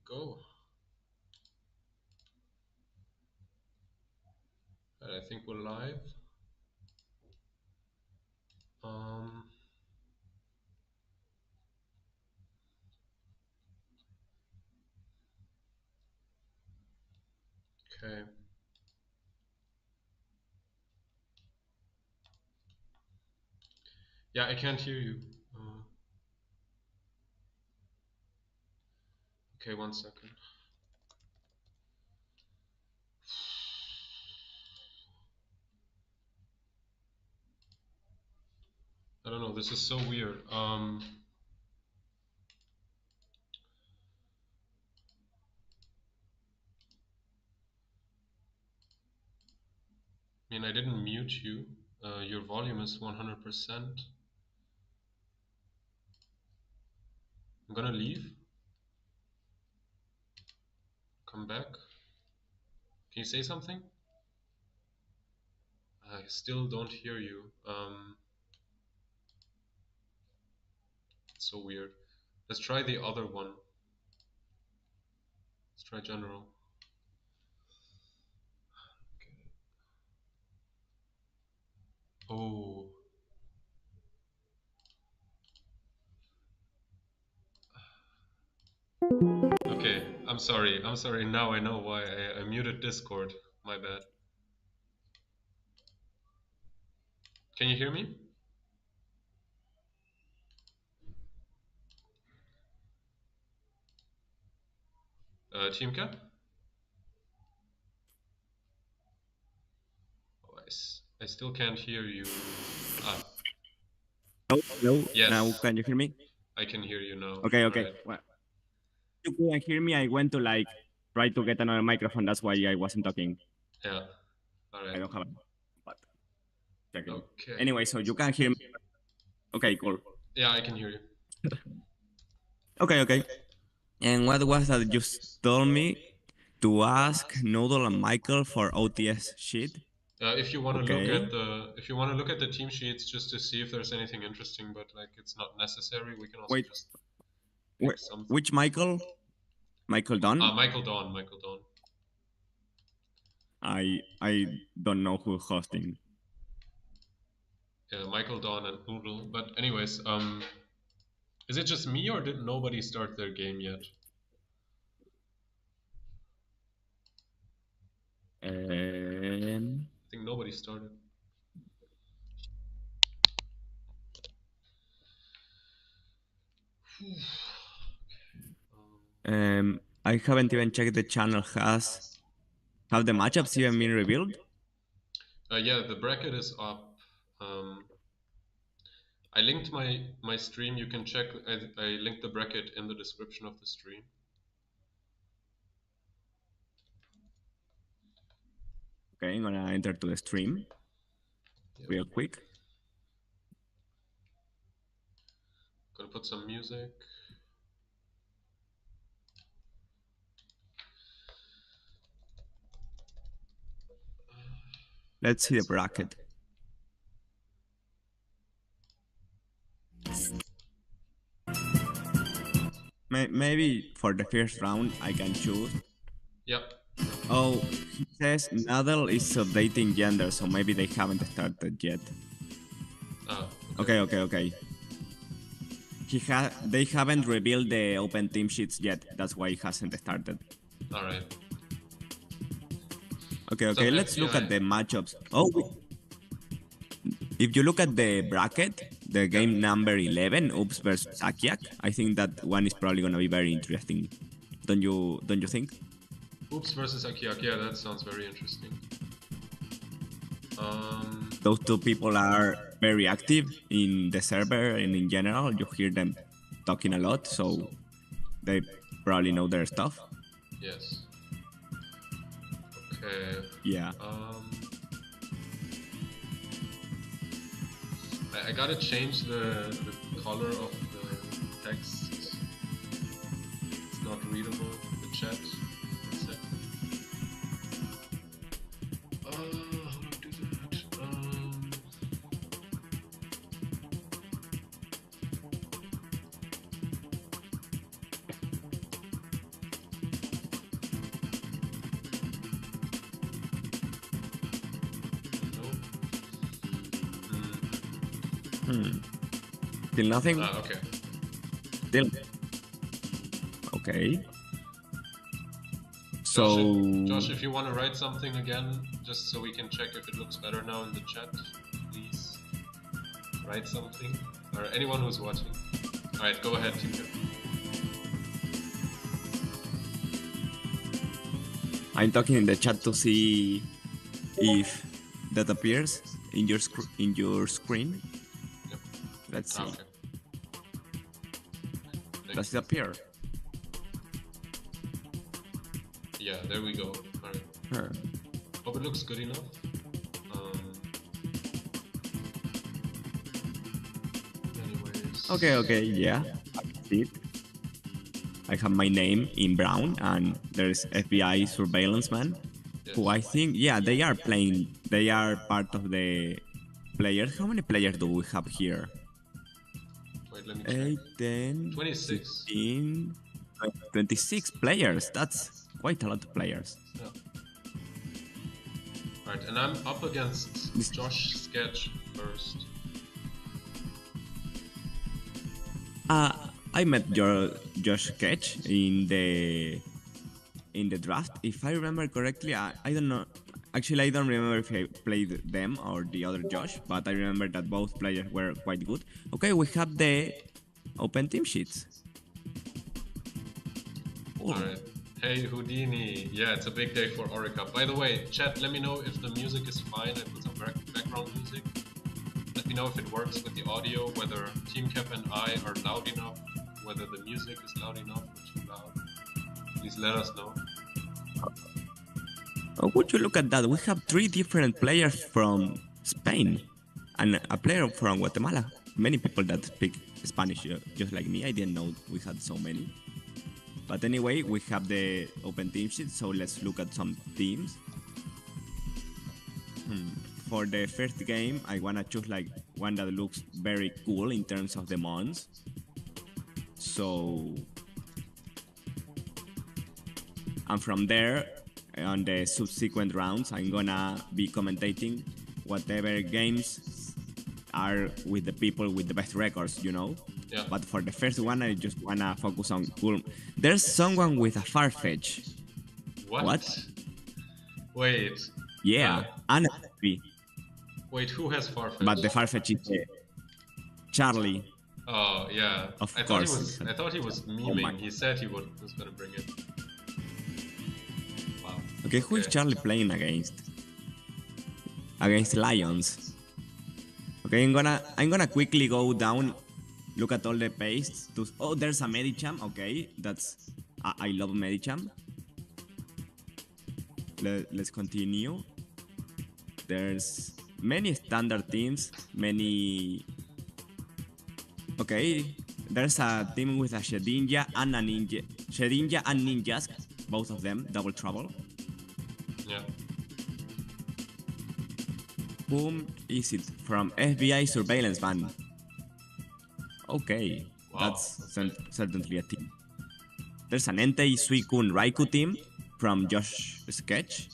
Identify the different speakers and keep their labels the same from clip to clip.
Speaker 1: go. And I think we're live. Okay. Yeah, I can't hear you. Okay, 1 second. I don't know, this is so weird. I mean, I didn't mute you. Your volume is 100%. I'm gonna leave. Come back. Can you say something? I still don't hear you. It's so weird. Let's try the other one. Let's try general. Oh. Okay, I'm sorry. Now I know why I muted Discord. My bad. Can you hear me? Teamcap? Oh, I still can't hear you.
Speaker 2: Hello?
Speaker 1: Yes.
Speaker 2: Now can you hear me?
Speaker 1: I can hear you now.
Speaker 2: Okay.
Speaker 1: Right.
Speaker 2: Well, you couldn't hear me. I went to try to get another microphone. That's why I wasn't talking.
Speaker 1: Yeah. All right.
Speaker 2: I don't have but checking.
Speaker 1: Okay.
Speaker 2: Anyway, so you can hear me. Okay, cool.
Speaker 1: Yeah, I can hear you.
Speaker 2: Okay. And what was that you told me to ask Noodle and Michael for OTS sheet?
Speaker 1: If you want to look at the team sheets just to see if there's anything interesting, but like it's not necessary, we can also just pick something.
Speaker 2: Which Michael? Michael Dunn?
Speaker 1: Michael Dawn.
Speaker 2: I don't know who's hosting.
Speaker 1: Yeah, Michael Dawn and Noodle. But anyways, is it just me or did nobody start their game yet? I think nobody started.
Speaker 2: I haven't even checked the channel. Have the matchups even been revealed?
Speaker 1: Yeah, the bracket is up. I linked my stream. You can check. I linked the bracket in the description of the stream.
Speaker 2: Okay, I'm gonna enter to the stream real quick.
Speaker 1: Gonna put some music.
Speaker 2: Let's see the bracket. Maybe for the first round I can choose.
Speaker 1: Yep.
Speaker 2: Oh, he says Nadal is updating gender, so maybe they haven't started yet.
Speaker 1: Oh,
Speaker 2: okay. They haven't revealed the open team sheets yet. That's why it hasn't started.
Speaker 1: All right.
Speaker 2: Okay. Let's look at the matchups. Oh, if you look at the bracket, the game number 11, Oops versus Akiak, I think that one is probably gonna be very interesting. Don't you think?
Speaker 1: Oops versus Akiak. Yeah, that sounds very interesting.
Speaker 2: Those two people are very active in the server and in general. You hear them talking a lot, so they probably know their stuff.
Speaker 1: Yes. Okay.
Speaker 2: Yeah.
Speaker 1: I gotta change the color of the text. It's not readable, the chat. How do I do that?
Speaker 2: Still nothing?
Speaker 1: Okay.
Speaker 2: Still. Okay. So...
Speaker 1: Josh, if you want to write something again, just so we can check if it looks better now in the chat, please write something. Or anyone who's watching. Alright, go ahead, Teamcap.
Speaker 2: I'm talking in the chat to see if that appears in your screen.
Speaker 1: Yep.
Speaker 2: Let's see.
Speaker 1: Okay.
Speaker 2: Does it appear?
Speaker 1: Yeah, there we go. Alright.
Speaker 2: Sure.
Speaker 1: Hope it looks good enough. Anyways.
Speaker 2: Okay, yeah. I can see it. I have my name in brown, and there's FBI surveillance man,
Speaker 1: Yes.
Speaker 2: who I think, yeah, they are playing. They are part of the players. How many players do we have here?
Speaker 1: Wait, let me check.
Speaker 2: 8, 10,
Speaker 1: 26.
Speaker 2: 16, 26 players. That's quite a lot of players.
Speaker 1: Yeah. Alright, and I'm up against Josh Sketch first.
Speaker 2: I met your Josh Sketch in the draft. If I remember correctly, I don't know. Actually, I don't remember if I played them or the other Josh, but I remember that both players were quite good. Okay, we have the open team sheets.
Speaker 1: Alright. Hey Houdini. Yeah, it's a big day for Orre Cup. By the way, chat, let me know if the music is fine. I put some background music. Let me know if it works with the audio, whether Teamcap and I are loud enough, whether the music is loud enough or too loud. Please let us know.
Speaker 2: Oh, would you look at that? We have 3 different players from Spain and a player from Guatemala. Many people that speak Spanish, just like me. I didn't know we had so many. But anyway, we have the open team sheet, so let's look at some teams. For the first game, I wanna choose like one that looks very cool in terms of the mons. So, and from there, on the subsequent rounds, I'm gonna be commentating whatever games are with the people with the best records, you know?
Speaker 1: Yeah.
Speaker 2: But for the first one, I just wanna focus on cool. There's someone with a Farfetch. What?
Speaker 1: Wait.
Speaker 2: Yeah, and a
Speaker 1: Wait, who has Farfetch?
Speaker 2: But the Farfetch is Charlie.
Speaker 1: Oh yeah.
Speaker 2: Of
Speaker 1: I
Speaker 2: course.
Speaker 1: thought he was memeing. He said he was gonna bring it. Wow.
Speaker 2: Okay, who is Charlie playing against? Against Lions. Okay, I'm gonna quickly go down, look at all the pastes. Oh, there's a Medicham. Okay, that's I love Medicham. Let's continue. There's many standard teams, many. Okay, there's a team with a Shedinja and a Ninja. Shedinja and Ninjas, both of them, double trouble.
Speaker 1: Yeah.
Speaker 2: Whom is it? From FBI surveillance van. Okay,
Speaker 1: Wow.
Speaker 2: that's certainly a team. There's an Entei Suicune Raikou team from Josh Sketch.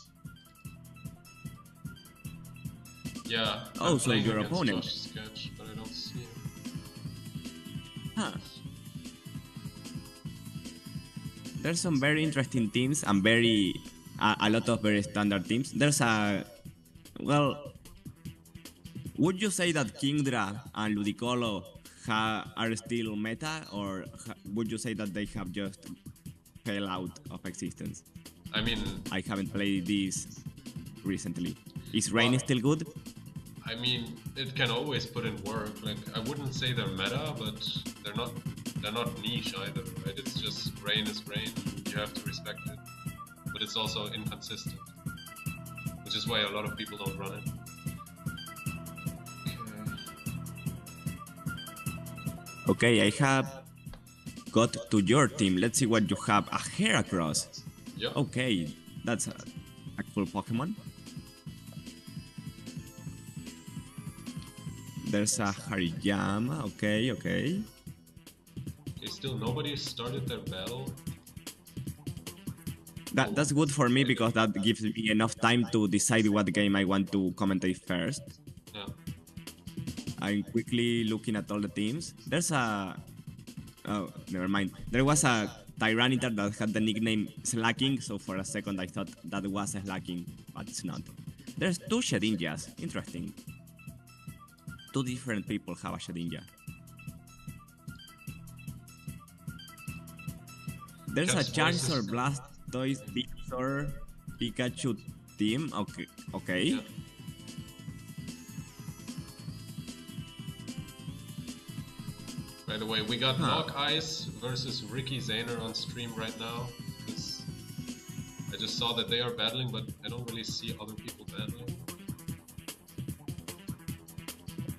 Speaker 1: Yeah.
Speaker 2: Oh,
Speaker 1: I'm
Speaker 2: so
Speaker 1: playing
Speaker 2: your
Speaker 1: against
Speaker 2: opponent.
Speaker 1: Josh Sketch, but I don't see him.
Speaker 2: Huh. There's some very interesting teams and a lot of very standard teams. There's would you say that Kingdra and Ludicolo are still meta, or would you say that they have just fell out of existence?
Speaker 1: I mean,
Speaker 2: I haven't played these recently. Is Rain still good?
Speaker 1: I mean, it can always put in work. Like, I wouldn't say they're meta, but they're not niche either, right? It's just Rain is Rain. You have to respect it, but it's also inconsistent, which is why a lot of people don't run it.
Speaker 2: Okay, I have got to your team. Let's see what you have. A Heracross.
Speaker 1: Yep.
Speaker 2: Okay, that's a cool Pokemon. There's a Hariyama. Okay.
Speaker 1: Okay, still nobody started their battle.
Speaker 2: That's good for me because that gives me enough time to decide what game I want to commentate first.
Speaker 1: Yeah.
Speaker 2: I'm quickly looking at all the teams. There's a... Oh, never mind. There was a Tyranitar that had the nickname Slacking, so for a second I thought that was Slacking, but it's not. There's two Shedinjas. Interesting. Two different people have a Shedinja. There's a Charizard, Blastoise, Venusaur, Pikachu team. Okay.
Speaker 1: Yeah. By the way, we got Lock Ice versus Ricky Zayner on stream right now. Because I just saw that they are battling, but I don't really see other people battling.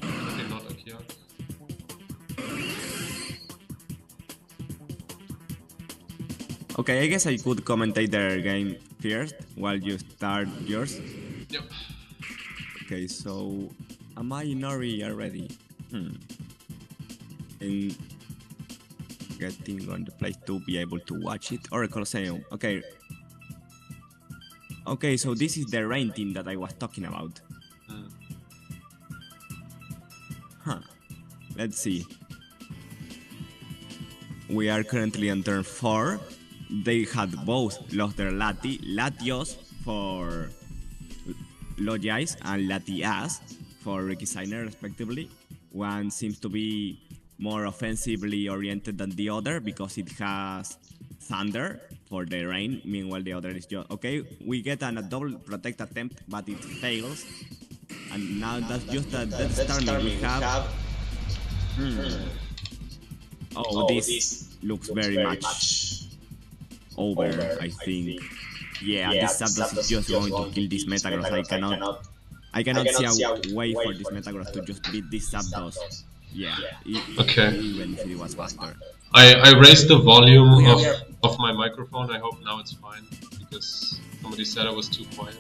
Speaker 1: Maybe not Akiak.
Speaker 2: Okay, I guess I could commentate their game first while you start yours.
Speaker 1: Yep.
Speaker 2: Okay, so am I in Orre already? And getting on the place to be able to watch it. Or Colosseum. Okay. Okay, so this is the rain team that I was talking about. Let's see. We are currently on turn 4. They had both lost their Latios for Logiais and Latias for Ricky Zayner respectively. One seems to be more offensively oriented than the other because it has Thunder for the rain. Meanwhile, the other is just... Okay, we get a double protect attempt, but it fails. And now that's just a dead Starmie. We have... Oh, this looks very much over, I think. Yeah, this Zapdos is just going to kill this Metagross. I cannot see a way for this Metagross to just beat this Zapdos. Yeah,
Speaker 1: Okay.
Speaker 2: Even if it was faster.
Speaker 1: I raised the volume of my microphone. I hope now it's fine because somebody said I was too quiet.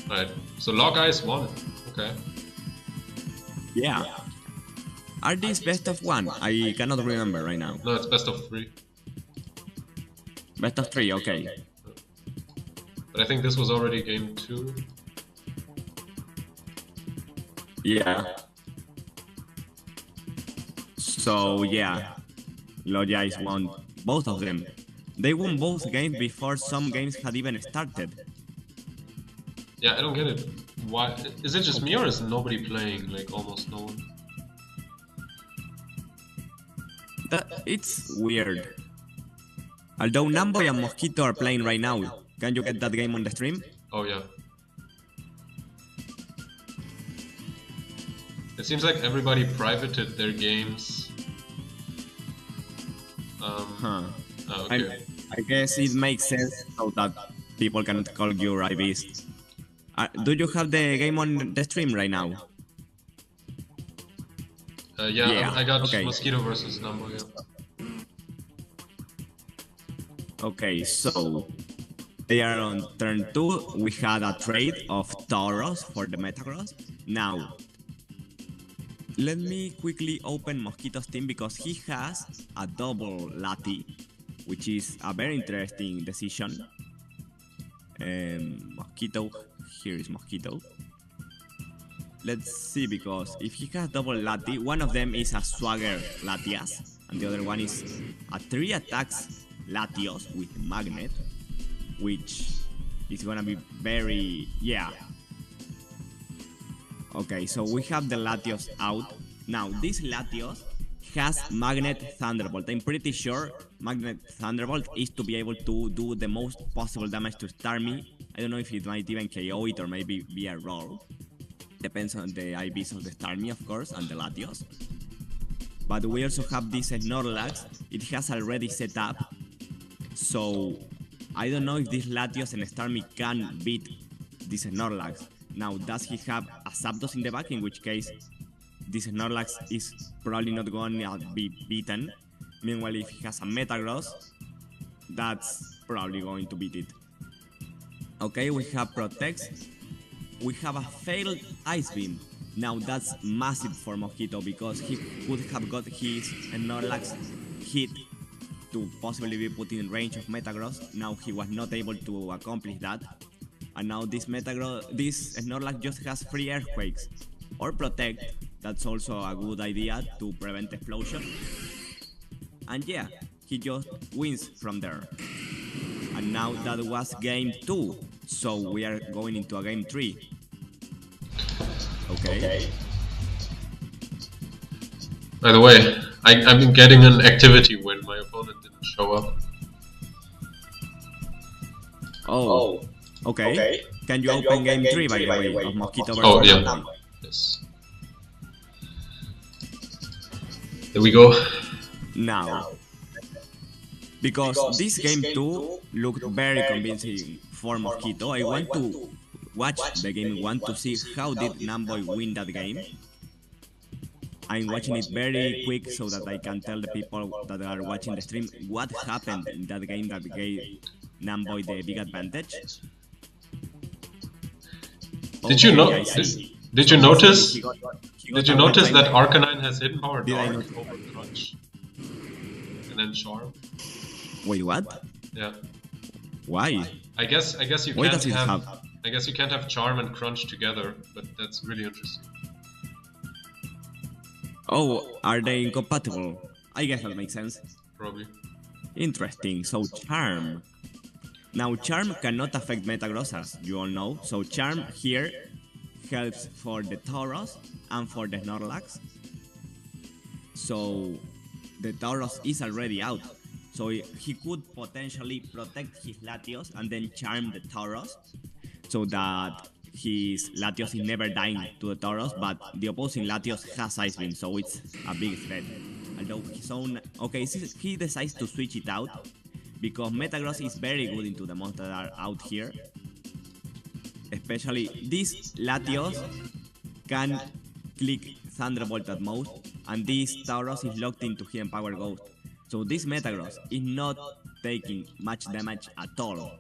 Speaker 1: Alright, so Log Ice won. Okay.
Speaker 2: Yeah. Are these best of 1? I cannot remember right now.
Speaker 1: No, it's best of 3.
Speaker 2: Best of 3, okay.
Speaker 1: But I think this was already game 2.
Speaker 2: Yeah. So yeah, Logiais won both of them. They won both games before some games had even started.
Speaker 1: Yeah, I don't get it. Why? Is it just me or is nobody playing? Like almost no one.
Speaker 2: It's weird. Although Namboy and Mosquito are playing right now. Can you get that game on the stream?
Speaker 1: Oh yeah. It seems like everybody privated their games. Oh, okay.
Speaker 2: I guess it makes sense so that people can call you IVs. Do you have the game on the stream right now?
Speaker 1: Yeah, I got Mosquito versus Numbo, yeah.
Speaker 2: Okay, so they are on turn 2. We had a trade of Tauros for the Metagross. Now, let me quickly open Mosquito's team because he has a double Lati, which is a very interesting decision. Mosquito, here is Mosquito. Let's see, because if he has double Lati, one of them is a Swagger Latias, and the other one is a 3 attacks Latios with Magnet, which is gonna be very, yeah. Okay, so we have the Latios out. Now, this Latios has Magnet Thunderbolt. I'm pretty sure Magnet Thunderbolt is to be able to do the most possible damage to Starmie. I don't know if it might even KO it or maybe be a roll. Depends on the IVs of the Starmie, of course, and the Latios. But we also have this Snorlax. It has already set up. So, I don't know if this Latios and Starmie can beat this Snorlax. Now, does he have a Zapdos in the back, in which case this Snorlax is probably not going to be beaten. Meanwhile, if he has a Metagross, that's probably going to beat it. Okay, we have Protect. We have a failed Ice Beam. Now, that's massive for Mosquito because he could have got his Snorlax hit to possibly be put in range of Metagross. Now, he was not able to accomplish that. And now this Snorlax just has 3 earthquakes. Or protect, that's also a good idea to prevent explosion. And yeah, he just wins from there. And now that was game 2, so we are going into a game 3. Okay.
Speaker 1: By the way, I've been getting an activity when my opponent didn't show up.
Speaker 2: Oh, okay. Can you open game 3 by the way, of Mosquito versus
Speaker 1: Oh, yeah.
Speaker 2: Namboy?
Speaker 1: Yes. There we go.
Speaker 2: Now, because this game 2 looked very convincing for Mosquito, I want to watch the game 1 to see how did Namboy win that game. I'm watching it very quick so that I can tell the people that are watching the stream what happened in that game that gave Namboy the big advantage.
Speaker 1: Did you know? Did you notice? Did you notice that Arcanine has hidden power Dark over Crunch? And then Charm?
Speaker 2: Wait, what?
Speaker 1: Yeah.
Speaker 2: Why?
Speaker 1: I guess you
Speaker 2: Why
Speaker 1: can't
Speaker 2: does it have?
Speaker 1: I guess you can't have Charm and Crunch together, but that's really interesting.
Speaker 2: Oh, are they incompatible? I guess that makes sense.
Speaker 1: Probably.
Speaker 2: Interesting. So Charm. Now Charm cannot affect Metagross, as you all know. So Charm here helps for the Tauros and for the Snorlax. So the Tauros is already out. So he could potentially protect his Latios and then charm the Tauros, so that his Latios is never dying to the Tauros, but the opposing Latios has Ice Beam, so it's a big threat. Although his own... Okay, he decides to switch it out, because Metagross is very good into the monsters that are out here. Especially this Latios can click Thunderbolt at most, and this Tauros is locked into Hidden Power Ghost. So this Metagross is not taking much damage at all.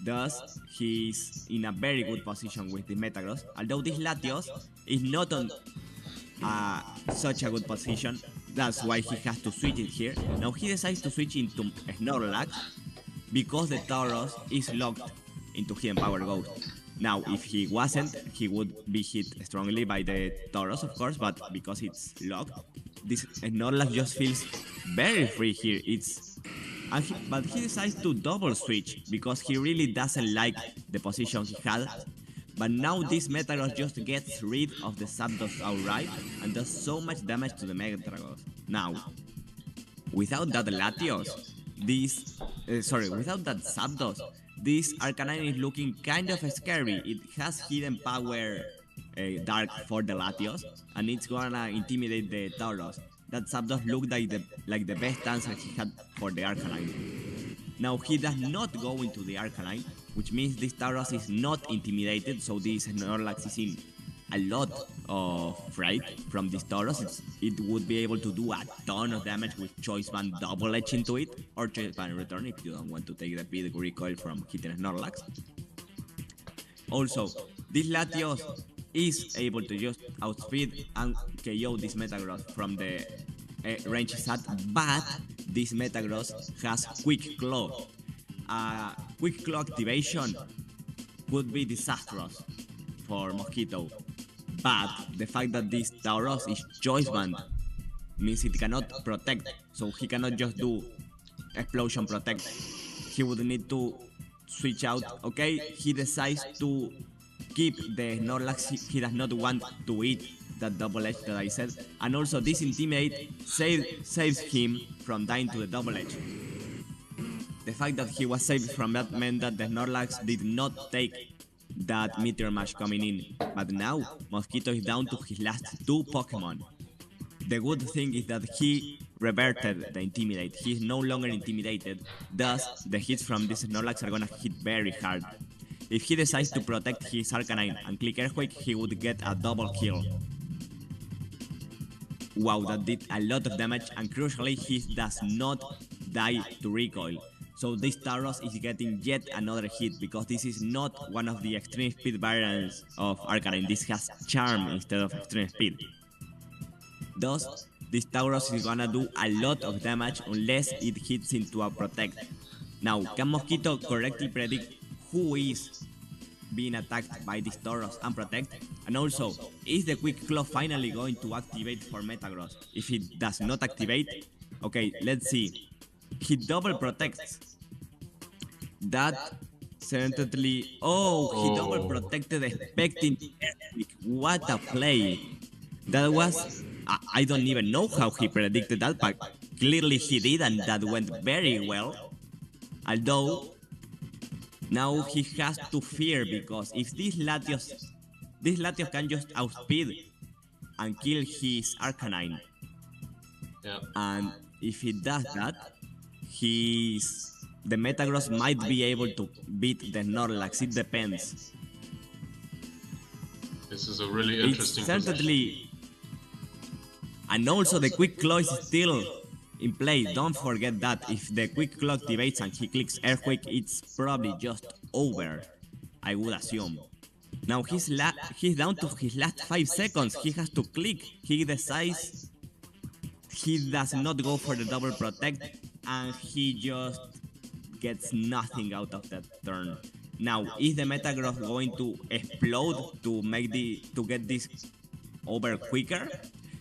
Speaker 2: Thus, he's in a very good position with the Metagross, although this Latios is not on such a good position. That's why he has to switch it here. Now he decides to switch into Snorlax because the Tauros is locked into Hidden Power Ghost. Now, if he wasn't, he would be hit strongly by the Tauros, of course, but because it's locked, this Snorlax just feels very free here. But he decides to double switch because he really doesn't like the position he had. But now this Metagross just gets rid of the Zapdos outright and does so much damage to the Metagross. Now, without that Latios, without that Zapdos, this Arcanine is looking kind of scary. It has Hidden Power Dark for the Latios, and it's gonna intimidate the Tauros. That Zapdos looked like the best answer he had for the Arcanine. Now he does not go into the Arcanine, which means this Tauros is not intimidated, so this Snorlax is in a lot of fright from this Tauros. It would be able to do a ton of damage with Choice Band Double Edge into it, or Choice Band Return if you don't want to take the big recoil from hitting Snorlax. Also, this Latios is able to just outspeed and KO this Metagross from the range he's at, but this Metagross has Quick Claw. Quick Claw activation could be disastrous for Mosquito, but the fact that this Tauros is Choice Band means it cannot protect, so he cannot just do Explosion Protect. He would need to switch out. Okay, he decides to keep the Snorlax. He does not want to eat that double edge that I said, and also this Intimidate saves him from dying to the double edge. The fact that he was saved from that meant that the Snorlax did not take that Meteor Mash coming in, but now Mosquito is down to his last 2 Pokemon. The good thing is that he reverted the Intimidate. He is no longer intimidated, thus the hits from this Snorlax are gonna hit very hard. If he decides to protect his Arcanine and click Earthquake, he would get a double kill. Wow, that did a lot of damage, and crucially, he does not die to recoil. So this Tauros is getting yet another hit, because this is not one of the extreme speed variants of Arcanine. This has Charm instead of extreme speed. Thus, this Tauros is gonna do a lot of damage unless it hits into a protect. Now, can Mosquito correctly predict who is being attacked by these Tauros and protect? And also, is the quick claw finally going to activate for Metagross? If it does not activate, okay, let's see. He double protects. That certainly. Oh, he double protected, expecting Earthquake. What a play! That was. I don't even know how he predicted that, but clearly he did, and that went very well. Although, now he has to fear, because if this Latios can just outspeed and kill his Arcanine.
Speaker 1: Yeah.
Speaker 2: And if he does that, the Metagross might be able to beat the Snorlax. It depends.
Speaker 1: This is a really interesting
Speaker 2: position. And also the Quick Claw is still in play. Don't forget that if the Quick Claw activates and he clicks Earthquake, it's probably just over, I would assume. Now he's down to his last 5 seconds. He has to click. He decides he does not go for the double protect, and he just gets nothing out of that turn. Now, is the Metagross going to explode to get this over quicker?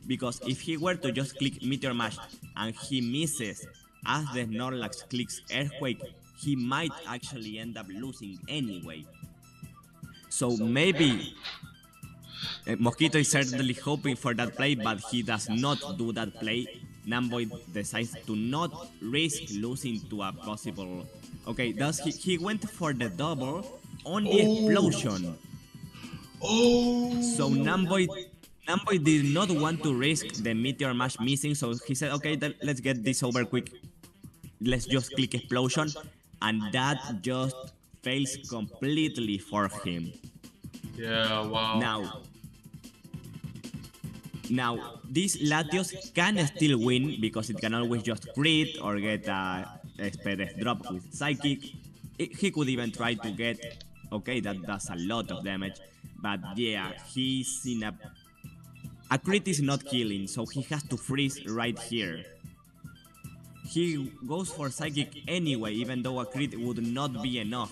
Speaker 2: Because if he were to just click Meteor Mash and he misses as the Snorlax clicks Earthquake, he might actually end up losing anyway. So maybe Mosquito is certainly hoping for that play, but he does not do that play. Namboy decides to not risk losing to a possible... Okay, thus he went for the double on the explosion. So Namboy did not want to risk the Meteor Mash missing, so he said, okay, let's get this over quick. Let's just click explosion, and that just fails completely for him.
Speaker 1: Yeah, wow.
Speaker 2: Now, this Latios can still win because it can always just crit or get a Speed drop with Psychic. He could even try to get... Okay, that does a lot of damage. But yeah, he's in a crit is not killing, so he has to freeze right here. He goes for Psychic anyway, even though a crit would not be enough.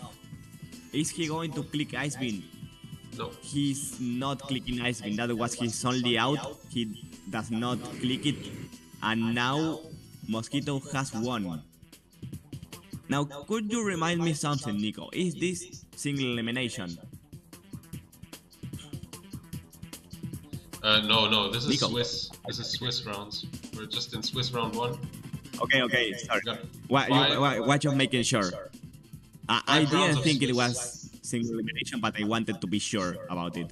Speaker 2: Is he going to click Ice Beam?
Speaker 1: No.
Speaker 2: He's not clicking Ice Beam. That was his only out. He does not click it. And now Mosquito has won. Now, could you remind me something, Nico? Is this single elimination?
Speaker 1: No. This is
Speaker 2: Nico.
Speaker 1: Swiss. This is Swiss rounds. We're just in Swiss round 1.
Speaker 2: Okay. Sorry. What you're making sure? I didn't think it was single elimination, but I wanted to be sure about it.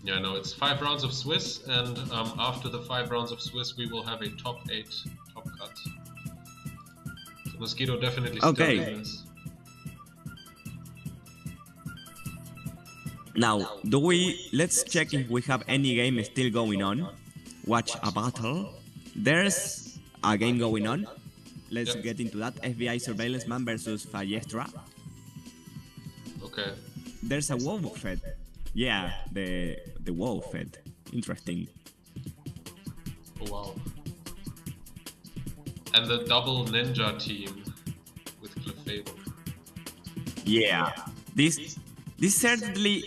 Speaker 1: Yeah, no, it's 5 rounds of Swiss, and after the 5 rounds of Swiss, we will have a top 8 top cut. So Mosquito definitely still in this.
Speaker 2: Now, let's check if we have any game still going on. Watch a battle. There's a game going on. Let's get into that. FBI Surveillance Man versus Fayestra.
Speaker 1: Okay.
Speaker 2: There's a WoW Fed. Yeah, the WoW Fed. Interesting.
Speaker 1: Oh wow. And the double ninja team with Clefable.
Speaker 2: Yeah. This certainly...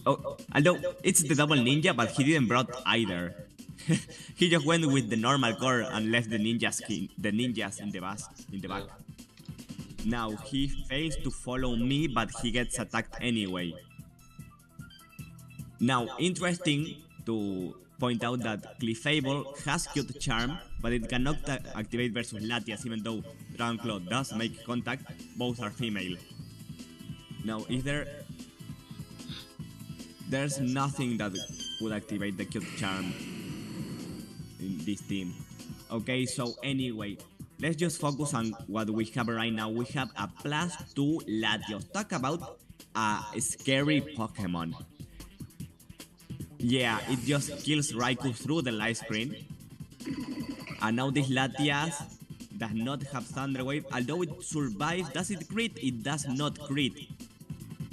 Speaker 2: although it's the double ninja, but he didn't brought either. He just went with the normal core and left the ninjas in the back. Now he fails to follow me, but he gets attacked anyway. Now, interesting to point out that Clefable has Cute Charm, but it cannot activate versus Latias, even though Dragonclaw does make contact. Both are female. Now, there's nothing that would activate the Cute Charm in this team. Okay, so anyway, let's just focus on what we have right now. We have a +2 Latios. Talk about a scary Pokemon. Yeah, it just kills Raikou through the light screen. And now this Latias does not have Thunder Wave. Although it survives, does it crit? It does not crit.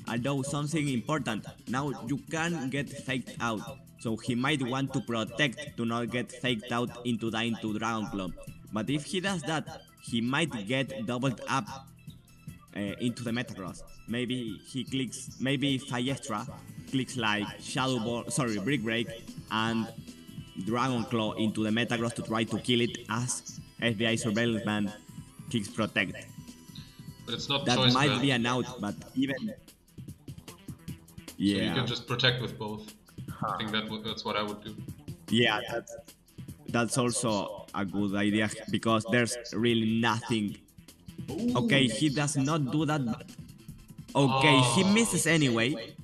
Speaker 2: Although something important, now you can get faked out. So he might want to protect to not get faked out into dying to Dragonclaw. But if he does that, he might get doubled up into the Metagross. Maybe he clicks, maybe Fiestra clicks like Shadow Ball, sorry, Brick Break, and Dragon Claw into the Metagross to try to kill it as FBI Surveillance Man clicks Protect.
Speaker 1: But it's not
Speaker 2: That
Speaker 1: choice
Speaker 2: might
Speaker 1: band.
Speaker 2: be an out, but even... Yeah.
Speaker 1: So you can just protect with both. I think that's what I would do.
Speaker 2: Yeah, that's also a good idea because there's really nothing. Okay, he does not do that, but okay, he misses anyway.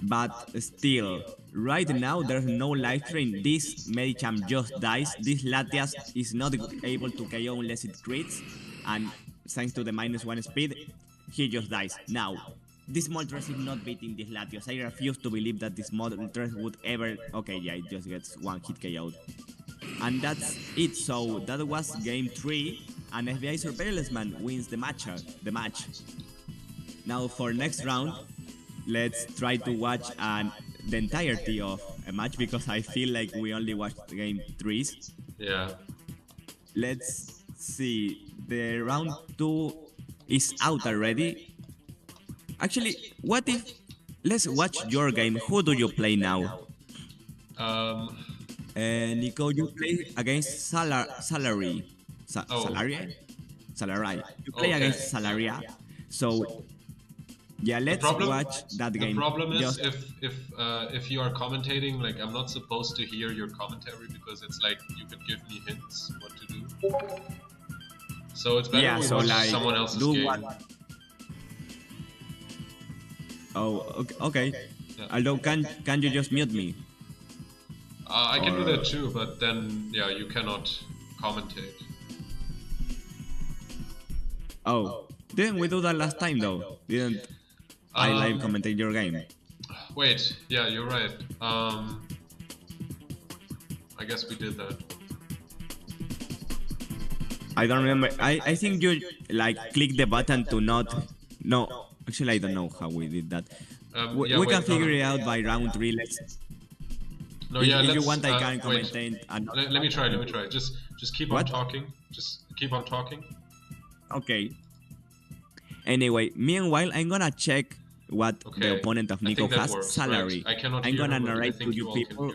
Speaker 2: But still, right now there's no life train. This Medicham just dies. This Latias is not able to KO unless it crits, and thanks to the -1 speed, he just dies. Now, this Moltres is not beating this Latios. I refuse to believe that this Moltres would ever... Okay, yeah, it just gets one hit KO'd. And that's it. So that was game 3, and FBI Surveillance Man wins the match. Now for next round, let's try to watch the entirety of a match because I feel like we only watched game 3s.
Speaker 1: Yeah.
Speaker 2: Let's see. The round 2 is out already. Actually, what if... Let's watch your game. Who do you play now? Nico, you play against Salary. Salari. You play against Salaria. So, yeah, let's watch that game.
Speaker 1: The problem is if you are commentating, like I'm not supposed to hear your commentary because it's like you could give me hints what to do. So it's better we watch like, someone else's game.
Speaker 2: Oh, okay. Yeah. Although, can you just mute me?
Speaker 1: I can do that too, but then yeah, you cannot commentate.
Speaker 2: Oh, didn't we do that last time though? Didn't I live commentate your game?
Speaker 1: Wait, yeah, you're right. I guess we did that.
Speaker 2: I don't remember. I think you like click the button to not. No, actually I don't know how we did that. We can figure it out by round 3. Let's.
Speaker 1: No, yeah.
Speaker 2: If you want, I can commentate.
Speaker 1: Let me try. Just keep on talking. Just keep on talking.
Speaker 2: Okay. Anyway, meanwhile, I'm gonna check what the opponent of Nico has. Salary.
Speaker 1: Right.
Speaker 2: I'm gonna narrate to you people.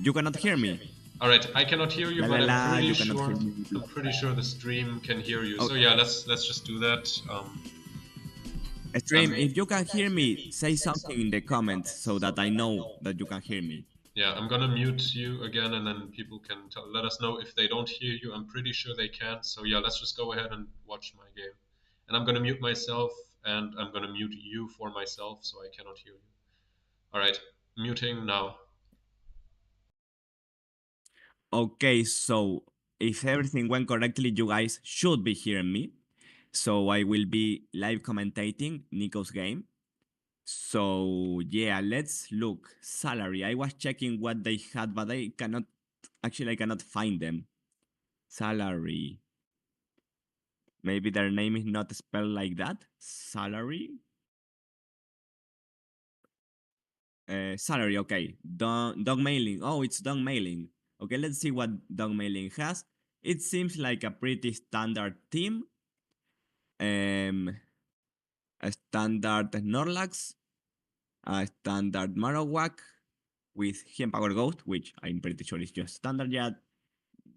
Speaker 2: You cannot hear me.
Speaker 1: Alright, I cannot hear you, but I'm pretty sure the stream can hear you. Okay. So yeah, let's just do that.
Speaker 2: Stream, if you can hear me, say something in the comments so that I know that you can hear me.
Speaker 1: Yeah, I'm gonna mute you again, and then people can let us know if they don't hear you. I'm pretty sure they can. So yeah, let's just go ahead and watch my game. And I'm gonna mute myself, and I'm gonna mute you for myself, so I cannot hear you. Alright, muting now.
Speaker 2: Okay, so if everything went correctly, you guys should be hearing me. So I will be live commentating Nico's game. So yeah, let's look. Salary. I was checking what they had, but I cannot find them. Salary. Maybe their name is not spelled like that. Salary. Salary, okay. Dog mailing. Oh, it's dog mailing. Okay, let's see what dog mailing has. It seems like a pretty standard team. A standard Snorlax, a standard Marowak with Hidden Power Ghost, which I'm pretty sure is just standard yet.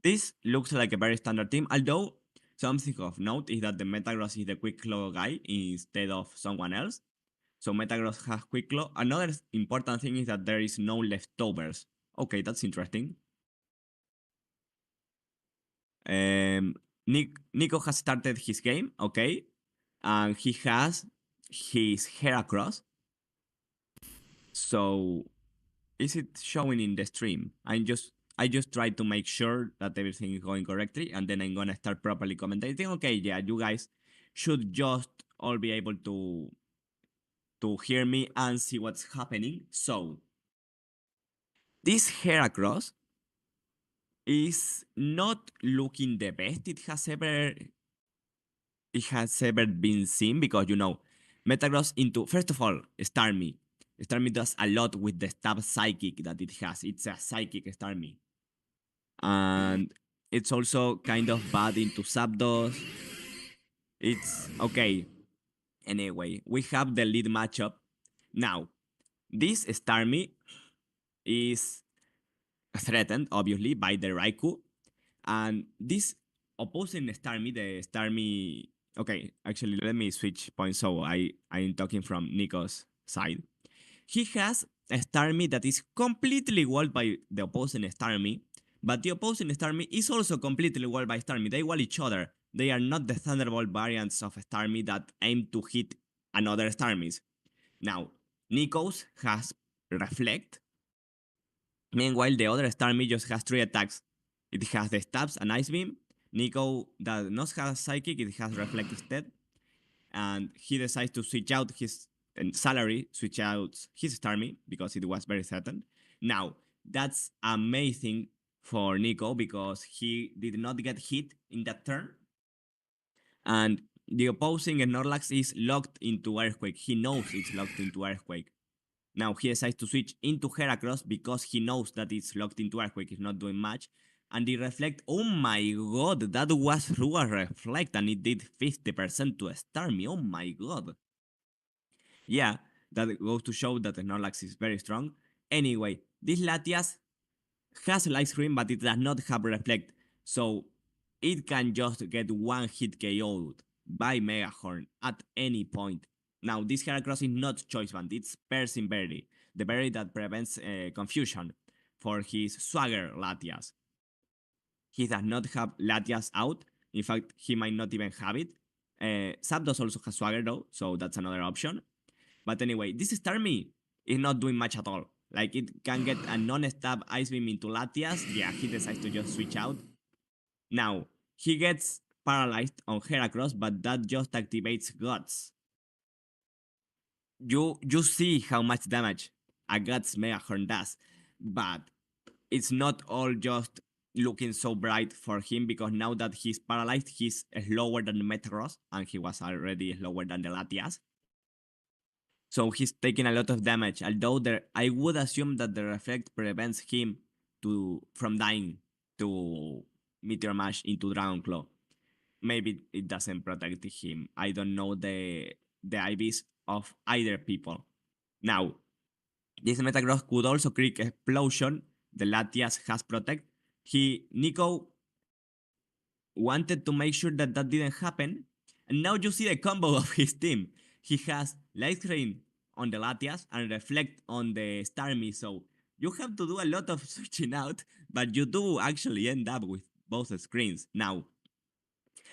Speaker 2: This looks like a very standard team, although something of note is that the Metagross is the Quick Claw guy instead of someone else. So Metagross has Quick Claw. Another important thing is that there is no leftovers. Okay, that's interesting. Nico has started his game, okay, and he has his Heracross. So, is it showing in the stream? I just tried to make sure that everything is going correctly, and then I'm gonna start properly commentating. Okay, yeah, you guys should just all be able to hear me and see what's happening. So, this Heracross is not looking the best it has ever been seen, because you know, Metagross into, first of all, Starmie. Starmie does a lot with the stab psychic that it has. It's a psychic Starmie. And It's also kind of bad into Zapdos. It's okay. Anyway, we have the lead matchup. Now, this Starmie is threatened, obviously, by the Raikou. And this opposing Starmie, the Starmie. Okay, actually, let me switch points so I'm talking from Nico's side. He has a Starmie that is completely walled by the opposing Starmie, but the opposing Starmie is also completely walled by Starmie. They wall each other. They are not the Thunderbolt variants of Starmie that aim to hit another Starmies. Now, Nico's has Reflect. Meanwhile, the other Starmie just has 3 attacks. It has the Stabs and Ice Beam. Nico does not have Psychic, it has Reflect instead. And he decides to switch out his salary, switch out his Starmie because it was very certain. Now, that's amazing for Nico because he did not get hit in that turn. And the opposing Snorlax is locked into Earthquake. He knows it's locked into Earthquake. Now he decides to switch into Heracross because he knows that it's locked into Earthquake, it's not doing much. And the Reflect, oh my god, that was through a Reflect and it did 50% to Starmie, oh my god. Yeah, that goes to show that Snorlax is very strong. Anyway, this Latias has Light Screen but it does not have Reflect, so it can just get one hit KO'd by Megahorn at any point. Now, this Heracross is not Choice Band, it's Piercing Berry, the berry that prevents confusion for his Swagger Latias. He does not have Latias out, in fact, he might not even have it. Zapdos also has Swagger though, so that's another option. But anyway, this Starmie is not doing much at all. Like, it can get a non-stab Ice Beam into Latias. Yeah, he decides to just switch out. Now, he gets paralyzed on Heracross, but that just activates Guts. You see how much damage a Guts Megahorn does, but it's not all just looking so bright for him because now that he's paralyzed, he's slower than the Metagross, and he was already slower than the Latias. So he's taking a lot of damage, although I would assume that the Reflect prevents him from dying to Meteor Mash into Dragon Claw. Maybe it doesn't protect him. I don't know the IVs of either people. Now, this Metagross could also create Explosion. The Latias has Protect. Nico wanted to make sure that that didn't happen. And now you see the combo of his team. He has Light Screen on the Latias and Reflect on the Starmie. So you have to do a lot of switching out, but you do actually end up with both screens. Now,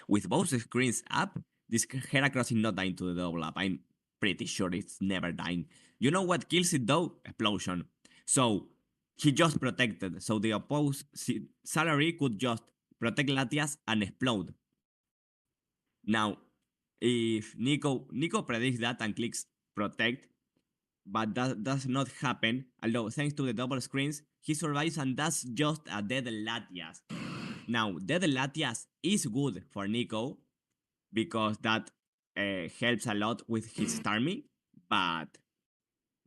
Speaker 2: with both screens up, this Heracross is not dying to the double up. I'm pretty sure it's never dying. You know what kills it though? Explosion. So he just protected. So the opposed salary could just protect Latias and explode. Now, if Nico predicts that and clicks protect, but that does not happen, although thanks to the double screens, he survives and that's just a dead Latias. Now, dead Latias is good for Nico because that helps a lot with his Starmie, but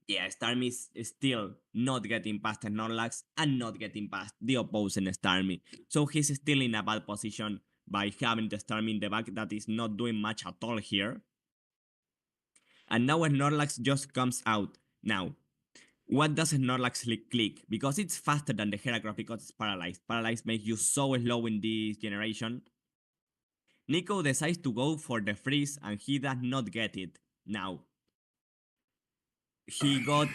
Speaker 2: yeah, Starmie is still not getting past Snorlax and not getting past the opposing Starmie. So he's still in a bad position by having the Starmie in the back that is not doing much at all here. And now Snorlax just comes out. Now, what does Snorlax click? Because it's faster than the Heracross because it's paralyzed. Paralyzed makes you so slow in this generation. Nico decides to go for the freeze and he does not get it. Now, he got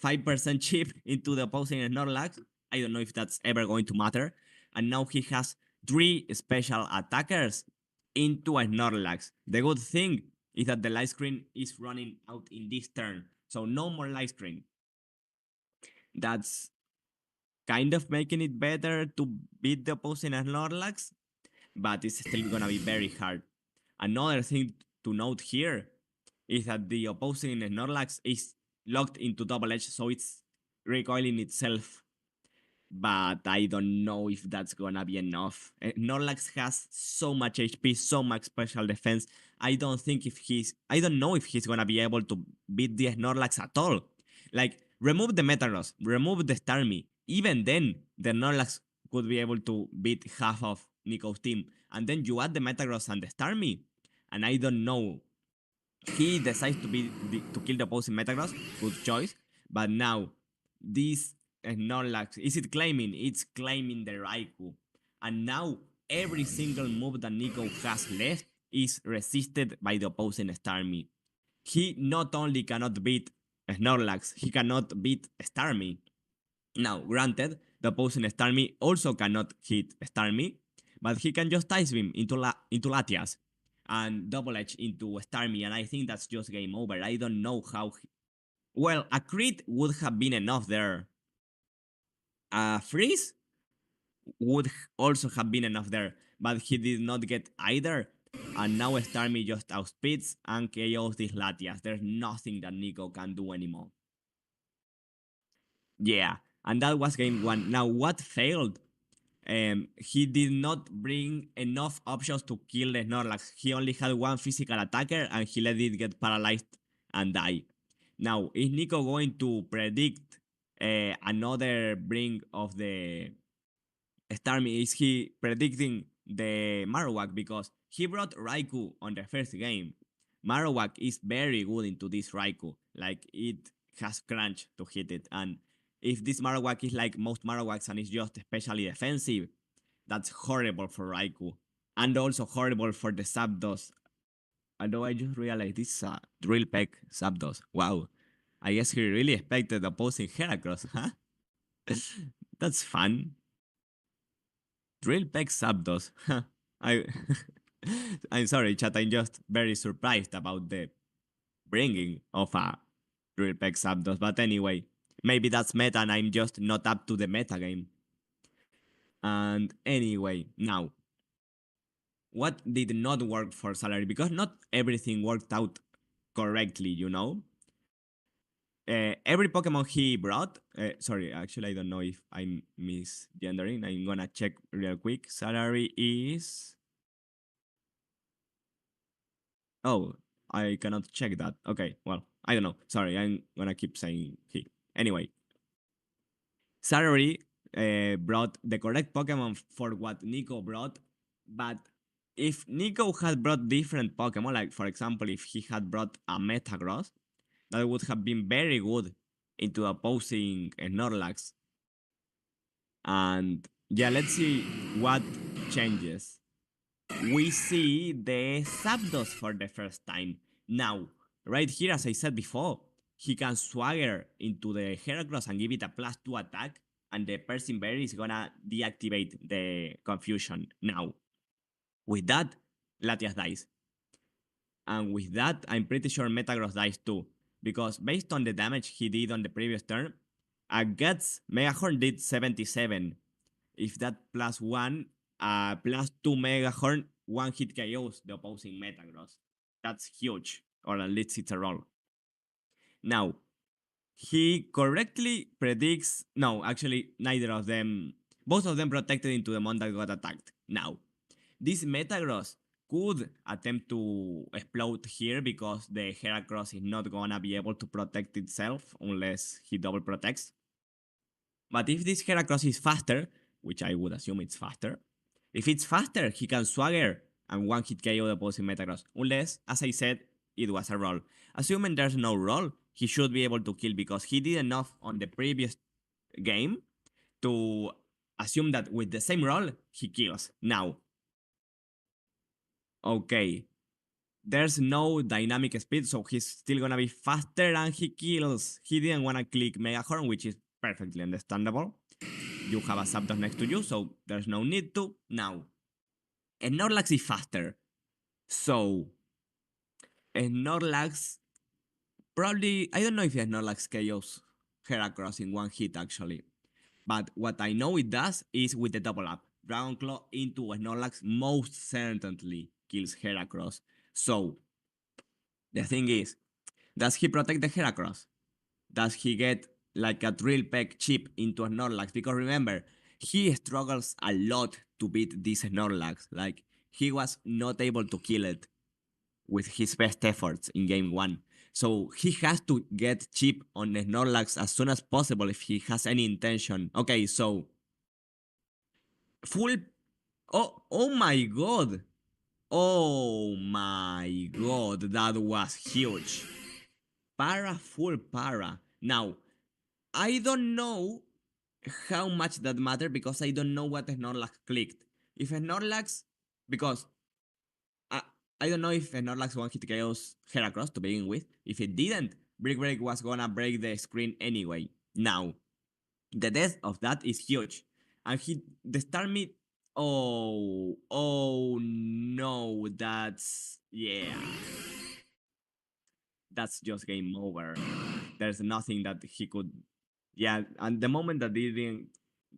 Speaker 2: 5% chip into the opposing Snorlax. I don't know if that's ever going to matter. And now he has 3 special attackers into a Snorlax. The good thing is that the light screen is running out in this turn. So no more light screen. That's kind of making it better to beat the opposing Snorlax, but it's still gonna be very hard. Another thing to note here is that the opposing Snorlax is locked into double edge, so it's recoiling itself. But I don't know if that's gonna be enough. Snorlax has so much HP, so much special defense. I don't know if he's gonna be able to beat the Snorlax at all. Like, remove the Metagross, remove the Starmie. Even then, the Snorlax could be able to beat half of Nico's team. And then you add the Metagross and the Starmie, and I don't know. He decides to kill the opposing Metagross. Good choice. But now, this Snorlax, is it claiming? It's claiming the Raikou. And now, every single move that Nico has left is resisted by the opposing Starmie. He not only cannot beat Snorlax, he cannot beat Starmie. Now, granted, the opposing Starmie also cannot hit Starmie, but he can just Ice Beam into Latias and Double Edge into Starmie, and I think that's just game over. I don't know how. Well, a crit would have been enough there. A freeze would also have been enough there, but he did not get either. And now Starmie just outspeeds and KOs these Latias. There's nothing that Nico can do anymore. Yeah, and that was game one. Now, what failed? He did not bring enough options to kill the Snorlax. He only had one physical attacker and he let it get paralyzed and die. Now, is Nico going to predict another bring of the Starmie? Is he predicting the Marowak? Because he brought Raikou on the first game. Marowak is very good into this Raikou. Like, it has crunch to hit it. And if this Marowak is like most Marowaks and is just especially defensive, that's horrible for Raikou. And also horrible for the Zapdos. Although I just realized this is a Drill Peck Zapdos. Wow. I guess he really expected opposing Heracross, huh? That's fun. Drill Peck Zapdos. Huh. I I'm sorry, chat. I'm just very surprised about the bringing of a Drill Peck Zapdos. But anyway, maybe that's meta and I'm just not up to the meta game. And anyway, now, what did not work for Salary? Because not everything worked out correctly, you know? Every Pokemon he brought, sorry, actually, I don't know if I'm misgendering. I'm gonna check real quick. Salary is. Oh, I cannot check that. Okay, well, I don't know. Sorry, I'm gonna keep saying he. Anyway, Salary brought the correct Pokemon for what Nico brought, but if Nico had brought different Pokemon, like for example, if he had brought a Metagross, that would have been very good into opposing Snorlax. And yeah, let's see what changes. We see the Zapdos for the first time. Now, right here, as I said before, he can swagger into the Heracross and give it a +2 attack, and the Persian Berry is gonna deactivate the confusion. Now, with that, Latias dies. And with that, I'm pretty sure Metagross dies too. Because based on the damage he did on the previous turn, a Guts Megahorn did 77. If that +1, +2 Megahorn, one hit KOs the opposing Metagross. That's huge. Or at least it's a roll. Now, he correctly predicts. No, actually, neither of them. Both of them protected into the mon that got attacked. Now, this Metagross could attempt to explode here because the Heracross is not gonna be able to protect itself unless he double protects. But if this Heracross is faster, which I would assume it's faster, if it's faster, he can swagger and one hit KO the opposing Metagross. Unless, as I said, it was a roll. Assuming there's no roll, he should be able to kill because he did enough on the previous game to assume that with the same roll, he kills. Now, okay, there's no dynamic speed, so he's still gonna be faster and he kills. He didn't wanna click Megahorn, which is perfectly understandable. You have a Zapdos next to you, so there's no need to. Now, Snorlax is faster. So, Snorlax probably, I don't know if Snorlax KOs Heracross in one hit actually. But what I know it does is with the double up. Dragon Claw into Snorlax most certainly kills Heracross. So, the thing is, does he protect the Heracross? Does he get like a drill peck chip into a Snorlax? Because remember, he struggles a lot to beat this Snorlax. Like, he was not able to kill it with his best efforts in game 1. So he has to get chip on the Snorlax as soon as possible if he has any intention. Okay, so Full. Oh my god. Oh my god, that was huge. Para, full para. Now, I don't know how much that matter because I don't know what Snorlax clicked. If Snorlax, because I, I don't know if Snorlax one hit KO's Heracross to begin with. If it didn't, Brick Break was gonna break the screen anyway. Now, the death of that is huge. And the Starmie, oh no, yeah, that's just game over. There's nothing that he could, yeah, and the moment that he didn't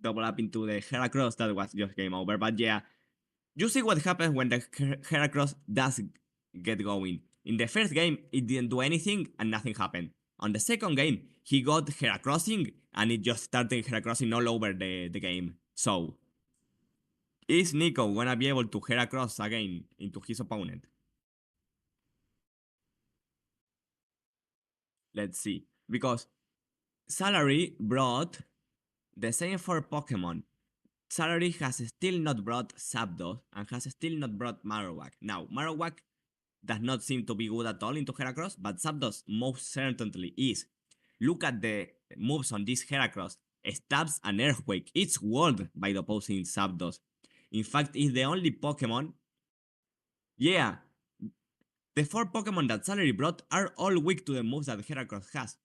Speaker 2: double up into the Heracross, that was just game over. But yeah, you see what happens when the Heracross does get going. In the first game, it didn't do anything and nothing happened. On the second game, he got Heracrossing and it just started Heracrossing all over the game. So, is Nico gonna be able to Heracross again into his opponent? Let's see. Because Salary brought the same for Pokemon. Salary has still not brought Zapdos and has still not brought Marowak. Now, Marowak does not seem to be good at all into Heracross, but Zapdos most certainly is. Look at the moves on this Heracross. Stabs and Earthquake. It's walled by the opposing Zapdos. In fact, it's the only Pokemon. Yeah, the 4 Pokemon that Salary brought are all weak to the moves that Heracross has.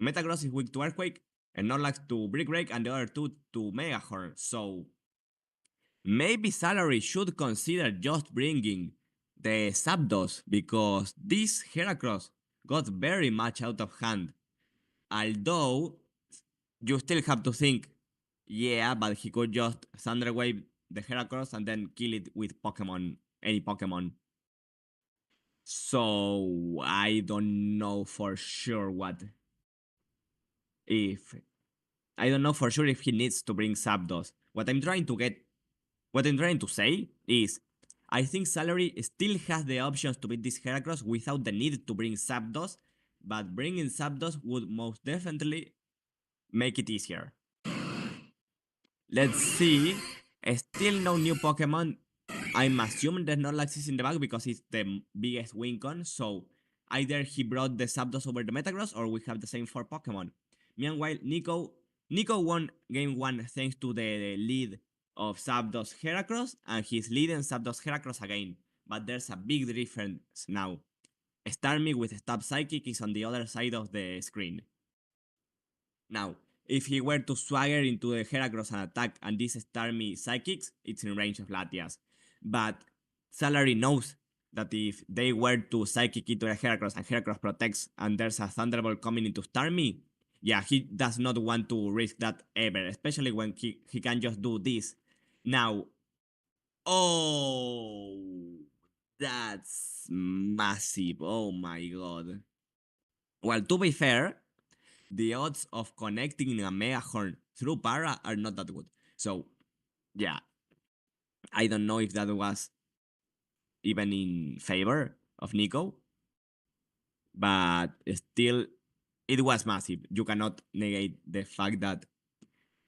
Speaker 2: Metagross is weak to Earthquake, and Snorlax to Brick Break, and the other 2 to Megahorn. So maybe Salary should consider just bringing the Zapdos because this Heracross got very much out of hand. Although you still have to think, yeah, but he could just Thunder Wave the Heracross and then kill it with Pokemon, any Pokemon. So I don't know for sure if I don't know for sure if he needs to bring Zapdos. What I'm trying to say is, I think Salary still has the options to beat this Heracross without the need to bring Zapdos, but bringing Zapdos would most definitely make it easier. Let's see. Still no new Pokemon. I'm assuming that Snorlax is in the back because it's the biggest win con, so either he brought the Zapdos over the Metagross or we have the same 4 Pokemon. Meanwhile, Nico won game 1 thanks to the lead of Zapdos Heracross, and he's leading Zapdos Heracross again. But there's a big difference now. Starmie with Stab Psychic is on the other side of the screen. Now, if he were to swagger into the Heracross and attack and this Starmie Psychics, it's in range of Latias. But Salary knows that if they were to Psychic into the Heracross and Heracross protects and there's a Thunderbolt coming into Starmie, yeah, he does not want to risk that ever, especially when he can just do this. Now, oh, that's massive. Oh my god. Well, to be fair, the odds of connecting a Megahorn through Para are not that good. So, yeah, I don't know if that was even in favor of Nico, but still, it was massive. You cannot negate the fact that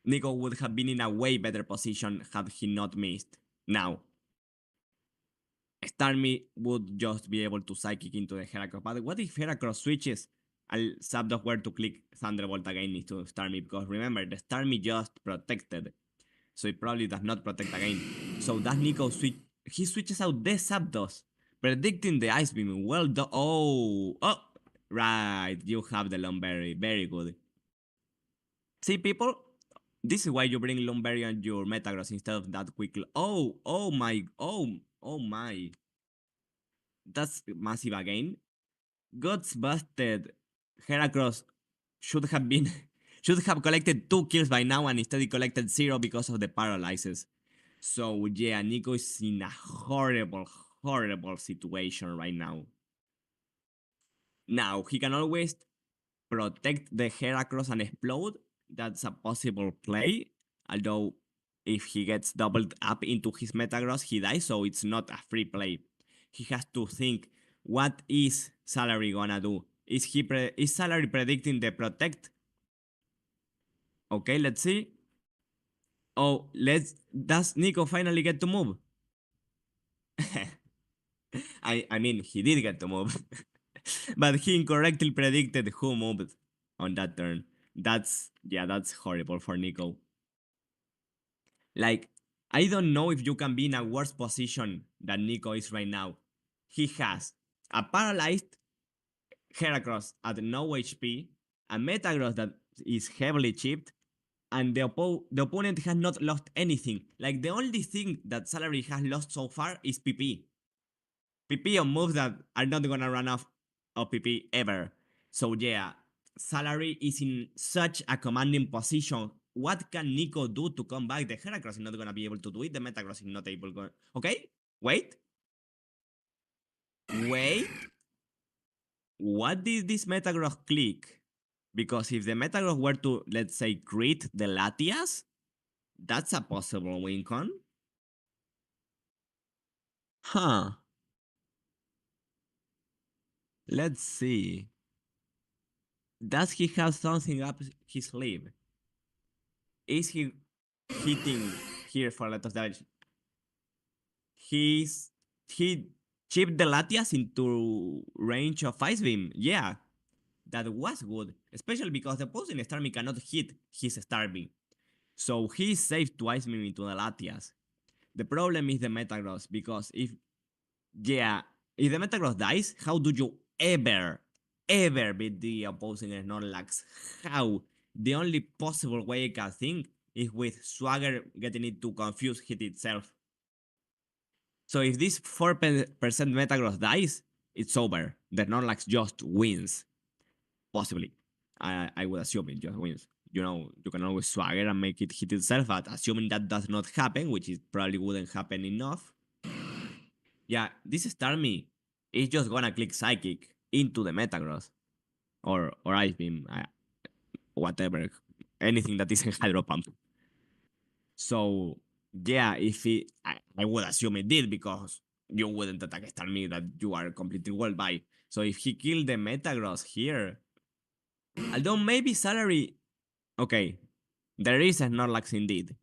Speaker 2: Nico would have been in a way better position had he not missed. Now, Starmie would just be able to Psychic into the Heracross. But what if Heracross switches al Zapdos were to click Thunderbolt again into Starmie? Because remember, the Starmie just protected. So it probably does not protect again. So does Nico switch? He switches out the Zapdos, predicting the Ice Beam. Well done. Oh, right. You have the Lumberry. Very good. See, people? This is why you bring Lumberry and your Metagross instead of that quick. Oh my. That's massive again. Guts busted. Heracross should have been should have collected 2 kills by now and instead he collected 0 because of the paralysis. So yeah, Nico is in a horrible situation right now. Now, he can always protect the Heracross and explode. That's a possible play. Although, if he gets doubled up into his Metagross, he dies, so it's not a free play. He has to think, what is Salary gonna do? Is Salary predicting the protect? Okay, let's see. Oh, does Nico finally get to move? I mean, he did get to move. But he incorrectly predicted who moved on that turn. That's horrible for Nico. Like, I don't know if you can be in a worse position than Nico is right now. He has a paralyzed Heracross at no HP, a Metagross that is heavily chipped, and the opponent has not lost anything. Like, the only thing that Salary has lost so far is PP. PP on moves that are not gonna run off of PP ever. So yeah, Salary is in such a commanding position. What can Nico do to come back? The Heracross is not gonna be able to do it. The Metagross is not able to. Okay, wait, wait. What did this Metagross click? Because if the Metagross were to, let's say, crit the Latias, that's a possible win con. Huh. Let's see. Does he have something up his sleeve? Is he hitting here for a lot of damage? He chipped the Latias into range of Ice Beam. Yeah, that was good. Especially because the opposing Starmie cannot hit his Starmie. So he is safe to Ice Beam into the Latias. The problem is the Metagross, because if the Metagross dies, how do you ever beat the opposing Snorlax? How? The only possible way I can think is with Swagger getting it to confuse hit itself. So if this 4% Metagross dies, it's over. The Snorlax just wins. Possibly. I would assume it just wins. You know, you can always Swagger and make it hit itself, but assuming that does not happen, which it probably wouldn't happen enough, yeah, this Starmie is just gonna click Psychic into the Metagross or Ice Beam, whatever, anything that isn't Hydro Pump. So yeah, if I would assume it did, because you wouldn't attack Starmie that you are completely well by. So if he killed the Metagross here, although maybe Salary, okay, there is a Snorlax indeed.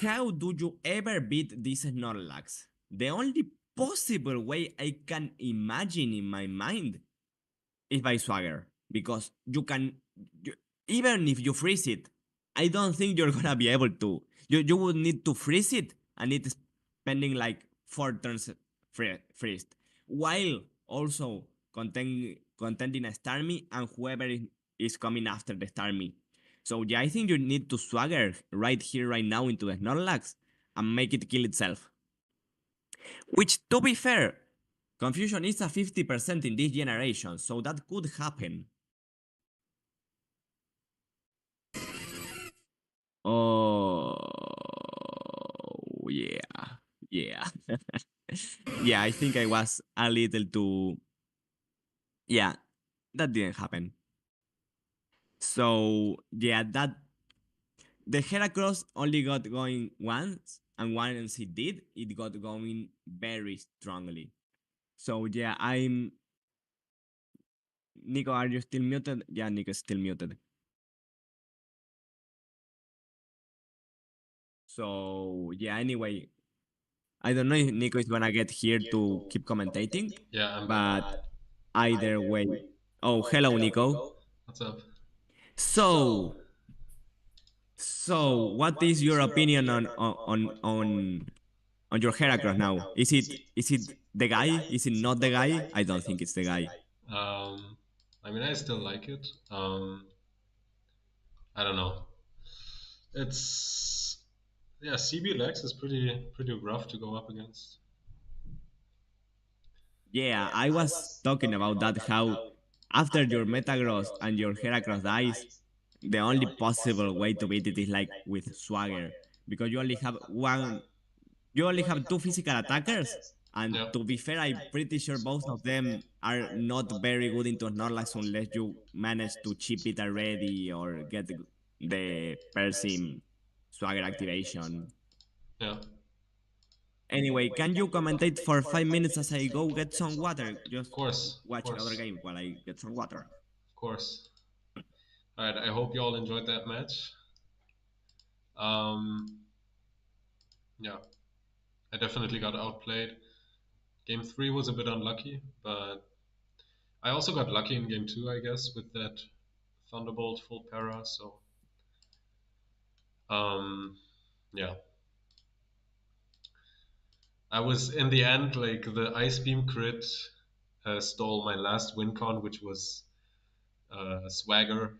Speaker 2: How do you ever beat this Snorlax? The only possible way I can imagine in my mind is by Swagger. Because you, even if you freeze it, I don't think you're gonna be able to. You would need to freeze it, and it's spending like 4 turns freezed. While also contending a Starmie and whoever is coming after the Starmie. So yeah, I think you need to Swagger right here, right now into the Snorlax and make it kill itself. Which, to be fair, confusion is a 50% in this generation, so that could happen. Oh, yeah. Yeah. Yeah, I think I was a little too. Yeah, that didn't happen. So, yeah, that. The Heracross only got going once, and once it did, it got going very strongly. So, yeah, I'm. Nico, are you still muted? Yeah, Nico is still muted. So, yeah, anyway, I don't know if Nico is gonna get here to keep commentating,
Speaker 1: Yeah, I'm back.
Speaker 2: but either way. Oh, hello, Nico.
Speaker 1: What's up?
Speaker 2: So, what is your opinion on your Heracross now? Is it the guy? Is it not the guy? I don't think it's the guy.
Speaker 1: Um, I mean, I still like it. I don't know. It's yeah, CB Lex is pretty rough to go up against.
Speaker 2: Yeah, I was talking about that. How after your Metagross and your Heracross dies, the only possible way to beat it is like with Swagger, because you only have two physical attackers, and
Speaker 1: Yep.
Speaker 2: to be fair, I'm pretty sure both of them are not very good into Snorlax unless you manage to chip it already or get the Persim Swagger activation.
Speaker 1: Yeah.
Speaker 2: Anyway, can you commentate for 5 minutes as I go get some water?
Speaker 1: Of
Speaker 2: Just
Speaker 1: course. Of
Speaker 2: watch another
Speaker 1: course.
Speaker 2: game while I get some water.
Speaker 1: Of course. All right. I hope you all enjoyed that match. Um, yeah, I definitely got outplayed. Game three was a bit unlucky, but I also got lucky in game two, I guess, with that Thunderbolt full para. So, um, yeah, I was in the end like the Ice Beam crit stole my last win con, which was Swagger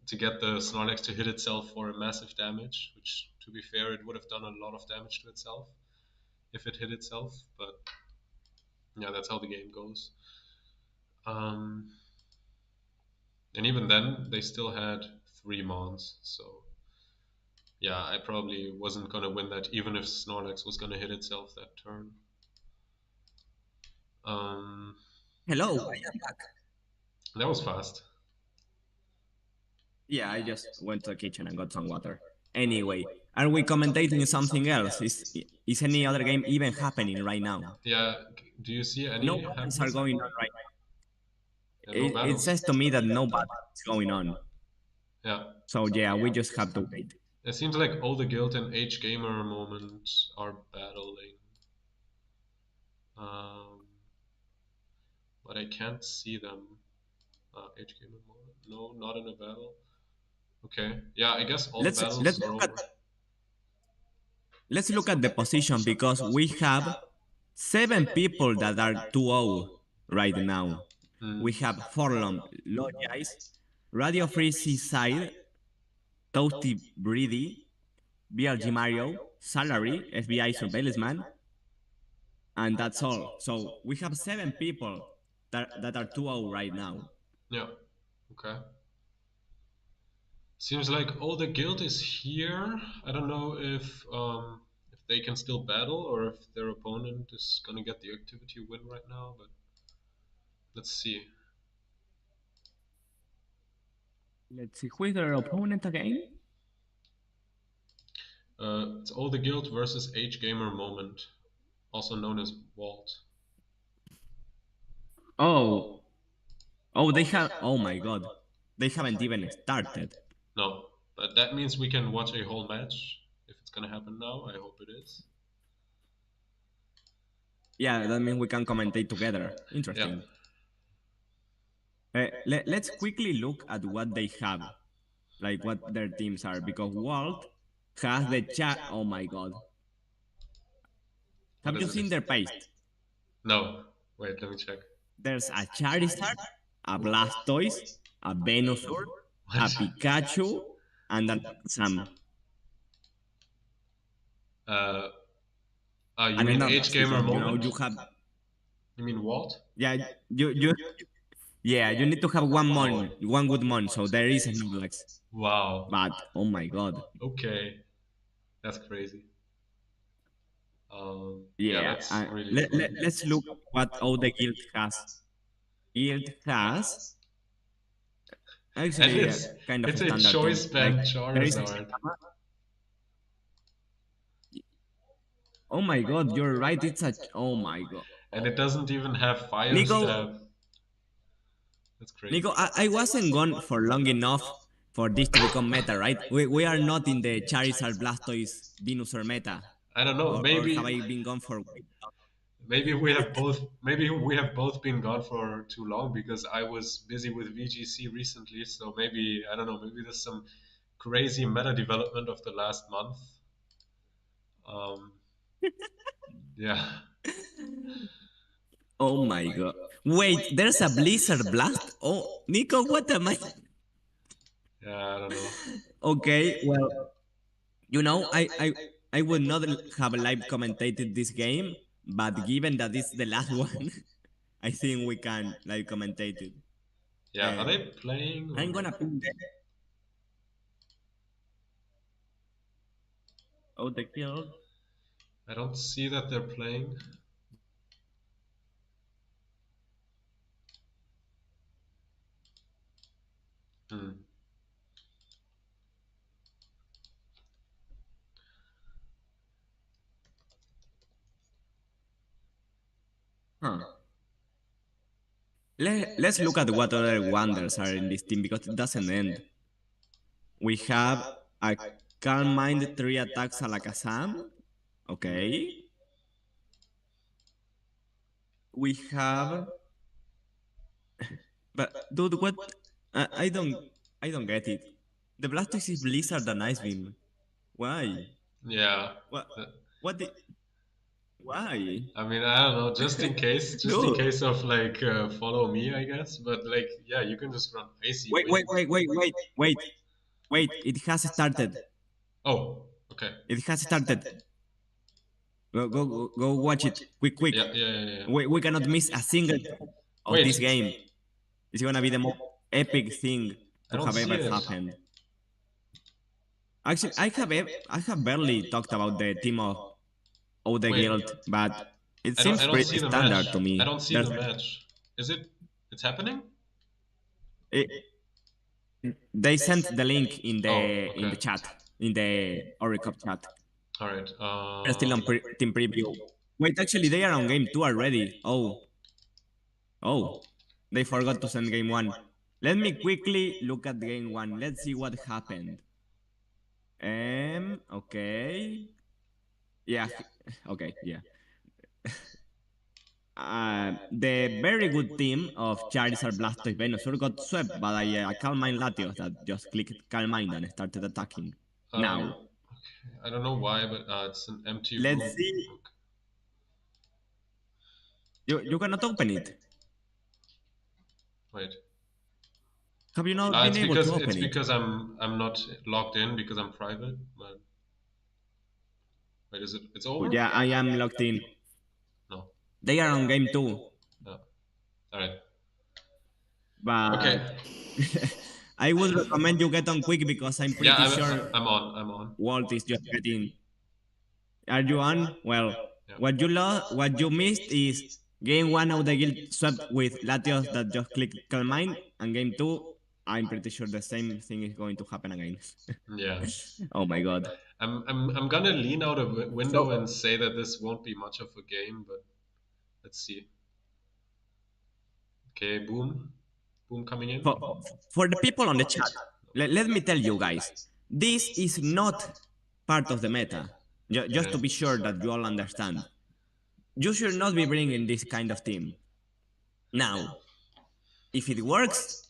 Speaker 1: to get the Snorlax to hit itself for a massive damage. Which, to be fair, it would have done a lot of damage to itself if it hit itself. But yeah, that's how the game goes. Um, and even then, they still had three Mons, so yeah, I probably wasn't gonna win that even if Snorlax was gonna hit itself that turn. Um,
Speaker 2: Hello.
Speaker 1: that was fast.
Speaker 2: Yeah, I just went to the kitchen and got some water. Anyway, are we commentating something else? Is any other game even happening right now?
Speaker 1: Yeah, do you see
Speaker 2: No
Speaker 1: any
Speaker 2: battles
Speaker 1: happening
Speaker 2: are
Speaker 1: so
Speaker 2: going
Speaker 1: far?
Speaker 2: on right
Speaker 1: Yeah,
Speaker 2: now.
Speaker 1: no
Speaker 2: It
Speaker 1: battles.
Speaker 2: says to me that no battle is going on.
Speaker 1: Yeah,
Speaker 2: So yeah, we just have to wait.
Speaker 1: it seems like all the guild and H gamer moment are battling, um, but I can't see them. H gamer moment? No, not in a battle. Okay, yeah, I guess all the
Speaker 2: Let's
Speaker 1: battles
Speaker 2: let's
Speaker 1: are
Speaker 2: look at
Speaker 1: over.
Speaker 2: let's look at the position because we have 7 people that are 2-0 right now.
Speaker 1: Mm.
Speaker 2: We have Forlom, Logize, Radio Free Seaside, Toasty Breedy, BRG Mario, Salary, FBI Surveillance Man, and that's all. So we have 7 people that are 2-0 right now.
Speaker 1: Yeah. Okay. Seems like all the guild is here. I don't know if they can still battle or if their opponent is gonna get the activity win right now, but let's see.
Speaker 2: Let's see, who is their opponent again?
Speaker 1: It's all the guild versus H gamer moment, also known as Walt.
Speaker 2: Oh, oh, they have. Oh my god, they haven't even started.
Speaker 1: No, but that means we can watch a whole match if it's gonna happen now. I hope it is.
Speaker 2: Yeah, that means we can commentate together.
Speaker 1: Yeah.
Speaker 2: Interesting. Let's quickly look at what they have, like what their teams are, because Walt has the chat. Oh my god,
Speaker 1: What
Speaker 2: have you
Speaker 1: is
Speaker 2: seen
Speaker 1: it?
Speaker 2: their paste?
Speaker 1: No. Wait, let me check.
Speaker 2: There's a Charizard, a Blastoise, a Venusaur, a
Speaker 1: What?
Speaker 2: Pikachu, and an Sam.
Speaker 1: Uh, you
Speaker 2: And
Speaker 1: mean
Speaker 2: another
Speaker 1: H gamer
Speaker 2: because
Speaker 1: moment?
Speaker 2: you have
Speaker 1: You mean Walt?
Speaker 2: yeah you yeah you need to have one good month, so there is another Lex.
Speaker 1: Wow.
Speaker 2: But oh my god,
Speaker 1: Okay, that's crazy. Yeah,
Speaker 2: yeah.
Speaker 1: that's really
Speaker 2: Let's look what all the guild has. Guild has
Speaker 1: And
Speaker 2: actually kind of
Speaker 1: it's
Speaker 2: a
Speaker 1: a
Speaker 2: standard team.
Speaker 1: choice
Speaker 2: Like
Speaker 1: band
Speaker 2: there is.
Speaker 1: Charizard.
Speaker 2: Oh my god, you're right. It's a. Oh my god.
Speaker 1: And it doesn't even have fire
Speaker 2: Nico,
Speaker 1: stab. That's crazy.
Speaker 2: Nico, I wasn't gone for long enough for this to become meta, right? We are not in the Charizard Blastoise Venusaur meta.
Speaker 1: I don't know.
Speaker 2: Or have I been gone for way?
Speaker 1: Maybe we have both been gone for too long because I was busy with VGC recently. So maybe I don't know. Maybe there's some crazy meta development of the last month. Um, yeah.
Speaker 2: Oh my god. Wait, there's a Blizzard Blast? Oh, Nico, what am I?
Speaker 1: Yeah, I don't know.
Speaker 2: Okay, well, you know, I would not have live commentated this game, but given that it's the last one, I think we can live commentate it.
Speaker 1: Yeah, are they playing
Speaker 2: I'm
Speaker 1: or?
Speaker 2: gonna ping them. Oh, the kill.
Speaker 1: I don't see that they're playing. Hmm.
Speaker 2: Huh. Let's look at what other wonders are in this team because it doesn't end. We have a Calm Mind 3 attacks Alakazam. Okay. We have... But dude, what? I don't get it. The Blastoise is Blizzard and Ice Beam. Why?
Speaker 1: Yeah.
Speaker 2: What? What the? Why?
Speaker 1: I mean, I don't know, just in
Speaker 2: Dude.
Speaker 1: case of like follow me, I guess. But like, yeah, you can just run icy
Speaker 2: Wait,
Speaker 1: wind.
Speaker 2: wait. It has started.
Speaker 1: Oh, okay.
Speaker 2: It has started. Go watch it. Quick.
Speaker 1: Yeah.
Speaker 2: We cannot miss a single of
Speaker 1: Wait,
Speaker 2: this game. It's gonna be the most epic thing
Speaker 1: I
Speaker 2: to
Speaker 1: don't
Speaker 2: have
Speaker 1: see
Speaker 2: ever
Speaker 1: it.
Speaker 2: happened. Actually, I have barely talked about the team of the
Speaker 1: Wait,
Speaker 2: guild, but it
Speaker 1: I
Speaker 2: seems
Speaker 1: don't see
Speaker 2: pretty
Speaker 1: the
Speaker 2: standard
Speaker 1: match.
Speaker 2: to
Speaker 1: I
Speaker 2: me.
Speaker 1: don't see the match. Is it? It's happening?
Speaker 2: It, they sent the link
Speaker 1: Oh,
Speaker 2: in
Speaker 1: okay.
Speaker 2: the chat, in the Orre Cup chat.
Speaker 1: All right.
Speaker 2: They're still on team preview. Wait, actually, they are on game 2 already. Oh, they forgot to send game 1. Let me quickly look at game 1. Let's see what happened. Okay. Yeah, okay, yeah. The very good team of Charizard, Blastoise, Venusaur got swept by a Calm Mind Latios that just clicked Calm Mind and started attacking. Now,
Speaker 1: Okay. I don't know why, but it's an empty
Speaker 2: let's
Speaker 1: room.
Speaker 2: see. You cannot open it.
Speaker 1: Wait.
Speaker 2: Have you not been able to
Speaker 1: It's
Speaker 2: open it?
Speaker 1: because I'm not logged in because I'm private. But wait, is it? It's over?
Speaker 2: Yeah, I am logged in.
Speaker 1: No.
Speaker 2: They are on game 2,
Speaker 1: No. All right.
Speaker 2: but
Speaker 1: Okay.
Speaker 2: I would recommend you get on quick because I'm
Speaker 1: Yeah,
Speaker 2: pretty sure
Speaker 1: I'm on. I'm on.
Speaker 2: Walt is just getting. Are you on? Well,
Speaker 1: Yeah.
Speaker 2: what you missed is game 1 of the guild swept with Latios that just clicked Calm Mind, and game 2, I'm pretty sure the same thing is going to happen again.
Speaker 1: Yeah.
Speaker 2: Oh my god.
Speaker 1: I'm gonna lean out a window
Speaker 2: So
Speaker 1: and say that this won't be much of a game, but let's see. Okay, boom coming in.
Speaker 2: for, for the people on the chat, let me tell you guys, this is not part of the meta. Just to be sure that you all understand. You should not be bringing this kind of team. Now, if it works,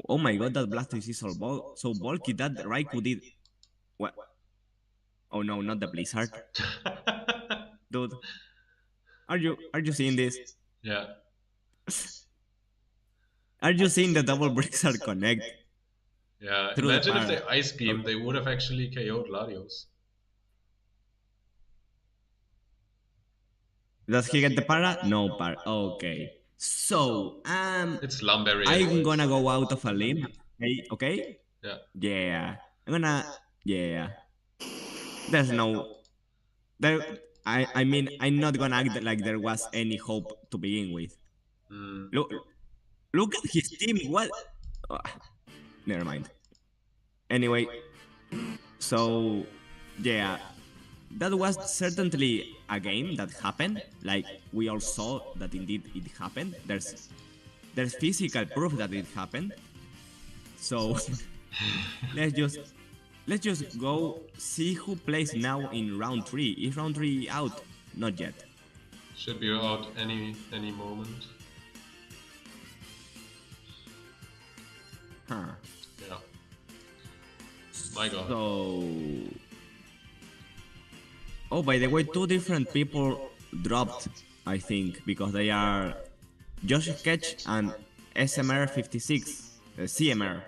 Speaker 2: oh my god, that Blastoise is so bulky. That Raikou did... What? Oh no, not the Blizzard. Dude, are you seeing this?
Speaker 1: Yeah.
Speaker 2: Are you seeing the double Blizzard connect
Speaker 1: Yeah.
Speaker 2: through the
Speaker 1: Imagine if
Speaker 2: para?
Speaker 1: they ice beam, they would have actually KO'd Latios.
Speaker 2: Does he get the para? No para. Okay. So,
Speaker 1: It's Lumberry
Speaker 2: I'm
Speaker 1: anyways.
Speaker 2: gonna go out of a limb. Okay?
Speaker 1: Yeah.
Speaker 2: Yeah. I'm gonna... Yeah. There's no... There... I mean, I'm not gonna act like there was any hope to begin with.
Speaker 1: Mm.
Speaker 2: Look at his team. What? Never mind. Anyway, so yeah, that was certainly a game that happened. Like we all saw that indeed it happened. There's physical proof that it happened. So let's just go see who plays now in round 3. Is round 3 out? Not yet.
Speaker 1: Should be out any moment.
Speaker 2: Huh.
Speaker 1: Yeah. My god.
Speaker 2: So... Oh, by the way, 2 different people dropped, I think, because they are Josh Sketch and SMR56, CMR.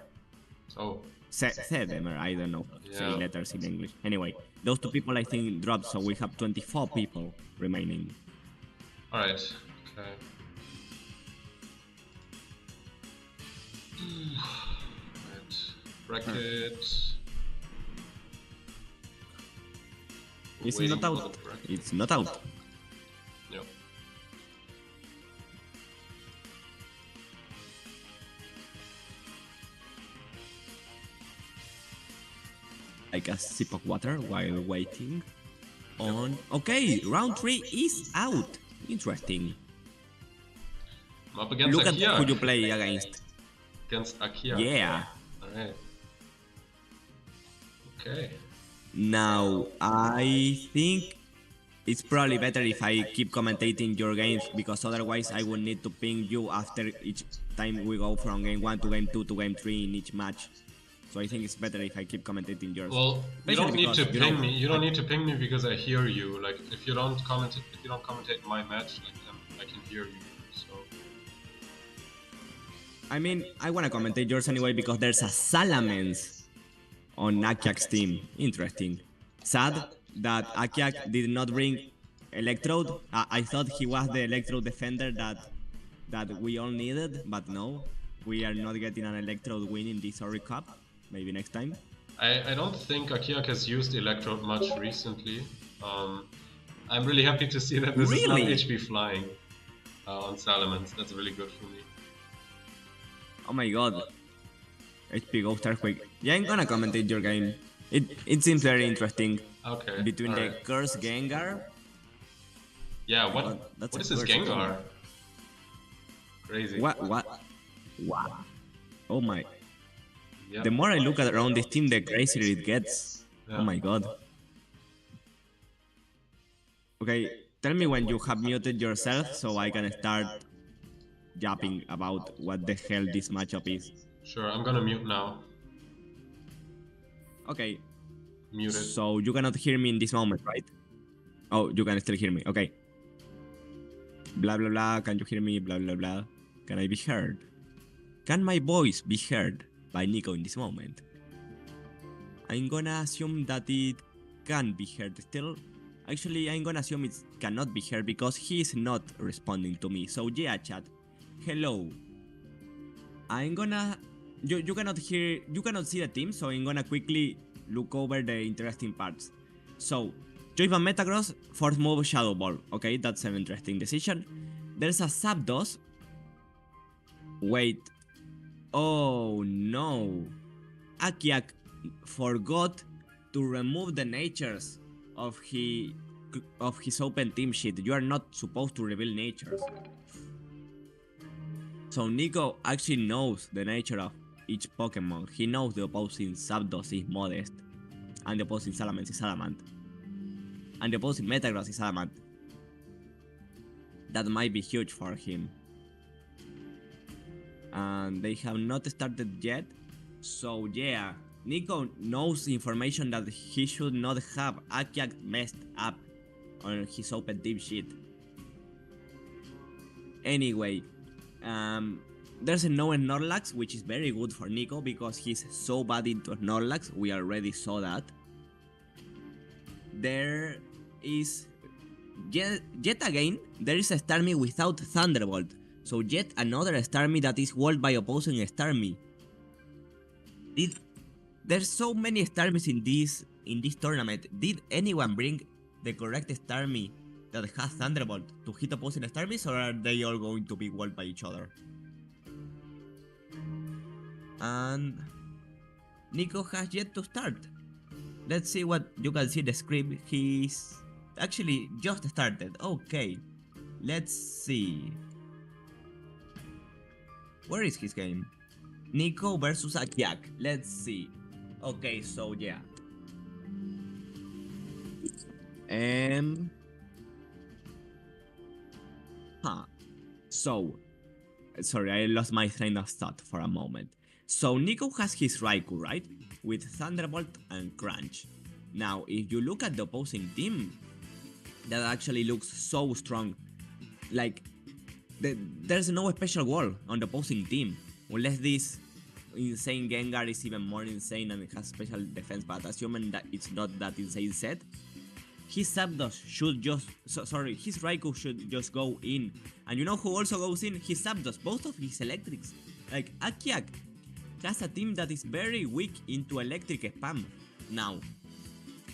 Speaker 1: Oh.
Speaker 2: ZMR, I don't know,
Speaker 1: Yeah.
Speaker 2: say letters in English. Anyway, those 2 people I think dropped, so we have 24 people remaining.
Speaker 1: Alright. Okay. Right. Bracket.
Speaker 2: It's
Speaker 1: Waiting
Speaker 2: not
Speaker 1: for
Speaker 2: out.
Speaker 1: the bracket.
Speaker 2: It's not out.
Speaker 1: Yeah.
Speaker 2: Like a sip of water while waiting on... Okay, round 3 is out. Interesting.
Speaker 1: I'm up against
Speaker 2: Look at
Speaker 1: Akia.
Speaker 2: who you play against.
Speaker 1: Against Akia.
Speaker 2: Yeah.
Speaker 1: Alright. Okay.
Speaker 2: Now, I think it's probably better if I keep commentating your games, because otherwise I will need to ping you after each time we go from game 1 to game 2 to game 3 in each match. So I think it's better if I keep commentating yours.
Speaker 1: Well, you
Speaker 2: Especially
Speaker 1: don't need
Speaker 2: because,
Speaker 1: to ping me. You don't need to ping me because I hear you. Like if you don't commentate my match, like I can hear you. So
Speaker 2: I mean, I wanna commentate yours anyway because there's a Salamence on Akiak's team. Interesting. Sad that Akiak did not bring Electrode. I thought he was the Electrode defender that we all needed, but no. We are not getting an Electrode win in this Orre Cup. Maybe next time.
Speaker 1: I don't think Akiak has used Electrode much recently. I'm really happy to see that this is not HP flying on Salamence. That's really good for me.
Speaker 2: Oh my god. HP Ghost Earthquake. Yeah, I'm gonna commentate your game. It seems very interesting.
Speaker 1: Okay.
Speaker 2: Between the Curse Gengar.
Speaker 1: Yeah, what is this Gengar? Crazy.
Speaker 2: What? Oh my.
Speaker 1: Yep.
Speaker 2: The more I look at around this team, the crazier it gets. Yeah. Oh my god. Okay, tell me when you have muted yourself so I can start yapping about what the hell this matchup is.
Speaker 1: Sure, I'm gonna mute now.
Speaker 2: Okay.
Speaker 1: Muted.
Speaker 2: So you cannot hear me in this moment, right? Oh, you can still hear me. Okay. Blah blah blah. Can you hear me? Blah blah blah. Can I be heard? Can my voice be heard by Nico in this moment? I'm gonna assume that it can be heard still. Actually, I'm gonna assume it cannot be heard because he is not responding to me. So yeah, chat. Hello. I'm gonna... You cannot hear... You cannot see the team, so I'm gonna quickly look over the interesting parts. So, Joy Van Metagross, fourth move Shadow Ball. Okay, that's an interesting decision. There's a Zapdos. Wait. Oh no. Akiak forgot to remove the natures of his open team sheet. You are not supposed to reveal natures. So Nico actually knows the nature of each Pokemon. He knows the opposing Zapdos is Modest, and the opposing Salamence is Salamant, and the opposing Metagross is Salamant. That might be huge for him. And they have not started yet. So yeah, Nico knows information that he should not have. Akiak messed up on his open team sheet. Anyway, there's a no Snorlax, which is very good for Nico because he's so bad into Snorlax. We already saw that. There is yet again, there is a Starmie without Thunderbolt. So yet another Starmie that is walled by opposing Starmie. There's so many Starmies in this tournament. Did anyone bring the correct Starmie that has Thunderbolt to hit opposing Starmies, or are they all going to be walled by each other? And Nico has yet to start. Let's see what you can see the script. He's actually just started. Okay, let's see. Where is his game? Nico versus Akiak. Let's see. Okay, so yeah. So, sorry, I lost my train of thought for a moment. So Nico has his Raikou, right? With Thunderbolt and Crunch. Now, if you look at the opposing team, that actually looks so strong. Like, there's no special wall on the opposing team. Unless this insane Gengar is even more insane and has special defense, but assuming that it's not that insane set, his Zapdos should just... his Raikou should just go in. And you know who also goes in? His Zapdos, both of his electrics. Like, Akiak has a team that is very weak into electric spam. Now,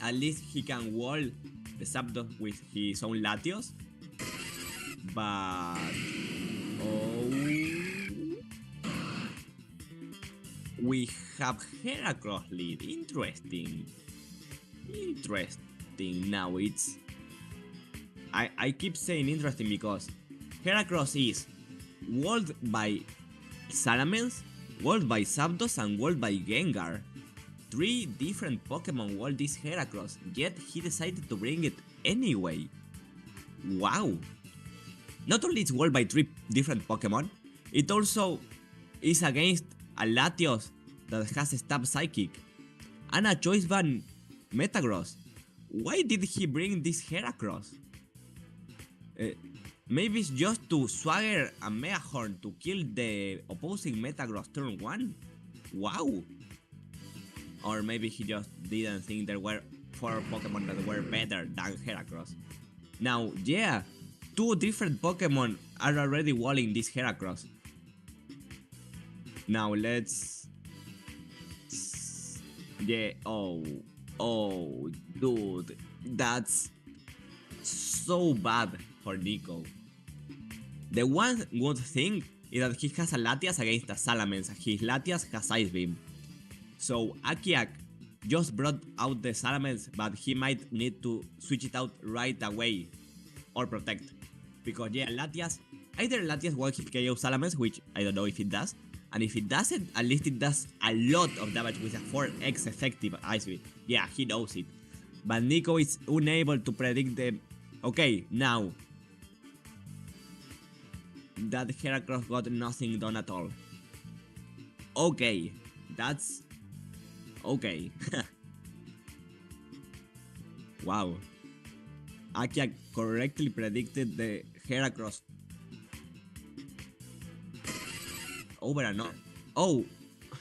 Speaker 2: at least he can wall the Zapdos with his own Latios. But... oh... we have Heracross lead. Interesting. Now it's... I keep saying interesting because Heracross is walled by Salamence, walled by Zapdos, and walled by Gengar. 3 different Pokemon wall this Heracross, yet he decided to bring it anyway. Wow. Not only it's walled by 3 different Pokemon, it also is against a Latios that has a Stab Psychic and a Choice Band Metagross. Why did he bring this Heracross? Maybe it's just to swagger a Megahorn to kill the opposing Metagross turn 1? Wow! Or maybe he just didn't think there were 4 Pokemon that were better than Heracross. Now, yeah, 2 different Pokemon are already walling this Heracross. Now let's... Yeah, oh, dude, that's so bad for Nico. The one good thing is that he has a Latias against a Salamence. His Latias has Ice Beam. So Akiak just brought out the Salamence, but he might need to switch it out right away. Or Protect. Because yeah, Latias, either Latias will hit KO Salamence, which I don't know if it does. And if it doesn't, at least it does a lot of damage with a 4x effective Ice Beam. Yeah, he knows it. But Nico is unable to predict the... Okay, now... That Heracross got nothing done at all. Okay, that's... Okay. Wow. Akia correctly predicted the Heracross over and on. Oh,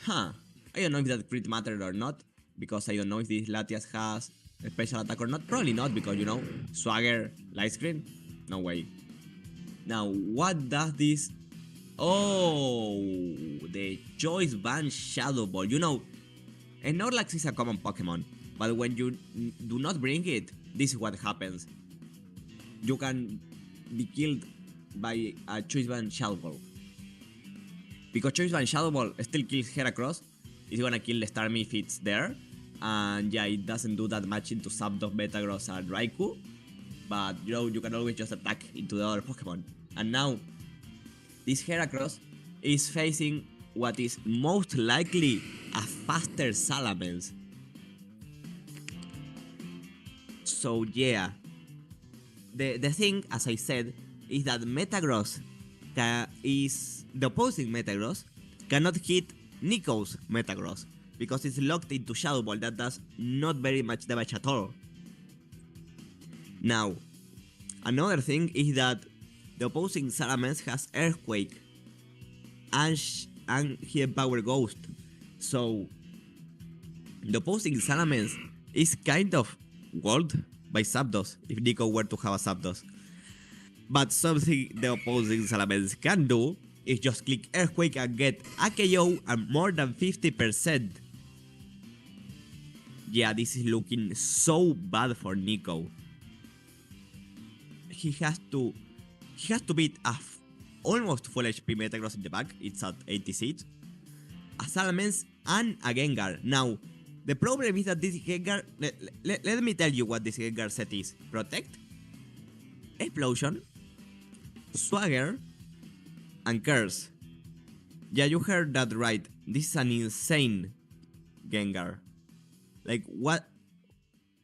Speaker 2: huh. I don't know if that crit mattered or not, because I don't know if this Latias has a special attack or not. Probably not, because you know, Swagger, light screen? No way. Now, what does this... Oh, the Choice Band Shadow Ball. You know, Snorlax is a common Pokemon, but when you do not bring it, this is what happens. You can be killed by a Choice Band Shadow Ball. Because Choice Band Shadow Ball still kills Heracross, it's gonna kill the Starmie if it's there. And yeah, it doesn't do that much into Zapdos, Metagross, and Raikou. But you know, you can always just attack into the other Pokemon. And now, this Heracross is facing what is most likely a faster Salamence. So yeah, the thing, as I said, is that Metagross is the opposing Metagross cannot hit Nico's Metagross because it's locked into Shadow Ball that does not very much damage at all. Now, another thing is that the opposing Salamence has Earthquake and Hidden Power Ghost. So, the opposing Salamence is kind of walled by Zapdos if Nico were to have a Zapdos. But something the opposing Salamence can do is just click Earthquake and get a KO and more than 50%. Yeah, this is looking so bad for Nico. He has to beat a almost full HP Metagross in the back. It's at 86. A Salamence and a Gengar. Now, the problem is that this Gengar... Let me tell you what this Gengar set is. Protect, Explosion, Swagger, and Curse. Yeah, you heard that right. This is an insane Gengar. Like, what?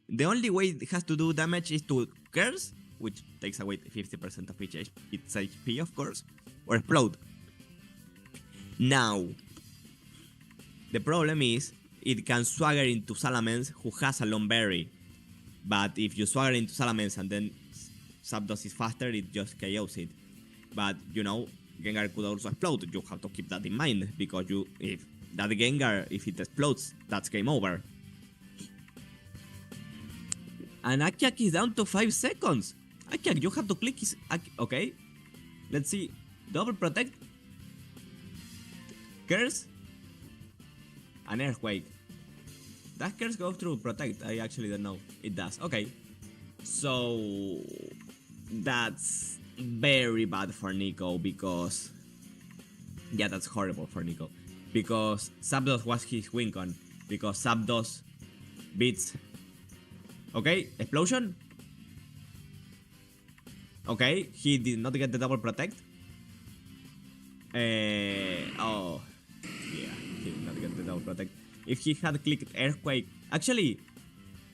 Speaker 2: The only way it has to do damage is to Curse, which takes away 50% of its HP, of course, or Explode. Now, the problem is, it can Swagger into Salamence, who has a Lone Berry. But if you Swagger into Salamence and then Zapdos is faster, it just KOs it. But, you know, Gengar could also explode. You have to keep that in mind, because if that Gengar, if it explodes, that's game over. And Akiak is down to 5 seconds. Akiak, you have to click his... Okay. Let's see. Double Protect. Curse. And Earthquake. Does Curse go through Protect? I actually don't know. It does. Okay. So... That's very bad for Nico, because... Yeah, that's horrible for Nico. Because Zapdos was his win con. Because Zapdos beats... Okay, Explosion. Okay, he did not get the double protect. Oh, yeah, he did not get the double protect. if he had clicked Earthquake. Actually,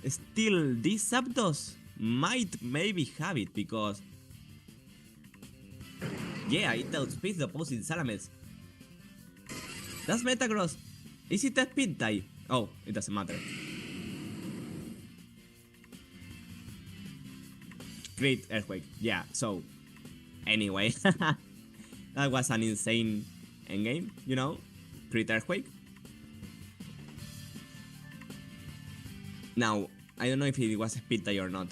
Speaker 2: still, these Zapdos might maybe have it because... Yeah, it outspeeds the opposing Salamence. That's Metagross. Is it a speed type? Oh, it doesn't matter. Great Earthquake. Yeah, so... Anyway, that was an insane endgame, you know? Crit Earthquake. Now, I don't know if it was a speed tie or not.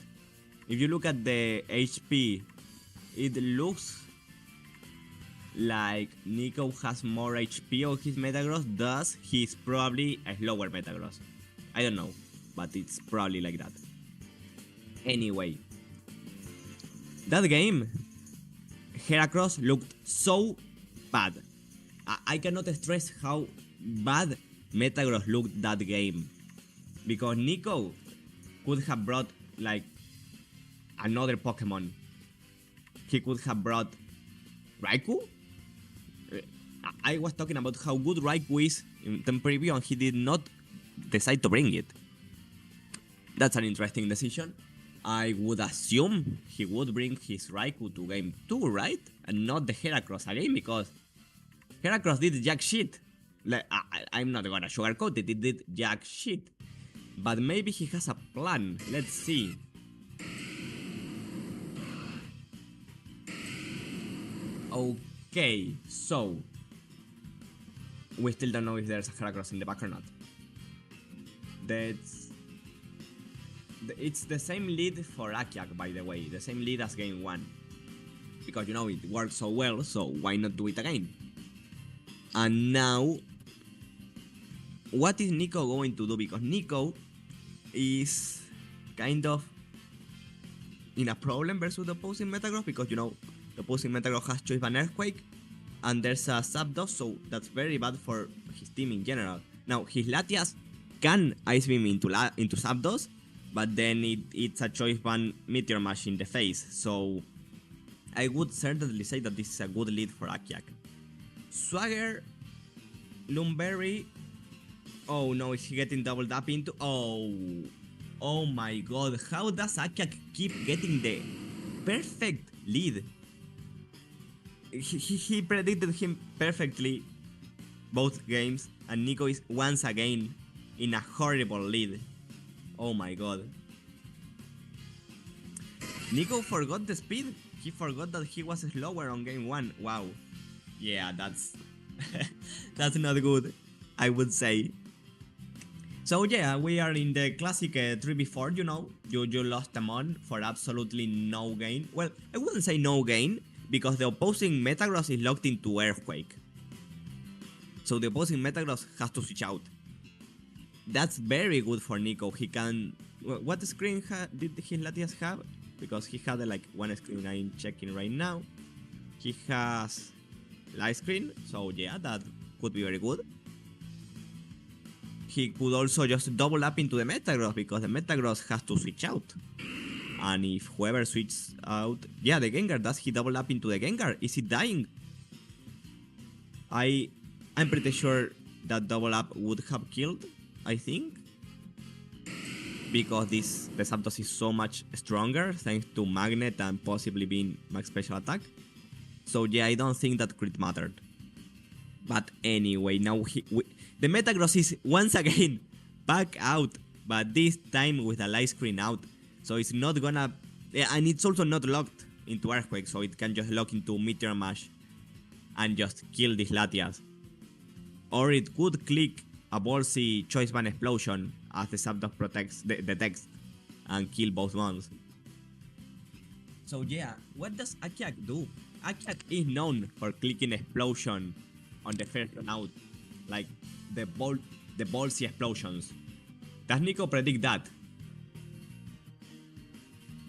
Speaker 2: If you look at the HP, it looks like Nico has more HP on his Metagross, thus he's probably a slower Metagross. I don't know, but it's probably like that. Anyway, that game, Heracross looked so bad. I cannot stress how bad Metagross looked that game. Because Nico could have brought like another Pokemon. He could have brought Raikou? I was talking about how good Raikou is in the preview and he did not decide to bring it. That's an interesting decision. I would assume he would bring his Raikou to game 2, right? And not the Heracross again, because Heracross did jack shit. Like, I'm not gonna sugarcoat it, it did jack shit. But maybe he has a plan. Let's see. Okay, so we still don't know if there's a Heracross in the back or not. It's the same lead for Akiak, by the way. The same lead as game 1. Because, you know, it worked so well, so why not do it again? And now, what is Nico going to do? Because Nico is kind of in a problem versus the opposing Metagross, because, you know, the opposing Metagross has Choice Band Earthquake, and there's a Zapdos, so that's very bad for his team in general. Now, his Latias can Ice Beam into Zapdos, but then it's a Choice Band Meteor Mash in the face, so I would certainly say that this is a good lead for Akiak. Swagger, Lumberry. Oh no, is he getting doubled up into... Oh my god, how does Akiak keep getting the perfect lead? He predicted him perfectly both games, and Nico is once again in a horrible lead. Oh my god. Nico forgot the speed. He forgot that he was slower on game 1. Wow. Yeah, that's... that's not good, I would say. So yeah, we are in the classic 3v4, you know. You lost them on for absolutely no gain. Well, I wouldn't say no gain, because the opposing Metagross is locked into Earthquake. So the opposing Metagross has to switch out. That's very good for Nico. He can... What screen did his Latias have? Because he had like one screen I'm checking right now. He has light screen, so yeah, that could be very good. He could also just double up into the Metagross, because the Metagross has to switch out. And if whoever switches out... Yeah, the Gengar, does he double up into the Gengar? Is he dying? I'm pretty sure that double up would have killed, I think. Because the Zapdos is so much stronger thanks to Magnet and possibly being max special attack. So yeah, I don't think that crit mattered. But anyway, now the Metagross is once again back out, but this time with a light screen out. So it's not gonna... And it's also not locked into Earthquake, so it can just lock into Meteor Mash and just kill these Latias. Or it could click a ballsy Choice Band Explosion as the Zapdos protects the text and kill both ones. So yeah, what does Akiak do? Akiak is known for clicking Explosion on the first run out, like the ballsy explosions. Does Nico predict that?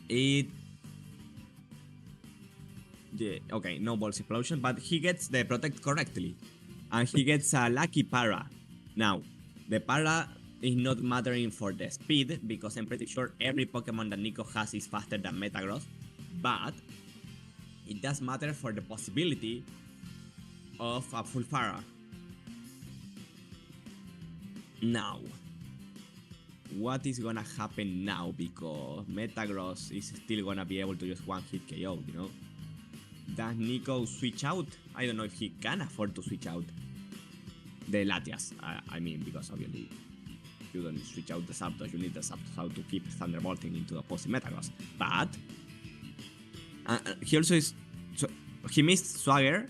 Speaker 2: Yeah, okay, no ballsy explosion, but he gets the protect correctly. And he gets a lucky para. Now, the para is not mattering for the speed, because I'm pretty sure every Pokemon that Nico has is faster than Metagross. But it does matter for the possibility of a full para. Now, what is gonna happen now? Because Metagross is still gonna be able to just one-hit KO, you know? Does Nico switch out? I don't know if he can afford to switch out the Latias. I mean, because obviously you don't switch out the Zapdos, you need the Zapdos out to keep Thunderbolting into the opposing Metagross. But he also is... So, he missed Swagger,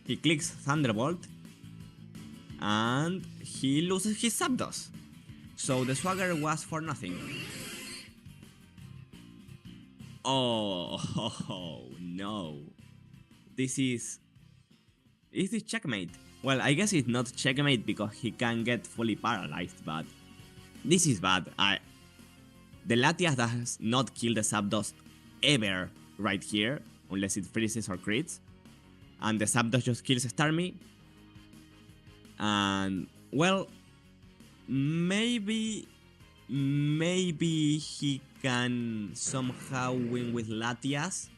Speaker 2: he clicks Thunderbolt, and he loses his Zapdos. So the Swagger was for nothing. Oh no. This is this checkmate? Well, I guess it's not checkmate because he can get fully paralyzed, but this is bad. The Latias does not kill the Zapdos ever right here, unless it freezes or crits. And the Zapdos just kills Starmie. And, well, maybe he can somehow win with Latias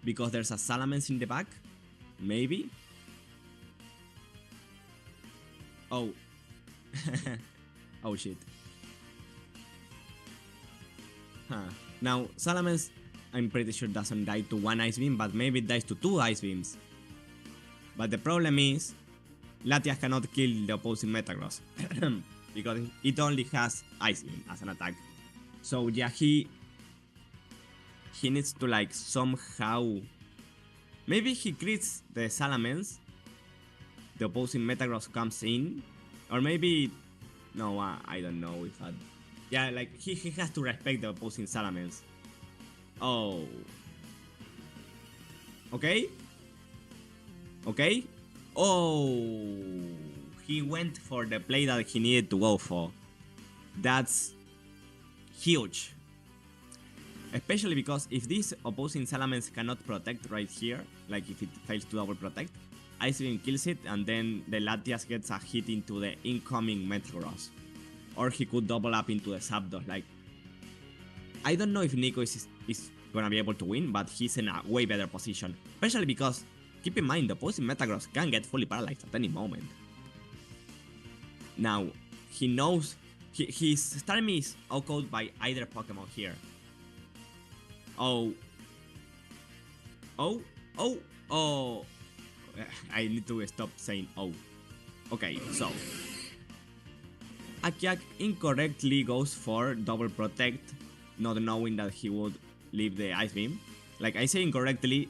Speaker 2: because there's a Salamence in the back. Maybe. Oh. Oh shit. Huh. Now, Salamence, I'm pretty sure doesn't die to one Ice Beam, but maybe it dies to two Ice Beams. But the problem is, Latias cannot kill the opposing Metagross because it only has Ice Beam as an attack. So yeah, he needs to like somehow... Maybe he crits the Salamence, the opposing Metagross comes in, or maybe... No, I don't know if I... Yeah, like he has to respect the opposing Salamence. Oh. Okay. Okay. Oh. He went for the play that he needed to go for. That's huge. Especially because if this opposing Salamence cannot protect right here, like if it fails to double protect, Ice Beam kills it and then the Latias gets a hit into the incoming Metagross. Or he could double up into the Zapdos. Like, I don't know if Nico is gonna be able to win, but he's in a way better position. Especially because, keep in mind, the opposing Metagross can get fully paralyzed at any moment. Now, he knows his Starmie is outcoded by either Pokemon here. Oh. Oh. Oh. Oh. I need to stop saying oh. Okay, so Akiak incorrectly goes for double protect, not knowing that he would leave the Ice Beam. Like I say incorrectly,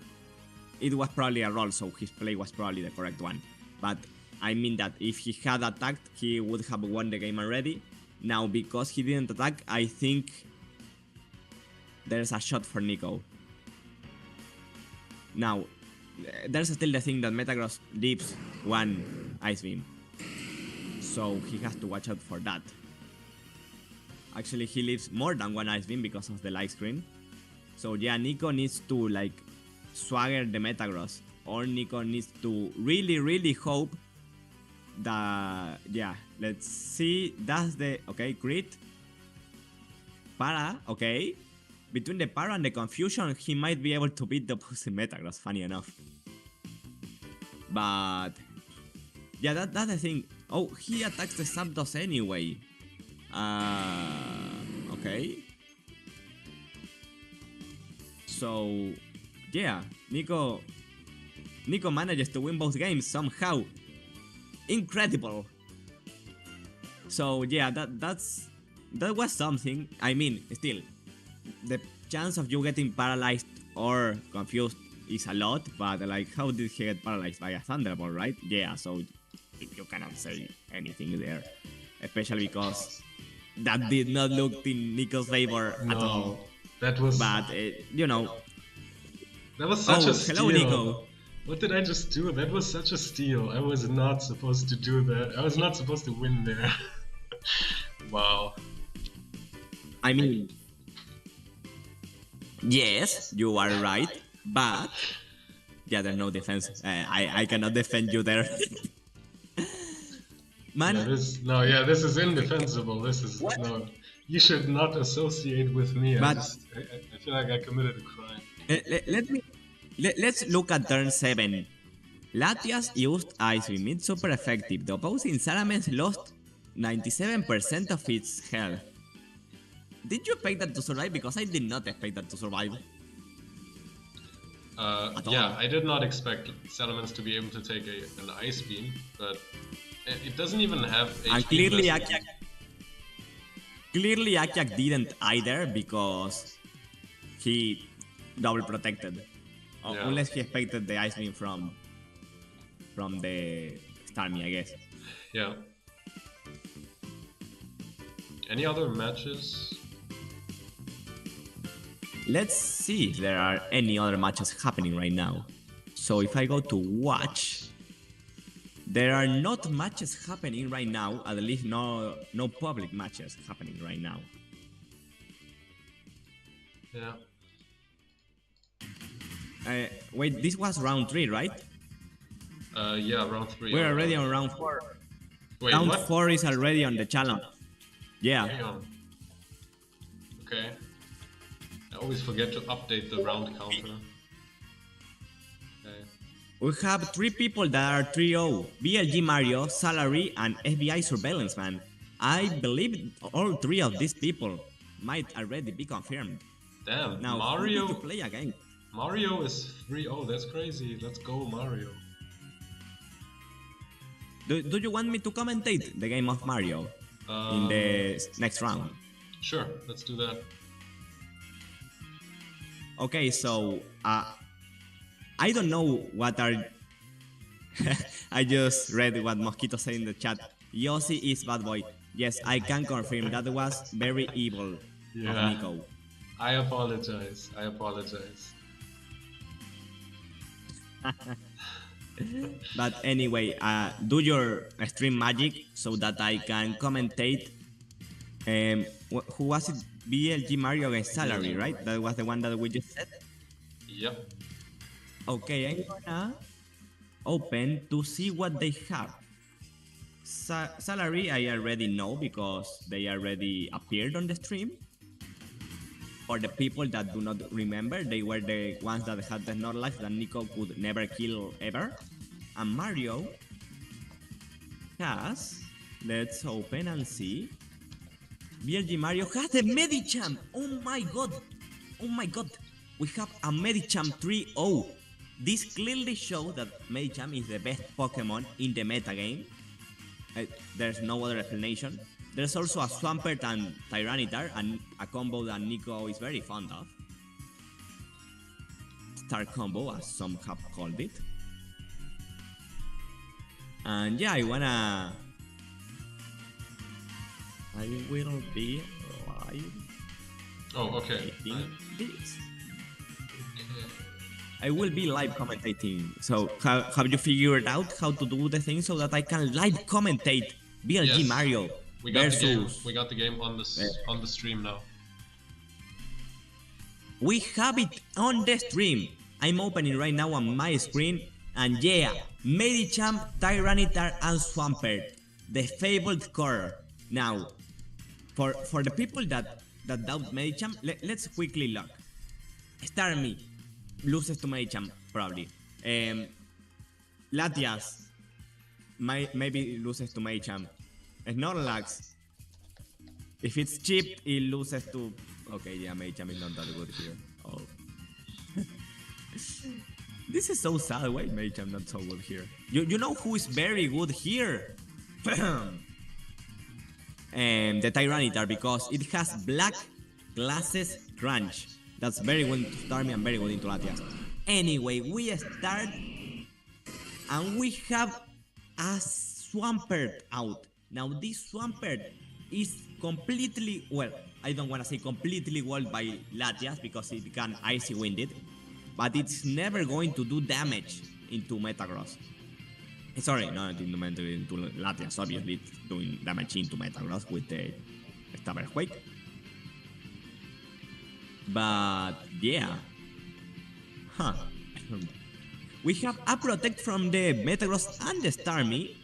Speaker 2: it was probably a roll, so his play was probably the correct one. But I mean that if he had attacked, he would have won the game already. Now, because he didn't attack, I think there's a shot for Nico. Now, there's still the thing that Metagross leaves one Ice Beam. So he has to watch out for that. Actually, he leaves more than one Ice Beam because of the light screen. So yeah, Nico needs to like swagger the Metagross. Or Nico needs to really hope that... Yeah, let's see. That's the... Okay, crit. Para, okay. Between the Para and the confusion, he might be able to beat the opposing Metagross, funny enough. But... Yeah, that's the thing. Oh, he attacks the Zapdos anyway. Okay. So, yeah, Nico manages to win both games somehow. Incredible. So, yeah, that was something. I mean, still, the chance of you getting paralyzed or confused is a lot, but like, how did he get paralyzed? By a Thunderbolt, right? Yeah, so you cannot say anything there, especially because that did not look in Nico's favor at all.
Speaker 1: That was...
Speaker 2: But, you know...
Speaker 1: That was such a steal.
Speaker 2: Hello, Nico.
Speaker 1: What did I just do? That was such a steal. I was not supposed to do that. I was not supposed to win there. Wow.
Speaker 2: I mean... Yes, you are right, but... Yeah, there's no defense. I cannot defend you there. Man.
Speaker 1: Yeah, this is indefensible. This is... What? No. You should not associate with me.
Speaker 2: But,
Speaker 1: I feel like I committed a crime.
Speaker 2: Let's look at turn 7. Latias used Ice Beam, it's super effective. The opposing Salamence lost 97% of its health. Did you expect that to survive? Because I did not expect that to survive.
Speaker 1: Yeah, I did not expect Salamence to be able to take an Ice Beam, but it doesn't even have HP.
Speaker 2: And clearly Akiak didn't either because he double protected.
Speaker 1: Yeah.
Speaker 2: Unless he expected the Ice Beam from the Starmie, I guess.
Speaker 1: Yeah. Any other matches?
Speaker 2: Let's see if there are any other matches happening right now. So if I go to watch, there are not matches happening right now, at least no public matches happening right now.
Speaker 1: Yeah.
Speaker 2: Wait, this was round 3, right?
Speaker 1: Yeah, round 3.
Speaker 2: We're already on round 4.
Speaker 1: Wait,
Speaker 2: round
Speaker 1: what?
Speaker 2: 4 is already on the challenge. Yeah.
Speaker 1: Hang on. Okay. I always forget to update the round counter. Okay.
Speaker 2: We have 3 people that are 3-0. BLG Mario, Salary, and FBI Surveillance Man. I believe all 3 of these people might already be confirmed.
Speaker 1: Damn,
Speaker 2: Now,
Speaker 1: Mario.
Speaker 2: who did you play again?
Speaker 1: Mario is 3-0, that's crazy. Let's go, Mario.
Speaker 2: Do you want me to commentate the game of Mario in the next round?
Speaker 1: Sure, let's do that.
Speaker 2: Okay, so I don't know what are. I just read what Mosquito said in the chat. Yossi is bad boy. Yes, I can confirm that was very evil of Nico.
Speaker 1: I apologize.
Speaker 2: But anyway, do your stream magic so that I can commentate. Who was it? BLG Mario against Salary, right? That was the one that we just said?
Speaker 1: Yep.
Speaker 2: Okay, I'm gonna open to see what they have. Salary, I already know because they already appeared on the stream. For the people that do not remember, they were the ones that had the Snorlax that Nico could never kill ever. And Mario has, let's open and see. BLG Mario has a Medicham! Oh my god! We have a Medicham 3-0. This clearly shows that Medicham is the best Pokemon in the metagame. There's no other explanation. There's also a Swampert and Tyranitar, and a combo that Nico is very fond of. Star combo, as some have called it. And yeah, I will be live.
Speaker 1: Oh, okay.
Speaker 2: This. I will be live commentating. So, have you figured out how to do the thing so that I can live commentate BLG Mario versus?
Speaker 1: We got the game on the stream now.
Speaker 2: We have it on the stream. I'm opening right now on my screen, and yeah, Medicham, Tyranitar, and Swampert, the fabled core. Now, for the people that doubt Medicham, let's quickly look. Starmie loses to Medicham, probably. Latias maybe loses to Medicham. Snorlax, if it's cheap, it loses to... Okay, yeah, Medicham is not that good here. Oh. This is so sad. Why Medicham not so good here? You know who is very good here? The Tyranitar, because it has black glasses crunch. That's very good into Starmie and very good into Latias. Anyway, we start and we have a Swampert out. Now this Swampert is completely, well, I don't want to say completely walled by Latias because it can Icy Wind it, but it's never going to do damage into Metagross. Sorry, not into Latias, obviously it's doing damage into Metagross with the Stabber Quake. But yeah, we have a Protect from the Metagross and the Starmie.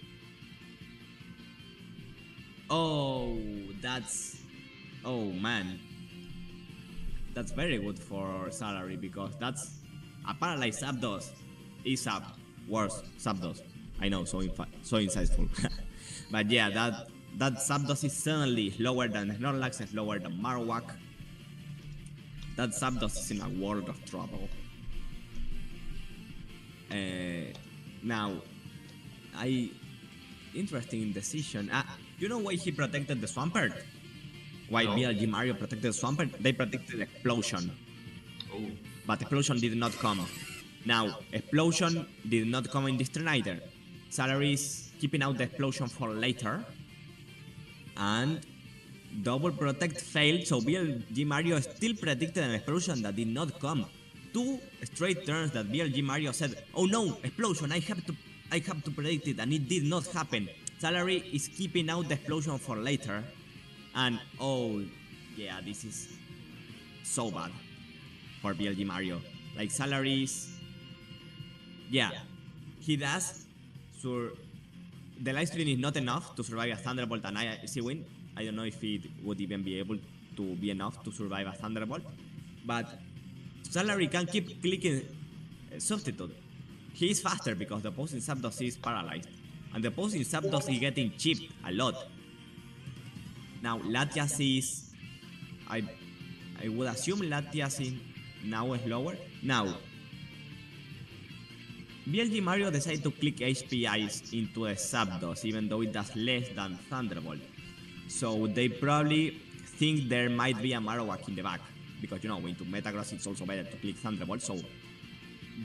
Speaker 2: Oh, oh man, that's very good for Salary because that's a Paralyzed Zapdos is a worse Zapdos. I know, so insightful. But yeah, that Zapdos is suddenly slower than Snorlax, slower than Marowak. That Zapdos is in a world of trouble. Now, interesting decision. You know why he protected the Swampert? Why
Speaker 1: No.
Speaker 2: BLG Mario protected the Swampert? They protected Explosion.
Speaker 1: Oh.
Speaker 2: But Explosion did not come. Now, Explosion did not come in this turn either. Salary is keeping out the Explosion for later. And Double Protect failed, so BLG Mario still predicted an Explosion that did not come. 2 straight turns that BLG Mario said, oh no, Explosion, I have to predict it, and it did not happen. Salary is keeping out the Explosion for later. And oh yeah, this is so bad for BLG Mario. Like Salary's, yeah, he does. So the live stream is not enough to survive a Thunderbolt and Icy Wind. I don't know if it would even be able to be enough to survive a Thunderbolt, but Salary can keep clicking Substitute. He is faster because the opposing Zapdos is paralyzed, and the opposing Zapdos is getting chipped a lot. Now Latias is, I would assume Latias is now slower. Now BLG Mario decided to click HP Ice into a Zapdos, even though it does less than Thunderbolt. So they probably think there might be a Marowak in the back, because you know, into Metagross it's also better to click Thunderbolt. So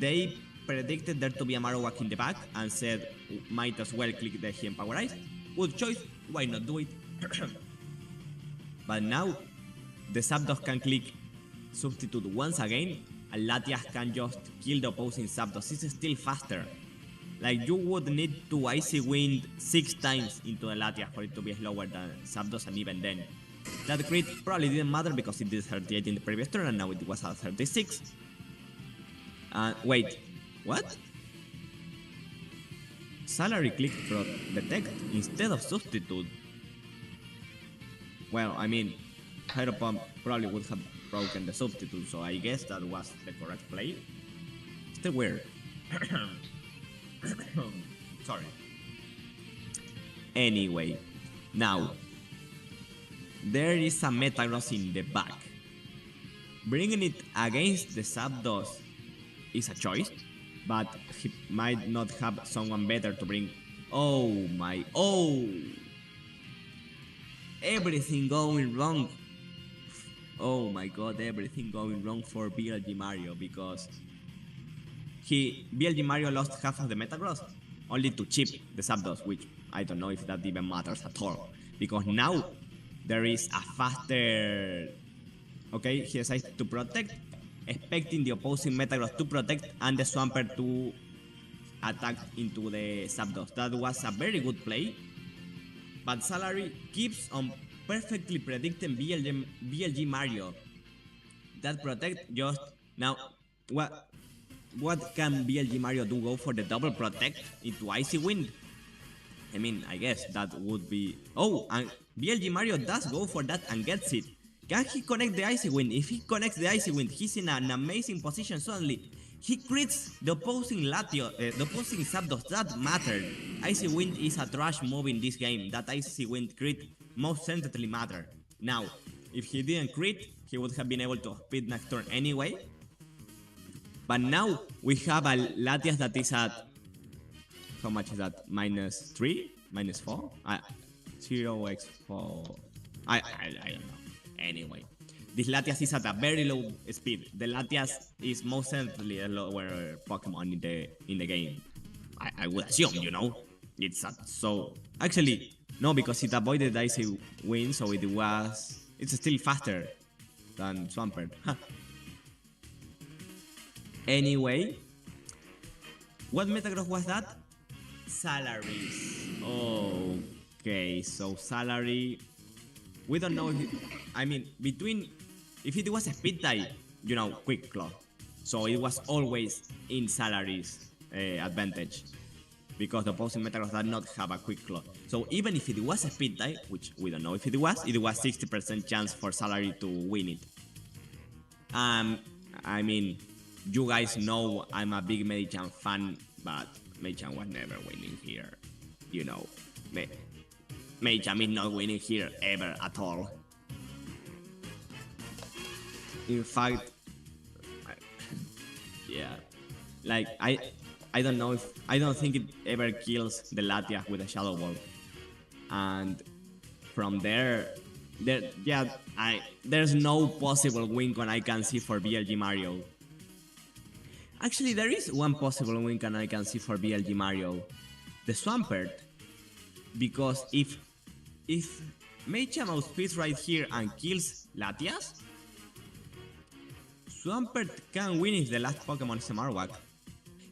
Speaker 2: they predicted there to be a Marowak in the back and said might as well click the Hidden Power Ice. Good choice, why not do it? But now the Zapdos can click Substitute once again, and Latias can just kill the opposing Zapdos. It's still faster. Like, you would need to Icy Wind 6 times into the Latias for it to be slower than Zapdos, and even then. That crit probably didn't matter because it did 38 in the previous turn and now it was at 36. Wait, what? Salary clicked Protect instead of Substitute. Well, I mean, Hydro Pump probably would have broken the Substitute, so I guess that was the correct play. Still weird. Sorry. Anyway, now there is a Metagross in the back. Bringing it against the Zapdos is a choice, but he might not have someone better to bring. Oh my, oh! Everything going wrong. Oh my god, everything going wrong for BLG Mario, because BLG Mario lost half of the Metagross only to chip the Zapdos, which I don't know if that even matters at all, because now there is a faster. Okay, he decides to protect, expecting the opposing Metagross to protect and the Swampert to attack into the Zapdos. That was a very good play, but Salary keeps on perfectly predicting BLG Mario. That protect just now. What can BLG Mario do? Go for the double protect into Icy Wind? I mean, I guess that would be. Oh, and BLG Mario does go for that and gets it. Can he connect the Icy Wind? If he connects the Icy Wind, he's in an amazing position suddenly. He crits the opposing the opposing Zapdos. That mattered. Icy Wind is a trash move in this game. That Icy Wind crit most certainly mattered. Now, if he didn't crit, he would have been able to speed next turn anyway. But now we have a Latias that is at, how much is that? -3? -4? 0x4. I don't know. Anyway, this Latias is at a very low speed. The Latias is most certainly a lower Pokemon in the game. I would assume, you know. It's so actually no, because it avoided Icy Wind, so it's still faster than Swampert. Anyway, what Metagross was that? Salaries. Okay, so Salary. We don't know if if it was a speed type, you know, Quick Claw. So it was always in Salary's advantage, because the opposing Metagross did not have a Quick Claw. So even if it was a speed type, which we don't know if it was 60% chance for Salary to win it. I mean, you guys know I'm a big Medichan fan, but Medichan was never winning here. You know, Machamp is not winning here ever at all. In fact, yeah, like I don't know if I don't think it ever kills the Latias with a Shadow Ball, and from there's no possible win con I can see for BLG Mario. Actually, there is one possible win con I can see for BLG Mario, the Swampert, because if Machamp outspeeds right here and kills Latias, Swampert can win if the last Pokemon is a Marowak.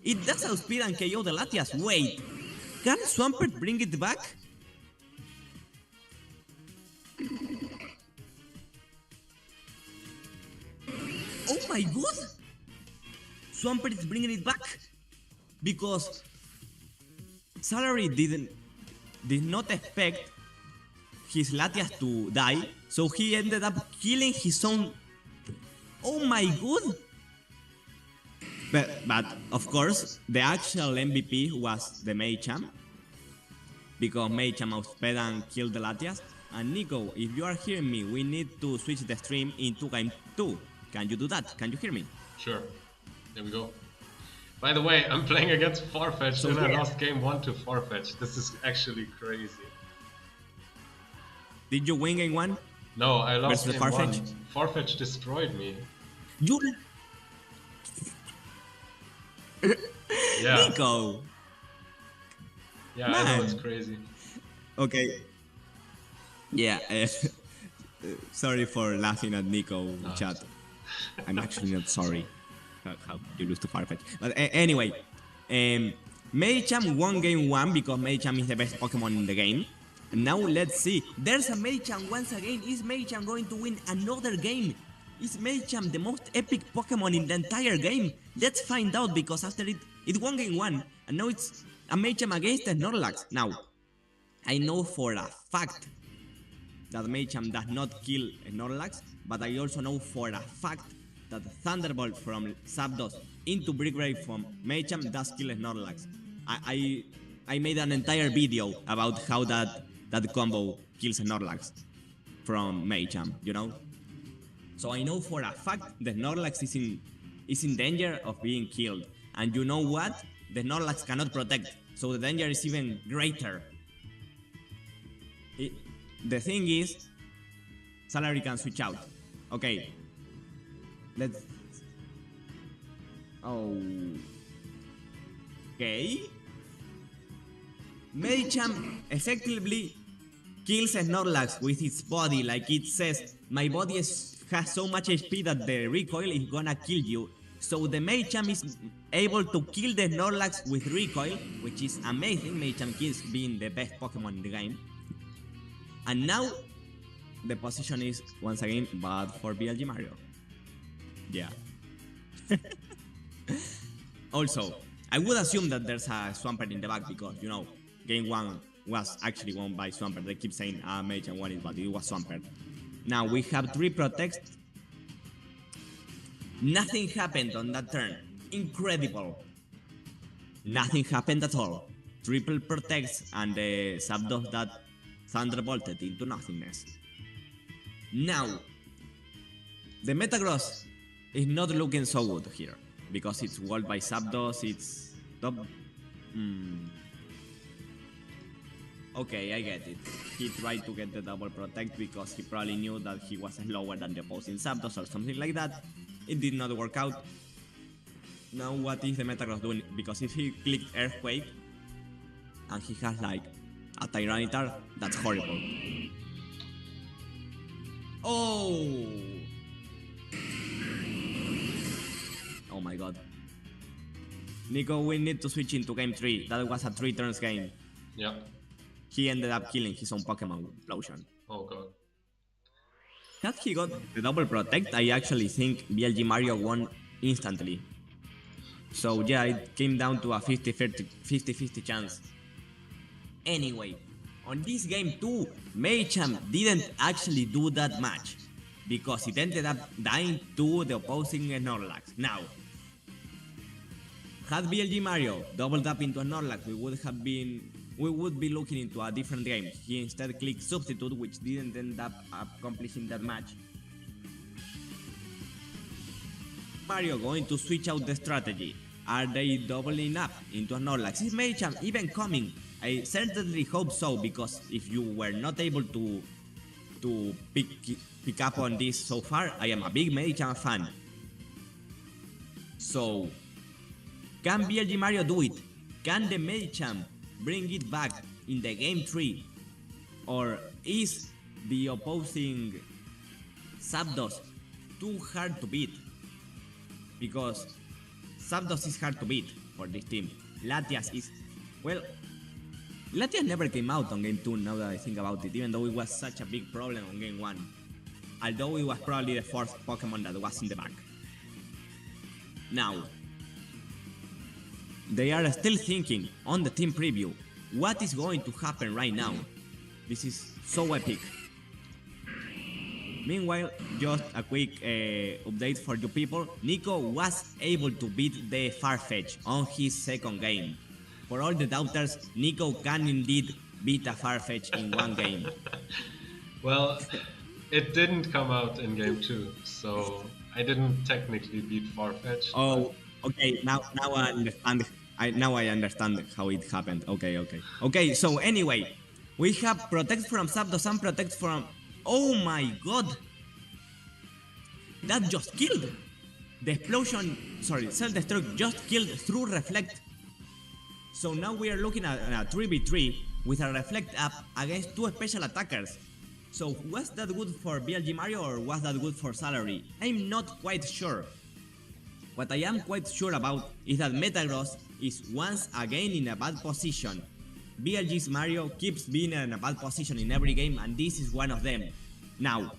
Speaker 2: It does outspeed and KO the Latias. Wait, can Swampert bring it back? Oh my god! Swampert is bringing it back because Salary did not expect his Latias to die, so he ended up killing his own. Oh my god! But of course, the actual MVP was the Machamp, because Machamp outsped and killed the Latias. And Nico, if you are hearing me, we need to switch the stream into game 2. Can you do that? Can you hear me?
Speaker 1: Sure. There we go. By the way, I'm playing against Farfetch'd and I lost game 1 to Farfetch'd. This is actually crazy.
Speaker 2: Did you win game 1?
Speaker 1: No, I lost
Speaker 2: versus
Speaker 1: game
Speaker 2: Farfetch'd?
Speaker 1: 1. Farfetch'd destroyed me.
Speaker 2: You...
Speaker 1: Yeah.
Speaker 2: Nico!
Speaker 1: Yeah,
Speaker 2: Man.
Speaker 1: I know, it's crazy.
Speaker 2: Okay. Yeah, sorry for laughing at Nico
Speaker 1: No.
Speaker 2: chat. I'm actually not sorry how you lose to Farfetch. But anyway, Machamp won game 1 because Machamp is the best Pokemon in the game. And now let's see. There's a Machamp once again. Is Machamp going to win another game? Is Machamp the most epic Pokemon in the entire game? Let's find out, because after it won game 1 and now it's a Machamp against a Snorlax. Now, I know for a fact that Machamp does not kill Snorlax, but I also know for a fact that Thunderbolt from Zapdos into Brick Break from Machamp does kill Snorlax. I made an entire video about how that combo kills Snorlax from Machamp, you know? So I know for a fact that Snorlax is in danger of being killed. And you know what? The Snorlax cannot protect, so the danger is even greater. The thing is, Salary can switch out. Okay. Let's... Okay. Machamp effectively kills Snorlax with its body, like it says, my body has so much HP that the recoil is gonna kill you. So the Machamp is able to kill the Snorlax with recoil, which is amazing. Machamp keeps being the best Pokemon in the game. And now, the position is once again bad for BLG Mario. Yeah. Also, I would assume that there's a Swampert in the back because, you know, game 1 was actually won by Swampert. They keep saying Machamp won it, but it was Swampert. Now we have 3 protects. Nothing happened on that turn. Incredible. Nothing happened at all. Triple protects and the Zapdos that Thunderbolted into nothingness. Now, the Metagross is not looking so good here because it's walled by Zapdos, it's top. Okay, I get it. He tried to get the double protect because he probably knew that he was slower than the opposing Zapdos or something like that. It did not work out. Now what is the Metagross doing? Because if he clicked Earthquake and he has like a Tyranitar, that's horrible. Oh! Oh my god. Nico, we need to switch into game 3. That was a 3 turns game.
Speaker 1: Yeah.
Speaker 2: He ended up killing his own Pokemon with Explosion.
Speaker 1: Oh god.
Speaker 2: Had he got the double protect, I actually think BLG Mario won instantly. So yeah, it came down to a 50-50 chance. Anyway, on this game too, Machamp didn't actually do that much, because it ended up dying to the opposing Snorlax. Now, had BLG Mario doubled up into Snorlax, we would have been we would be looking into a different game. He instead clicked substitute, which didn't end up accomplishing that match. Mario going to switch out the strategy? Are they doubling up into a Snorlax? Is Medicham even coming? I certainly hope so, because if you were not able to pick up on this so far, I am a big Medicham fan. So, can BLG Mario do it? Can the Medicham bring it back in the game 3? Or is the opposing Zapdos too hard to beat? Because Zapdos is hard to beat for this team. Latias is... well, Latias never came out on game 2 now that I think about it, even though it was such a big problem on game 1. Although it was probably the fourth Pokemon that was in the back. Now, they are still thinking on the team preview, what is going to happen right now? This is so epic. Meanwhile, just a quick update for you people. Nico was able to beat the Farfetch on his second game. For all the doubters, Nico can indeed beat a Farfetch in one game.
Speaker 1: Well, it didn't come out in game 2, so I didn't technically beat Farfetch.
Speaker 2: Oh, okay, now I understand. Now I understand how it happened. Okay, so anyway, we have Protect from Zapdos and Protect from... oh my god! That just killed! The explosion, self-destruct just killed through Reflect. So now we are looking at a 3v3 with a Reflect up against two special attackers. So was that good for BLG Mario or was that good for Salary? I'm not quite sure. What I am quite sure about is that Metagross is once again in a bad position. BLG's Mario keeps being in a bad position in every game, and this is one of them. Now,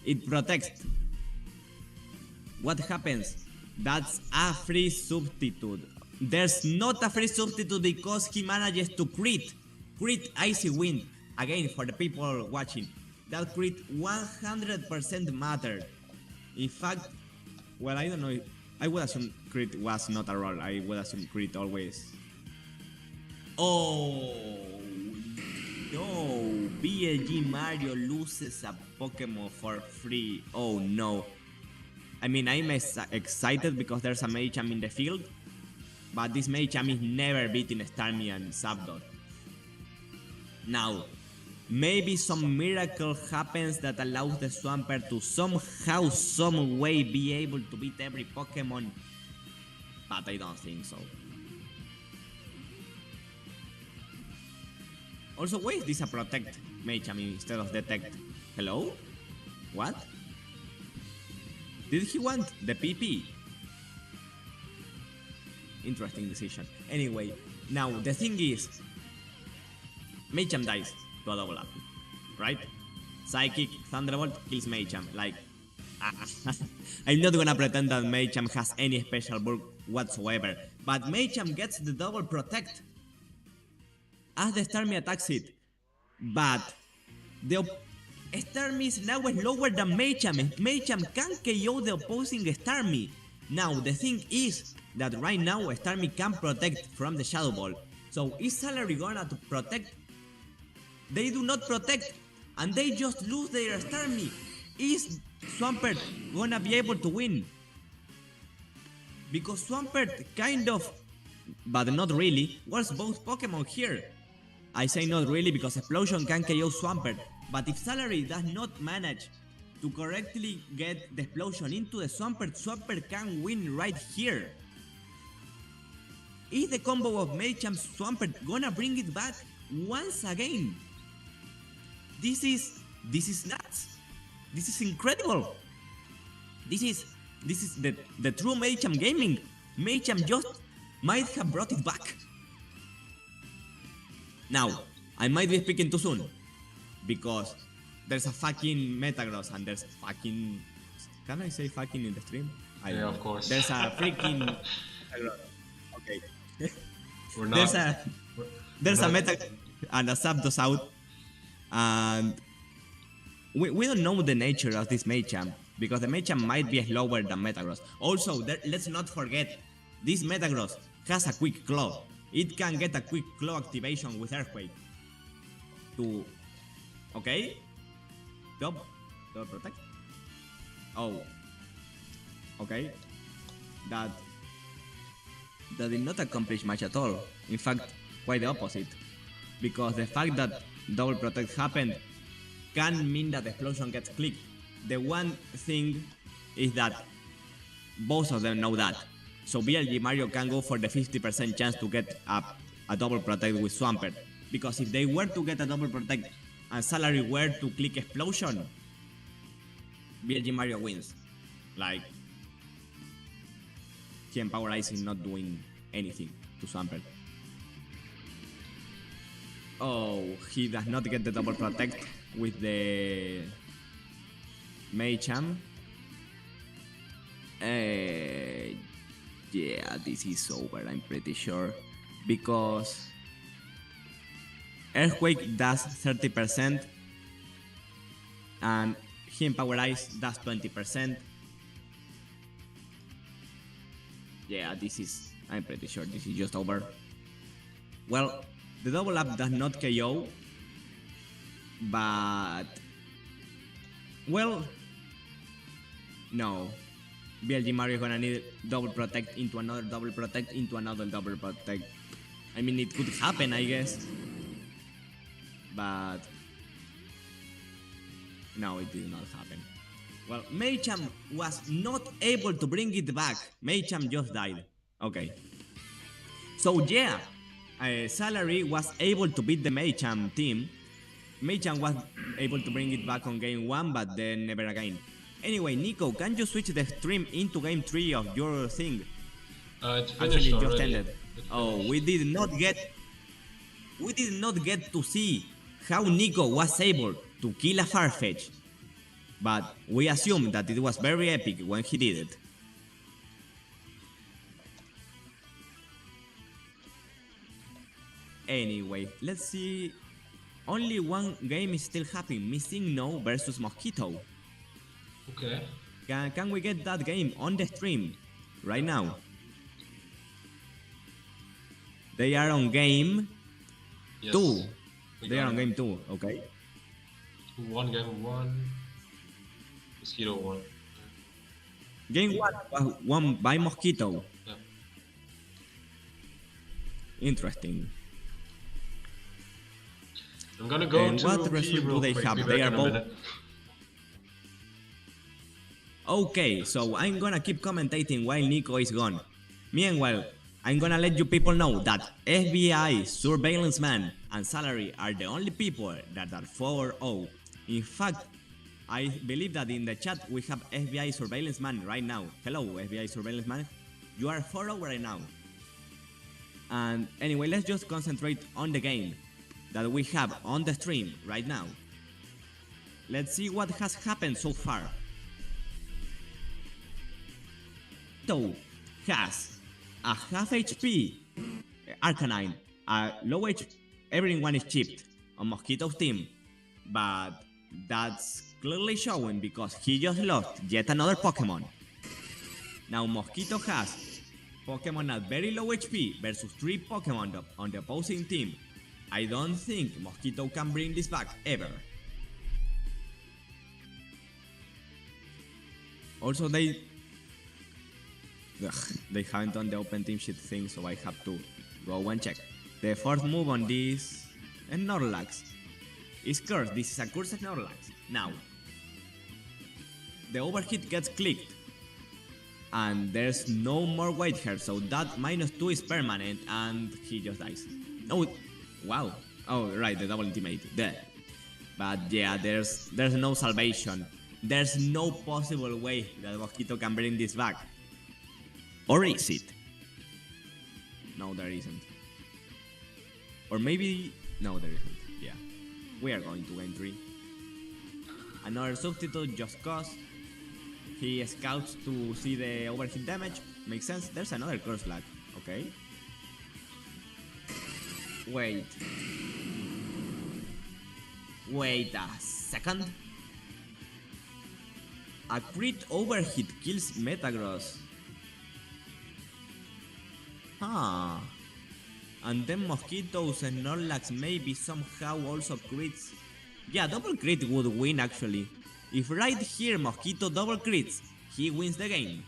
Speaker 2: it protects. What happens? That's a free substitute. There's not a free substitute because he manages to crit Icy Wind. Again, for the people watching, that crit 100% mattered. In fact, well, I don't know. I would assume crit was not a roll. I would assume crit always. Oh no! BLG Mario loses a Pokemon for free. Oh no! I mean, I'm excited because there's a Medicham in the field, but this Medicham is never beating Starmie and Zapdos. Now, maybe some miracle happens that allows the Swampert to somehow, some way be able to beat every Pokemon, but I don't think so. Also, why is this a Protect Medicham instead of Detect? Hello? What? Did he want the PP? Interesting decision. Anyway, now the thing is, Medicham dies to a double up, right? Psychic, Thunderbolt kills Medicham. Like, I'm not gonna pretend that Medicham has any special bulk whatsoever, but Medicham gets the double protect as the Starmie attacks it. But the Starmie is now lower than Medicham. Medicham can KO the opposing Starmie. Now the thing is that right now Starmie can protect from the Shadow Ball. So is Salary gonna to protect? They do not protect and they just lose their Starmie. Is Swampert gonna be able to win? Because Swampert kind of, but not really, was both Pokemon here. I say not really because Explosion can KO Swampert, but if Salary does not manage to correctly get the Explosion into the Swampert, Swampert can win right here. Is the combo of Medicham Swampert gonna bring it back once again? This is nuts. This is incredible. This is the true Medicham gaming. Medicham just might have brought it back. Now, I might be speaking too soon, because there's a fucking Metagross and there's fucking... Can I say fucking in the stream?
Speaker 1: Yeah, of course.
Speaker 2: There's a freaking... Okay.
Speaker 1: We're not...
Speaker 2: There's a Metagross and a Zapdos out, and we don't know the nature of this Medicham, because the Medicham might be slower than Metagross. Also, let's not forget, this Metagross has a quick claw. it can get a quick claw activation with Earthquake. Okay? Double protect? Oh. Okay. That did not accomplish much at all. In fact, quite the opposite. Because the fact that double protect happened can mean that the explosion gets clicked. The one thing is that both of them know that. So BLG Mario can go for the 50% chance to get a double protect with Swampert. Because if they were to get a double protect and Salary were to click explosion, BLG Mario wins. Like, Team Power Ice is not doing anything to Swampert. Oh, he does not get the double protect with the Machamp. Yeah, this is over, I'm pretty sure. Because Earthquake does 30% and Him Power Ice does 20%. Yeah, I'm pretty sure this is just over. Well, the double up does not KO, but... Well... No. BLG Mario is gonna need double protect into another double protect into another double protect. I mean, it could happen, I guess. But... No, it did not happen. Well, Machamp was not able to bring it back. Machamp just died. Okay. So yeah, Salary was able to beat the Machamp team. Machamp was able to bring it back on game 1, but then never again. Anyway, Nico, can you switch the stream into game 3 of your thing?
Speaker 1: It's finished
Speaker 2: Actually, it just
Speaker 1: already.
Speaker 2: ended. Oh, we did not get to see how Nico was able to kill a Farfetch. But we assume that it was very epic when he did it. Anyway, let's see. Only one game is still happening. Missing No versus Mosquito.
Speaker 1: Okay.
Speaker 2: Can we get that game on the stream right now? They are on game 2. They are on game 2, okay.
Speaker 1: Who won game 1? Mosquito won.
Speaker 2: Game 1 was won by Mosquito.
Speaker 1: Yeah.
Speaker 2: Interesting.
Speaker 1: I'm gonna go
Speaker 2: and
Speaker 1: to
Speaker 2: what result do they have? They are both. Okay, so I'm gonna keep commentating while Nico is gone. Meanwhile, I'm gonna let you people know that FBI, Surveillance Man, and Salary are the only people that are 4-0. In fact, I believe that in the chat we have FBI Surveillance Man right now. Hello, FBI Surveillance Man. You are 4-0 right now. And anyway, let's just concentrate on the game that we have on the stream right now. Let's see what has happened so far. Mosquito has a half HP Arcanine, a low HP, everyone is chipped on Mosquito's team, but that's clearly showing because he just lost yet another Pokemon. Now Mosquito has Pokemon at very low HP versus 3 Pokemon on the opposing team. I don't think Mosquito can bring this back ever. Also, they haven't done the open team sheet thing, so I have to go and check. The fourth move on this Snorlax is cursed. This is a cursed Snorlax. Now, the overheat gets clicked, and there's no more white hair, so that -2 is permanent, and he just dies. Oh, wow. Oh, right, the double ultimate. There. But yeah, there's no salvation. There's no possible way that Mosquito can bring this back. Or is it? No, there isn't. Or maybe... No, there isn't. Yeah. We are going to game 3. Another substitute just cause. He scouts to see the overheat damage. Makes sense. There's another curse lag. Okay. Wait. Wait a second. A crit overheat kills Metagross. Huh. And then Mosquitoes and Snorlax maybe somehow also crits. Yeah, double crit would win actually. If right here Mosquito double crits, he wins the game.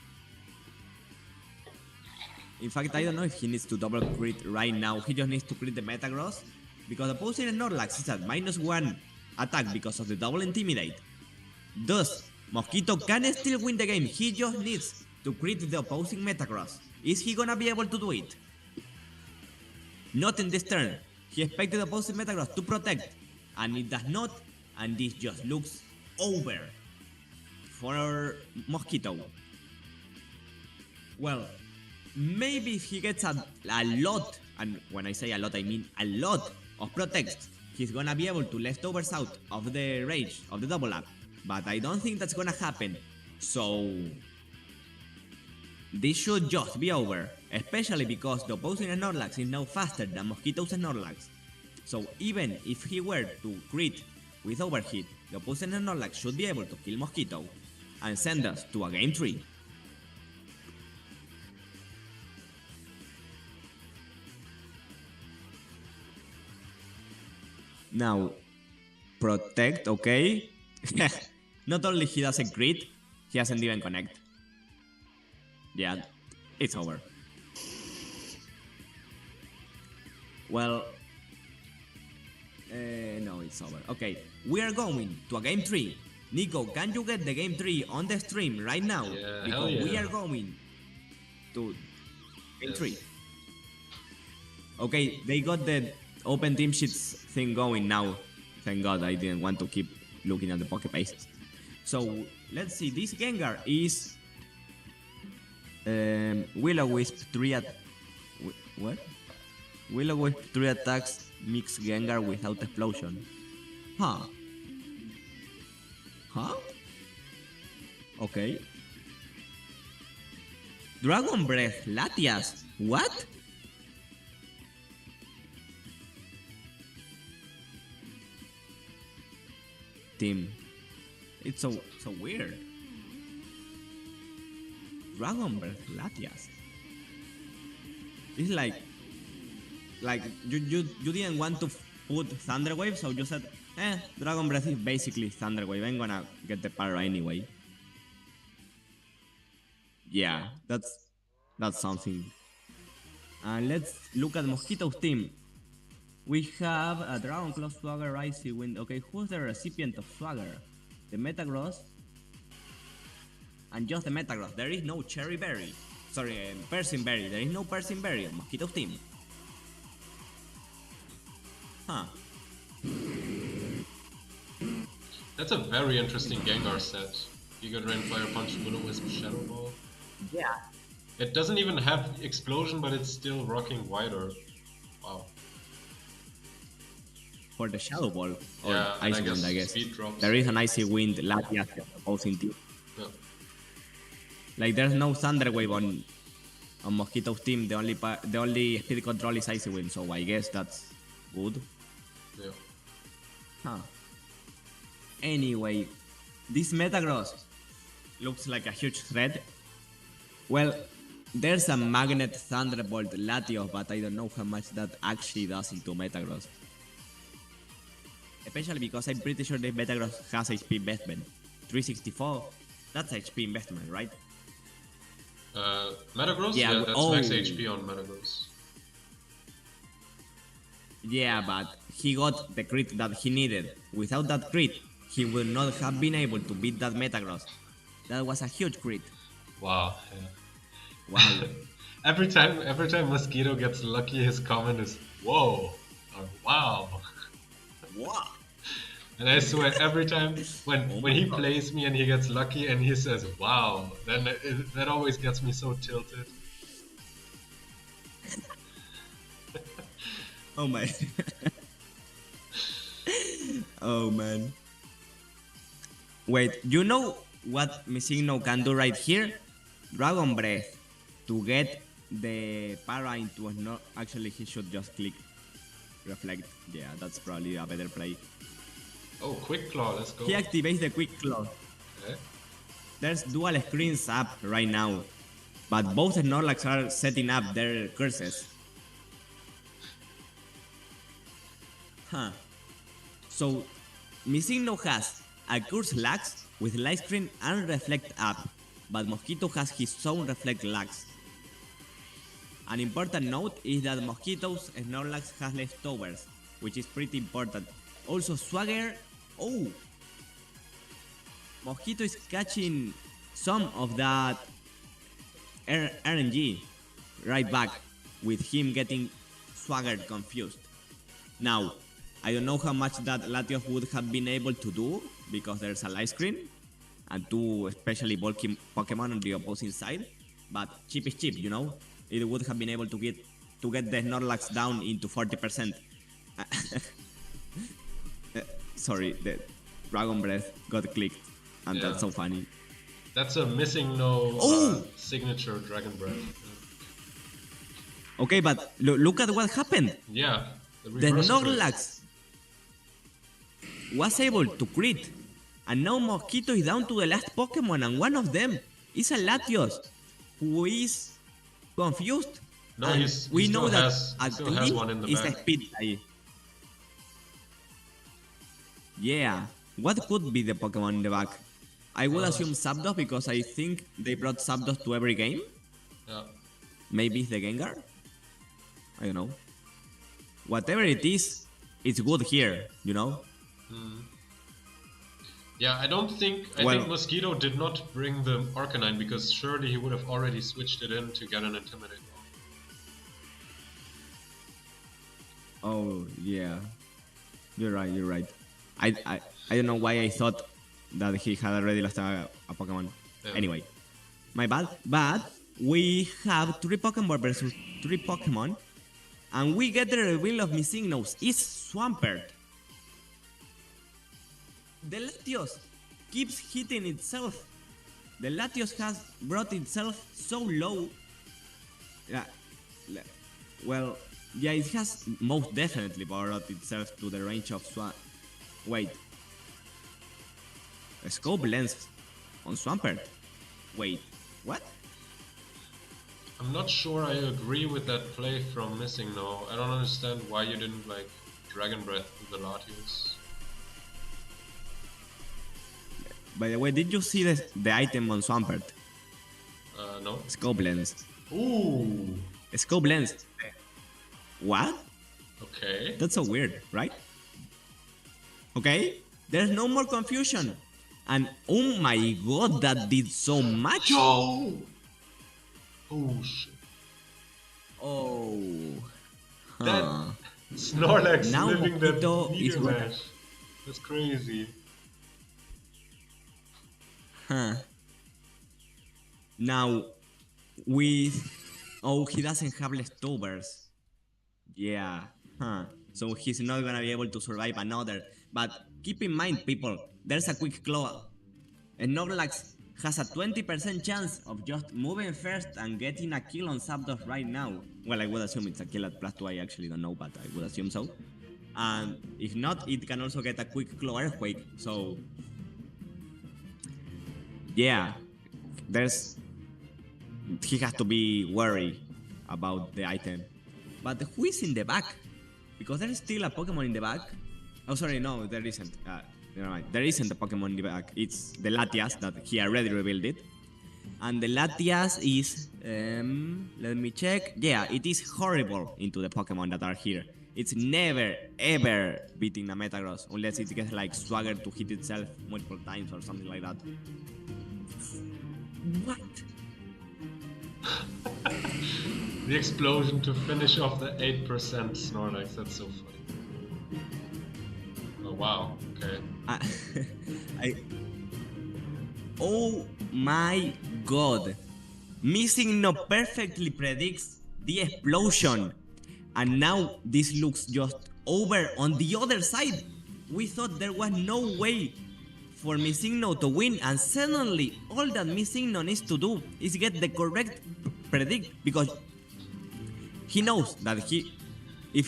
Speaker 2: In fact, I don't know if he needs to double crit right now. He just needs to crit the Metagross. Because opposing Snorlax is at -1 attack because of the double Intimidate. Thus, Mosquito can still win the game. He just needs to crit the opposing Metagross. Is he gonna be able to do it? Not in this turn. He expected the opposing Metagross to protect, and it does not, and this just looks over for Mosquito. Well, maybe if he gets a lot, and when I say a lot I mean a lot of protects, he's gonna be able to leftovers out of the rage, of the double up, but I don't think that's gonna happen, so this should just be over, especially because the opposing Snorlax is now faster than Mosquito's Snorlax. So even if he were to crit with overhit, the opposing Snorlax should be able to kill Mosquito and send us to a game 3. Now, protect, okay? Not only he doesn't crit, he doesn't even connect. Yeah, it's over. Well, no, it's over. Okay, we are going to a game 3. Nico, can you get the game 3 on the stream right now?
Speaker 1: Yeah,
Speaker 2: because
Speaker 1: yeah.
Speaker 2: we are going to game 3. Okay, they got the open team sheets thing going now. Thank God, I didn't want to keep looking at the Poké Pages. So, let's see, this Gengar is Will-O-Wisp 3 what? Will-O-Wisp 3 attacks mix Gengar without explosion. Huh? Okay. Dragon Breath Latias. What? Team. It's so weird. Dragon Breath Latias. It's like you didn't want to put Thunder Wave, so you said, Dragon Breath is basically Thunder Wave. I'm gonna get the Para anyway. Yeah, that's something. And let's look at Mosquito's team. We have a Dragon Claw, Swagger, Icy Wind. Okay, who's the recipient of Swagger? The Metagross. And just the Metagross. There is no Cherry Berry. Sorry, Persian Berry. There is no Persian Berry on Mosquito's team. Huh.
Speaker 1: That's a very interesting Gengar set. Giga Drain, Fire Punch, Will-O-Wisp, Shadow Ball.
Speaker 2: Yeah.
Speaker 1: It doesn't even have Explosion, but it's still rocking wider. Wow.
Speaker 2: For the Shadow Ball, or
Speaker 1: Yeah,
Speaker 2: Icy Wind, I guess.
Speaker 1: Speed drops.
Speaker 2: There is an Icy Wind Latias opposing team.
Speaker 1: Yeah.
Speaker 2: Like there's no Thunder Wave on Mosquito's team. The only speed control is Icy Wind, so I guess that's good.
Speaker 1: Yeah.
Speaker 2: Huh. Anyway, this Metagross looks like a huge threat. Well, there's a Magnet Thunderbolt Latios, but I don't know how much that actually does into Metagross. Especially because I'm pretty sure the Metagross has HP investment. 364, that's HP investment, right?
Speaker 1: Metagross?
Speaker 2: Yeah,
Speaker 1: Yeah, that's max HP on Metagross.
Speaker 2: Yeah, but he got the crit that he needed. Without that crit, he would not have been able to beat that Metagross. That was a huge crit.
Speaker 1: Wow. Yeah.
Speaker 2: Wow.
Speaker 1: every time Mosquito gets lucky, his comment is "Whoa" or "Wow."
Speaker 2: Wow.
Speaker 1: And I swear, every time when he plays me and he gets lucky and he says "Wow," then that always gets me so tilted.
Speaker 2: Oh my. Oh man. Wait, you know what Missigno can do right here? Dragon Breath. To get the Para into a no. Actually, he should just click Reflect. Yeah, that's probably a better play.
Speaker 1: Oh, Quick Claw, let's go.
Speaker 2: He activates the Quick Claw.
Speaker 1: Okay.
Speaker 2: There's dual screens up right now, but both Snorlax are setting up their curses. Huh. So, Misigno has a curse lags with light screen and reflect up, but Mosquito has his own reflect lags. An important note is that Mosquito's Snorlax has leftovers, which is pretty important. Also, Swagger. Oh! Mosquito is catching some of that RNG right back, with him getting Swagger confused. Now, I don't know how much that Latios would have been able to do, because there's a light screen and two especially bulky Pokemon on the opposing side, but cheap is cheap, you know? It would have been able to get the Snorlax down into 40%. Sorry, the Dragon Breath got clicked, and that's so funny.
Speaker 1: That's a Misigno signature Dragon Breath.
Speaker 2: Okay, but look at what happened.
Speaker 1: Yeah,
Speaker 2: The Snorlax was able to crit, and now Mosquito is down to the last Pokemon, and one of them is a Latios, who is confused.
Speaker 1: No,
Speaker 2: and we know that at least is a speed type. Yeah, what could be the Pokemon in the back? I would assume Zapdos, because I think they brought Zapdos to every game.
Speaker 1: Yeah.
Speaker 2: Maybe it's the Gengar? I don't know. Whatever it is, it's good here, you know?
Speaker 1: Yeah, I think Mosquito did not bring the Arcanine, because surely he would have already switched it in to get an Intimidate.
Speaker 2: Oh, yeah. You're right. I don't know why I thought that he had already lost a Pokemon.
Speaker 1: Yeah.
Speaker 2: Anyway, my bad. But we have 3 Pokemon versus 3 Pokemon, and we get the reveal of Misignos. It's Swampert. The Latios keeps hitting itself. The Latios has brought itself so low. Yeah, well, yeah, it has most definitely brought itself to the range of Wait. A scope lens on Swampert. Wait, what?
Speaker 1: I'm not sure I agree with that play from Misigno. I don't understand why you didn't like Dragon Breath with the Latios.
Speaker 2: By the way, did you see the item on Swampert?
Speaker 1: No.
Speaker 2: Scope lens.
Speaker 1: Ooh.
Speaker 2: Scope lens. What?
Speaker 1: Okay.
Speaker 2: That's so weird, right? Okay, there's no more confusion. And oh my god, that did so much!
Speaker 1: Yo! Oh shit.
Speaker 2: Oh.
Speaker 1: That Snorlax
Speaker 2: Now
Speaker 1: living that
Speaker 2: Mosquito is
Speaker 1: meteor mash. That's crazy.
Speaker 2: Huh. Now, with... Oh, he doesn't have leftovers. Yeah. Huh. So he's not gonna be able to survive another. But keep in mind, people, there's a quick claw. Snorlax has a 20% chance of just moving first and getting a kill on Zapdos right now. Well, I would assume it's a kill at +2, I actually don't know, but I would assume so. And if not, it can also get a quick claw earthquake, so... Yeah, he has to be worried about the item. But who is in the back? Because there is still a Pokemon in the back. Oh, sorry, no, there isn't. Never mind. There isn't a Pokemon in the back. It's the Latias that he already revealed it. And the Latias is... let me check. Yeah, it is horrible into the Pokemon that are here. It's never, ever beating a Metagross unless it gets like Swagger to hit itself multiple times or something like that. What?
Speaker 1: The explosion to finish off the 8% Snorlax, that's so funny. Oh wow, okay.
Speaker 2: Oh my god. Misigno perfectly predicts the explosion. And now this looks just over on the other side. We thought there was no way for Misigno to win, and suddenly all that Misigno needs to do is get the correct predict, because he knows that if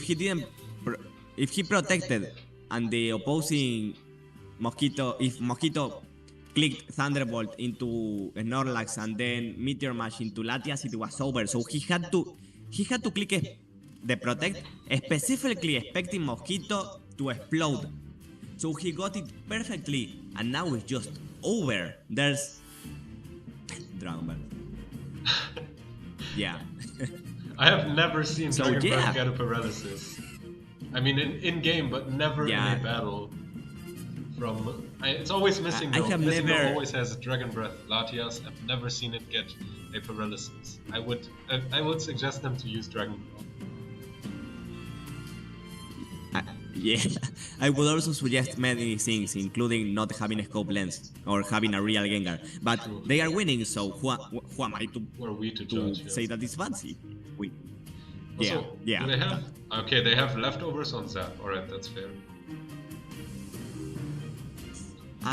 Speaker 2: he protected and the opposing Mosquito, if Mosquito clicked Thunderbolt into Snorlax and then Meteor Mash into Latias, it was over. So he had to click the protect, specifically expecting Mosquito to explode. So he got it perfectly, and now it's just over. There's Dragon Ball. Yeah.
Speaker 1: I have never seen
Speaker 2: So,
Speaker 1: Dragon
Speaker 2: yeah.
Speaker 1: Breath get a paralysis. I mean, in game, but never
Speaker 2: Yeah.
Speaker 1: in a battle. It's always missing though. Missing though always has a Dragon Breath. Latias, I've never seen it get a paralysis. I would suggest them to use Dragon Ball.
Speaker 2: Yeah, I would also suggest many things, including not having a scope lens or having a real Gengar. But
Speaker 1: True.
Speaker 2: they are winning, so who am I
Speaker 1: Who are we to
Speaker 2: to
Speaker 1: judge?
Speaker 2: say that it's fancy?
Speaker 1: Also,
Speaker 2: Yeah.
Speaker 1: Do they have? Okay, they have leftovers on Zap. Alright, that's fair.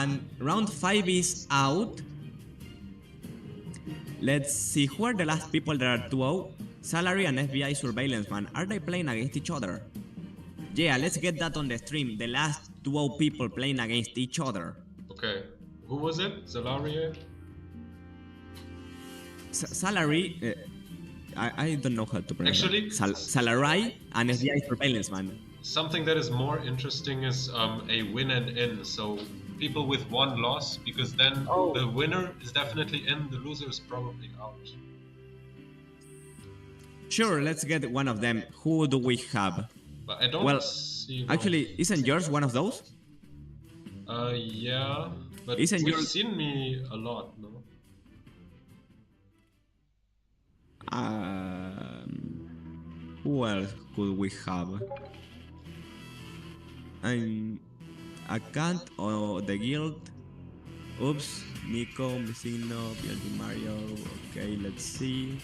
Speaker 2: And round 5 is out. Let's see, who are the last people that are 2-0? Salary and FBI Surveillance Man. Are they playing against each other? Yeah, let's get that on the stream. The last 2-0 people playing against each other.
Speaker 1: Okay, who was it? Zalaria?
Speaker 2: Salary... I don't know how to pronounce
Speaker 1: Actually,
Speaker 2: it. Salary and FBI Surveillance Man.
Speaker 1: Something that is more interesting is a win and in. So people with one loss, because then the winner is definitely in, the loser is probably out.
Speaker 2: Sure, let's get one of them. Who do we have?
Speaker 1: But I don't see.
Speaker 2: Actually, isn't yours one of those?
Speaker 1: Yeah, but
Speaker 2: Isn't
Speaker 1: you've
Speaker 2: yours-
Speaker 1: seen me a lot, no?
Speaker 2: Who else could we have? Akant or the guild. Oops, Nico, Messino, BLG Mario. Okay, let's see.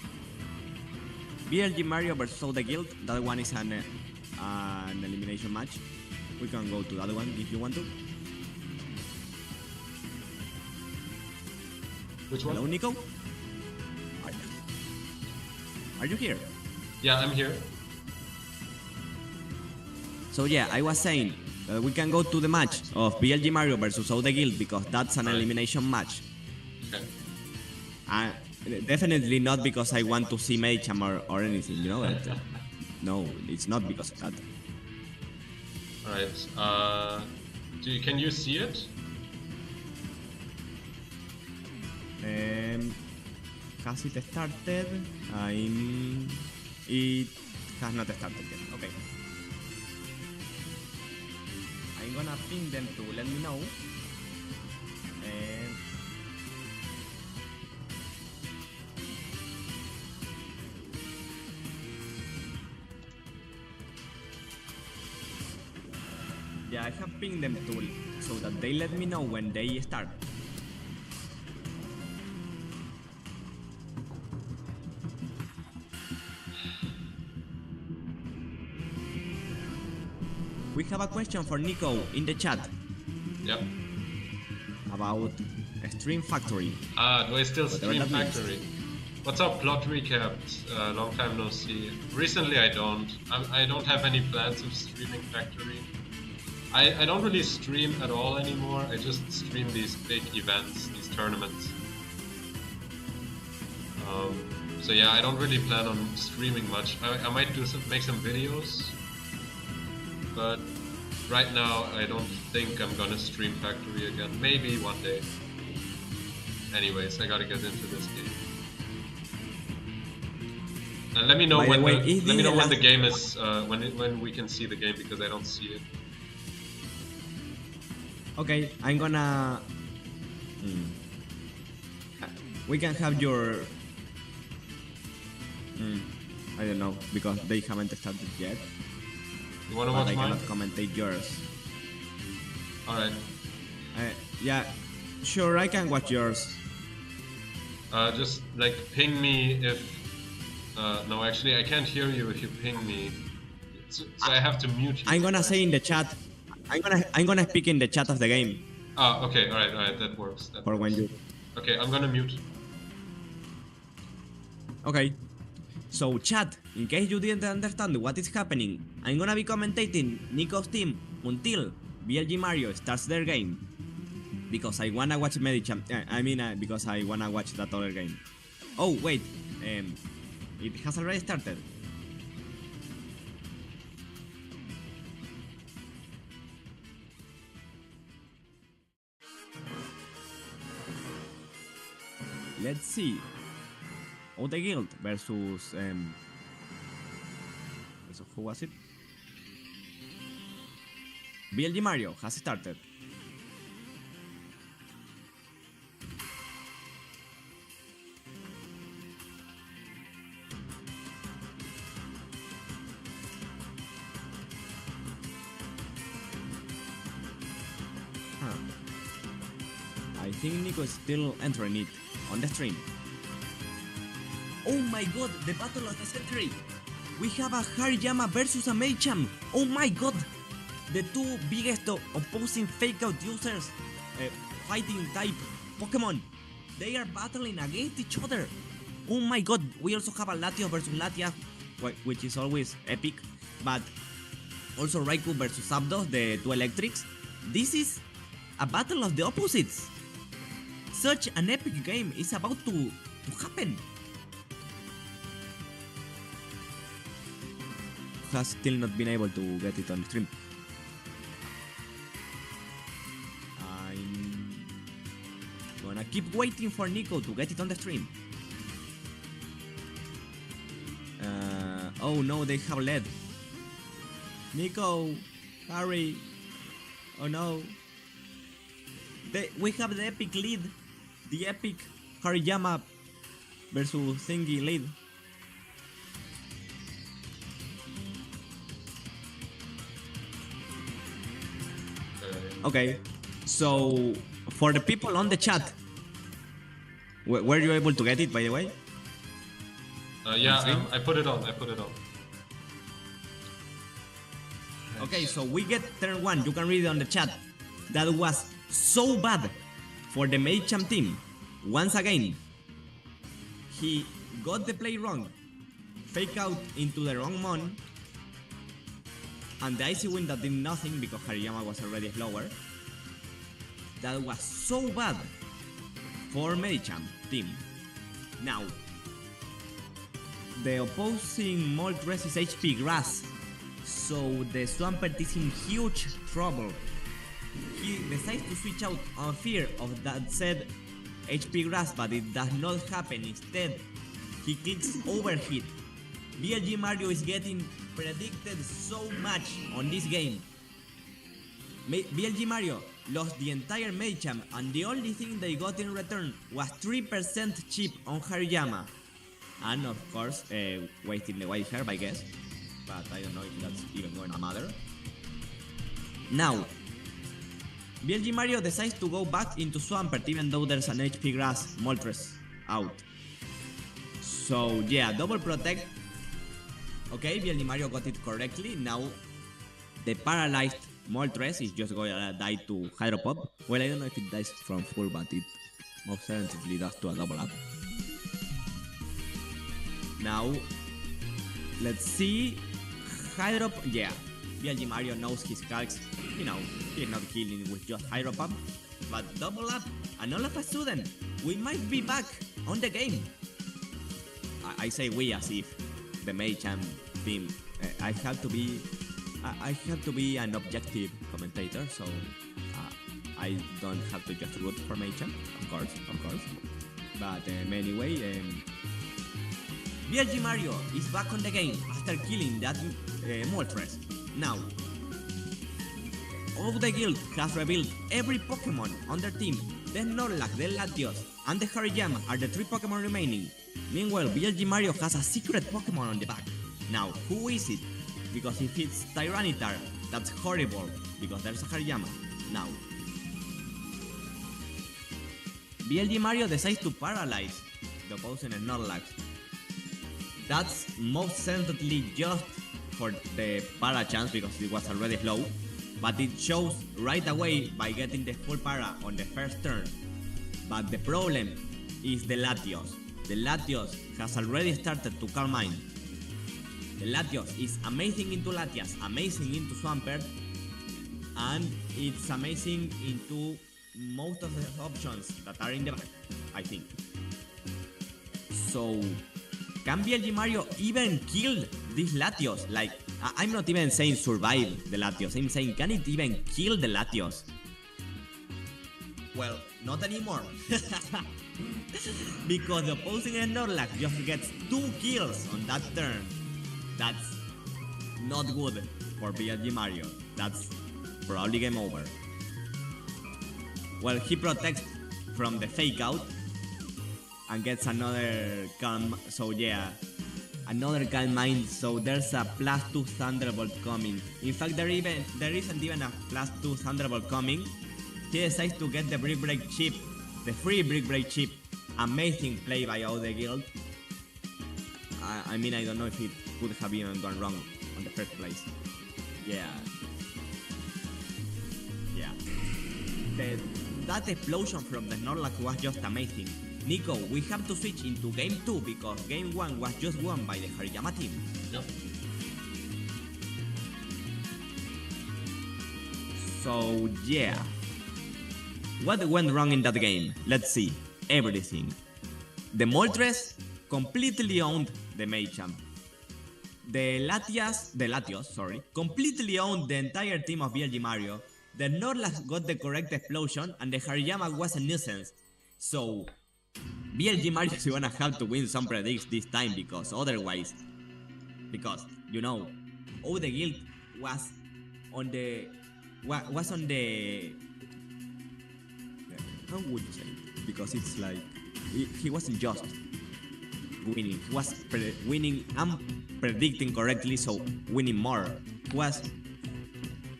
Speaker 2: BLG Mario versus the guild. That one is an elimination match. We can go to the other one if you want to.
Speaker 1: Which one?
Speaker 2: Hello, Nico. Are you here?
Speaker 1: Yeah, I'm here.
Speaker 2: So yeah, I was saying we can go to the match of BLG Mario versus the guild because that's an elimination match.
Speaker 1: Okay.
Speaker 2: Definitely not because I want to see Maycham or anything, you know? No, it's not because of that.
Speaker 1: Alright. Can you see it?
Speaker 2: Has it started? It has not started yet. Okay. I'm gonna ping them to let me know. Yeah, I have pinged them to so that they let me know when they start. We have a question for Nico in the chat.
Speaker 1: Yep.
Speaker 2: About Stream Factory.
Speaker 1: Do I still stream
Speaker 2: that means.
Speaker 1: Factory? What's up, plot recap? Long time no see. Recently I don't. I don't have any plans of streaming Factory. I don't really stream at all anymore. I just stream these big events, these tournaments. So yeah, I don't really plan on streaming much. I might make some videos, but right now I don't think I'm gonna stream Factory again. Maybe one day. Anyways, I gotta get into this game. And let me know when the game is when we can see the game, because I don't see it.
Speaker 2: Okay, I'm gonna. We can have your. I don't know because they haven't started yet.
Speaker 1: You wanna
Speaker 2: But
Speaker 1: watch
Speaker 2: I
Speaker 1: mine?
Speaker 2: cannot commentate yours.
Speaker 1: Alright.
Speaker 2: Yeah, sure, I can watch yours.
Speaker 1: Just like ping me if. No, actually, I can't hear you if you ping me. So I have to mute you.
Speaker 2: I'm gonna say in the chat. I'm gonna speak in the chat of the game.
Speaker 1: Okay, alright, that works.
Speaker 2: For when you.
Speaker 1: Okay, I'm gonna mute.
Speaker 2: Okay. So chat, in case you didn't understand what is happening, I'm gonna be commentating Nico's team until BLG Mario starts their game. Because I wanna watch Medicham. Because I wanna watch that other game. Oh wait, it has already started. let's see. OTS Guild versus who was it? BLG Mario has started. I think Nico is still entering it on the stream. Oh my god, the battle of the century! We have a Hariyama versus a Machamp! Oh my god! The two biggest opposing fake out users, fighting type Pokemon, they are battling against each other! Oh my god, we also have a Latios versus Latias, which is always epic, but also Raikou versus Zapdos, the two electrics. This is a battle of the opposites! Such an epic game is about to happen! Has still not been able to get it on the stream. I'm gonna keep waiting for Nico to get it on the stream. Oh no, they have led. Nico, hurry! Oh no. We have the epic lead. The epic Hariyama versus Thingy lead. Okay, so for the people on the chat, were you able to get it, by the way?
Speaker 1: Yeah, I put it on.
Speaker 2: Okay, so we get turn 1. You can read it on the chat. That was so bad for the Machamp team. Once again, he got the play wrong, fake out into the wrong mon, and the Icy Wind that did nothing because Hariyama was already slower. That was so bad for Machamp team. Now, the opposing Moltres is HP Grass, so the Swampert is in huge trouble. He decides to switch out on fear of that said HP Grass, but it does not happen. Instead, he clicks Overheat. BLG Mario is getting predicted so much on this game. BLG Mario lost the entire Machamp, and the only thing they got in return was 3% chip on Hariyama. And of course, wasting the white herb, I guess. But I don't know if that's even going to matter. Now, BLG Mario decides to go back into Swampert even though there's an HP Grass Moltres out. So yeah, double protect. Okay, BLG Mario got it correctly. Now, the paralyzed Moltres is just going to die to Hydro Pop. Well, I don't know if it dies from full, but it most certainly does to a double up. Now, let's see. Hydro Pop, yeah. BLG Mario knows his calcs. You know, he's not killing with just Hydro Pop. But double up, and all of a sudden, we might be back on the game. I say we as if the Machamp team. I have to be an objective commentator, so I don't have to just root for Machamp, of course. But anyway, BLG Mario is back on the game after killing that Moltres. Now, all the guild has revealed every Pokemon on their team. The Snorlax, the Latios, and the Hariyama are the 3 Pokemon remaining. Meanwhile, BLG Mario has a secret Pokemon on the back. Now, who is it? Because if it's Tyranitar, that's horrible, because there's a Hariyama. Now, BLG Mario decides to paralyze the opposing Snorlax. That's most certainly just for the para chance because it was already slow, but it shows right away by getting the full para on the first turn. But the problem is the Latios. The Latios has already started to Calm Mind. The Latios is amazing into Latias, amazing into Swampert, and it's amazing into most of the options that are in the back, I think. So, can BLG Mario even kill these Latios? Like, I'm not even saying survive the Latios, I'm saying can it even kill the Latios? Well, not anymore. because the opposing Snorlax just gets 2 kills on that turn. That's not good for BLG Mario. That's probably game over. Well, he protects from the fake out and gets another calm. So yeah, another calm mind. So there's a +2 Thunderbolt coming. In fact, there isn't even a +2 Thunderbolt coming. He decides to get the Brick Break chip, the free Brick Break chip. Amazing play by all the guild. I mean, I don't know if it could have even gone wrong on the first place. Yeah. That explosion from the Snorlax was just amazing. Nico, we have to switch into game 2 because game 1 was just won by the Hariyama team.
Speaker 1: Yep.
Speaker 2: So yeah. What went wrong in that game? Let's see. Everything. The Moltres completely owned the Machamp. The Latios, completely owned the entire team of BLG Mario. The Snorlax got the correct explosion and the Hariyama was a nuisance. So BLG Mario is gonna have to win some predicts this time because otherwise, you know, all the guild was on the how would you say? Because it's like he wasn't just winning. He was winning and predicting correctly, so winning more. He was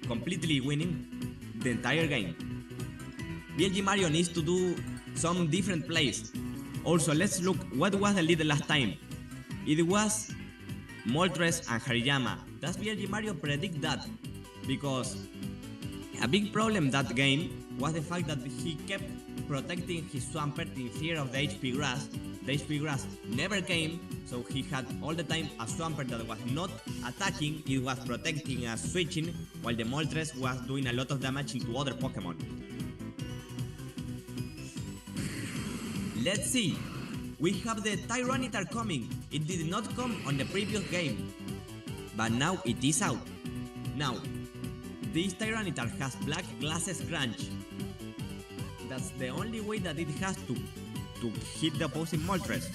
Speaker 2: completely winning the entire game. BLG Mario needs to do some different plays. Also, let's look what was the lead last time. It was Moltres and Hariyama. Does BLG Mario predict that? Because a big problem that game was the fact that he kept protecting his Swampert in fear of the HP grass. The HP grass never came, so he had all the time a Swampert that was not attacking, it was protecting and switching, while the Moltres was doing a lot of damage into other Pokemon. Let's see. We have the Tyranitar coming. It did not come on the previous game, but now it is out. Now, this Tyranitar has Black Glasses Crunch. That's the only way that it has to hit the opposing Moltres.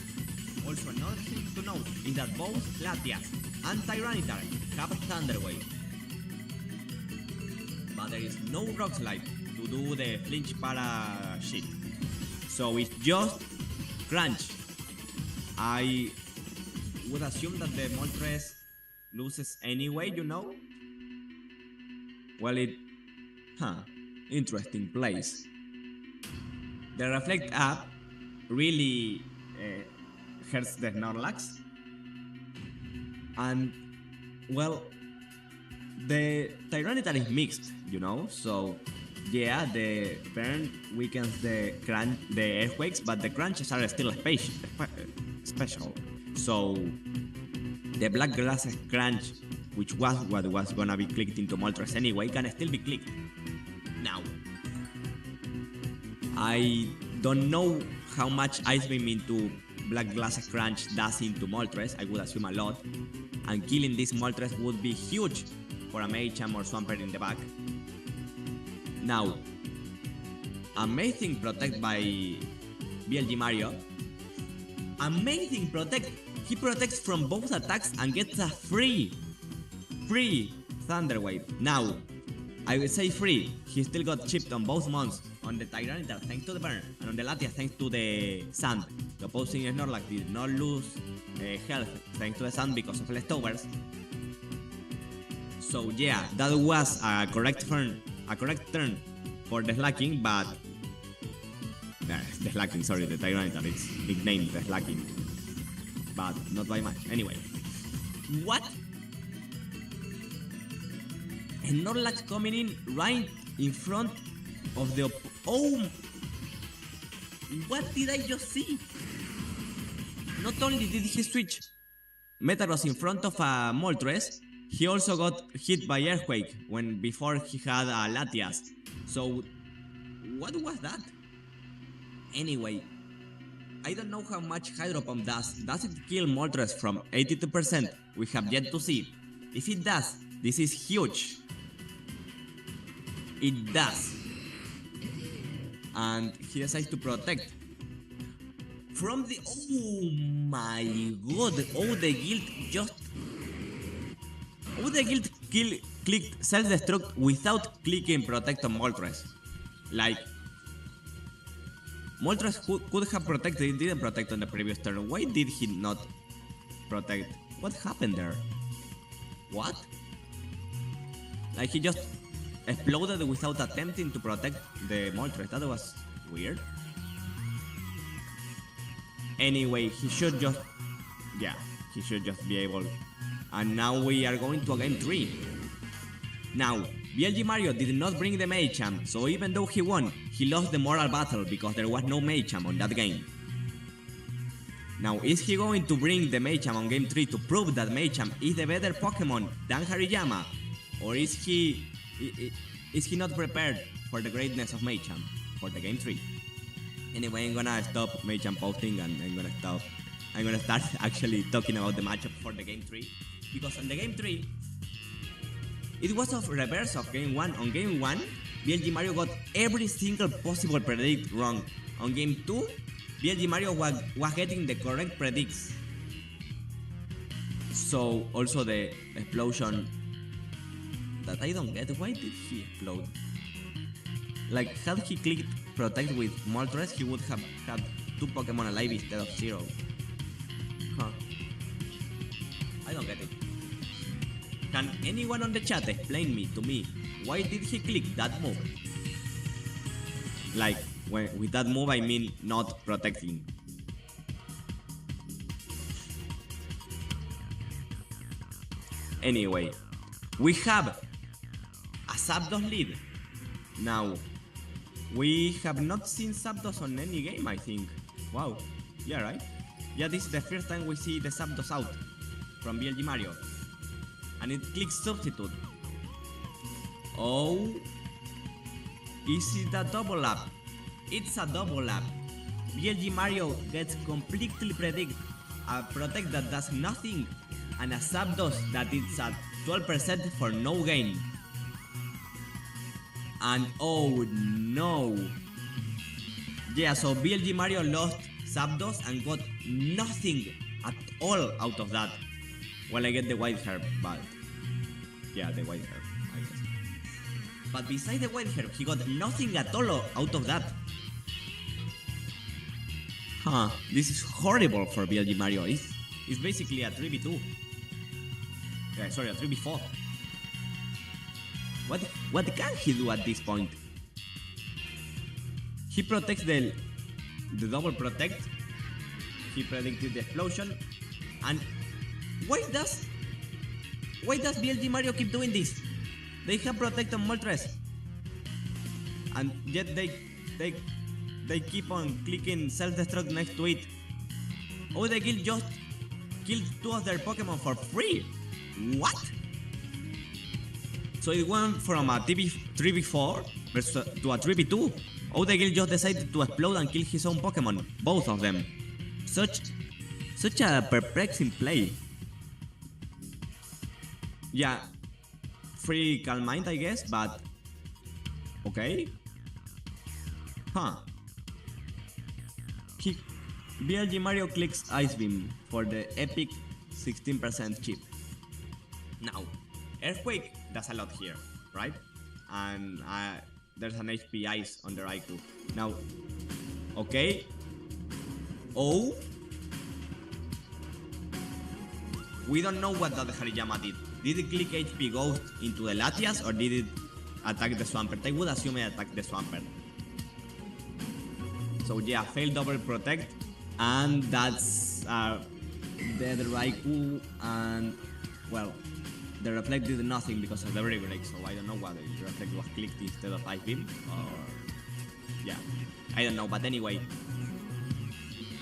Speaker 2: Also, another thing to note is that both Latias and Tyranitar have Thunder Wave, but there is no Rock Slide to do the flinch para shit. So it's just Crunch. I would assume that the Moltres loses anyway, you know? Well, interesting place. The Reflect up really hurts the Snorlax. And, well, the Tyranitar is mixed, you know? So, yeah, the burn weakens the earthquakes, but the crunches are still special. So, the Black Glasses Crunch, which was what was gonna be clicked into Moltres anyway, can still be clicked. Now, I don't know how much Ice Beam into Black Glasses Crunch does into Moltres. I would assume a lot. And killing this Moltres would be huge for a Machamp or Swampert in the back. Now, amazing protect by BLG Mario. Amazing protect. He protects from both attacks and gets a free Thunder Wave. Now, I would say free. He still got chipped on both mons. On the Tyranitar thanks to the burn, and on the Latias thanks to the sand. The opposing Snorlax did not lose health thanks to the sand because of leftovers. So yeah, that was a correct turn for the Slacking, but the Slacking, sorry, the Tyranitar, it's nicknamed the Slacking, but not by much. Anyway, what? Snorlax coming in right in front of the oh, what did I just see? Not only did he switch Metagross in front of a Moltres, he also got hit by Earthquake before he had a Latias. So what was that? Anyway, I don't know how much Hydro Pump does. Does it kill Moltres from 82%? We have yet to see. If it does, this is huge. It does. And he decides to protect. from the... Oh my god, the guild clicked self-destruct without clicking protect on Moltres. Like, Moltres could have protected, he didn't protect on the previous turn. Why did he not protect? What happened there? What? Like, he just exploded without attempting to protect the Moltres. That was weird. Anyway, he should just... Yeah, he should just be able... And now we are going to a game 3. Now, BLG Mario did not bring the Machamp, so even though he won, he lost the moral battle because there was no Machamp on that game. Now, is he going to bring the Machamp on game 3 to prove that Machamp is the better Pokemon than Hariyama? Or is he not prepared for the greatness of Machamp for the game 3? Anyway, I'm gonna stop Machamp posting and I'm gonna start actually talking about the matchup for the game 3. Because on the game 3, it was a reverse of game 1. On game 1, BLG Mario got every single possible predict wrong. On game 2, BLG Mario was getting the correct predicts. So, also the explosion that I don't get. Why did he explode? Like, had he clicked protect with Moltres, he would have had 2 Pokemon alive instead of 0. Huh. I don't get it. Can anyone on the chat explain to me why did he click that move? Like, with that move I mean not protecting. Anyway, we have a Zapdos lead. Now, we have not seen Zapdos on any game, I think. Wow. Yeah, right? Yeah, this is the first time we see the Zapdos out from BLG Mario. And it clicks substitute. Oh. Is it a double up? It's a double up. BLG Mario gets completely protect that does nothing. And a Zapdos that is at 12% for no gain. And oh no. Yeah, so BLG Mario lost Zapdos and got nothing at all out of that. Well, I get the White Herb, but... Yeah, the White Herb, I guess. But besides the White Herb, he got nothing at all out of that. Huh, this is horrible for BLG Mario. It's basically a 3v2. Sorry, a 3v4. What can he do at this point? He protects the double protect. He predicted the explosion. And why does BLG Mario keep doing this? They have protect on Moltres. And yet they keep on clicking self-destruct next to it. Oh, the guild just killed 2 of their Pokemon for free. What? So it went from a 3v4 to a 3v2. Oh, the guild just decided to explode and kill his own Pokemon. Both of them. Such a perplexing play. Yeah. Free Calm Mind, I guess, but... Okay. Huh. BLG Mario clicks Ice Beam for the epic 16% chip. Now, Earthquake does a lot here, right? And there's an HP Ice on the Raikou. Now, okay. Oh. We don't know what that Hariyama did. Did it click HP Ghost into the Latias or did it attack the Swampert? I would assume it attacked the Swampert. So yeah, failed double protect. And that's dead Raikou. And well, the reflect did nothing because of the break, so I don't know whether the reflect was clicked instead of Ice Beam or... Yeah, I don't know, but anyway.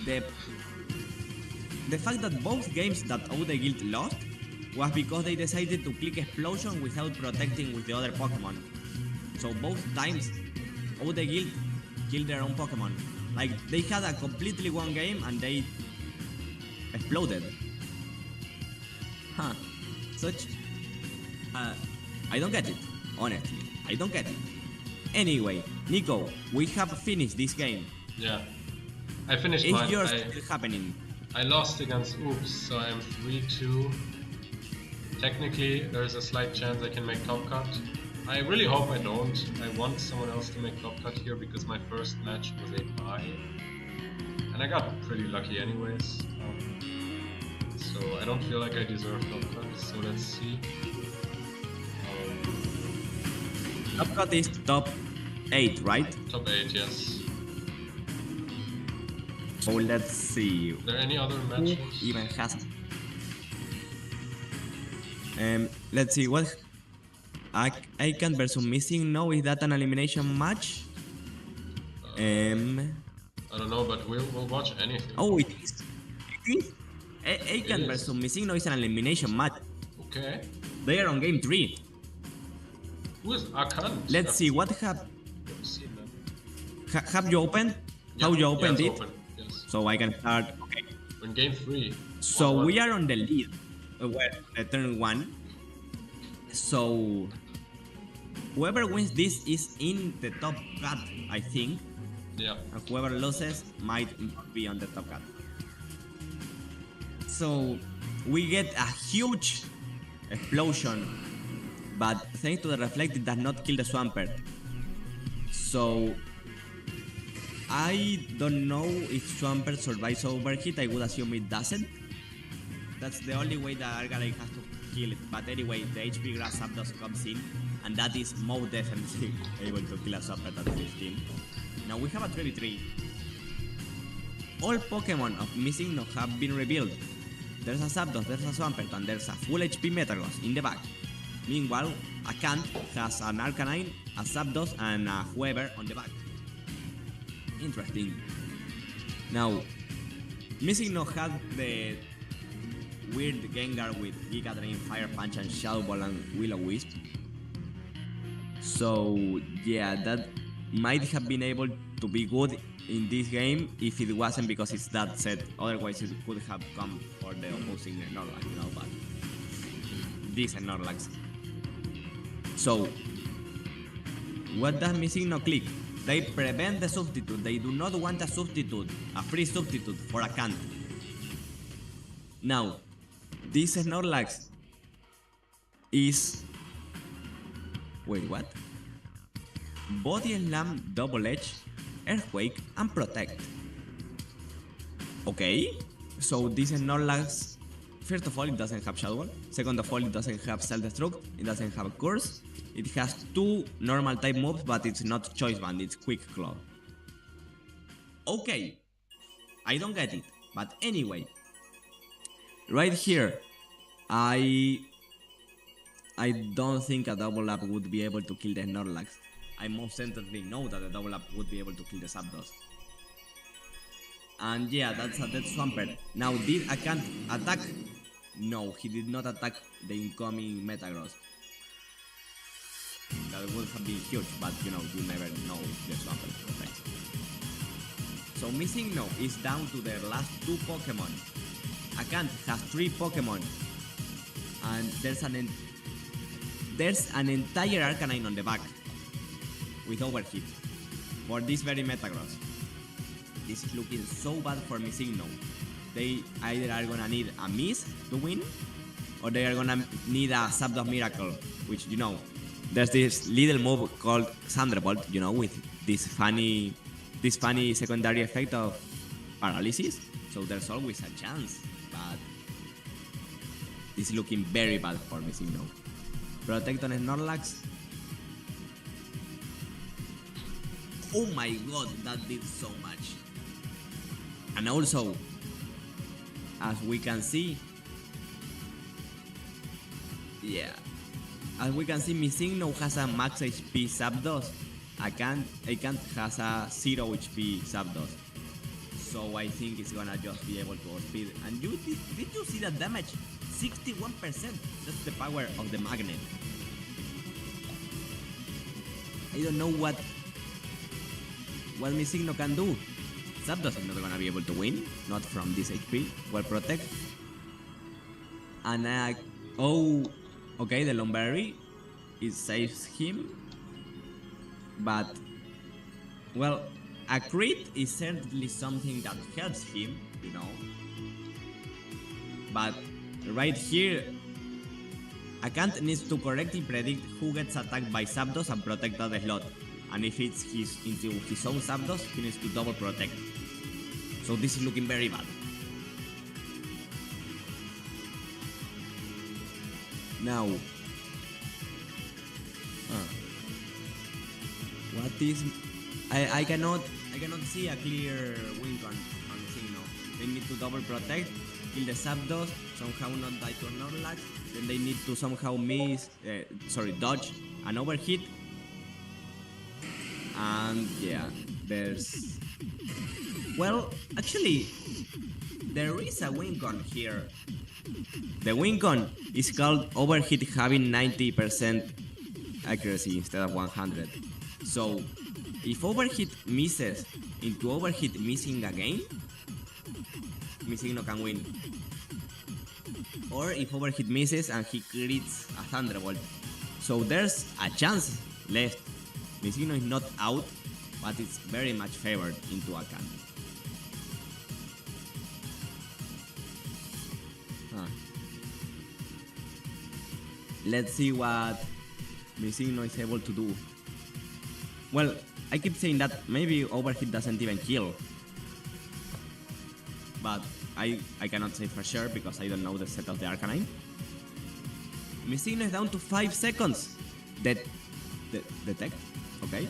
Speaker 2: The fact that both games that OD Guild lost was because they decided to click Explosion without protecting with the other Pokemon. So both times OD Guild killed their own Pokemon. Like, they had a completely one game and they exploded. Huh. Such... I don't get it. Honestly, I don't get it. Anyway, Nico, we have finished this game.
Speaker 1: Yeah. I finished
Speaker 2: Is
Speaker 1: mine.
Speaker 2: yours still happening?
Speaker 1: I lost against Oops, so I'm 3-2. Technically, there's a slight chance I can make top cut. I really hope I don't. I want someone else to make top cut here because my first match was a bye. And I got pretty lucky anyways. So I don't feel like I deserve top cut, so let's see.
Speaker 2: Top cut is top 8, right?
Speaker 1: Top 8, yes.
Speaker 2: So let's see.
Speaker 1: Are there any other
Speaker 2: Who
Speaker 1: matches?
Speaker 2: even has? Let's see what. Icon versus Missing No, is that an elimination match?
Speaker 1: I don't know, but we'll watch anything.
Speaker 2: Oh, it is. It is. Icon versus Missing No is an elimination match.
Speaker 1: Okay.
Speaker 2: They are on game 3.
Speaker 1: Who is Akan?
Speaker 2: Let's see what have you opened? How you opened it?
Speaker 1: Open. Yes.
Speaker 2: So I can start. Okay.
Speaker 1: In game 3.
Speaker 2: So we are on the lead. Well, turn 1. So whoever wins this is in the top cut, I think.
Speaker 1: Yeah.
Speaker 2: And whoever loses might be on the top cut. So we get a huge explosion, but thanks to the reflect, it does not kill the Swampert. So I don't know if Swampert survives overheat. I would assume it doesn't. That's the only way that Argalite has to kill it. But anyway, the HP Grass Zapdos comes in, and that is most definitely able to kill a Swampert at 15. Now we have a 3v3. All Pokemon of Missing No have been revealed. There's a Zapdos, there's a Swampert, and there's a full HP Metagross in the back. Meanwhile, a Kant has an Arcanine, a Zapdos, and a whoever on the back. Interesting. Now, Missing No had the weird Gengar with Giga Drain, Fire Punch, and Shadow Ball and Will-O-Wisp. So yeah, that might have been able to be good in this game if it wasn't because it's that set. Otherwise, it could have come for the opposing Snorlax, you know, but this Snorlax. So, what does Missing No click? They prevent the substitute. They do not want a substitute, a free substitute for a Kant. Now, this Snorlax is... Wait, what? Body Slam, Double Edge, Earthquake, and Protect. Okay, so this Snorlax, first of all, it doesn't have Shadow Ball. Second of all, it doesn't have Self-Destruct. It doesn't have a Curse. It has 2 normal type moves, but it's not Choice Band, it's Quick Claw. Okay, I don't get it, but anyway. Right here, I don't think a Double Up would be able to kill the Snorlax. I most certainly know that a Double Up would be able to kill the Zapdos. And yeah, that's a dead Swampert. Now, did a Kant attack? No, he did not attack the incoming Metagross. That would have been huge, but you know, you never know the Swampert effects. So Missing No is down to their last 2 Pokemon. Akant has 3 Pokemon, and there's an entire Arcanine on the back with Overheat for this very Metagross. This is looking so bad for Missing No. They either are gonna need a miss to win, or they are gonna need a Zapdos Miracle, which, you know, there's this little move called Thunderbolt, you know, with this funny secondary effect of paralysis. So there's always a chance, but it's looking very bad for Missing No. Protect on Snorlax. Oh my god, that did so much. And also, as we can see, yeah, as we can see, Missing No has a max HP Zapdos. Akant has a 0 HP Zapdos. So I think it's gonna just be able to outspeed. And did you see that damage? 61%. That's the power of the magnet. I don't know what Missing No can do. Zapdos is not gonna be able to win, not from this HP. Well, Protect. And okay, the Lomberry, it saves him. But, well, a crit is certainly something that helps him, you know. But right here, Akant needs to correctly predict who gets attacked by Zapdos and protect the slot. And if it's into his own Zapdos, he needs to double protect. So this is looking very bad. Now, what is? I cannot see a clear win on Signo. They need to double protect, kill the Zapdos, somehow not die to Snorlax. Then they need to somehow dodge an overhit. And yeah, there's... Well, actually, there is a win con here. The win con is called overhit having 90% accuracy instead of 100. So, if overhit misses into overhit missing again, Misigno can win. Or if overhit misses and he crits a Thunderbolt. So there's a chance left. Misigno is not out, but it's very much favored into Akant. Let's see what Misigno is able to do. Well, I keep saying that maybe overhit doesn't even kill. But I cannot say for sure because I don't know the set of the Arcanine. Misigno is down to 5 seconds. Detect? Okay.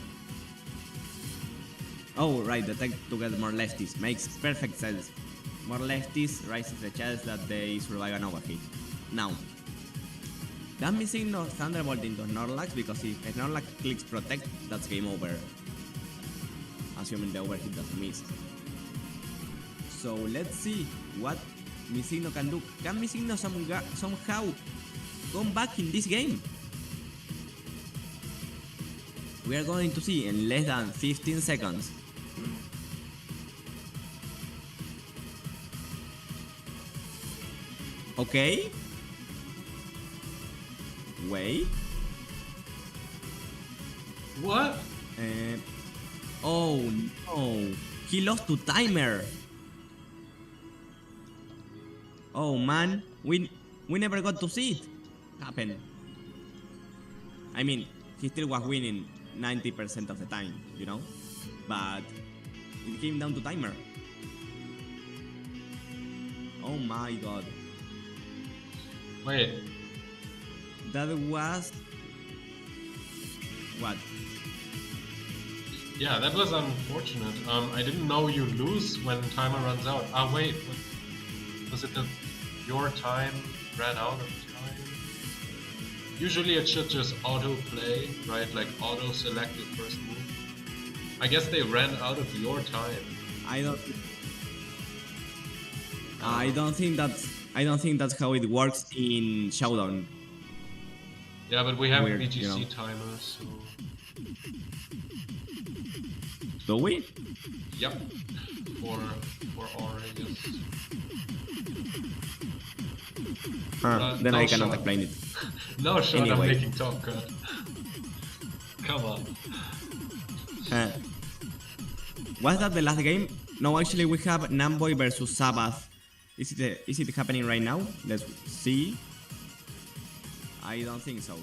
Speaker 2: Oh, right, detect to get more lefties. Makes perfect sense. More lefties raises the chance that they survive an overhit. Now, that Misigno Thunderbolt into Snorlax because if Snorlax clicks protect, that's game over. Assuming the overhit doesn't miss. So let's see what Misigno can do. Can Misigno somehow come back in this game? We are going to see in less than 15 seconds. Okay. Wait.
Speaker 1: What?
Speaker 2: Oh no. He lost to timer. Oh man, we never got to see it happen. I mean, he still was winning 90% of the time, you know? But it came down to timer. Oh my god.
Speaker 1: Wait.
Speaker 2: That was... What?
Speaker 1: Yeah, that was unfortunate. I didn't know you lose when timer runs out. Ah, wait. Was it your time ran out of time? Usually it should just auto-play, right? Like auto-select your first move. I guess they ran out of your time.
Speaker 2: I don't think that's how it works in Showdown.
Speaker 1: Yeah, but we have
Speaker 2: Weird,
Speaker 1: BGC
Speaker 2: you know.
Speaker 1: timers, so...
Speaker 2: Do we?
Speaker 1: Yep. For Orre, yes.
Speaker 2: Then
Speaker 1: no
Speaker 2: I cannot
Speaker 1: shot.
Speaker 2: explain it.
Speaker 1: No shot,
Speaker 2: Anyway.
Speaker 1: I'm making top cut. Come on.
Speaker 2: Was that the last game? No, actually we have Namboy versus Sabbath. Is it happening right now? Let's see. I don't think so.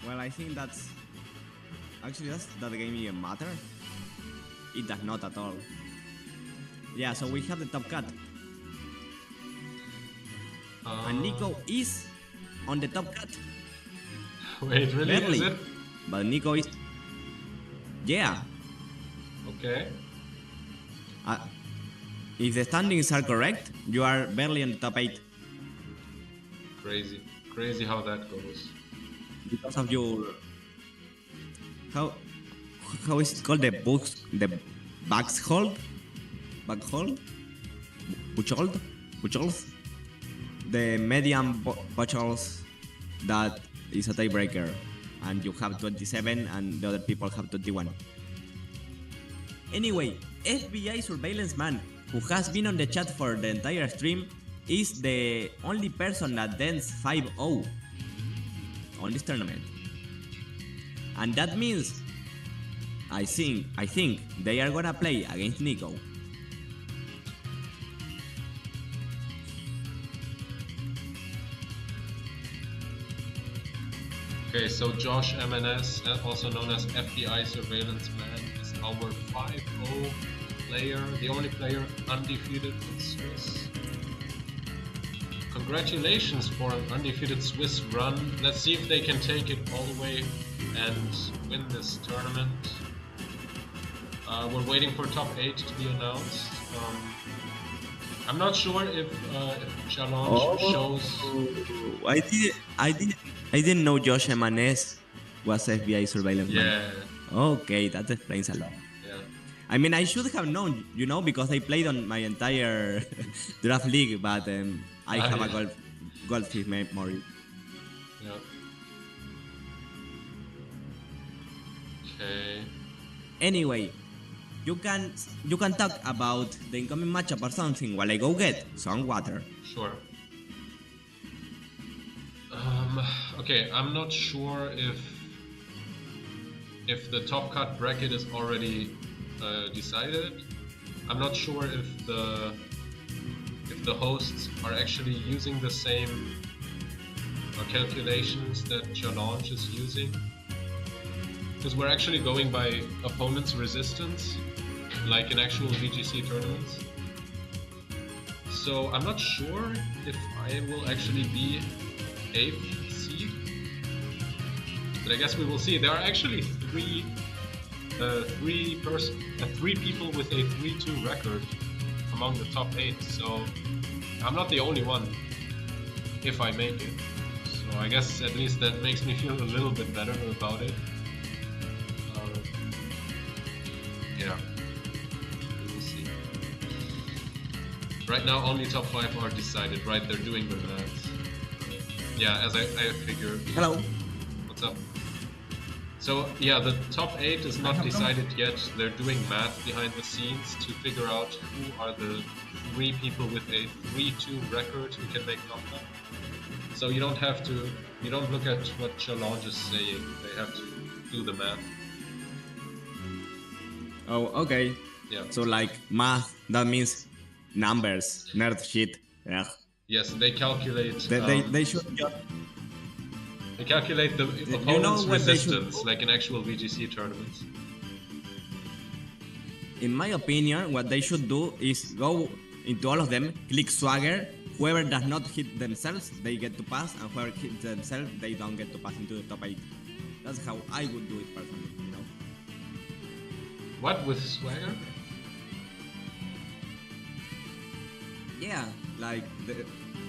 Speaker 2: Well, I think that's... Actually, does that game even matter? It does not at all. Yeah, so we have the top cut. And Nico is on the top cut.
Speaker 1: Wait, really?
Speaker 2: Barely.
Speaker 1: Is it?
Speaker 2: But Nico is... Yeah.
Speaker 1: Okay.
Speaker 2: If the standings are correct, you are barely on the top 8.
Speaker 1: Crazy. Crazy how that goes.
Speaker 2: Because of your... How is it called? The backs hold? Back hold? Buchholz? The medium Buchholz that is a tiebreaker. And you have 27 and the other people have 21. Anyway, FBI Surveillance Man, who has been on the chat for the entire stream, is the only person that dents 5-0 on this tournament. And that means I think they are gonna play against Nico.
Speaker 1: Okay, so Josh MNS, also known as FBI Surveillance Man, is our 5-0 player, the only player undefeated in Swiss. Congratulations for an undefeated Swiss run. Let's see if they can take it all the way and win this tournament. We're waiting for top 8 to be announced. I'm not sure if Challenge shows.
Speaker 2: I didn't know Josh Emanes was FBI surveillance man.
Speaker 1: Yeah.
Speaker 2: Okay, that explains a lot.
Speaker 1: Yeah.
Speaker 2: I mean, I should have known, because I played on my entire draft league, but I have a golf memory.
Speaker 1: Yeah. Okay.
Speaker 2: Anyway, you can talk about the incoming matchup or something while I go get some water.
Speaker 1: Sure. Okay, I'm not sure if the top cut bracket is already decided. I'm not sure if the hosts are actually using the same calculations that Challenge is using, because we're actually going by opponent's resistance, like in actual VGC tournaments. So I'm not sure if I will actually be 8th seed, but I guess we will see. There are actually three people with a 3-2 record among the top 8, so I'm not the only one if I make it. So I guess at least that makes me feel a little bit better about it. Yeah, we will see. Right now only top 5 are decided, right? They're doing the maths. Yeah, as I figured.
Speaker 2: Hello.
Speaker 1: What's up? So yeah, the top 8 is not decided yet. They're doing math behind the scenes to figure out who are the 3 people with a 3-2 record who can make top 5. So you don't look at what Challenge is saying. They have to do the math.
Speaker 2: Oh, okay.
Speaker 1: Yeah.
Speaker 2: So like math, that means numbers, nerd shit. Yeah.
Speaker 1: Yes, they calculate.
Speaker 2: They should just.
Speaker 1: They calculate the opponent's resistance, like in actual VGC tournaments.
Speaker 2: In my opinion, what they should do is go into all of them, click swagger. Whoever does not hit themselves, they get to pass, and whoever hits themselves, they don't get to pass into the top 8. That's how I would do it personally,
Speaker 1: What, with swagger?
Speaker 2: Yeah, like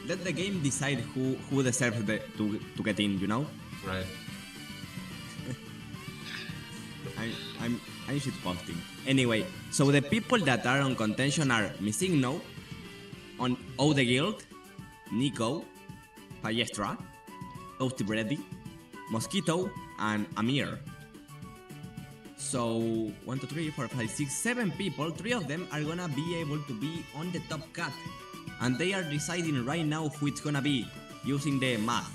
Speaker 2: let the game decide who deserves to get in,
Speaker 1: Right.
Speaker 2: I'm shit posting. Anyway, so the people that are on contention are Misigno, on O the Guild, Nico, Palestra, Toasty Brady, Mosquito, and Amir. So 1, 2, 3, 4, 5, 6, 7 people, 3 of them are gonna be able to be on the top cut. And they are deciding right now who it's gonna be using the math.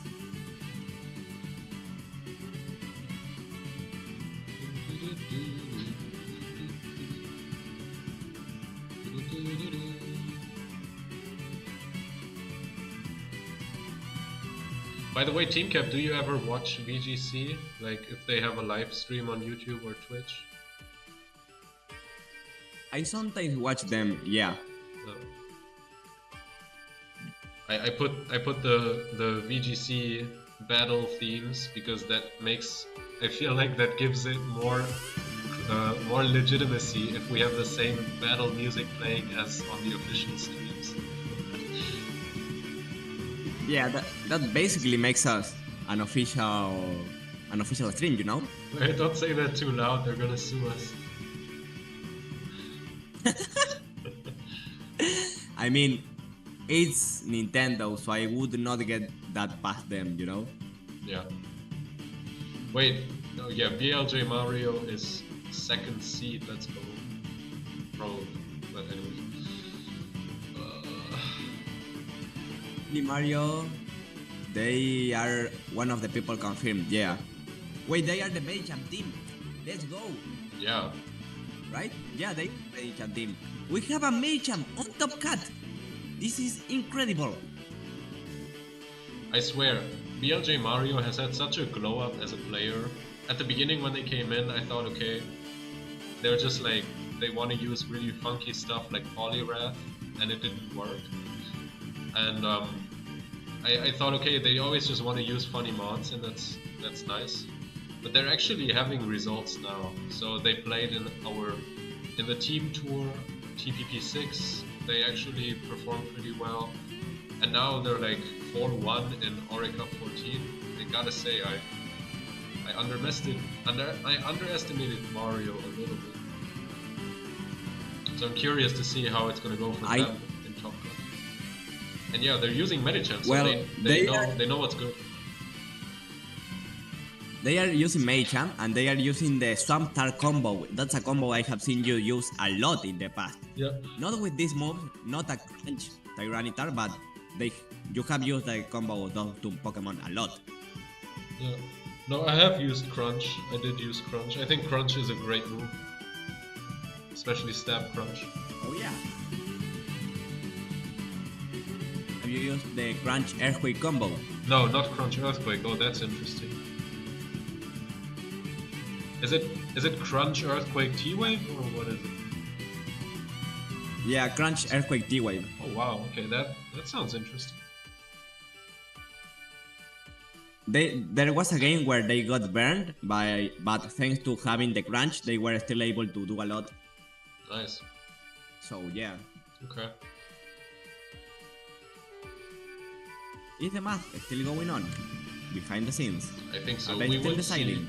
Speaker 1: By the way, Teamcap, do you ever watch VGC? Like if they have a live stream on YouTube or Twitch?
Speaker 2: I sometimes watch them, yeah.
Speaker 1: No. I put the VGC battle themes because that makes, I feel like that gives it more legitimacy if we have the same battle music playing as on the official streams.
Speaker 2: Yeah, that basically makes us an official stream,
Speaker 1: Wait, don't say that too loud, they're gonna sue us.
Speaker 2: I mean, it's Nintendo, so I would not get that past them,
Speaker 1: Yeah. Wait, no, yeah, BLJ Mario is 2nd seed, let's go. Pro, but anyway.
Speaker 2: Di Mario, they are one of the people confirmed, yeah. Wait, they are the Belgian team. Let's go.
Speaker 1: Yeah.
Speaker 2: Right? Yeah, they are the Belgian team. We have a Belgian on top cut. This is incredible.
Speaker 1: I swear, BLJ Mario has had such a glow up as a player. At the beginning when they came in, I thought, okay, they're just like, they want to use really funky stuff like Polyrath, and it didn't work. And I thought, okay, they always just want to use funny mods, and that's nice. But they're actually having results now. So they played in the team tour TPP6. They actually performed pretty well, and now they're like 4-1 in Orre Cup 14. I gotta say, I underestimated Mario a little bit. So I'm curious to see how it's gonna go for them in Top Cup. And yeah, they're using Medichan, so
Speaker 2: well,
Speaker 1: they know what's good.
Speaker 2: They are using Medichan and they are using the Swamp Tar combo. That's a combo I have seen you use a lot in the past.
Speaker 1: Yeah.
Speaker 2: Not with this move, not a Crunch Tyranitar, but you have used the combo of those two Pokemon a lot.
Speaker 1: Yeah. No, I have used Crunch. I did use Crunch. I think Crunch is a great move. Especially Stab Crunch.
Speaker 2: Oh yeah. Have you used the Crunch Earthquake combo?
Speaker 1: No, not Crunch Earthquake. Oh, that's interesting. Is it Crunch Earthquake T-Wave or what is it?
Speaker 2: Yeah, Crunch Earthquake T-Wave.
Speaker 1: Oh wow, okay, that sounds interesting.
Speaker 2: There was a game where they got burned but thanks to having the crunch they were still able to do a lot.
Speaker 1: Nice.
Speaker 2: So yeah.
Speaker 1: Okay.
Speaker 2: Is the math still going on? Behind the scenes?
Speaker 1: I think so.
Speaker 2: Are they still deciding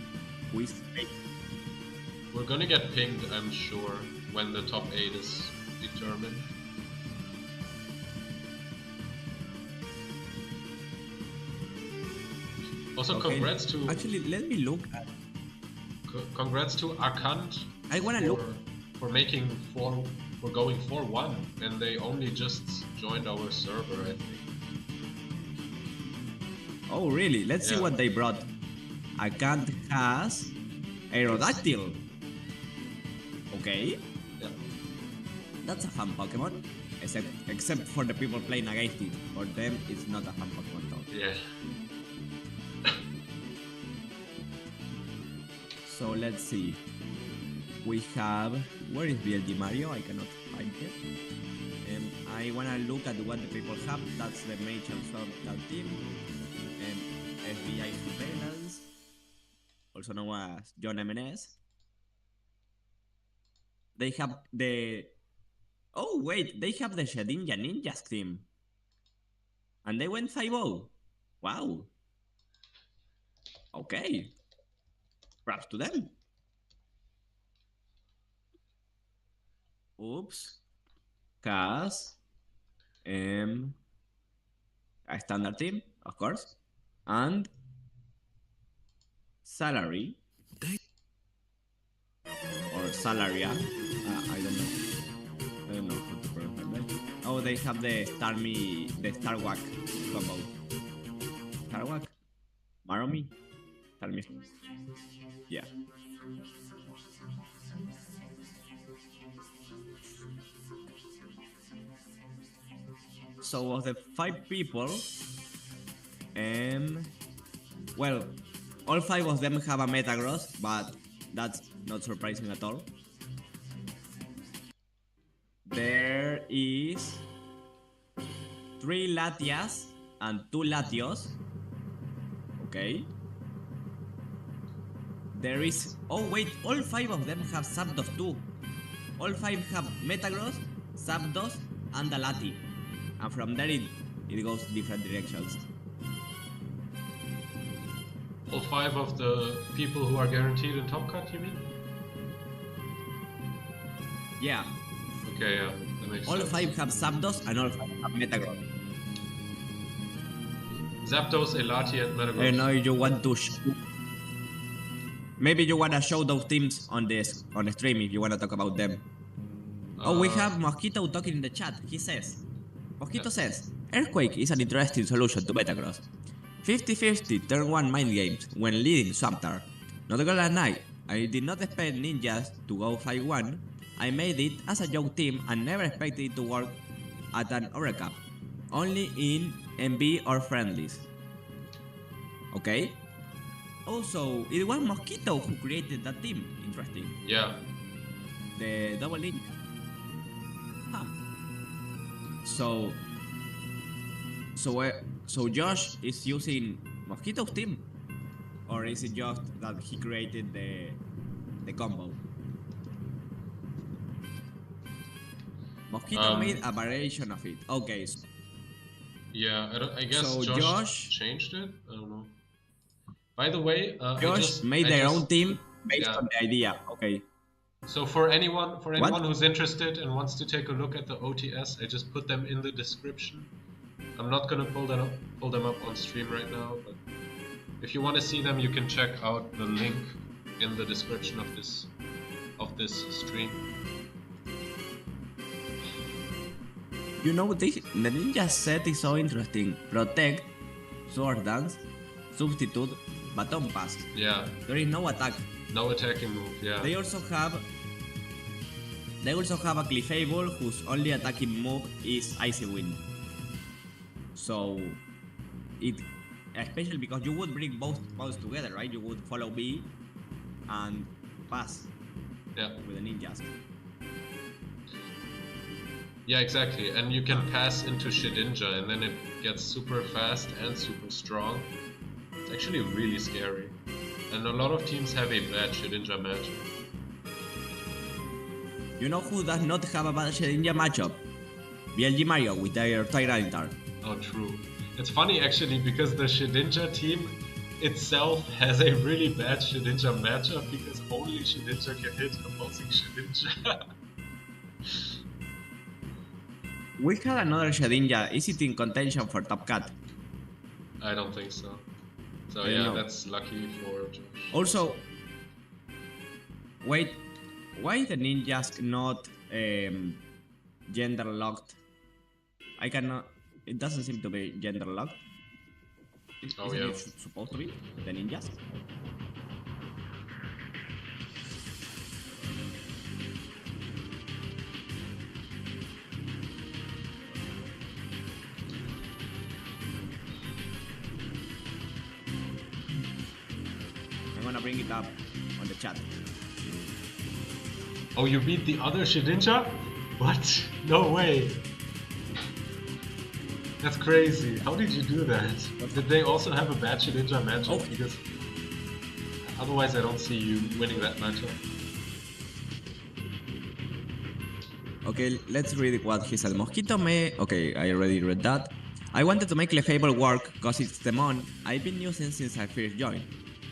Speaker 2: who is fake?
Speaker 1: We're gonna get pinged, I'm sure, when the top 8 is determined. Also,
Speaker 2: okay.
Speaker 1: Congrats to...
Speaker 2: Actually, let me look at...
Speaker 1: Congrats to Akant
Speaker 2: I wanna look...
Speaker 1: for making for going 4-1, and they only just joined our server, I think.
Speaker 2: Oh really? Let's see what they brought. Akant has Aerodactyl. Okay.
Speaker 1: Yeah.
Speaker 2: That's a fun Pokemon. Except for the people playing against it. For them, it's not a fun Pokemon though.
Speaker 1: Yeah.
Speaker 2: So let's see. We have... Where is BLG Mario? I cannot find it. I wanna look at what the people have. That's the Mage and Sword team. FBI Surveillance. Also known as John MNS. They have the... Oh wait, they have the Shedinja Ninjas team. And they went 5-0. Wow. Okay. Props to them. Oops. Cas. A standard team, of course. And Salary. Or Salaria. I don't know. I don't know how to pronounce that. Oh, they have the Starwak combo. Starwak? Maromi? Starmie. Yeah. So of the 5 people, well, all 5 of them have a Metagross, but that's not surprising at all. There is 3 Latias and 2 Latios. Okay. There is... Oh wait, all 5 of them have Zapdos too. All 5 have Metagross, Zapdos, and a Lati. And from there it goes different directions.
Speaker 1: All 5 of the people who are guaranteed in Top Cut, you mean?
Speaker 2: Yeah.
Speaker 1: Okay, yeah, that makes
Speaker 2: all
Speaker 1: sense.
Speaker 2: 5 have Zapdos and all 5 have Metagross.
Speaker 1: Zapdos, Elati, and Metagross.
Speaker 2: I know you want to... Maybe you wanna show those teams on the stream if you wanna talk about them. Oh, we have Mosquito talking in the chat. He says... Mosquito says, Earthquake is an interesting solution to Metacross. 50-50 turn 1 mind games when leading Swamptar. Not gonna lie, I did not expect ninjas to go 5-1. I made it as a joke team and never expected it to work at an Orre Cup. Only in MB or friendlies. Okay? Also, it was Mosquito who created that team. Interesting.
Speaker 1: Yeah.
Speaker 2: The double ninja. Huh. So Josh is using Mosquito's team, or is it just that he created the combo? Mosquito made a variation of it. Okay.
Speaker 1: Yeah, I guess
Speaker 2: So
Speaker 1: Josh changed it. I don't know. By the way,
Speaker 2: Josh made their own team based on the idea. Okay.
Speaker 1: So for anyone who's interested and wants to take a look at the OTS, I just put them in the description. I'm not gonna pull them up on stream right now, but if you want to see them, you can check out the link in the description of this stream.
Speaker 2: You know, the ninja set is so interesting. Protect, sword dance, substitute, baton pass.
Speaker 1: Yeah.
Speaker 2: There is no attack.
Speaker 1: No attacking move. Yeah.
Speaker 2: They also have a Clefable whose only attacking move is Icy Wind. So it, especially because you would bring both together, right? You would follow B and pass.
Speaker 1: Yeah.
Speaker 2: With the ninjas.
Speaker 1: Yeah, exactly. And you can pass into Shedinja, and then it gets super fast and super strong. It's actually really scary. And a lot of teams have a bad Shedinja matchup.
Speaker 2: You know who does not have a bad Shedinja matchup? BLG Mario with their Tyranitar.
Speaker 1: Oh, true. It's funny actually because the Shedinja team itself has a really bad Shedinja matchup because only Shedinja can hit opposing Shedinja.
Speaker 2: We had another Shedinja. Is it in contention for Top Cat?
Speaker 1: I don't think so. So yeah, that's lucky for Josh.
Speaker 2: Also, wait, why the ninjas not gender locked? I cannot. It doesn't seem to be gender locked.
Speaker 1: Oh
Speaker 2: Isn't
Speaker 1: yeah.
Speaker 2: it supposed to be the ninjas? I'm gonna bring it up on the chat.
Speaker 1: Oh, you beat the other Shedinja? What? No way. That's crazy. How did you do that? Did they also have a bad Shedinja matchup?
Speaker 2: Oh.
Speaker 1: Because otherwise I don't see you winning that matchup.
Speaker 2: Okay, let's read what he said. Mosquito me... Okay, I already read that. I wanted to make Clefable work cause it's the mon I've been using since I first joined.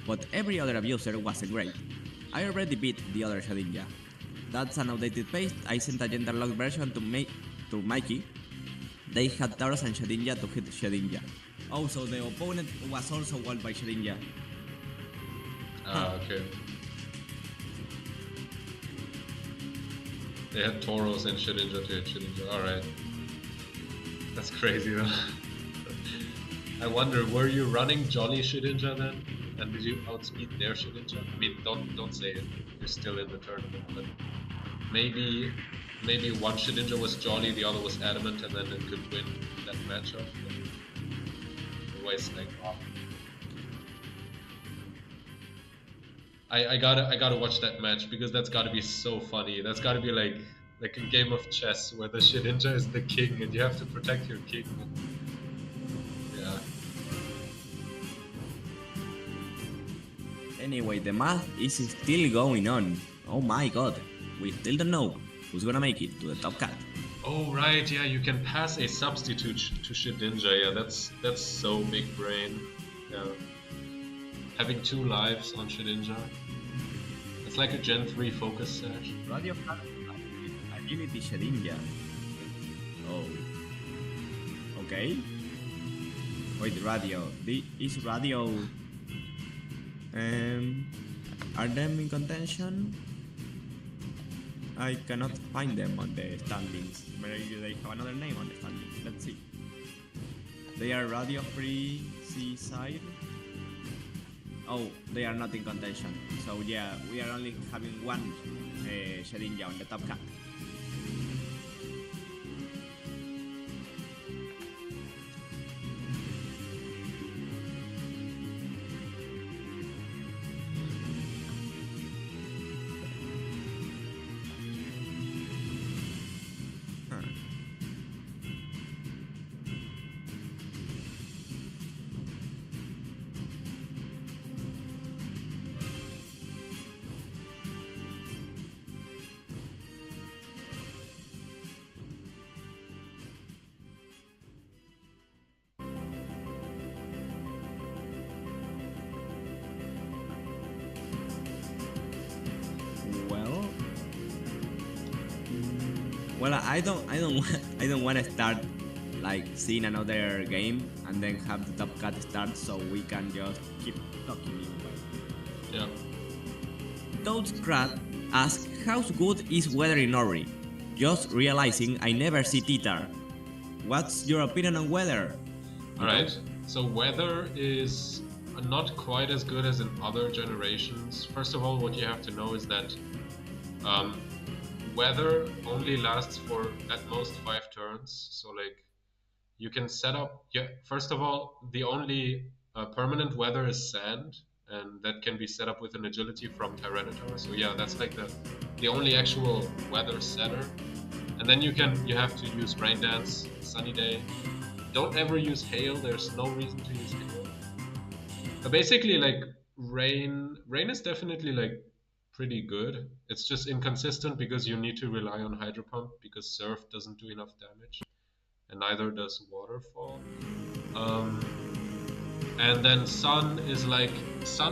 Speaker 2: But every other abuser wasn't great. I already beat the other Shedinja. That's an outdated paste. I sent a gender locked version to Mikey. They had Tauros and Shedinja to hit Shedinja. Oh, so the opponent was also walled by Shedinja.
Speaker 1: Ah, okay. They had Tauros and Shedinja to hit Shedinja. Alright. That's crazy though. I wonder, were you running Jolly Shedinja then? And did you outspeed their Shedinja? I mean, don't say it. You're still in the tournament, but maybe one Shedinja was Jolly, the other was Adamant, and then it could win that matchup. But otherwise, like, oh. I gotta watch that match because that's gotta be so funny. That's gotta be like a game of chess where the Shedinja is the king and you have to protect your king. Yeah.
Speaker 2: Anyway, the math is still going on. Oh my god, we still don't know who's gonna make it to the top cat.
Speaker 1: Oh right, yeah, you can pass a substitute to Shedinja. Yeah, that's so big brain. Yeah. Having 2 lives on Shedinja. It's like a Gen 3 focus sash.
Speaker 2: Radio Agility Shedinja. Oh. Okay. Wait, Radio. Is Radio... are them in contention? I cannot find them on the standings. Maybe they have another name on the standings. Let's see. They are radio free seaside. Oh, they are not in contention. So yeah, we are only having one Shedinja on the top cut. Huh. Well, I don't want to start like seeing another game and then have the top cut start so we can just keep talking meanwhile.
Speaker 1: Yeah.
Speaker 2: Toadcrat asks how good is weather in Orre? Just realizing I never see Titar. What's your opinion on weather?
Speaker 1: All right. So weather is not quite as good as in other generations. First of all, what you have to know is that um, weather only lasts for at most 5 turns. So like you can set up. Yeah. First of all, the only permanent weather is sand, and that can be set up with an agility from Tyranitar. So yeah, that's like the only actual weather setter. And then you have to use rain dance, sunny day. Don't ever use hail. There's no reason to use hail. But basically, like rain is definitely like pretty good. It's just inconsistent because you need to rely on hydro pump because surf doesn't do enough damage, and neither does waterfall. Um, and then sun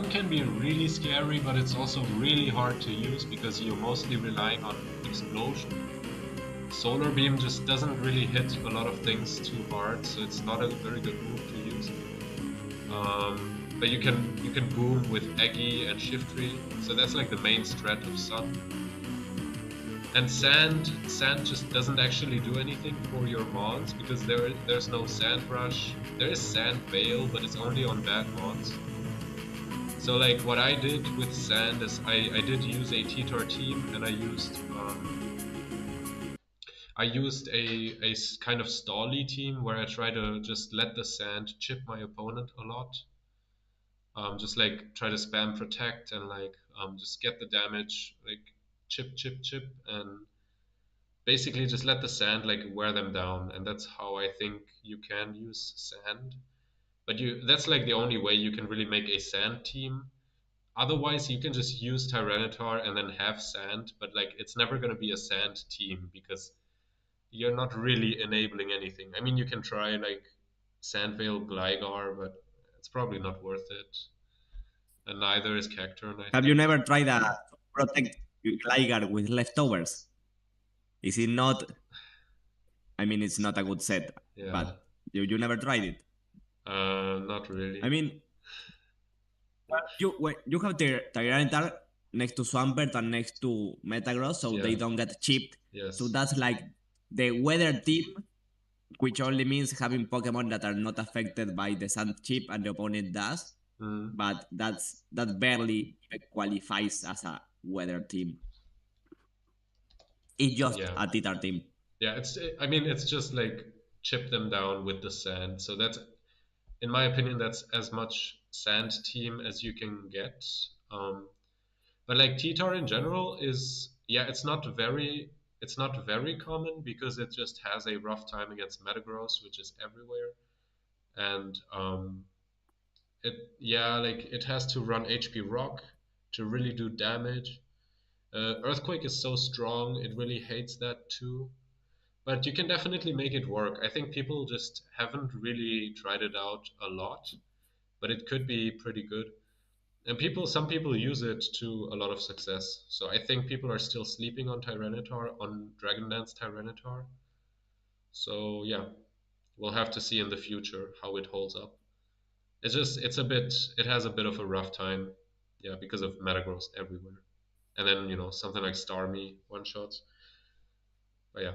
Speaker 1: can be really scary, but it's also really hard to use because you're mostly relying on explosion. Solar beam just doesn't really hit a lot of things too hard, so it's not a very good move to use. But you can boom with Eggy and Shiftry, so that's like the main strat of Sun. And sand just doesn't actually do anything for your mons because there's no sand rush. There is sand veil, but it's only on bad mons. So like what I did with sand is I did use a Titor team, and I used a kind of stally team where I try to just let the sand chip my opponent a lot. Just like try to spam protect and like just get the damage, like chip, chip, chip, and basically just let the sand like wear them down. And that's how I think you can use sand. But that's like the only way you can really make a sand team. Otherwise, you can just use Tyranitar and then have sand, but like it's never going to be a sand team because you're not really enabling anything. I mean, you can try like Sandvale Gligar, but it's probably not worth it. And neither is Cacturn, I
Speaker 2: Have you
Speaker 1: think.
Speaker 2: never tried to protect your Gligar with leftovers? Is it not? I mean, it's not a good set,
Speaker 1: Yeah.
Speaker 2: but you never tried it.
Speaker 1: Not
Speaker 2: I
Speaker 1: really.
Speaker 2: mean, you have the Tyranitar next to Swampert and next to Metagross, so
Speaker 1: Yeah.
Speaker 2: they don't get chipped. So
Speaker 1: Yes.
Speaker 2: that's like the weather team, which only means having Pokemon that are not affected by the Sand chip and the opponent does.
Speaker 1: Mm.
Speaker 2: But that barely qualifies as a weather team. It's just
Speaker 1: Yeah.
Speaker 2: a Titar team.
Speaker 1: Yeah. I mean, it's just like chip them down with the sand. So that's, in my opinion, that's as much sand team as you can get. Um, But like T-Tar in general is, yeah, it's not very common because it just has a rough time against Metagross, which is everywhere. And like it has to run HP Rock to really do damage. Earthquake is so strong, it really hates that too. But you can definitely make it work. I think people just haven't really tried it out a lot, but it could be pretty good. And some people use it to a lot of success. So I think people are still sleeping on Tyranitar, on Dragon Dance Tyranitar. So yeah, we'll have to see in the future how it holds up. It has a bit of a rough time, yeah, because of Metagross everywhere. And then, something like Starmie one shots. But yeah.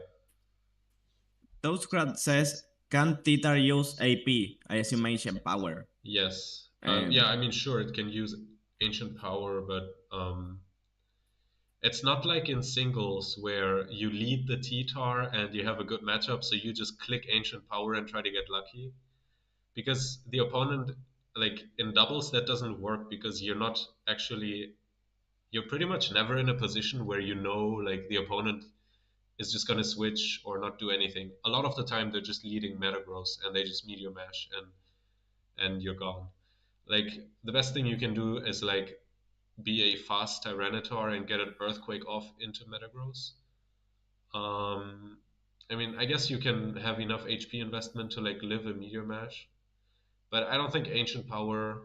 Speaker 2: Toastcraft says Can Titar use AP? I assume ancient power.
Speaker 1: Yes.
Speaker 2: Um,
Speaker 1: Yeah, I mean, sure, it can use ancient power, but it's not like in singles where you lead the T-Tar and you have a good matchup, so you just click ancient power and try to get lucky. Because the opponent, like in doubles, that doesn't work because you're pretty much never in a position where you know like the opponent is just gonna switch or not do anything. A lot of the time they're just leading meta growth and they just meteor mash and you're gone. Like the best thing you can do is like be a fast Tyranitar and get an Earthquake off into Metagross. Um, I mean, I guess you can have enough HP investment to like live a Meteor Mash, but I don't think Ancient Power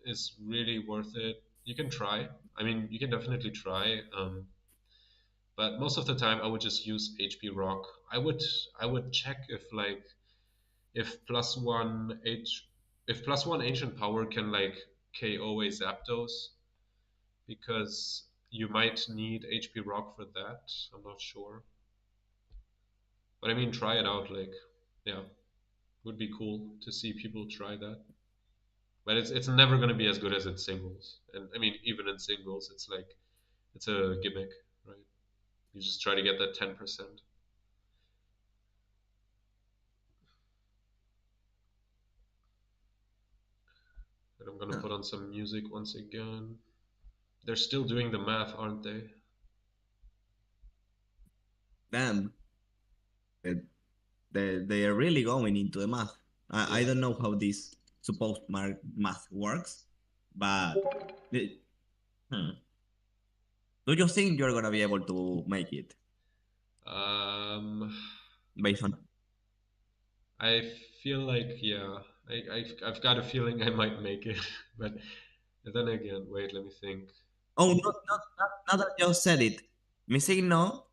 Speaker 1: is really worth it. You can try. I mean, you can definitely try, but most of the time I would just use HP Rock. I would check if like if plus one H if plus one Ancient Power can like KO a Zapdos because you might need HP Rock for that. I'm not sure. But I mean, try it out. Like, yeah, would be cool to see people try that. But it's never going to be as good as in singles. And I mean, even in singles, it's like it's a gimmick, right? You just try to get that 10%. But I'm going to
Speaker 2: huh,
Speaker 1: put on some music once again. They're still doing the math, aren't they?
Speaker 2: damn, they are really going into the math. I
Speaker 1: Yeah.
Speaker 2: don't know how this supposed math works, but hmm. Do you think you're gonna be able to make it
Speaker 1: Um,
Speaker 2: based on?
Speaker 1: I feel like yeah, I've got a feeling I might make it, but then again, wait, let me think.
Speaker 2: Oh, not that you said it. Misigno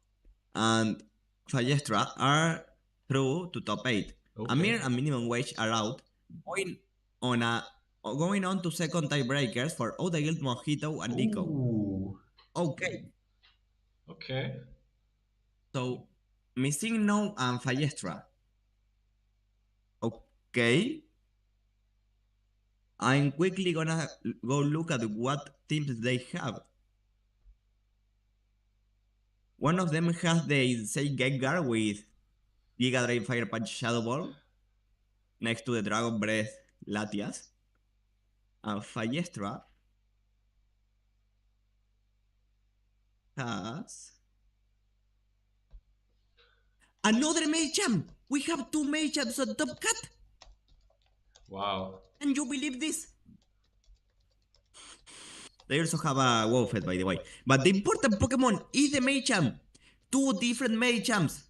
Speaker 2: and Fallestra are through to top eight.
Speaker 1: Okay.
Speaker 2: Amir and minimum wage are out, going on a going on to second tiebreakers for Odegild, Mojito, and Nico.
Speaker 1: Ooh.
Speaker 2: Okay,
Speaker 1: Okay.
Speaker 2: so Misigno and Fallestra. Okay, I'm quickly gonna go look at what teams they have. One of them has the same Gengar with Giga Drain, Fire Punch, Shadow Ball next to the Dragon Breath Latias. And Falestra has another Machamp. We have two Machamps on Top Cut.
Speaker 1: Wow.
Speaker 2: And you believe this? They also have a Wofet, by the way. But the important Pokemon is the Machamp. Two different Machamps.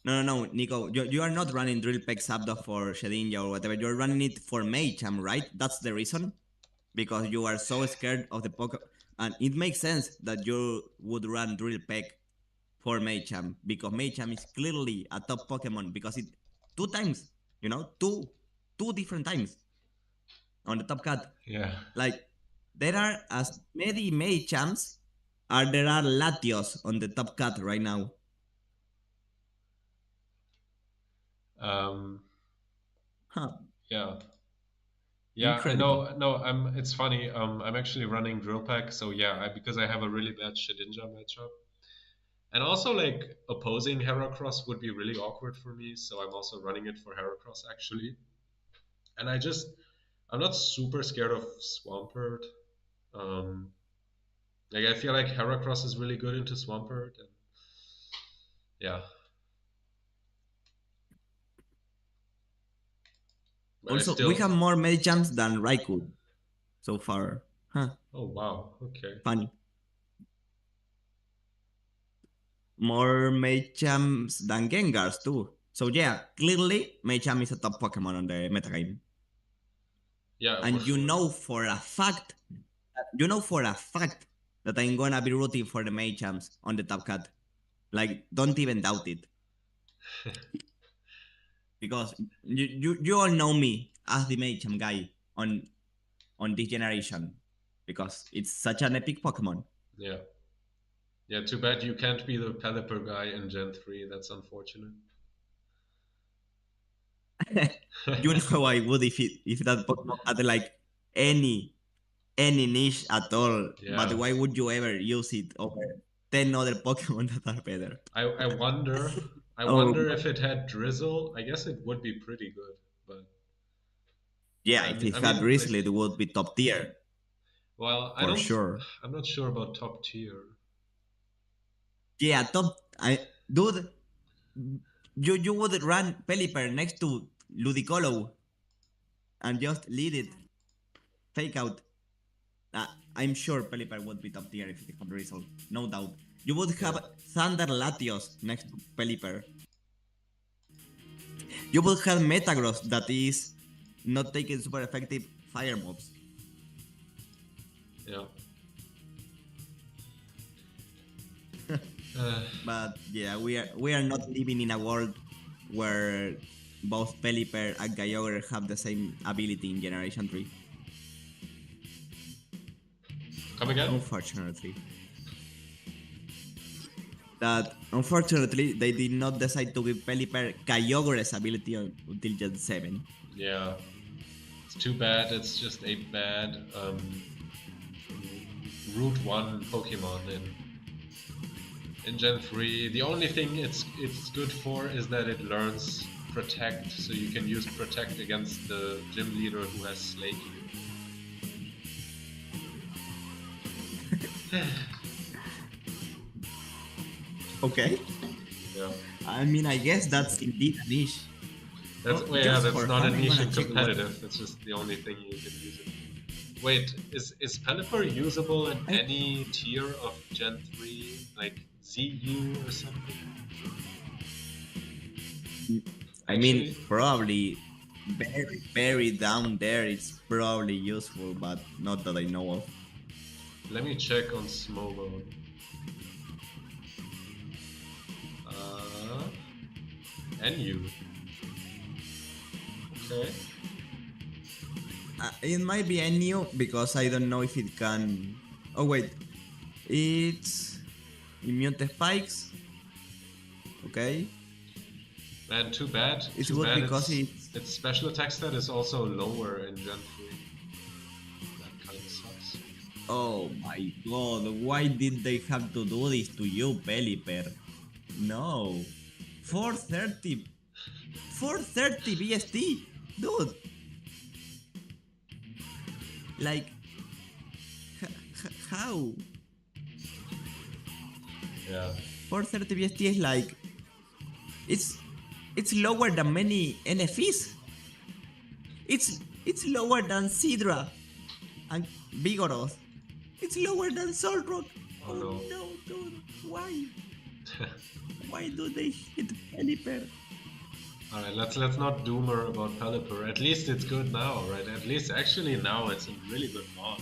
Speaker 2: No, Nico. You are not running Drill Peck Zapdos for Shedinja or whatever. You're running it for Machamp, right? That's the reason? Because you are so scared of the Pokemon. And it makes sense that you would run Drill Peck for Machamp because Machamp is clearly a top Pokemon because it two times, two different times on the top cut.
Speaker 1: Yeah.
Speaker 2: Like there are as many Machamps as there are Latios on the top cut right now.
Speaker 1: Um,
Speaker 2: Huh.
Speaker 1: yeah. Yeah, I
Speaker 2: Incredible.
Speaker 1: know. No, it's funny. I'm actually running Drill Pack, so yeah, because I have a really bad Shedinja matchup, and also like opposing Heracross would be really awkward for me, so I'm also running it for Heracross actually. And I'm not super scared of Swampert. Um, like I feel like Heracross is really good into Swampert, and yeah, but I
Speaker 2: Also, we
Speaker 1: still.
Speaker 2: have more Machamps than Raikou so far. Huh.
Speaker 1: Oh wow. Okay.
Speaker 2: Funny. More Machamps than Gengars too. So yeah, clearly Machamp is a top Pokemon on the metagame.
Speaker 1: Yeah, for
Speaker 2: And
Speaker 1: sure.
Speaker 2: you know for a fact that I'm gonna be rooting for the Machamps on the top cut. Like, don't even doubt it. Because you all know me as the Machamp guy on this generation, because it's such an epic Pokemon.
Speaker 1: Yeah. Yeah, too bad you can't be the Pelipper guy in Gen 3. That's unfortunate.
Speaker 2: You know how I would if that Pokemon had like any any niche at all. But
Speaker 1: Yeah.
Speaker 2: why would you ever use it over 10 other Pokemon that are better?
Speaker 1: I wonder I
Speaker 2: Oh
Speaker 1: wonder if it had Drizzle. I guess it would be pretty good, but
Speaker 2: yeah,
Speaker 1: yeah,
Speaker 2: if it
Speaker 1: I
Speaker 2: had
Speaker 1: mean,
Speaker 2: Drizzle, it would be top tier
Speaker 1: well,
Speaker 2: for sure.
Speaker 1: I'm not sure about top tier.
Speaker 2: Yeah, top. Dude, you would run Pelipper next to Ludicolo and just lead it, fake out. Uh, I'm sure Pelipper would be top tier if it had Drizzle, no doubt. You would
Speaker 1: Yeah.
Speaker 2: have Thunder Latios next to Pelipper. You would have Metagross that is not taking super effective fire mobs.
Speaker 1: Yeah.
Speaker 2: But yeah, we are not living in a world where both Pelipper and Kyogre have the same ability in Generation 3.
Speaker 1: Come again?
Speaker 2: Unfortunately. That unfortunately they did not decide to give Pelipper Kyogre's ability until Gen 7.
Speaker 1: Yeah. It's too bad. It's just a bad Route 1 Pokemon in Gen 3. The only thing it's good for is that it learns Protect, so you can use Protect against the gym leader who has slayed you.
Speaker 2: Okay.
Speaker 1: Yeah.
Speaker 2: I mean, I guess that's indeed a niche.
Speaker 1: That's
Speaker 2: Oh,
Speaker 1: yeah,
Speaker 2: just
Speaker 1: that's
Speaker 2: for
Speaker 1: not a
Speaker 2: fun, I'm
Speaker 1: niche
Speaker 2: gonna
Speaker 1: in
Speaker 2: check
Speaker 1: competitive. That's just the only thing you can use it. Wait, is Pelipper usable in any tier of Gen 3, like ZU or something?
Speaker 2: I mean, probably very down there, it's probably useful, but not that I know of.
Speaker 1: Let me check on Smogon. NU. Okay.
Speaker 2: It might be a new because I don't know if it can. Oh wait, it's immune to spikes. Okay.
Speaker 1: Man, too bad.
Speaker 2: It's
Speaker 1: Too
Speaker 2: good
Speaker 1: bad
Speaker 2: because
Speaker 1: its special attack stat is also lower in Gen 3. That kind of sucks.
Speaker 2: Oh my god, why did they have to do this to you, Pelipper? No. 430 BST, dude. Like, how?
Speaker 1: Yeah.
Speaker 2: 430 BST is like, it's lower than many NFEs. It's lower than Sidra and Vigoroth. It's lower than Solrock.
Speaker 1: Oh no.
Speaker 2: No, dude, why? Why do they hit Pelipper?
Speaker 1: Alright, let's not doomer about Pelipper. At least it's good now, right? At least actually now it's a really good mod.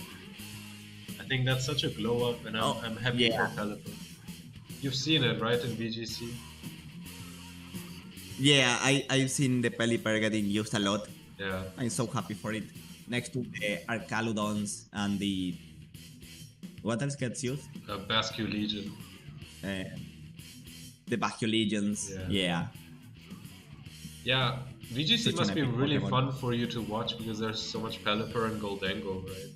Speaker 1: I think that's such a glow up, and I'm happy
Speaker 2: yeah.
Speaker 1: for Pelipper. You've seen it, right, in VGC?
Speaker 2: Yeah, I've seen the Pelipper getting used a lot.
Speaker 1: Yeah.
Speaker 2: I'm so happy for it. Next to the Arcaludons and the... What else gets used?
Speaker 1: Basque Legion.
Speaker 2: The Basque Legions. Yeah.
Speaker 1: Yeah, VGC
Speaker 2: Such
Speaker 1: must
Speaker 2: an
Speaker 1: be
Speaker 2: epic
Speaker 1: really
Speaker 2: Pokemon.
Speaker 1: fun for you to watch because there's so much Pelipper and Goldengo, right?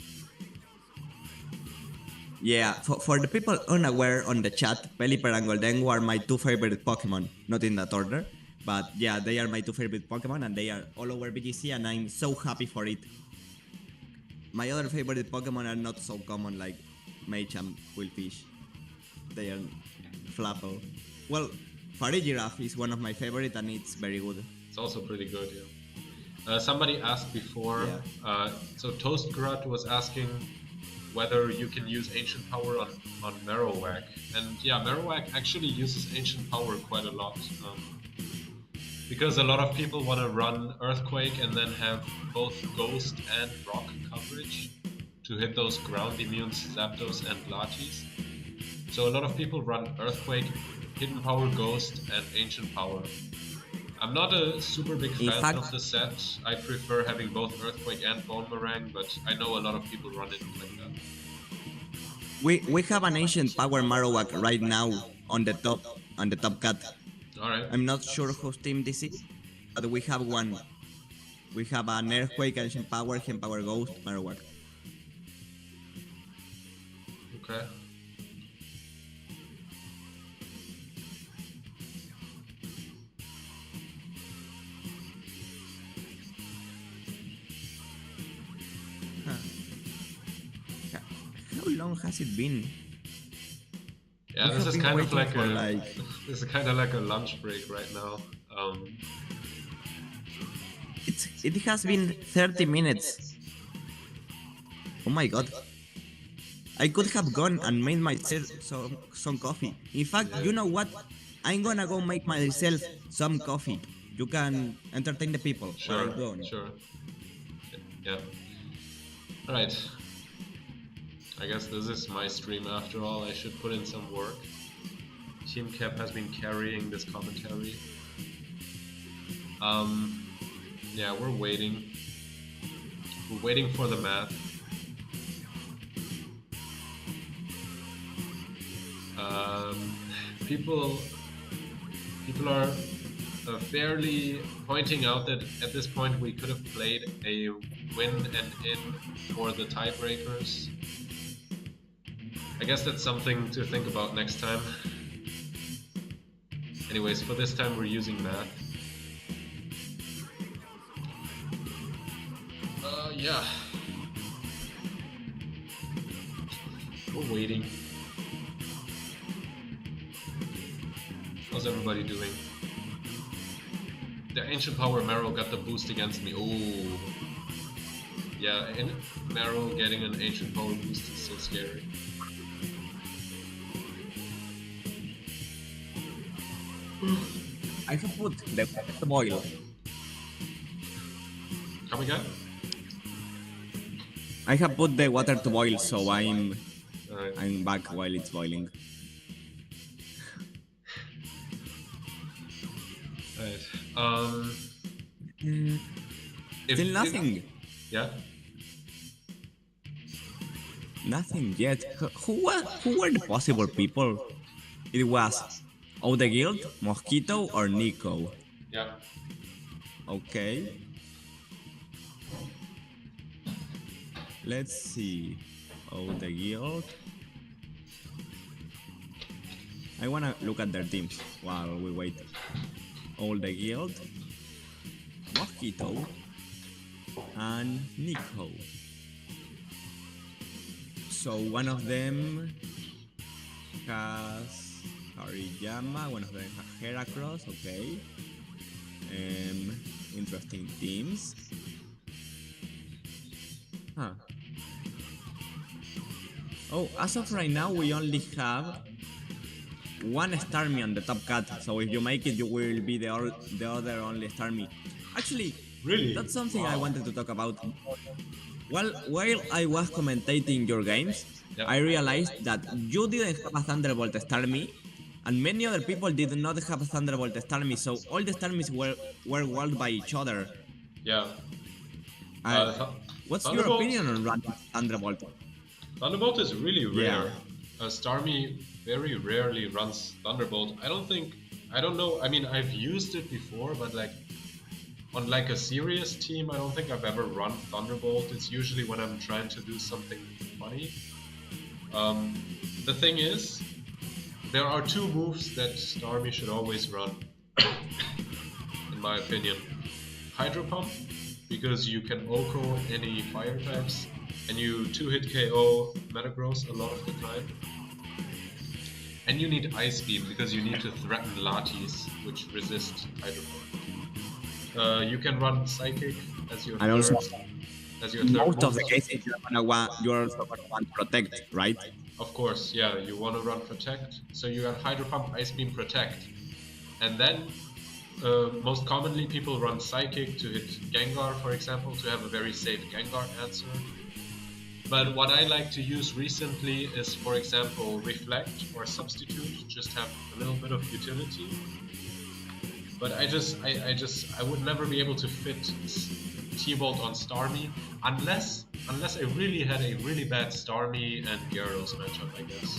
Speaker 2: Yeah, for the people unaware on the chat, Pelipper and Goldengo are my two favorite Pokemon. Not in that order, but yeah, they are my two favorite Pokemon and they are all over VGC and I'm so happy for it. My other favorite Pokemon are not so common like Machamp, Quillfish. They are Flapple. Well, Farigiraf is one of my favorite and it's very good.
Speaker 1: It's also pretty good, yeah. Somebody asked before, so Toastgrut was asking whether you can use Ancient Power on Marowak. And yeah, Marowak actually uses Ancient Power quite a lot. Because a lot of people want to run Earthquake and then have both Ghost and Rock coverage to hit those ground immunes, Zapdos and Latis. So a lot of people run Earthquake Hidden Power Ghost, and Ancient Power. I'm not a super big
Speaker 2: In
Speaker 1: fan
Speaker 2: fact,
Speaker 1: of the set. I prefer having both Earthquake and Bone Meringue, but I know a lot of people run it like that.
Speaker 2: we have an ancient power Marowak right now on the top cut.
Speaker 1: Alright.
Speaker 2: I'm not sure whose team this is, but we have one. We have an Earthquake, Ancient Power, Ghost, Marowak.
Speaker 1: Okay.
Speaker 2: How long has it been?
Speaker 1: Yeah,
Speaker 2: We
Speaker 1: this
Speaker 2: have
Speaker 1: is
Speaker 2: been
Speaker 1: kind of
Speaker 2: waiting
Speaker 1: like
Speaker 2: for,
Speaker 1: a this is kind of like a lunch break right now.
Speaker 2: it has been 30 minutes. Oh my god. I could have gone and made myself some coffee. In fact, you know what? I'm gonna go make myself some coffee. You can entertain the people while
Speaker 1: Sure,
Speaker 2: I'm going.
Speaker 1: sure. Yeah. Alright. I guess this is my stream after all. I should put in some work. Teamcap has been carrying this commentary. Yeah, we're waiting. We're waiting for the math. People are fairly pointing out that at this point we could have played a win and in for the tiebreakers. I guess that's something to think about next time. Anyways, for this time we're using math. Yeah. We're waiting. How's everybody doing? The Ancient Power Marrow got the boost against me. Oh. Yeah, and Marrow getting an Ancient Power boost is so scary.
Speaker 2: I have put the water to boil.
Speaker 1: Come again?
Speaker 2: I have put the water to boil, so I'm
Speaker 1: Alright.
Speaker 2: back while it's boiling.
Speaker 1: Right.
Speaker 2: Still nothing.
Speaker 1: Yeah.
Speaker 2: Nothing yet. Who were the possible people? It was Oh the Guild, Mosquito, or Nico.
Speaker 1: Yeah.
Speaker 2: Okay. Let's see. Oh the Guild. I wanna look at their teams while we wait. All the Guild, Mosquito, and Nico. So one of them has Hariyama, one of them has Heracross, okay. Interesting teams. Huh. Oh, as of right now, we only have one Starmie on the top cut, so if you make it, you will be the other only Starmie. Actually,
Speaker 1: Really?
Speaker 2: that's something I wanted to talk about. While I was commentating your games,
Speaker 1: Yep.
Speaker 2: I realized that you didn't have a Thunderbolt Starmie, and many other people did not have a Thunderbolt Starmie, so all the Starmies were walled by each other.
Speaker 1: Yeah.
Speaker 2: What's your
Speaker 1: Thunderbolt?
Speaker 2: opinion on running Thunderbolt?
Speaker 1: Thunderbolt is really rare.
Speaker 2: Yeah.
Speaker 1: Starmie very rarely runs Thunderbolt. I don't know. I mean, I've used it before, but like on like a serious team, I don't think I've ever run Thunderbolt. It's usually when I'm trying to do something funny. The thing is, there are two moves that Starmie should always run, in my opinion. Hydro Pump, because you can OHKO any fire types, and you 2-hit KO Metagross a lot of the time. And you need Ice Beam, because you need to threaten Latis, which resist Hydro Pump. You can run Psychic as your
Speaker 2: And also,
Speaker 1: third
Speaker 2: most
Speaker 1: move.
Speaker 2: of the cases you're also gonna want Protect, right?
Speaker 1: Of course, yeah, you want to run Protect, so you got Hydro Pump, Ice Beam, Protect. And then, most commonly people run Psychic to hit Gengar, for example, to have a very safe Gengar answer. But what I like to use recently is, for example, reflect or substitute, just have a little bit of utility. But I would never be able to fit T-Bolt on Starmie unless I really had a really bad Starmie and Gyarados matchup, I guess.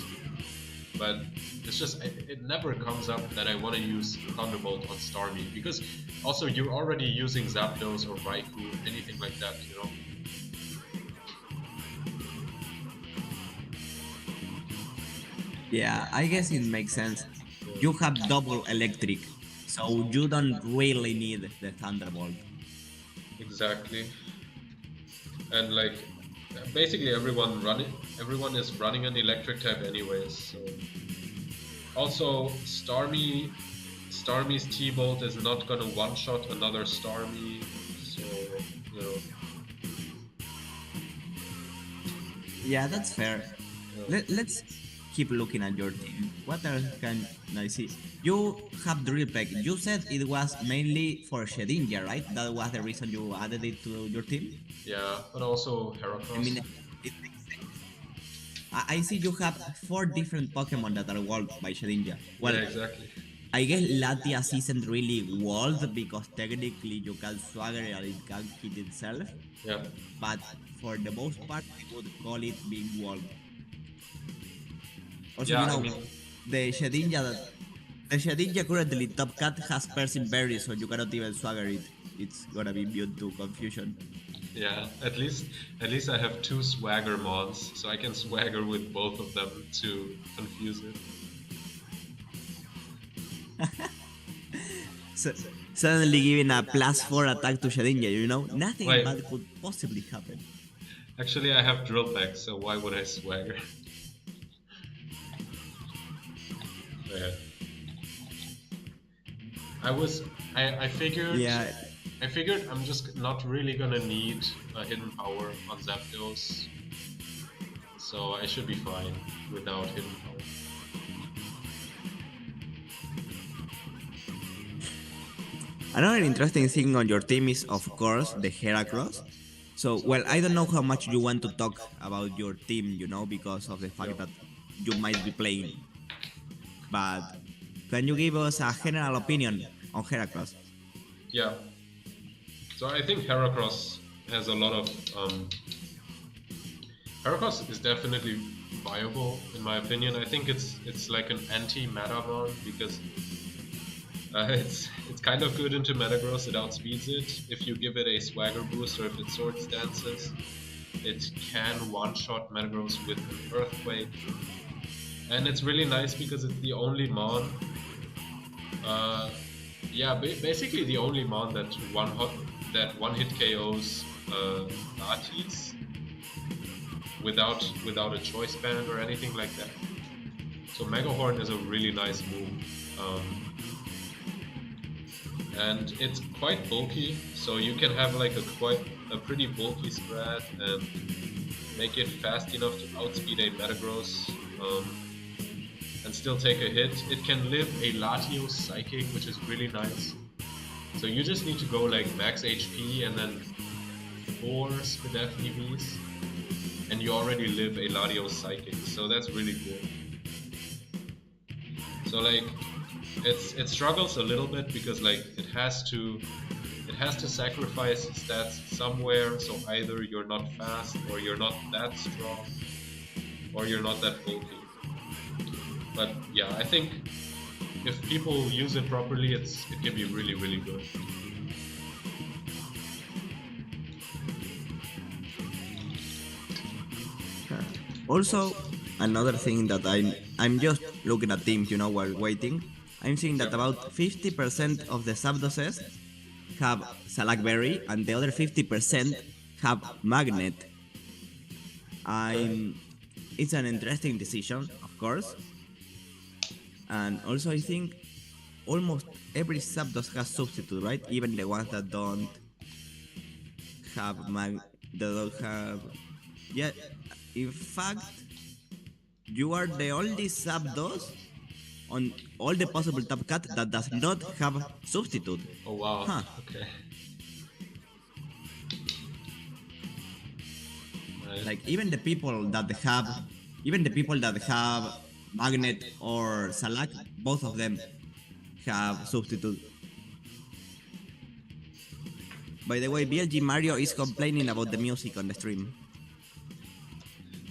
Speaker 1: But it's just it never comes up that I want to use Thunderbolt on Starmie, because also you're already using Zapdos or Raikou, anything like that, you know.
Speaker 2: Yeah, I guess it makes sense. You have double electric, so you don't really need the Thunderbolt.
Speaker 1: Exactly. And like basically everyone is running an electric type anyways, so also Starmie's T-Bolt is not gonna one-shot another Starmie, so you know.
Speaker 2: Yeah, that's fair.
Speaker 1: Yeah.
Speaker 2: Let's keep looking at your team. What else can I see? You have Drill Peck. You said it was mainly for Shedinja, right? That was the reason you added it to your team?
Speaker 1: Yeah, but also
Speaker 2: I mean,
Speaker 1: Heracross.
Speaker 2: it makes sense. I see you have 4 different Pokemon that are walled by Shedinja.
Speaker 1: Yeah,
Speaker 2: Well,
Speaker 1: exactly.
Speaker 2: I guess Latias isn't really walled because technically you can swagger it and it can hit itself,
Speaker 1: Yeah.
Speaker 2: but for the most part, I would call it being walled. Also,
Speaker 1: Yeah, I mean,
Speaker 2: the Shedinja the Shedinja currently top cut has Persian Berry, so you cannot even swagger it. It's gonna be immune to confusion.
Speaker 1: yeah, at least I have two swagger mods, so I can swagger with both of them to confuse it.
Speaker 2: So, suddenly giving a +4 attack to Shedinja, nothing
Speaker 1: Wait,
Speaker 2: bad could possibly happen.
Speaker 1: actually I have drill back, so why would I swagger? Yeah. I was I figured
Speaker 2: Yeah,
Speaker 1: I'm just not really gonna need a hidden power on Zapdos, so I should be fine without hidden power.
Speaker 2: another interesting thing on your team is, of course, the Heracross. So, well, I don't know how much you want to talk about your team, because of the fact that you might be playing. But can you give us a general opinion on Heracross?
Speaker 1: Yeah. So I think Heracross has a lot of Heracross is definitely viable in my opinion. I think it's like an anti-Metamon because it's kind of good into Metagross. It outspeeds it. If you give it a Swagger boost or if it Sword Stances, it can one-shot Metagross with an Earthquake. And it's really nice because it's the only Mon. Yeah, basically the only Mon that one hit KOs Artis without a choice band or anything like that. So Mega Horn is a really nice move. And it's quite bulky, so you can have like a pretty bulky spread and make it fast enough to outspeed a Metagross and still take a hit. It can live a Latios Psychic, which is really nice. So you just need to go like max HP and then 4 Spadef EVs, and you already live a Latios Psychic. So that's really cool. So like it struggles a little bit because like it has to sacrifice stats somewhere, so either you're not fast or you're not that strong or you're not that bulky. But yeah, I think if people use it properly, it can be really, really good.
Speaker 2: Also, another thing that I'm just looking at teams, while waiting. I'm seeing that
Speaker 1: Yeah.
Speaker 2: about 50% of the Zapdoses have Salakberry and the other 50% have Magnet. It's an interesting decision, of course. And also I think almost every Zapdos has substitute, right? Even the ones that don't have that don't have. Yeah, in fact, you are the only Zapdos on all the possible top cut that does not have substitute.
Speaker 1: Oh wow.
Speaker 2: Huh.
Speaker 1: Okay.
Speaker 2: Like even the people that have Magnet or Salak, both of them have substitute. By the way, BLG Mario is complaining about the music on the stream.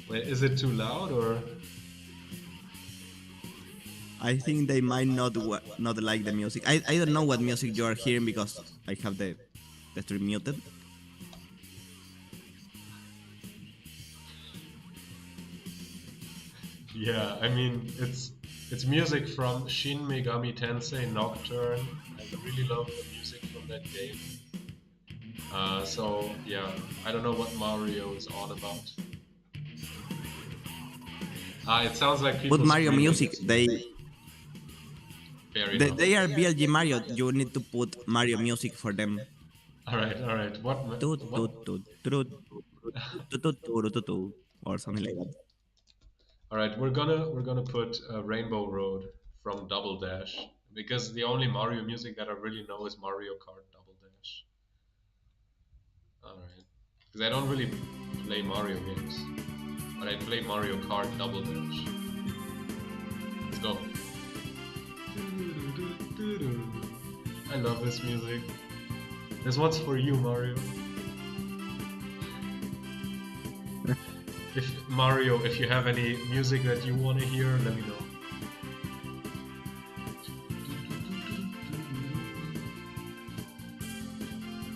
Speaker 1: Wait, is it too loud or?
Speaker 2: I think they might not like the music. I don't know what music you are hearing because I have the stream muted.
Speaker 1: Yeah, I mean it's music from Shin Megami Tensei Nocturne. I really love the music from that game. So yeah, I don't know what Mario is on about. It sounds like people.
Speaker 2: Put Mario music. They are BLG Mario. You need to put Mario music for them.
Speaker 1: All right. What?
Speaker 2: Or something like that.
Speaker 1: All right, we're gonna put Rainbow Road from Double Dash because the only Mario music that I really know is Mario Kart Double Dash. All right, because I don't really play Mario games, but I play Mario Kart Double Dash. Let's go. I love this music. This one's for you, Mario. If you have any music that you want to hear, let me know.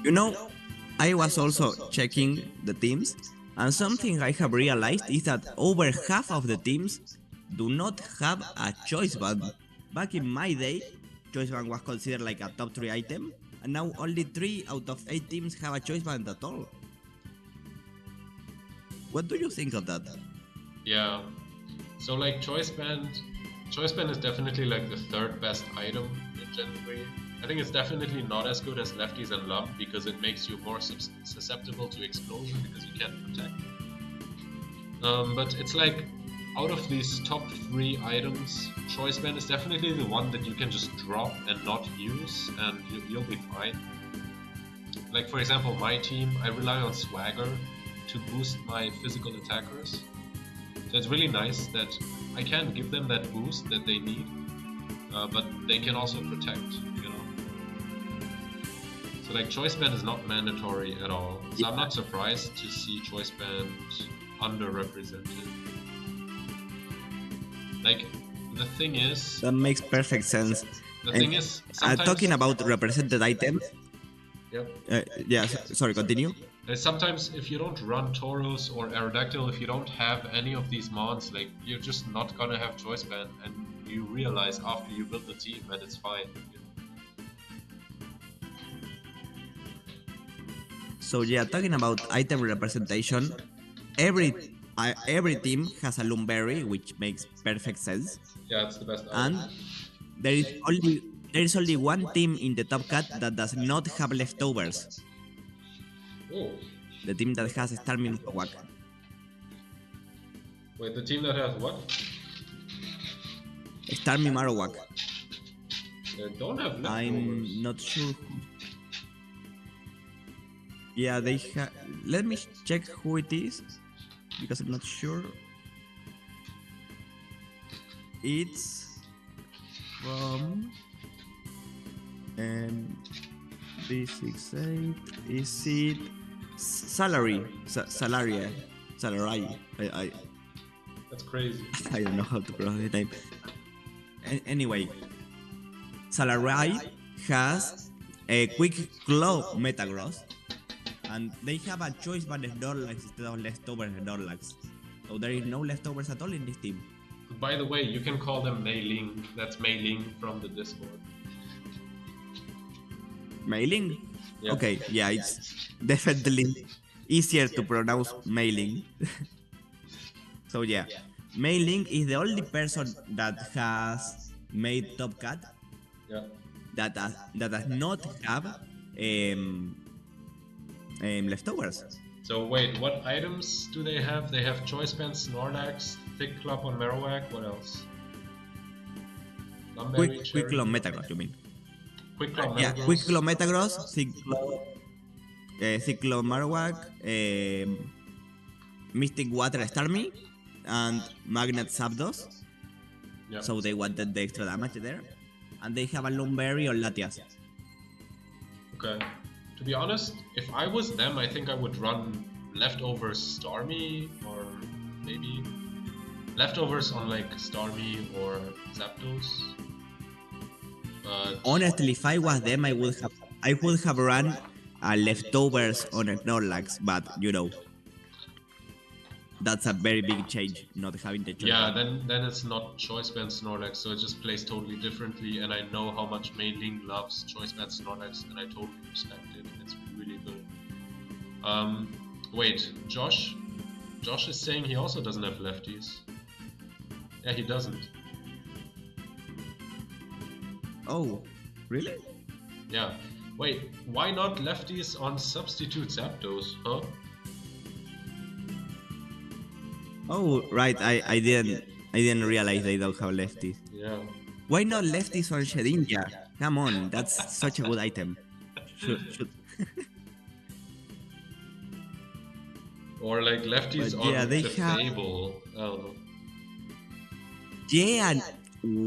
Speaker 2: You know, I was also checking the teams, and something I have realized is that over half of the teams do not have a choice band. Back in my day, choice band was considered like a top 3 item, and now only 3 out of 8 teams have a choice band at all. What do you think of that?
Speaker 1: Yeah, so like choice band is definitely like the 3rd best item in Gen 3. I think it's definitely not as good as Lefties and Lump because it makes you more susceptible to explosion because you can't protect. But it's like out of these top 3 items, choice band is definitely the one that you can just drop and not use, and you'll be fine. Like for example, my team, I rely on Swagger to boost my physical attackers. So it's really nice that I can give them that boost that they need, but they can also protect, you know. So like choice band is not mandatory at all. So I'm not surprised to see choice band underrepresented. Like the thing is,
Speaker 2: that makes perfect sense.
Speaker 1: The thing is,
Speaker 2: talking about represented items.
Speaker 1: Yep.
Speaker 2: Sorry, continue.
Speaker 1: Sometimes if you don't run Tauros or Aerodactyl, if you don't have any of these mons, like you're just not gonna have choice band, and you realize after you build the team that it's fine. You know?
Speaker 2: So yeah, talking about item representation, every team has a Lumberry, which makes perfect sense.
Speaker 1: Yeah, it's the best item.
Speaker 2: And there is only one team in the top cut that does not have leftovers.
Speaker 1: Oh.
Speaker 2: The team that has Starmie Marowak.
Speaker 1: Wait, the team that has what?
Speaker 2: Starmie Marowak.
Speaker 1: They don't have leftovers.
Speaker 2: I'm not sure. Yeah, they have. Let me check who it is, because I'm not sure. It's from B68. Is it Salary? Salary.
Speaker 1: That's crazy.
Speaker 2: I don't know how to pronounce the name. Anyway, Salary has a Quick Claw Metagross, and they have a choice band Snorlax instead of leftovers Snorlax. So there is no leftovers at all in this team.
Speaker 1: By the way, you can call them Mei Ling. That's Mei Ling from the Discord.
Speaker 2: Mei Ling?
Speaker 1: Yeah.
Speaker 2: Okay, yeah, it's definitely easier to pronounce Mei Ling. So yeah, Mei Ling is the only person that has made Top Cut that does not have leftovers.
Speaker 1: So wait, what items do they have? They have Choice Band, Snorlax, Thick Club on Marowak, what else?
Speaker 2: Quick Claw Metagross, you mean?
Speaker 1: Quick Claw Metagross?
Speaker 2: Yeah, Quick Claw Metagross, Thick Claw Marowak, Mystic Water Starmie and Magnet Zapdos.
Speaker 1: Yeah.
Speaker 2: So they wanted the extra damage there. And they have a Lumberry or Latias.
Speaker 1: Okay. To be honest, if I was them, I think I would run leftovers Starmie or maybe leftovers on like Starmie or Zapdos. But
Speaker 2: Honestly, if I was them, I would have run leftovers on a Snorlax, but you know, that's a very big change, not having the choice.
Speaker 1: yeah, then it's not Choice Band Snorlax, so it just plays totally differently. And I know how much Mailing loves Choice Band Snorlax, and I totally respect it. It's really good. Wait, Josh is saying he also doesn't have lefties. Yeah, he doesn't.
Speaker 2: Oh, really?
Speaker 1: Yeah. Wait, why not lefties on substitute Zapdos, huh?
Speaker 2: Oh, right. I didn't realize they don't have lefties.
Speaker 1: Yeah.
Speaker 2: Why not lefties on Shedinja? Come on, that's such a good item. Should.
Speaker 1: Or like lefties
Speaker 2: But yeah,
Speaker 1: on
Speaker 2: they
Speaker 1: the
Speaker 2: have-
Speaker 1: Fable. I don't know.
Speaker 2: Yeah, and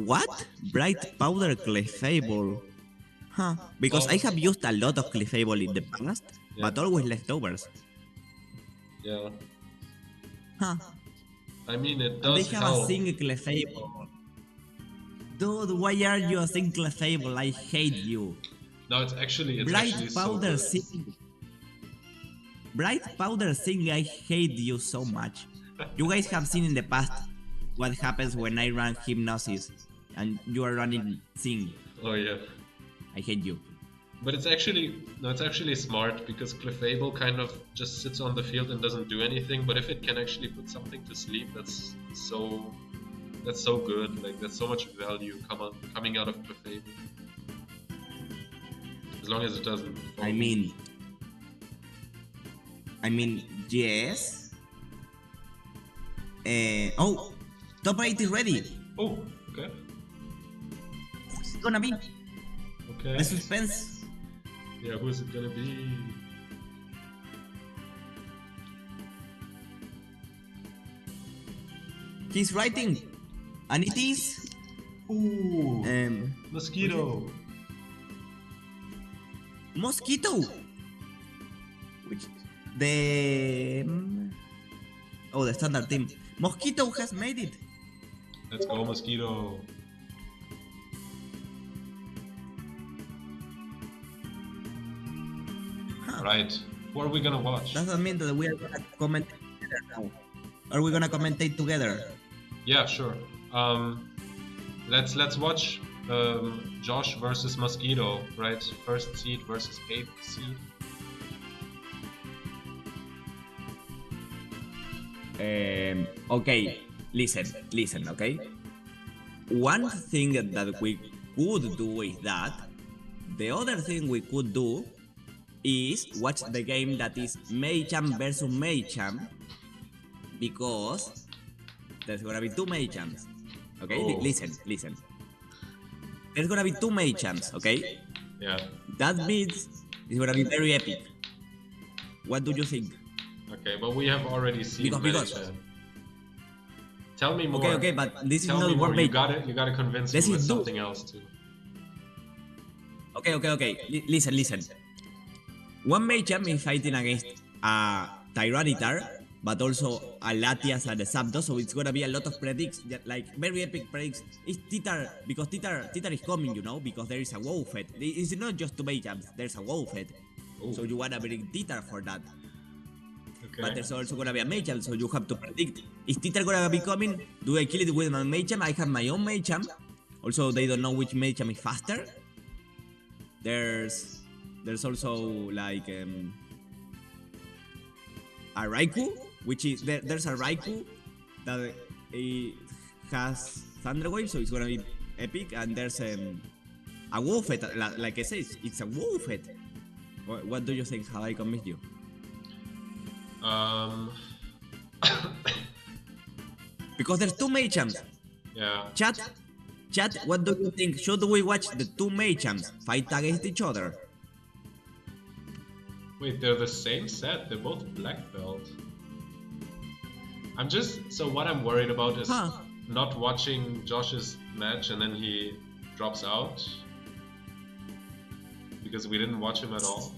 Speaker 2: what? Bright Powder Clefable. Huh. Because I have used a lot of Clefable in the past, but always leftovers.
Speaker 1: Yeah.
Speaker 2: Huh.
Speaker 1: I mean, it
Speaker 2: And
Speaker 1: does
Speaker 2: they have
Speaker 1: help.
Speaker 2: a single Clefable. Dude, why are you a single Clefable? I hate you.
Speaker 1: No, it's actually
Speaker 2: Bright
Speaker 1: so
Speaker 2: Powder
Speaker 1: good.
Speaker 2: Sing. Bright Powder Sing, I hate you so much. You guys have seen in the past what happens when I run Hypnosis and you are running Sing.
Speaker 1: Oh yeah.
Speaker 2: I hate you.
Speaker 1: But it's actually smart because Clefable kind of just sits on the field and doesn't do anything. But if it can actually put something to sleep, that's so good. Like that's so much value coming out of Clefable. As long as it doesn't.
Speaker 2: I mean, yes. Oh, top 8 is ready.
Speaker 1: Oh, okay.
Speaker 2: Who's it gonna be?
Speaker 1: Okay.
Speaker 2: The suspense.
Speaker 1: Yeah, who is it gonna be?
Speaker 2: He's writing, and it is
Speaker 1: Ooh,
Speaker 2: um
Speaker 1: Mosquito.
Speaker 2: Mosquito. Which the the standard team. Mosquito has made it.
Speaker 1: Let's go, Mosquito. Right. What are we gonna watch?
Speaker 2: Doesn't mean that we are gonna commentate together now. Are we gonna commentate together?
Speaker 1: Yeah, sure. Let's watch Josh versus Mosquito, right? First seed versus 8th seed.
Speaker 2: Okay, listen, okay? One thing that we could do is that. The other thing we could do is watch the game that is Machamp versus Machamp, because there's gonna be 2 Machamps. Okay,
Speaker 1: Oh.
Speaker 2: listen. There's gonna be 2 Machamps, okay?
Speaker 1: Yeah.
Speaker 2: That means it's gonna be very epic. What do you think?
Speaker 1: Okay, but we have already seen
Speaker 2: Because-
Speaker 1: Machamp. Tell me more.
Speaker 2: Okay, but this is
Speaker 1: Tell
Speaker 2: not
Speaker 1: me more.
Speaker 2: one
Speaker 1: You
Speaker 2: Machamp.
Speaker 1: gotta convince
Speaker 2: This
Speaker 1: me with
Speaker 2: is
Speaker 1: something else too.
Speaker 2: Okay. Listen. One Machamp is fighting against a Tyranitar, but also a Latias and a Zapdos, so it's gonna be a lot of predicts, like very epic predicts. It's Titar, because Titar is coming, you know, because there is a Wowfed. It's not just 2 Machamps, there's a Wowfed.
Speaker 1: Oh.
Speaker 2: So you wanna bring Titar for that.
Speaker 1: Okay.
Speaker 2: But there's also gonna be a Machamp, so you have to predict. Is Titar gonna be coming? Do I kill it with my Machamp? I have my own Machamp. Also, they don't know which Machamp is faster. There's also like a Raikou, which is there's a Raikou that has Thunder Wave, so it's gonna be epic. And there's a Wowfed, like I said, it's a Wowfed. What do you think? How I convinced you? Because there's 2 Machamps.
Speaker 1: Yeah.
Speaker 2: Chat, what do you think? Should we watch the 2 Machamps fight against each other?
Speaker 1: Wait, they're the same set. They're both black belt. So what I'm worried about is
Speaker 2: Huh.
Speaker 1: not watching Josh's match and then he drops out because we didn't watch him at all.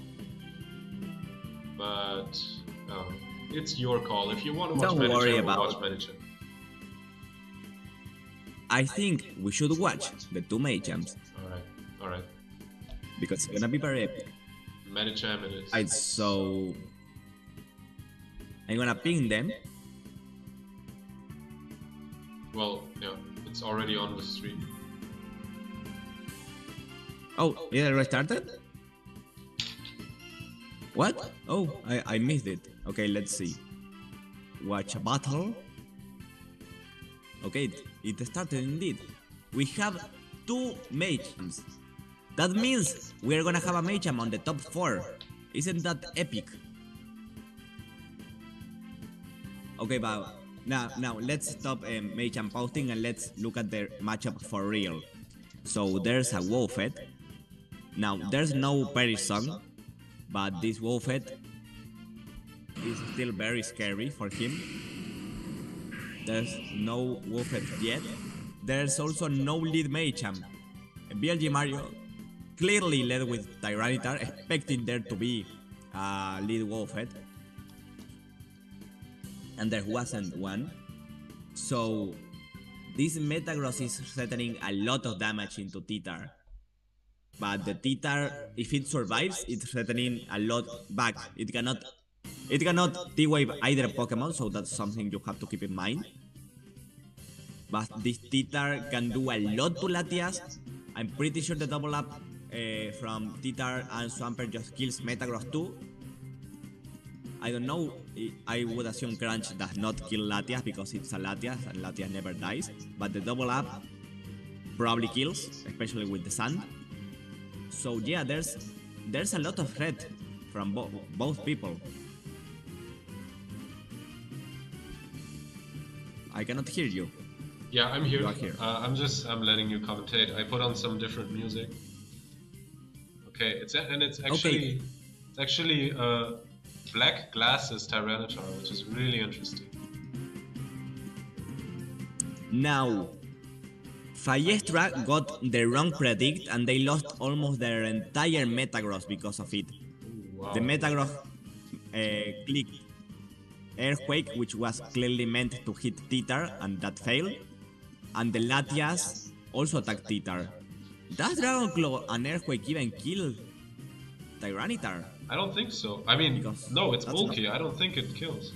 Speaker 1: But it's your call. If you want to watch
Speaker 2: Don't worry
Speaker 1: Medicham, we'll
Speaker 2: about
Speaker 1: watch Medicham.
Speaker 2: I think we should watch the two Medichams
Speaker 1: All right.
Speaker 2: because it's gonna be very epic.
Speaker 1: Medicham it is.
Speaker 2: Right, so I'm gonna ping them.
Speaker 1: Well, yeah, it's already on the stream.
Speaker 2: Oh, yeah, restarted? What? Oh, I missed it. Okay, let's see. Watch a battle. Okay, it started indeed. We have two Medichams. That means we're gonna have a Medicham on the top 4. Isn't that epic? Okay, but now let's stop Medicham posting and let's look at the matchup for real. So there's a Wolfed. Now there's no Pairings song, but this Wolfed is still very scary for him. There's no Wolfed yet. There's also no lead Medicham. BLG Mario clearly led with Tyranitar, expecting there to be a lead Wolfed. And there wasn't one. So this Metagross is threatening a lot of damage into Titar. But the Titar, if it survives, it's threatening a lot back. It cannot T-Wave either Pokemon, so that's something you have to keep in mind. But this Titar can do a lot to Latias. I'm pretty sure the double up from Titar and Swampert just kills Metagross too. I don't know, I would assume Crunch does not kill Latias because it's a Latias and Latias never dies. But the double up probably kills, especially with the sand. So yeah, there's a lot of threat from both people. I cannot hear you.
Speaker 1: Yeah, I'm here.
Speaker 2: You are here.
Speaker 1: I'm letting you commentate. I put on some different music. Okay, it's actually Black Glasses Tyranitar, which is really interesting.
Speaker 2: Now, Fiestra got the wrong predict and they lost almost their entire Metagross because of it.
Speaker 1: Wow.
Speaker 2: The Metagross clicked Earthquake, which was clearly meant to hit Titar, and that failed. And the Latias also attacked Titar. Does Dragon Claw and Earthquake even kill Tyranitar?
Speaker 1: I don't think so. I mean,
Speaker 2: Because
Speaker 1: no, it's
Speaker 2: that's
Speaker 1: bulky. I don't think it kills.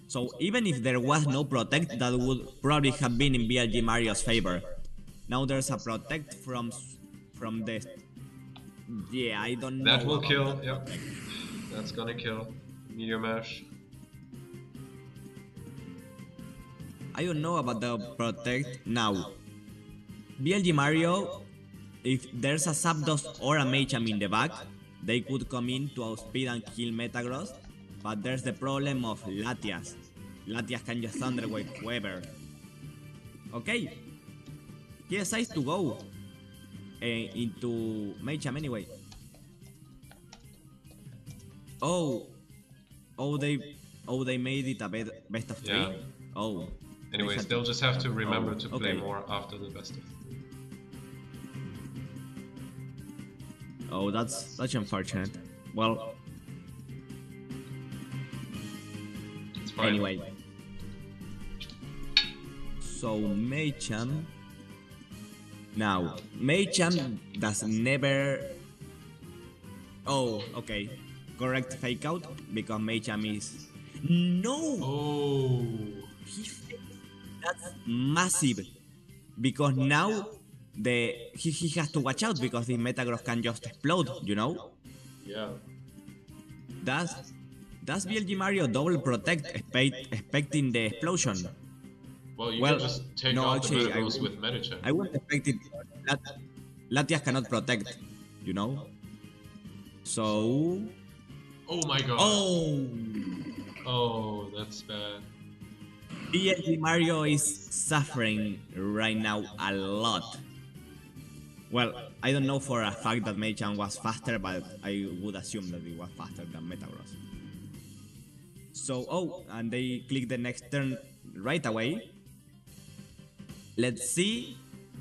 Speaker 2: So even if there was no Protect, that would probably have been in BLG Mario's favor. Now there's a Protect from the... Yeah, I don't know.
Speaker 1: That will kill,
Speaker 2: that
Speaker 1: yeah.
Speaker 2: Protect.
Speaker 1: That's gonna kill. Meteor Mash.
Speaker 2: I don't know about the Protect now. BLG Mario, if there's a Zapdos or a Medicham in the back, they could come in to outspeed and kill Metagross, but there's the problem of Latias. Latias can just Thunder Wave whoever. Okay, he decides to go into Medicham anyway. Oh, they made it a best of 3?
Speaker 1: Yeah.
Speaker 2: Oh.
Speaker 1: Anyways, they'll just have to remember to play
Speaker 2: okay.
Speaker 1: more after the best of 3.
Speaker 2: Oh, that's unfortunate. Well,
Speaker 1: It's fine.
Speaker 2: anyway. So Medicham. Now, Medicham does never. Oh, okay. Correct fake out because Medicham is. No!
Speaker 1: Oh.
Speaker 2: That's massive. Because now he has to watch out because the Metagross can just explode, you know?
Speaker 1: Yeah.
Speaker 2: Does BLG Mario double protect expecting the explosion?
Speaker 1: Well, you
Speaker 2: Well,
Speaker 1: can just take
Speaker 2: no,
Speaker 1: out
Speaker 2: actually,
Speaker 1: the Metagross with Medicham.
Speaker 2: I wouldn't expect it. Latias cannot protect, you know? So...
Speaker 1: Oh my god.
Speaker 2: Oh!
Speaker 1: Oh, that's bad.
Speaker 2: BLG Mario is suffering right now a lot. Well, I don't know for a fact that Medicham was faster, but I would assume that it was faster than Metagross. So, and they click the next turn right away. Let's see.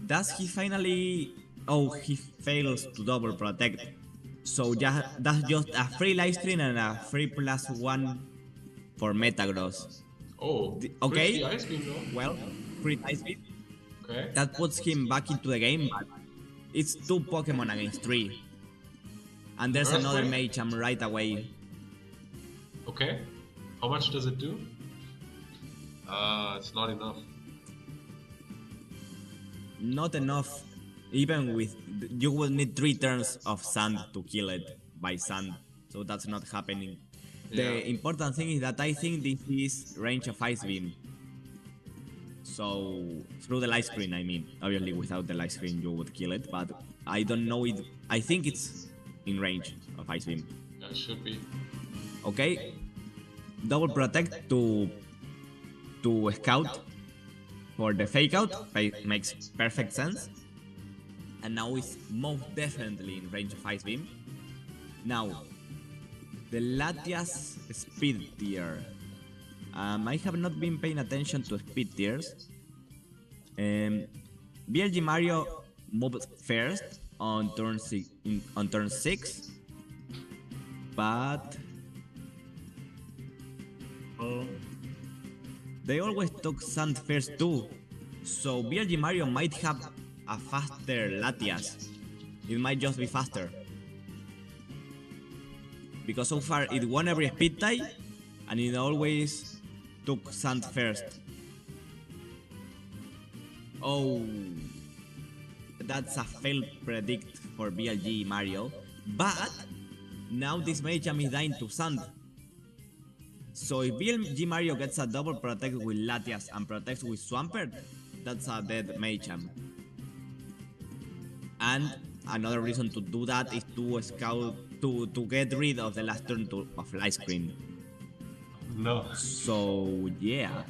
Speaker 2: Does he finally... Oh, he fails to double protect. So that's just a free live screen and a free +1 for Metagross.
Speaker 1: Oh,
Speaker 2: Okay,
Speaker 1: ice beam though.
Speaker 2: well, free ice beam.
Speaker 1: Okay.
Speaker 2: That puts him back into the game, but it's 2 Pokemon against 3. And there's another Machamp right away.
Speaker 1: Okay. How much does it do? It's not enough.
Speaker 2: Not enough. Even with... You will need 3 turns of Sand to kill it by Sand. So that's not happening.
Speaker 1: Yeah.
Speaker 2: The important thing is that I think this is range of Ice Beam. So, through the light screen, I mean. Obviously, without the light screen, you would kill it, but I don't know it. I think it's in range of Ice Beam.
Speaker 1: Yeah, it should be.
Speaker 2: Okay. Double protect to scout for the fake out. Makes perfect sense. And now it's most definitely in range of Ice Beam. Now, the Latias speed tier. I have not been paying attention to speed tiers. BLG Mario moved first on turn 6, but they always took Sand first too. So BLG Mario might have a faster Latias. It might just be faster. Because so far it won every speed tie, and it always took Sand first. Oh, that's a failed predict for BLG Mario. But now this Machamp is dying to Sand. So if BLG Mario gets a double protect with Latias and protects with Swampert, that's a dead Machamp. And another reason to do that is to scout to get rid of the last turn of Light Screen.
Speaker 1: No.
Speaker 2: So yeah.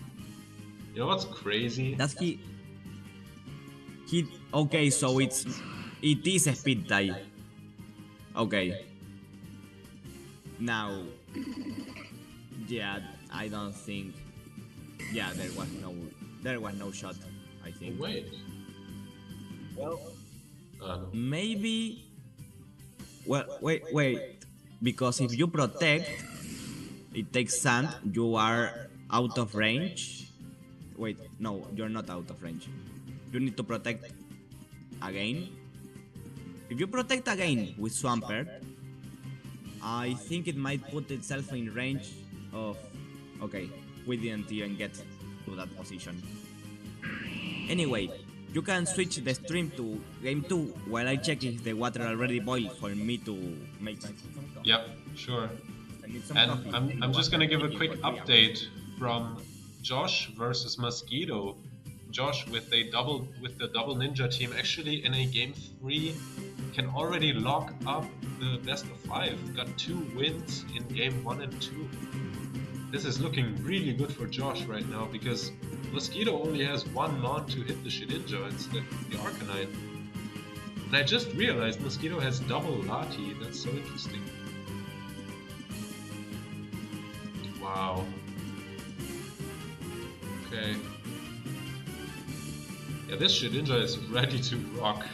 Speaker 1: You know what's crazy?
Speaker 2: That's he. Okay, so it is a speed tie. Okay. Now, yeah, I don't think. Yeah, there was no shot. I think.
Speaker 1: Oh, wait.
Speaker 2: Well,
Speaker 1: No.
Speaker 2: maybe. Well, wait, because if you protect, it takes Sand. You are out of range. Wait, no, you're not out of range. You need to protect again. If you protect again with Swampert, I think it might put itself in range of... Okay, we didn't even get to that position. Anyway, you can switch the stream to game 2 while I check if the water already boiled for me to make my coffee.
Speaker 1: Yep, sure. And I'm just gonna give a quick update from Josh versus Mosquito. Josh with the double ninja team actually in a game 3 can already lock up the best of 5. Got 2 wins in game 1 and 2. This is looking really good for Josh right now because Mosquito only has 1 Mon to hit the Shedinja instead of the Arcanine. And I just realized Mosquito has double Lati. That's so interesting. Wow. Okay. Yeah, this Shedinja is ready to rock.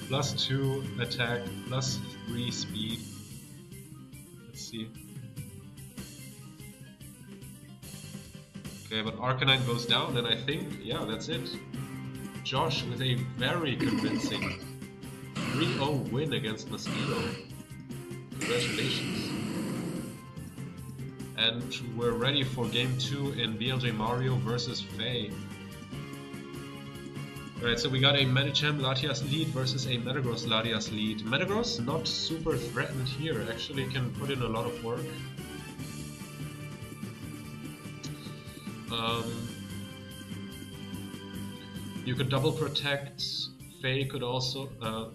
Speaker 1: +2 attack, +3 speed. Let's see. Okay, but Arcanine goes down, and I think, yeah, that's it. Josh with a very convincing 3-0 win against Mosquito. Congratulations. And we're ready for game 2 in BLJ Mario versus Faye. Alright, so we got a Medicham Latias lead versus a Metagross Latias lead. Metagross not super threatened here, actually can put in a lot of work. You could double protect. Faye could also,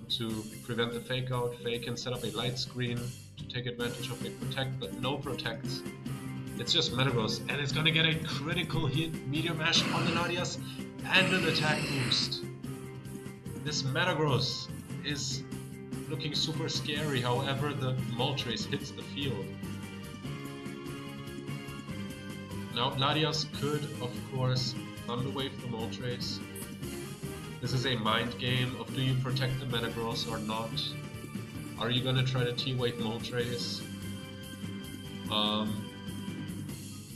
Speaker 1: to prevent the fake out, Faye can set up a light screen to take advantage of a protect, but no protects. It's just Metagross, and it's gonna get a critical hit, Meteor Mash on the Latias, and an attack boost. This Metagross is looking super scary, however the Moltres hits the field. Now, Larios could, of course, Thunderwave the Moltres. This is a mind game of do you protect the Metagross or not? Are you gonna try to T-Wave Moltres?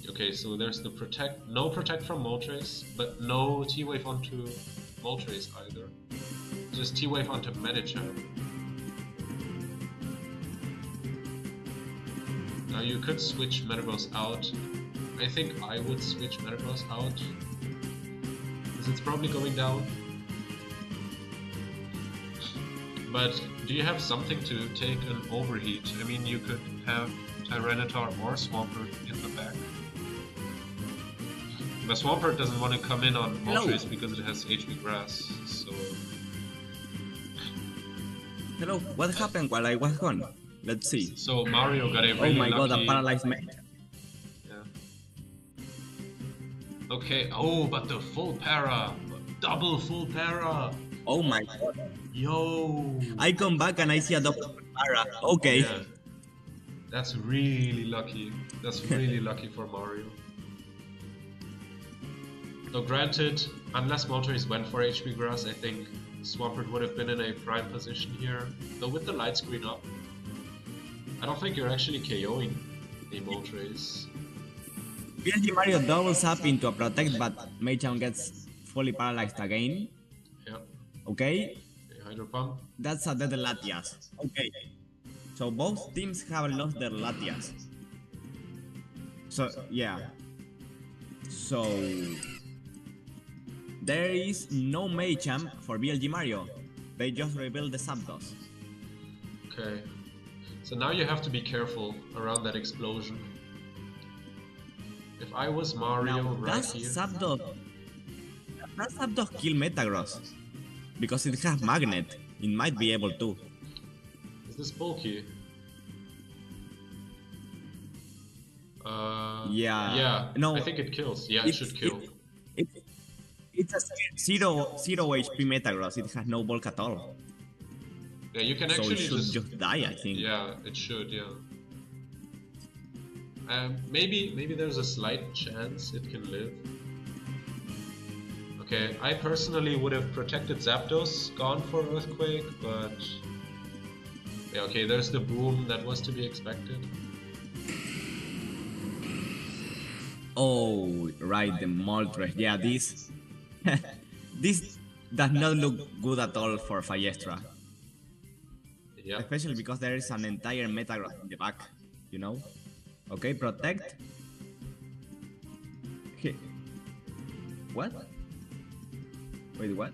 Speaker 1: Okay, so there's the protect, no protect from Moltres, but no T-Wave onto Moltres either. Just T-Wave onto Medicham. Now you could switch Metagross out. I think I would switch Metagross out, because it's probably going down. But do you have something to take an overheat? I mean, you could have Tyranitar or Swampert in the back. But Swampert doesn't want to come in on Moltres because it has HP Grass, so...
Speaker 2: Hello, what happened while I was gone? Let's see.
Speaker 1: So Mario got a really
Speaker 2: oh my
Speaker 1: lucky...
Speaker 2: god, a paralyzed mate.
Speaker 1: Yeah. Okay, oh, but the full para! Double full para!
Speaker 2: Oh my god.
Speaker 1: Yo!
Speaker 2: I come back and I see a double para. Okay.
Speaker 1: Yeah. That's really lucky. That's really lucky for Mario. So granted, unless Moltres went for HP Grass, I think Swampert would have been in a prime position here. Though with the light screen up, I don't think you're actually KOing a Moltres.
Speaker 2: BLG Mario doubles up into a protect, but Machamp gets fully paralyzed again.
Speaker 1: Yeah.
Speaker 2: Okay.
Speaker 1: Hydro Pump.
Speaker 2: That's a dead Latias. Okay. So both teams have lost their Latias. So, yeah. So... there is no Machamp for BLG Mario. They just rebuild the Zapdos.
Speaker 1: Okay. So now you have to be careful around that explosion. If I was Mario
Speaker 2: now,
Speaker 1: right
Speaker 2: does
Speaker 1: here...
Speaker 2: Zapdos kill Metagross? Because it has Magnet. It might be able to.
Speaker 1: Is this bulky?
Speaker 2: Yeah.
Speaker 1: Yeah.
Speaker 2: No.
Speaker 1: I think it kills. Yeah, it should kill.
Speaker 2: It's a zero HP Metagross. It has no bulk at all.
Speaker 1: Yeah, you can
Speaker 2: so
Speaker 1: actually
Speaker 2: it should just die, I think.
Speaker 1: Yeah, it should. Yeah. Maybe there's a slight chance it can live. Okay, I personally would have protected Zapdos, gone for Earthquake, but... yeah, okay, there's the boom that was to be expected.
Speaker 2: Oh, right, the Moltres. Yeah, this... this does not look good at all for Fiestra.
Speaker 1: Yeah.
Speaker 2: Especially because there is an entire Metagross in the back, you know? Okay, protect. Okay. What? Wait, what?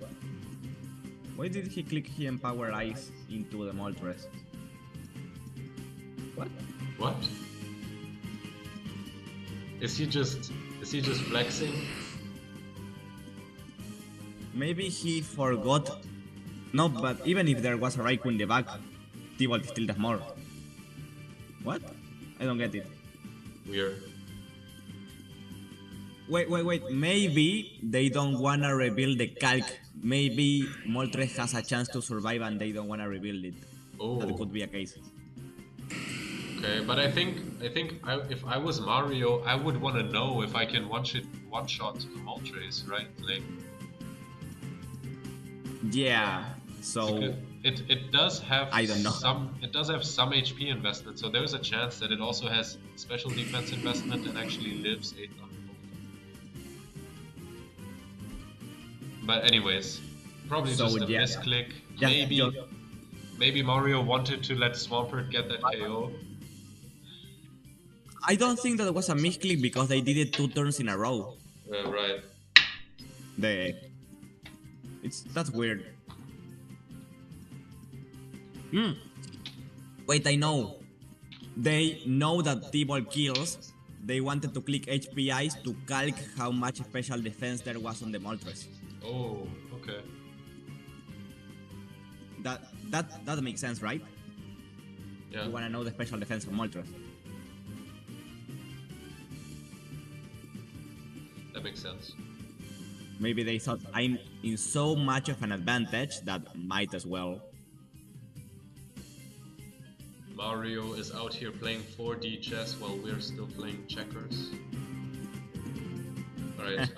Speaker 2: Why did he click here and Power Ice into the Moltres? What?
Speaker 1: What? Is he just flexing?
Speaker 2: Maybe he forgot. No, but even if there was a Raikou in the back, T-Bolt still does more. What? I don't get it.
Speaker 1: Weird.
Speaker 2: Wait. Maybe they don't wanna rebuild the calc. Maybe Moltres has a chance to survive and they don't wanna rebuild it.
Speaker 1: Oh.
Speaker 2: That could be a case.
Speaker 1: Okay, but I think if I was Mario, I would want to know if I can one-shot Moltres, right? Like.
Speaker 2: Yeah. So
Speaker 1: it does have
Speaker 2: I don't know.
Speaker 1: It does have some HP investment, so there's a chance that it also has special defense investment and actually lives a Thunderbolt. But anyways, probably
Speaker 2: so,
Speaker 1: just a
Speaker 2: yeah.
Speaker 1: misclick.
Speaker 2: Yeah,
Speaker 1: Maybe Mario wanted to let Swampert get that KO.
Speaker 2: I don't think that was a misclick because they did it 2 turns in a row.
Speaker 1: Right.
Speaker 2: That's weird. Wait, I know. They know that T-Ball kills. They wanted to click HP Ice to calc how much special defense there was on the Moltres.
Speaker 1: Oh, okay.
Speaker 2: That makes sense, right?
Speaker 1: Yeah.
Speaker 2: You wanna know the special defense of Moltres.
Speaker 1: That makes sense.
Speaker 2: Maybe they thought I'm in so much of an advantage that might as well.
Speaker 1: Mario is out here playing 4D chess while we're still playing checkers. Alright,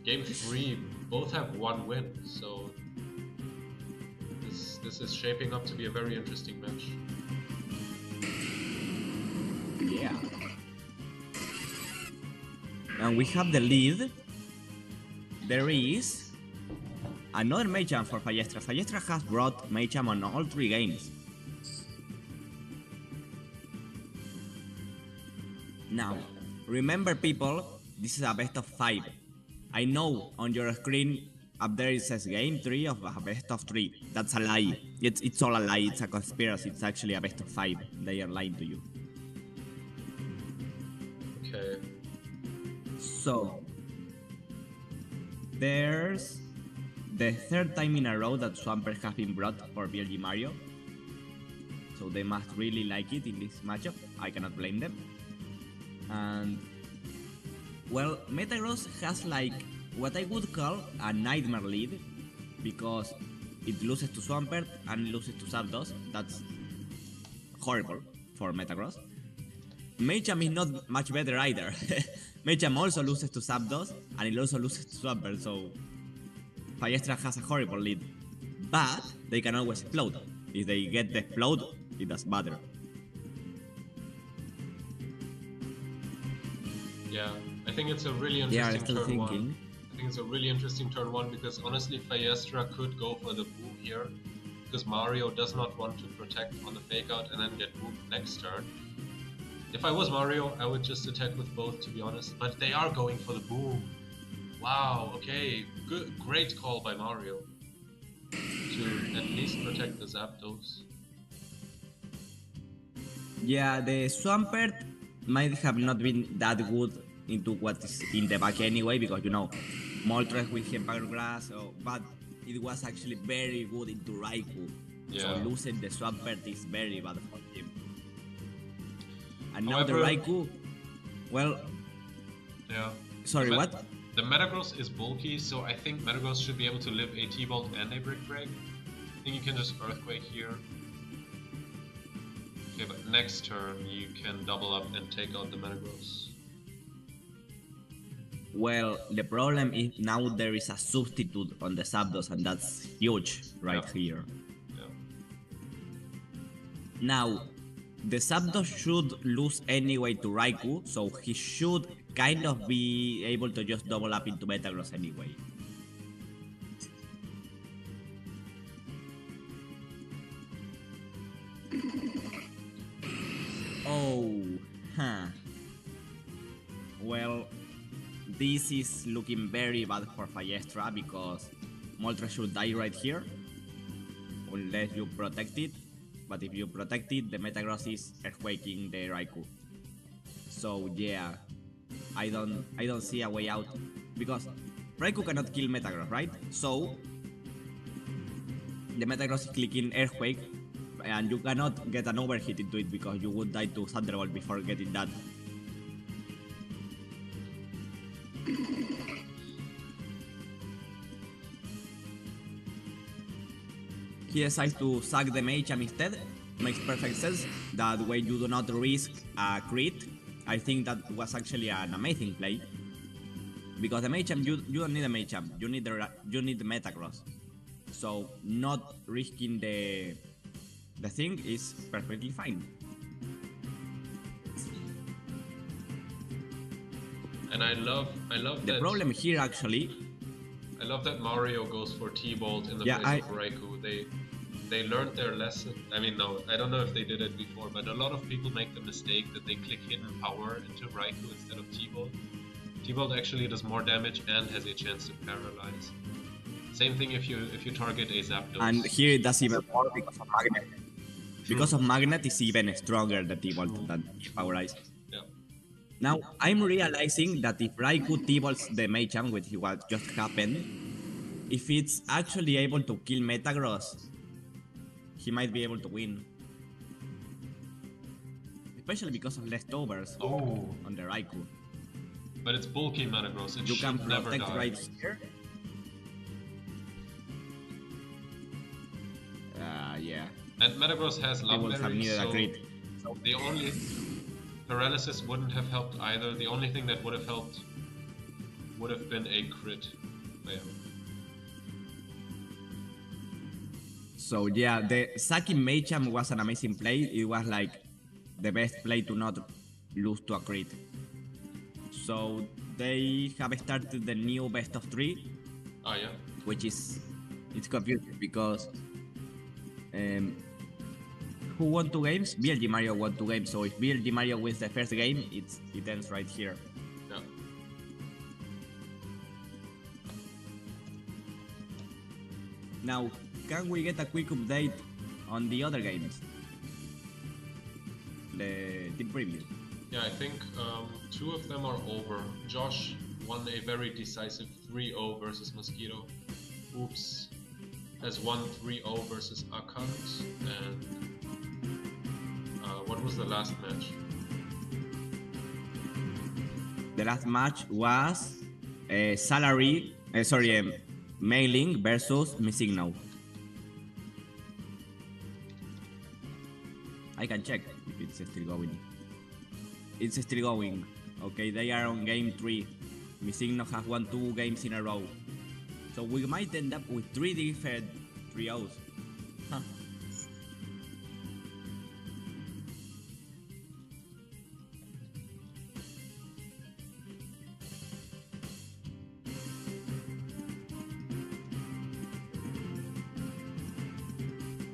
Speaker 1: game 3, both have 1 win, so this is shaping up to be a very interesting match.
Speaker 2: Yeah. And we have the lead. There is another Machamp for Fiestra. Fiestra has brought Machamp on all 3 games. Now, remember people, this is a best of 5. I know on your screen up there it says game 3 of a best of 3. That's a lie. It's all a lie. It's a conspiracy. It's actually a best of 5. They are lying to you.
Speaker 1: Okay.
Speaker 2: So, there's the 3rd time in a row that Swampert have been brought for VLG Mario. So they must really like it in this matchup. I cannot blame them. And well, Metagross has like what I would call a nightmare lead, because it loses to Swampert and loses to Zapdos. That's horrible for Metagross. Machamp is not much better either. Machamp also loses to Zapdos and it also loses to Swampert, so Fiestra has a horrible lead. But they can always explode. If they get the explode, it does better.
Speaker 1: Yeah, I think it's a really interesting
Speaker 2: still
Speaker 1: turn
Speaker 2: thinking.
Speaker 1: 1. I think it's a really interesting turn 1 because honestly Fiestra could go for the boom here because Mario does not want to protect on the fake out and then get boomed next turn. If I was Mario, I would just attack with both, to be honest, but they are going for the boom. Wow, okay, good, great call by Mario to at least protect the Zapdos.
Speaker 2: Yeah, the Swampert might have not been that good into what is in the back anyway, because you know, Moltres with Impact Grass, but it was actually very good into Raikou.
Speaker 1: Yeah.
Speaker 2: So losing the Swampert is very bad for him. And now the
Speaker 1: However,
Speaker 2: Raikou, well,
Speaker 1: yeah.
Speaker 2: sorry, what?
Speaker 1: The Metagross is bulky, so I think Metagross should be able to live a T-Bolt and a Brick Break. I think you can just Earthquake here. Okay, but next turn you can double up and take out the Metagross.
Speaker 2: Well, the problem is now there is a substitute on the Zapdos, and that's huge right here.
Speaker 1: Yeah.
Speaker 2: Now, the Zapdos should lose anyway to Raikou, so he should kind of be able to just double up into Metagross anyway. Oh, huh. Well, this is looking very bad for Fiestra because Moltres should die right here unless you protect it. But if you protect it, the Metagross is earthquaking the Raikou. So yeah, I don't see a way out because Raikou cannot kill Metagross, right? So the Metagross is clicking earthquake, and you cannot get an overhit into it because you would die to Thunderbolt before getting that. He decides to sack the Machamp instead. Makes perfect sense. That way you do not risk a crit. I think that was actually an amazing play. Because the Machamp, you don't need a Machamp. You need the Metagross. So not risking the thing is perfectly fine.
Speaker 1: And I love
Speaker 2: the
Speaker 1: that.
Speaker 2: problem here actually.
Speaker 1: I love that Mario goes for T-Bolt in the place of Raikou. They learned their lesson. I mean, no, I don't know if they did it before, but a lot of people make the mistake that they click Hidden Power into Raikou instead of T-Bolt. T-Bolt actually does more damage and has a chance to paralyze. Same thing if you target a Zapdos.
Speaker 2: And here it does even more because of Magnet. Because of Magnet is even stronger the T-Bolt than Powerize.
Speaker 1: Yeah.
Speaker 2: Now I'm realizing that if Raikou T-Bolts the Machamp, which what just happened, if it's actually able to kill Metagross, he might be able to win. Especially because of leftovers on the Raikou.
Speaker 1: But it's bulky Metagross, it
Speaker 2: you
Speaker 1: should
Speaker 2: can
Speaker 1: never
Speaker 2: protect
Speaker 1: die.
Speaker 2: right here. Yeah.
Speaker 1: And Metagross has
Speaker 2: He would have
Speaker 1: Lumberry,
Speaker 2: needed a
Speaker 1: so
Speaker 2: crit.
Speaker 1: the only paralysis wouldn't have helped either. The only thing that would have helped would have been a crit fail.
Speaker 2: So yeah, the sacking Machamp was an amazing play. It was like the best play to not lose to a crit. So they have started the new best of 3.
Speaker 1: Ah, yeah.
Speaker 2: Which is, it's confusing because who won 2 games? BLG Mario won 2 games. So if BLG Mario wins the first game, it ends right here.
Speaker 1: Yeah.
Speaker 2: Now, can we get a quick update on the other games? The team preview.
Speaker 1: Yeah, I think 2 of them are over. Josh won a very decisive 3-0 versus Mosquito. Oops has won 3-0 versus Akant. And what was the last match?
Speaker 2: The last match was Mailing versus Misigno. I can check if it's still going. It's still going. Okay, they are on game 3. Misigno has won 2 games in a row. So we might end up with 3 different 3-0s. Huh.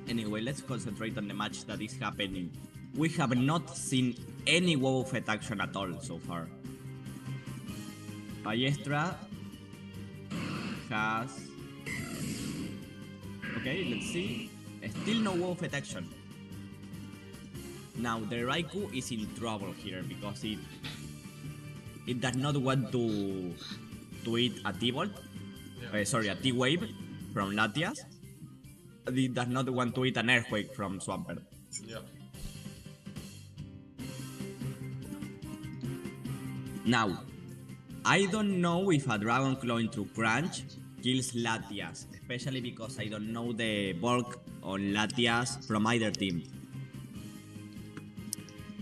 Speaker 2: Anyway, let's concentrate on the match that is happening. We have not seen any WoW Fett action at all so far. Palestra has... Okay, let's see. Still no WoW Fett action. Now, the Raikou is in trouble here because it does not want to eat a T-Bolt. A T-Wave from Latias. It does not want to eat an Earthquake from Swampert.
Speaker 1: Yeah.
Speaker 2: Now, I don't know if a Dragon Claw into Crunch kills Latias, especially because I don't know the bulk on Latias from either team.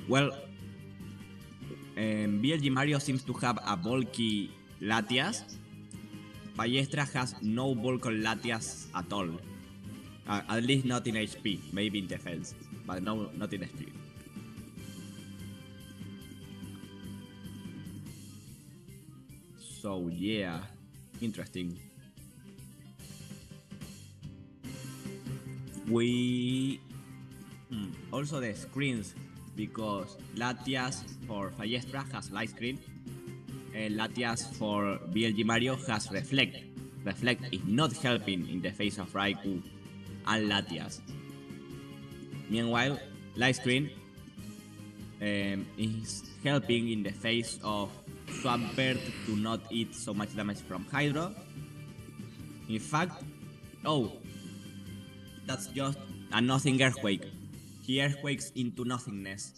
Speaker 2: Well, BLG Mario seems to have a bulky Latias. Palestra has no bulk on Latias at all. At least not in HP, maybe in defense, but no, not in HP. So yeah, interesting. We also the screens, because Latias for Palestra has light screen, and Latias for BLG Mario has reflect. Reflect is not helping in the face of Raikou and Latias. Meanwhile, light screen is helping in the face of Swampert to not eat so much damage from Hydro. In fact, that's just a nothing Earthquake. He Earthquakes into nothingness.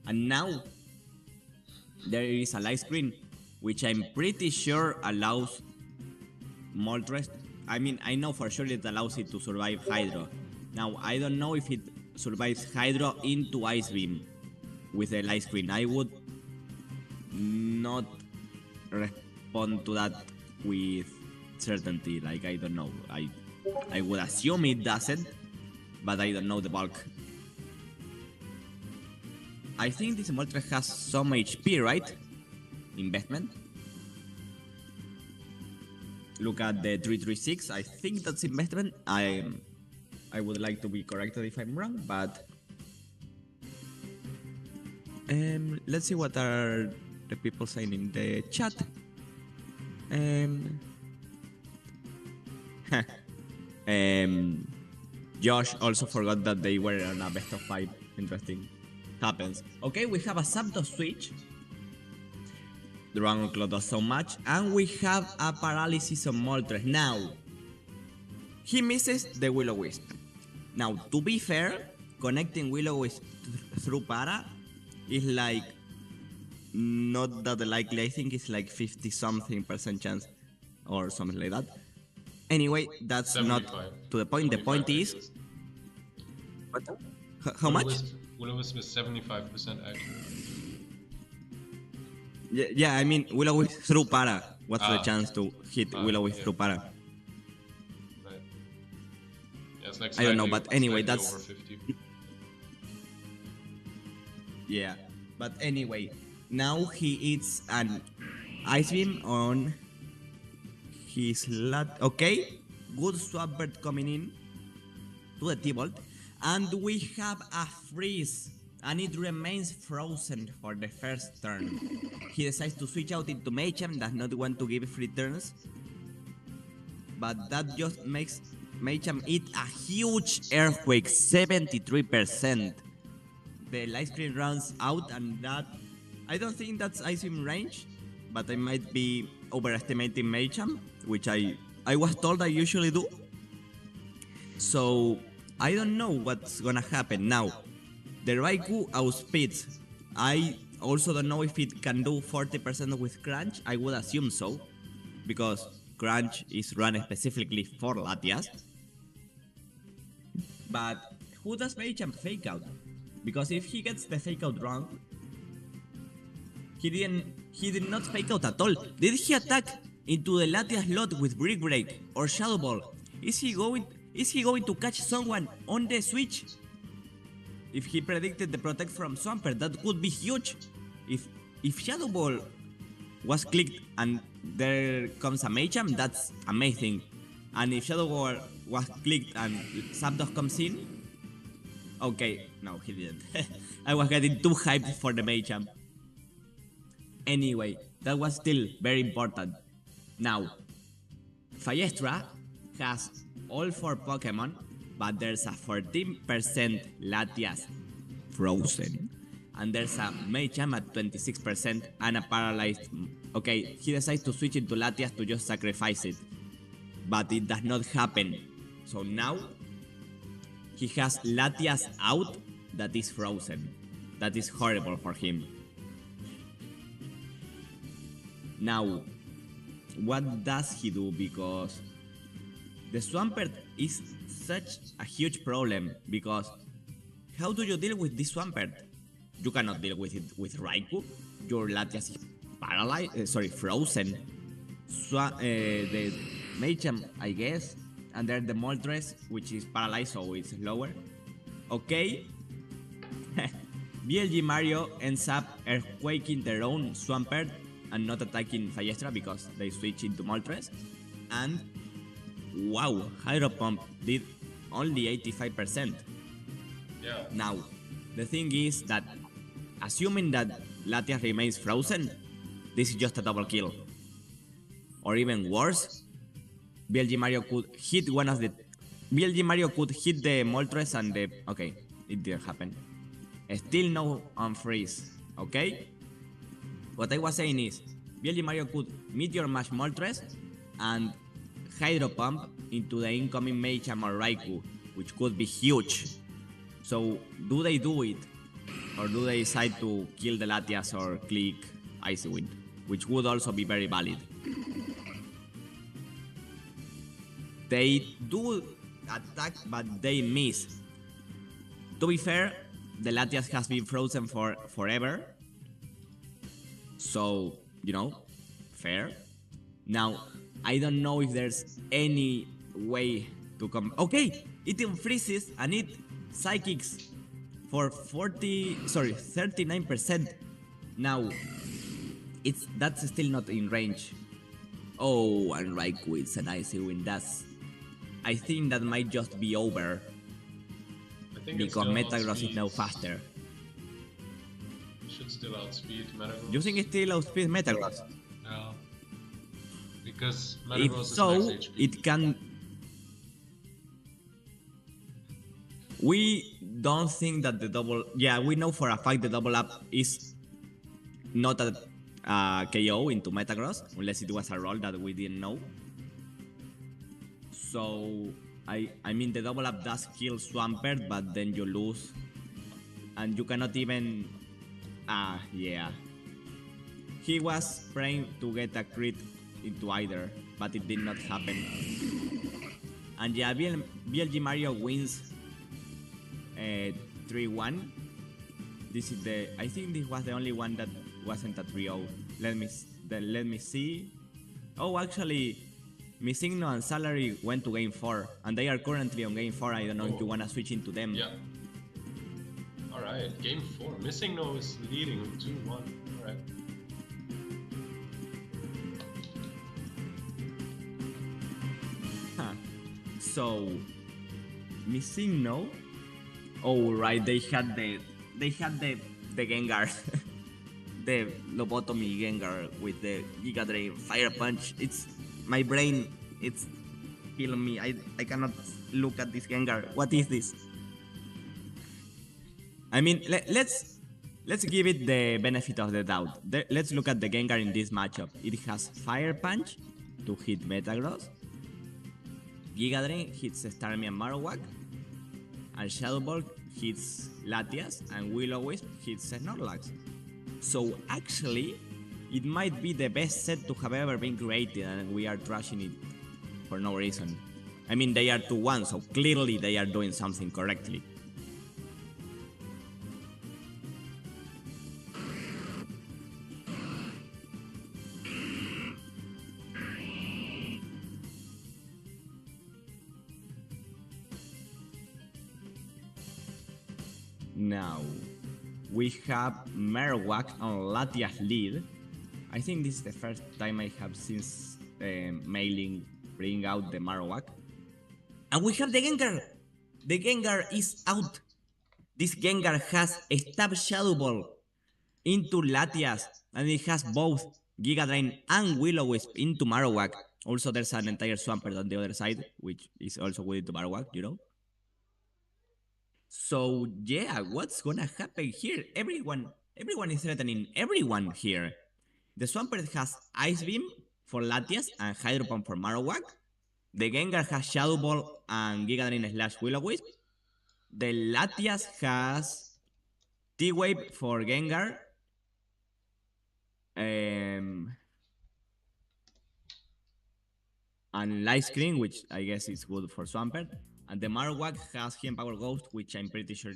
Speaker 2: And now, there is a light screen, which I'm pretty sure allows Moltres. I mean, I know for sure it allows it to survive Hydro. Now, I don't know if it survives Hydro into Ice Beam with a light screen. I would not respond to that with certainty. Like, I don't know. I would assume it doesn't, but I don't know the bulk. I think this Moltres has some HP, right? Investment. Look at the 336. I think that's investment. I would like to be corrected if I'm wrong, but let's see what are the people saying in the chat. Josh also forgot that they were on a best of 5. Interesting. Happens. Okay, we have a Zapdos switch. Dragon Claw does so much, and we have a paralysis on Moltres. Now, he misses the Will-O-Wisp. Now, to be fair, connecting Will-O-Wisp through para is like not that likely. I think it's like 50-something% chance or something like that. Anyway, that's 75. Not to the point. The point is, what? How much?
Speaker 1: Will-O-Wisp is 75% accurate.
Speaker 2: Yeah, I mean, Will-O-Wisp through para. What's the chance to hit Willow with through para?
Speaker 1: Right. Yeah, it's like
Speaker 2: I don't know, but anyway,
Speaker 1: over
Speaker 2: that's
Speaker 1: 50.
Speaker 2: Yeah, but anyway, now he eats an ice beam on his Okay, good Swampert coming in to the T-Bolt, and we have a freeze, and it remains frozen for the first turn. He decides to switch out into Machem, does not want to give free turns, but that just makes Machem eat a huge earthquake, 73%. The light screen runs out, and that I don't think that's ice beam range, but I might be overestimating Machem, which I was told I usually do. So I don't know what's gonna happen now. The Raikou outspeeds. I also don't know if it can do 40% with Crunch. I would assume so, because Crunch is run specifically for Latias. But who does Machem fake out? Because if he gets the fake out wrong, he did not fake out at all. Did he attack into the Latias slot with Brick Break or Shadow Ball? Is he going to catch someone on the switch? If he predicted the protect from Swampert, that could be huge. If Shadow Ball was clicked and there comes a Machem, that's amazing. And if Shadow Ball was clicked and Zapdos comes in, okay, no, he didn't. I was getting too hyped for the Machem. Anyway, that was still very important. Now, Fiestra has all 4 Pokemon, but there's a 14% Latias frozen. And there's a Machem at 26% and a paralyzed. Okay, he decides to switch into Latias to just sacrifice it. But it does not happen. So now, he has Latias out that is frozen. That is horrible for him. Now, what does he do? Because the Swampert is such a huge problem, because how do you deal with this Swampert? You cannot deal with it with Raikou. Your Latias is paralyzed, frozen. The Machem, I guess, and then the Moltres, which is paralyzed, so it's lower. Okay. BLG Mario ends up earthquaking their own Swampert and not attacking Fiestra because they switch into Moltres. And wow, Hydro Pump did only 85%.
Speaker 1: Yeah.
Speaker 2: Now, the thing is that assuming that Latias remains frozen, this is just a double kill. Or even worse, BLG Mario could hit the Moltres and the... Okay, it didn't happen. Still no unfreeze, okay? What I was saying is, BLG Mario could Meteor Mash Moltres and Hydro Pump into the incoming Machem or Raikou, which could be huge. So, do they do it? Or do they decide to kill the Latias or click Icy Wind, which would also be very valid? They do attack, but they miss. To be fair, the Latias has been frozen for forever. So, fair. Now, I don't know if there's any way to come... Okay, it freezes and it psychics for 39%. Now, that's still not in range. Oh, and Raikou, it's an Icy Wind. I think that might just be over. Because Metagross is now faster.
Speaker 1: Should still outspeed Metagross.
Speaker 2: You think it still outspeeds Metagross?
Speaker 1: Yeah. Because Metagross
Speaker 2: If so,
Speaker 1: is max HP.
Speaker 2: it can... We don't think that the double... Yeah, we know for a fact the double up is not a KO into Metagross, unless it was a roll that we didn't know. So, I mean, the double up does kill Swampert, but then you lose. And you cannot even... yeah. He was praying to get a crit into either, but it did not happen. And yeah, BLG Mario wins 3-1. This is I think this was the only one that wasn't a 3-0. Let me see. Oh, actually, Misigno and Salary went to game 4, and they are currently on game 4. I don't know if you wanna switch into them.
Speaker 1: Yeah. Alright, game 4. Missing No is leading 2-1. Alright.
Speaker 2: Huh. So, Misigno. Oh right, they had the Gengar. The lobotomy Gengar with the Giga Drain Fire Punch. It's my brain, it's killing me. I cannot look at this Gengar. What is this? I mean, let's give it the benefit of the doubt. Let's look at the Gengar in this matchup. It has Fire Punch to hit Metagross. Giga Drain hits Starmie and Marowak. And Shadow Ball hits Latias. And Will-O-Wisp hits Snorlax. So actually, it might be the best set to have ever been created, and we are trashing it for no reason. I mean, they are 2-1, so clearly they are doing something correctly. Now, we have Marowak on Latias lead. I think this is the first time I have since Mailing bring out the Marowak. And we have the Gengar! The Gengar is out! This Gengar has a Stab Shadow Ball into Latias, and it has both Giga Drain and Will-O-Wisp into Marowak. Also, there's an entire Swampert on the other side, which is also with the Marowak, you know? So yeah, what's gonna happen here? Everyone is threatening everyone here. The Swampert has Ice Beam for Latias and Hydro Pump for Marowak. The Gengar has Shadow Ball and Giga Drain / Will-O-Wisp. The Latias has T-Wave for Gengar. And Light Screen, which I guess is good for Swampert. And the Marowak has Hidden Power Ghost, which I'm pretty sure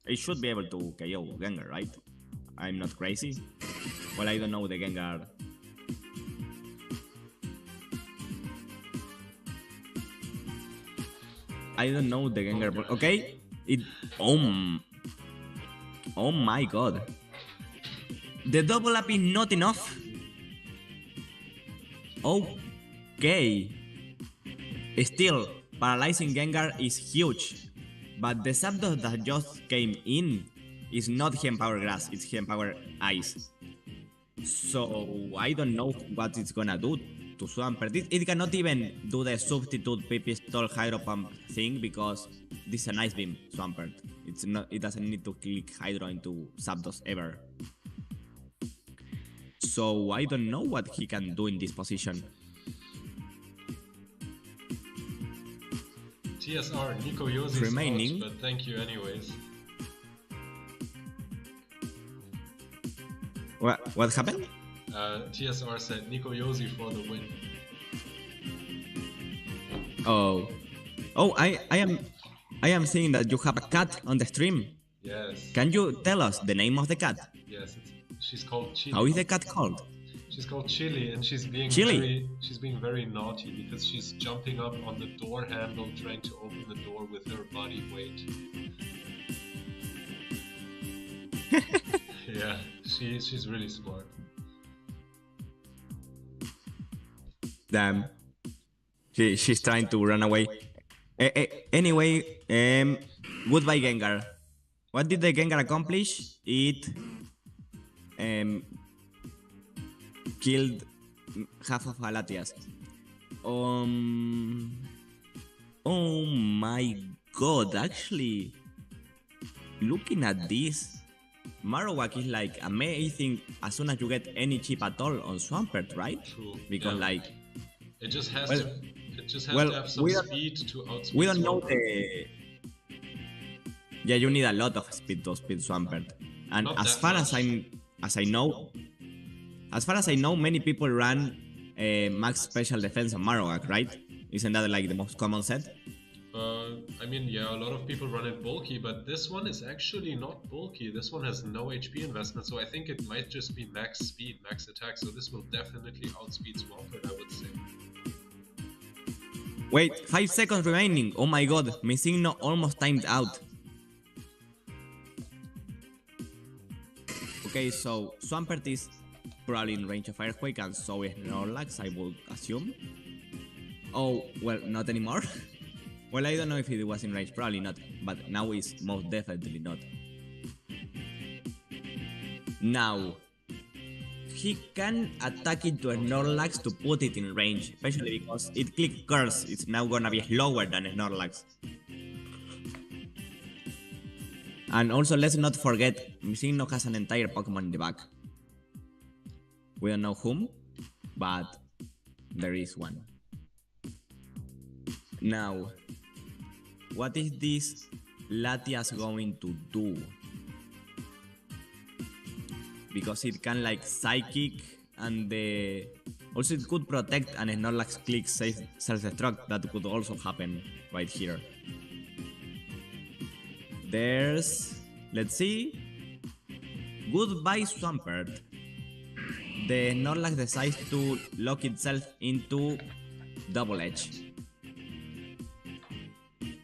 Speaker 2: it should be able to KO Gengar, right? I'm not crazy. Well, I don't know the Gengar. I don't know the Gengar, but okay. Oh my god. The double up is not enough. Okay. Still, paralyzing Gengar is huge. But the Zapdos that just came in is not Hidden Power Grass, it's Hidden Power Ice. So I don't know what it's gonna do to Swampert. It cannot even do the substitute Pipistol Hydro Pump thing because this is an Ice Beam Swampert. It doesn't need to click Hydro into Zapdos ever. So I don't know what he can do in this position.
Speaker 1: TSR, Nico Yosi's remaining, out, but thank you anyways.
Speaker 2: What happened?
Speaker 1: TSR said Nico Yosi for the win.
Speaker 2: Oh, I am seeing that you have a cat on the stream.
Speaker 1: Yes.
Speaker 2: Can you tell us the name of the cat?
Speaker 1: Yes, she's called Chili.
Speaker 2: How is the cat called?
Speaker 1: She's called Chili, and she's being very naughty because she's jumping up on the door handle trying to open the door with her body weight. Yeah, she's really smart.
Speaker 2: Damn. She's trying to run away. Anyway, goodbye Gengar. What did the Gengar accomplish? It killed half of Latias. Oh my god, actually, looking at this, Marowak is like amazing as soon as you get any chip at all on Swampert, right?
Speaker 1: True.
Speaker 2: Because like
Speaker 1: it just has to have some speed to outspeed.
Speaker 2: We don't know the. Yeah, you need a lot of speed to speed Swampert, and as far as I know, many people run max special defense on Marowak, right? Isn't that like the most common set?
Speaker 1: I mean, yeah, a lot of people run it bulky, but this one is actually not bulky. This one has no HP investment, so I think it might just be max speed, max attack. So this will definitely outspeed Swampert, I would say.
Speaker 2: Wait, 5 seconds remaining. Oh my god, my signal almost timed out. Okay, so Swampert is probably in range of Earthquake, and so is Snorlax, I would assume. Oh, well, not anymore. Well, I don't know if it was in range, probably not, but now it's most definitely not. Now, he can attack into a Snorlax to put it in range, especially because it clicked Curse, it's now gonna be slower than a Snorlax. And also, let's not forget, Missigno has an entire Pokemon in the back. We don't know whom, but there is one. Now, what is this Latias going to do? Because it can like Psychic and the... Also it could protect and Snorlax click self-destruct, that could also happen right here. There's... let's see... Goodbye Swampert. The Snorlax decides to lock itself into Double Edge.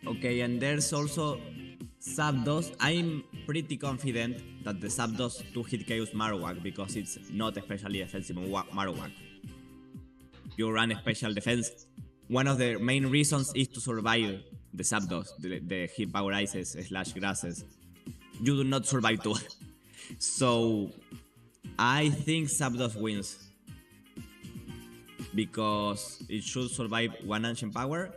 Speaker 2: Okay, and there's also Zapdos. I'm pretty confident that the Zapdos 2-hit KOs Marowak because it's not especially defensive on Marowak. You run special defense. One of the main reasons is to survive the Zapdos, the hit power ices / grasses. You do not survive too. So I think Zapdos wins because it should survive one ancient power.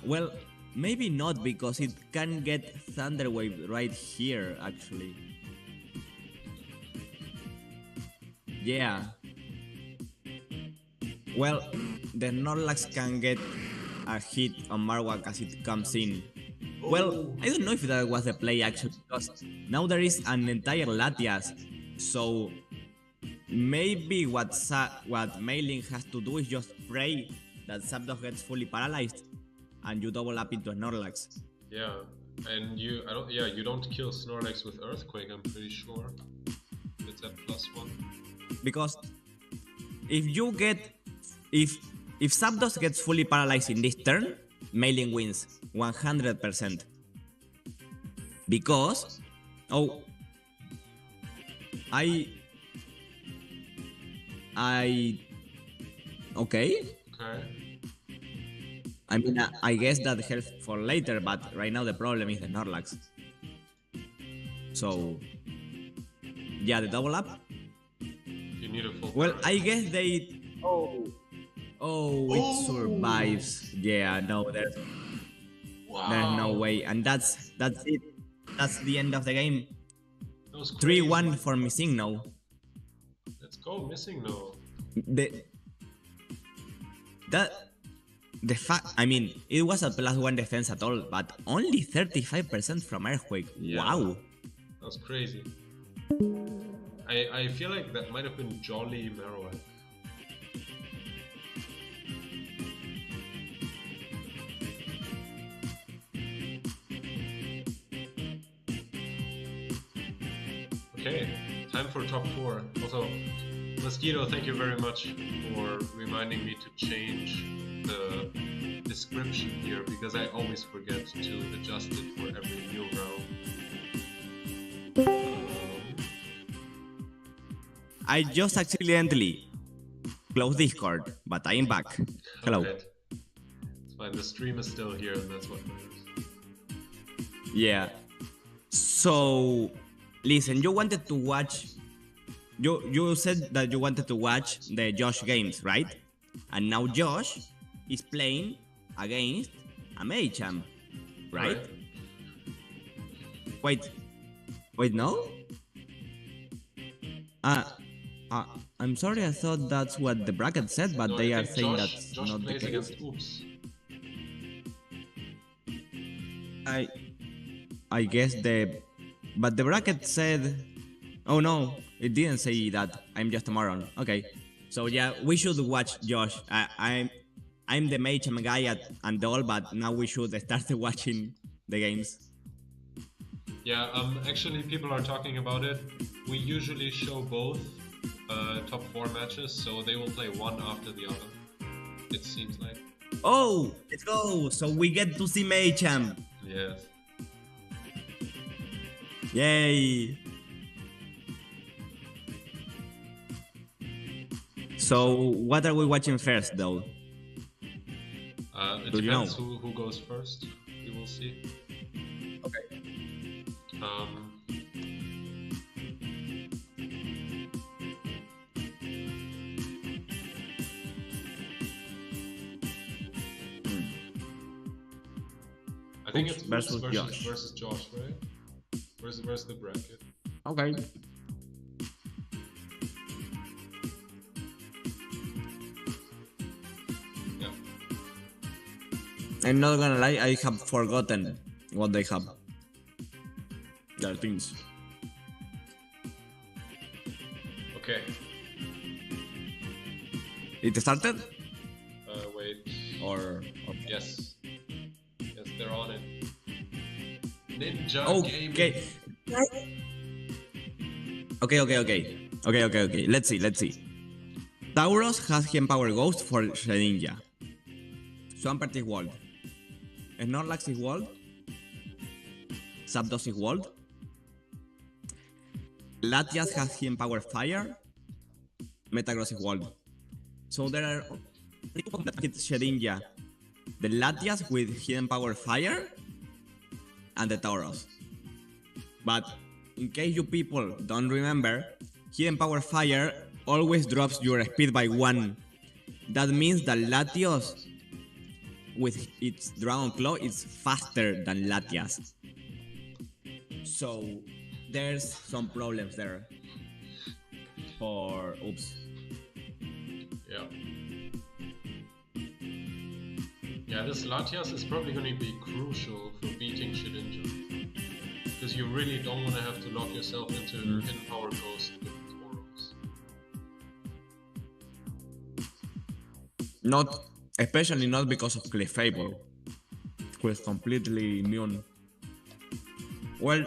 Speaker 2: Well, maybe not because it can get Thunder Wave right here actually. Yeah. Well, the Snorlax can get a hit on Marowak as it comes in. Well, I don't know if that was the play actually, because now there is an entire Latias, so maybe what Mailing has to do is just pray that Zapdos gets fully paralyzed and you double up into a Snorlax.
Speaker 1: Yeah, and you don't kill Snorlax with Earthquake, I'm pretty sure. It's at +1.
Speaker 2: Because if Zapdos gets fully paralyzed in this turn, Mailing wins 100%. Because okay. I mean, I guess that helps for later, but right now the problem is the Snorlax. So, yeah, the double up.
Speaker 1: You need a full.
Speaker 2: Well, I guess they. It survives. Yeah, no, there's no way, and that's it. That's the end of the game. 3-1 for Missigno.
Speaker 1: Let's go, Missigno.
Speaker 2: The fact, I mean, it was a +1 defense at all, but only 35% from Earthquake. Yeah, wow.
Speaker 1: That was crazy. I feel like that might have been Jolly Marowak. Okay, time for top 4. Also, Mosquito, thank you very much for reminding me to change the description here because I always forget to adjust it for every new round.
Speaker 2: I just accidentally closed Discord, but I am back. Hello.
Speaker 1: Okay. It's fine, the stream is still here and that's what matters.
Speaker 2: Yeah. So, listen, you wanted to watch... You said that you wanted to watch the Josh games, right? And now Josh is playing against a Medicham, right? Wait, no? I'm sorry, I thought that's what the bracket said, but no, they are saying that's
Speaker 1: Josh
Speaker 2: not the case.
Speaker 1: Against Oops.
Speaker 2: I guess but the bracket said... Oh no, it didn't say that. I'm just a moron. Okay, so yeah, we should watch Josh. I'm the mage, I'm a guy and all, but now we should start watching the games.
Speaker 1: Yeah, actually people are talking about it. We usually show both top 4 matches, so they will play one after the other. It seems like.
Speaker 2: Oh, let's go! So we get to see Maychamp.
Speaker 1: Yes.
Speaker 2: Yay! So what are we watching first, though?
Speaker 1: It
Speaker 2: Do you
Speaker 1: depends
Speaker 2: know?
Speaker 1: who goes first. We will see.
Speaker 2: Okay.
Speaker 1: I think it's
Speaker 2: versus Josh.
Speaker 1: versus Josh, right? Where's the bracket?
Speaker 2: Okay.
Speaker 1: Yeah.
Speaker 2: I'm not gonna lie, I have forgotten what they have. Their things.
Speaker 1: Okay.
Speaker 2: It started?
Speaker 1: Wait.
Speaker 2: Or
Speaker 1: Yes. Yes, they're on it. Ninja Gaming.
Speaker 2: Okay. Let's see. Tauros has Hidden Power Ghost for Shedinja. Swampert is Walled. Snorlax is Walled. Zapdos is Walled. Latias has Hidden Power Fire. Metagross is Walled. So there are Shedinja. The Latias with Hidden Power Fire and the Tauros. But in case you people don't remember, Hidden Power Fire always drops your speed by 1. That means that Latios with its Dragon Claw is faster than Latias. So there's some problems there. For oops.
Speaker 1: Yeah. Yeah, this Latias is probably going to be crucial for beating Shedinja. Because you really don't want to have to lock yourself into Hidden Power Ghost with Tauros.
Speaker 2: Especially not because of Clefable, who is completely immune. Well,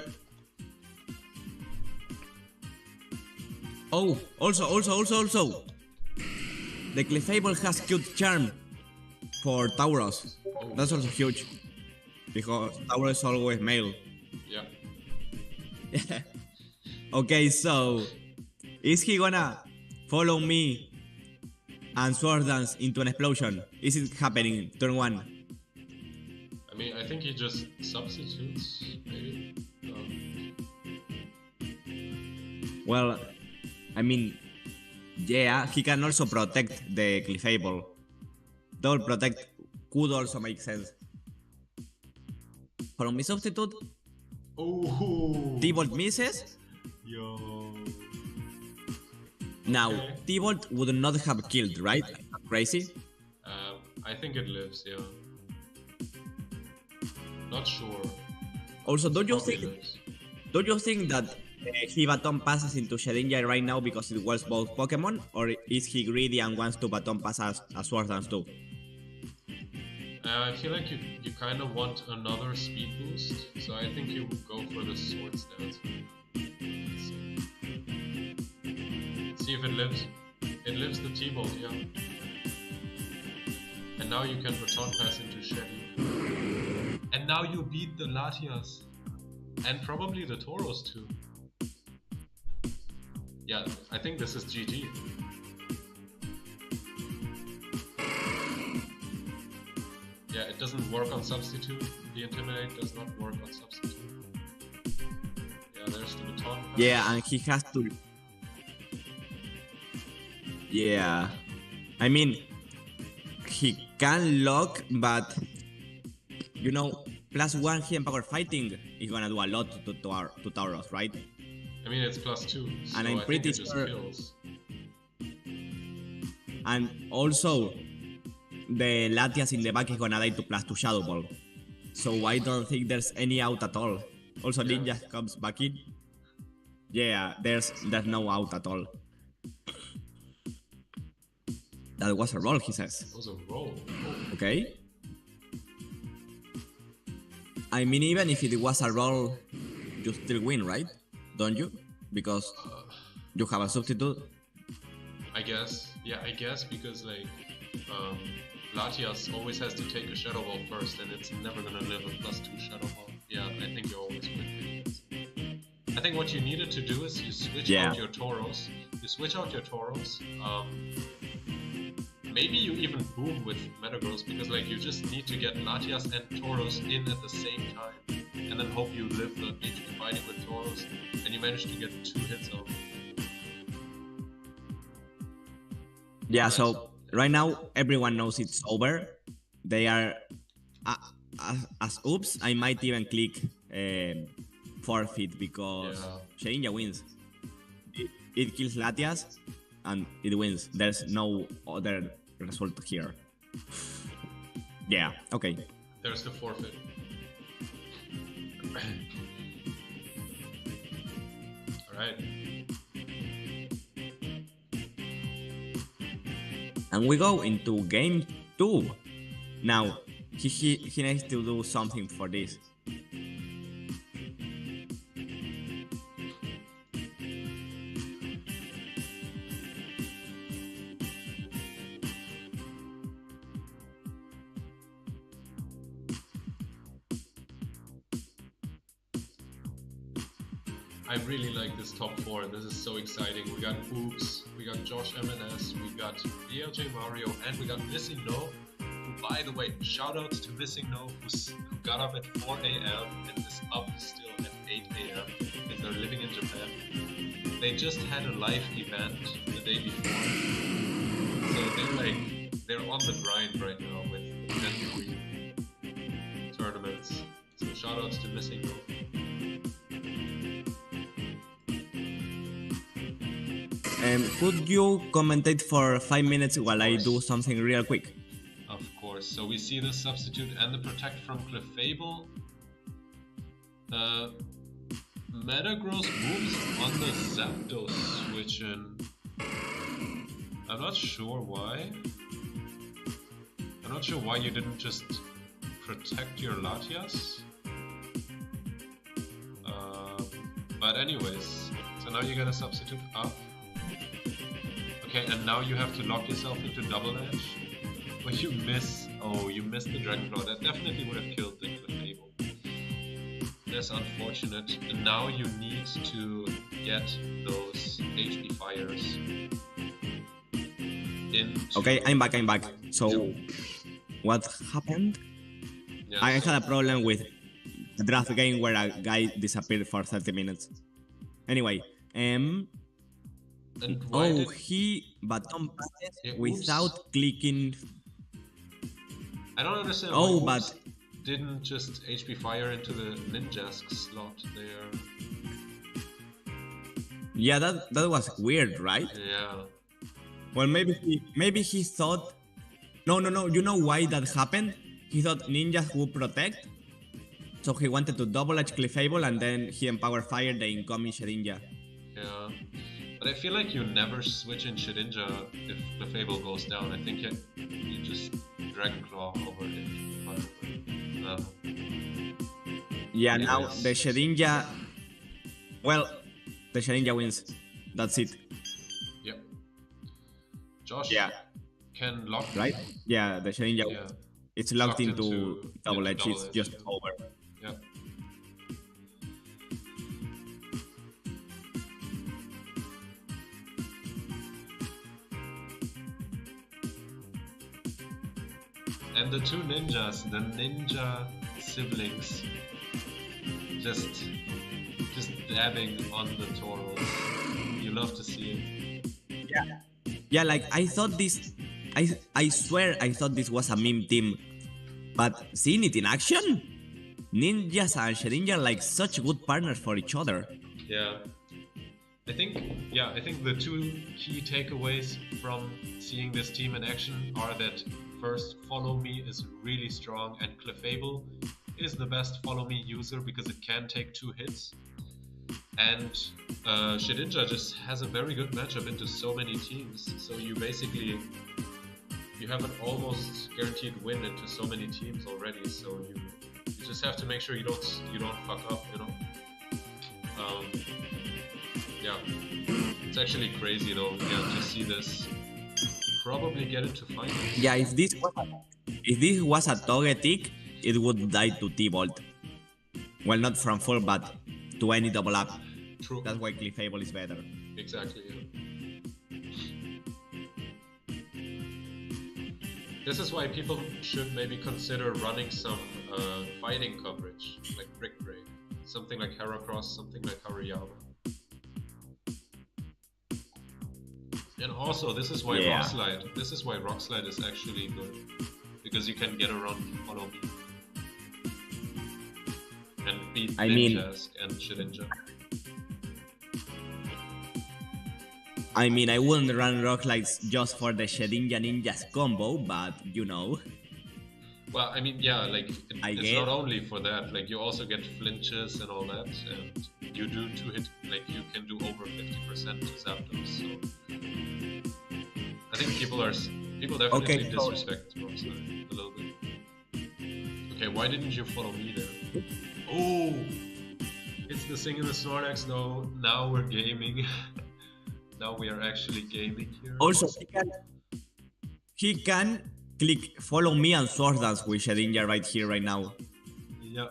Speaker 2: also, the Clefable has cute charm for Tauros. That's also huge, because Tauros is always male.
Speaker 1: Yeah.
Speaker 2: Okay, so is he gonna follow me and Sword Dance into an explosion? Is it happening turn 1?
Speaker 1: I mean, I think he just substitutes, maybe.
Speaker 2: Well, I mean, yeah, he can also protect the Clefable. Double protect could also make sense. From my substitute,
Speaker 1: Oh,
Speaker 2: T-Bolt misses.
Speaker 1: yo.
Speaker 2: Now,
Speaker 1: Okay.
Speaker 2: T-Bolt would not have killed, right? Crazy?
Speaker 1: I think it lives, yeah. Not sure.
Speaker 2: Also, don't you
Speaker 1: Probably
Speaker 2: think
Speaker 1: lives.
Speaker 2: that he baton passes into Shedinja right now because it was both Pokemon, or is he greedy and wants to baton pass as Sword Dance too?
Speaker 1: I feel like you kind of want another speed boost, so I think you would go for the Sword Stance. See if it lives. It lives the T-Bolt, yeah. And now you can baton pass into Sheddy. And now you beat the Latias. And probably the Tauros too. Yeah, I think this is GG. Yeah, it doesn't work on Substitute. The Intimidate does not work on Substitute. Yeah, there's the baton pass.
Speaker 2: Yeah, and he has to. Yeah, I mean, he can lock, but you know, +1 hidden power fighting is gonna do a lot to Tauros, right?
Speaker 1: I mean, it's +2, so
Speaker 2: And I'm
Speaker 1: I
Speaker 2: pretty
Speaker 1: think it
Speaker 2: sure-
Speaker 1: just kills.
Speaker 2: And also, the Latias in the back is gonna die to +2 Shadow Ball. So I don't think there's any out at all. Also,
Speaker 1: Yeah.
Speaker 2: Ninja comes back in. Yeah, there's no out at all. That was a roll, he says.
Speaker 1: That was a roll. Oh.
Speaker 2: Okay. I mean, even if it was a roll, you still win, right? Don't you? Because you have a substitute.
Speaker 1: I guess. Yeah, I guess because like Latias always has to take a Shadow Ball first, and it's never gonna live a +2 Shadow Ball. Yeah, I think you always win. I think what you needed to do is you switch out your Tauros. Maybe you even boom with Metagross, because like you just need to get Latias and Tauros in at the same time, and then hope you live the HP fighting with Tauros, and you manage to get 2 hits out.
Speaker 2: Yeah, so right now everyone knows it's over. They are as oops, I might even click forfeit because Shedinja wins. It kills Latias and it wins. There's no other result here. Yeah, okay.
Speaker 1: There's the forfeit. Alright.
Speaker 2: And we go into game 2. Now, he needs to do something for this.
Speaker 1: I really like this top 4. This is so exciting. We got Oops, we got Josh MNS, we got DLJ Mario, and we got Missing No. Who, by the way, shoutouts to Missing No, who got up at 4 a.m. and is up still at 8 a.m. because they're living in Japan. They just had a live event the day before, so they're on the grind right now with Gen 3 tournaments. So shoutouts to Missing No.
Speaker 2: Could you commentate for 5 minutes while I do something real quick?
Speaker 1: Of course. So we see the substitute and the protect from Clefable. Metagross moves on the Zapdos switch in. I'm not sure why. I'm not sure why you didn't just protect your Latias. But anyways, so now you get a substitute up. Okay, and now you have to lock yourself into Double Edge. But you miss... Oh, you missed the Dragon Claw. That definitely would have killed the Clefable. That's unfortunate. And now you need to get those HP fires.
Speaker 2: Okay, I'm back. So, what happened?
Speaker 1: Yeah,
Speaker 2: I had a problem with the draft game where a guy disappeared for 30 minutes. Anyway, he button passes without clicking.
Speaker 1: I don't understand why but didn't just HP fire into the Ninjask slot there.
Speaker 2: Yeah, that was weird, right?
Speaker 1: Yeah.
Speaker 2: Well, maybe he thought. No. You know why that happened? He thought ninjas would protect, so he wanted to double edge Clefable and then he empower fire the incoming Shedinja.
Speaker 1: Yeah. But I feel like you never switch in Shedinja if Clefable goes down. I think you just Dragon Claw over it.
Speaker 2: Yeah, anyways. Now the Shedinja... Well, the Shedinja wins. That's it.
Speaker 1: Yep. Josh can lock...
Speaker 2: Right? Yeah, the Shedinja wins. It's locked into double edge. It's just over.
Speaker 1: Yeah. And the 2 ninjas, the ninja siblings, just dabbing on the Tauros. You love to see it.
Speaker 2: Yeah, like I thought this, I swear I thought this was a meme team, but seeing it in action, ninjas and Shedinja are like such good partners for each other.
Speaker 1: Yeah. I think the 2 key takeaways from seeing this team in action are that first, Follow Me is really strong, and Clefable is the best Follow Me user because it can take 2 hits. And Shedinja just has a very good matchup into so many teams. So you basically you have an almost guaranteed win into so many teams already. So you just have to make sure you don't fuck up, you know. Yeah, it's actually crazy though. Yeah, to see this probably get into finals.
Speaker 2: Yeah, if this was a Togetic, it would die to T-Bolt. Well, not from full, but to any double up.
Speaker 1: True.
Speaker 2: That's why Clefable is better.
Speaker 1: Exactly, yeah. This is why people should maybe consider running some fighting coverage, like Brick Break. Something like Heracross, something like Hariyama. And also, this is why Rock Slide is actually good. Because you can get around Follow Me. And beat Ninjask and Shedinja.
Speaker 2: I mean, I wouldn't run Rock Slides just for the Shedinja Ninjas combo, but you know.
Speaker 1: Well, I mean, yeah, like, it's not only for that, like, you also get flinches and all that, and you do 2-hit, like, you can do over 50% to Zapdos, so... I think people definitely disrespect Rockslide a little bit. Okay, why didn't you follow me there? Oh! It's the thing in the Snorlax though, now we're gaming. Now we are actually gaming here.
Speaker 2: Also, he can click follow me and Sword Dance with Shedinja right here, right now.
Speaker 1: Yeah.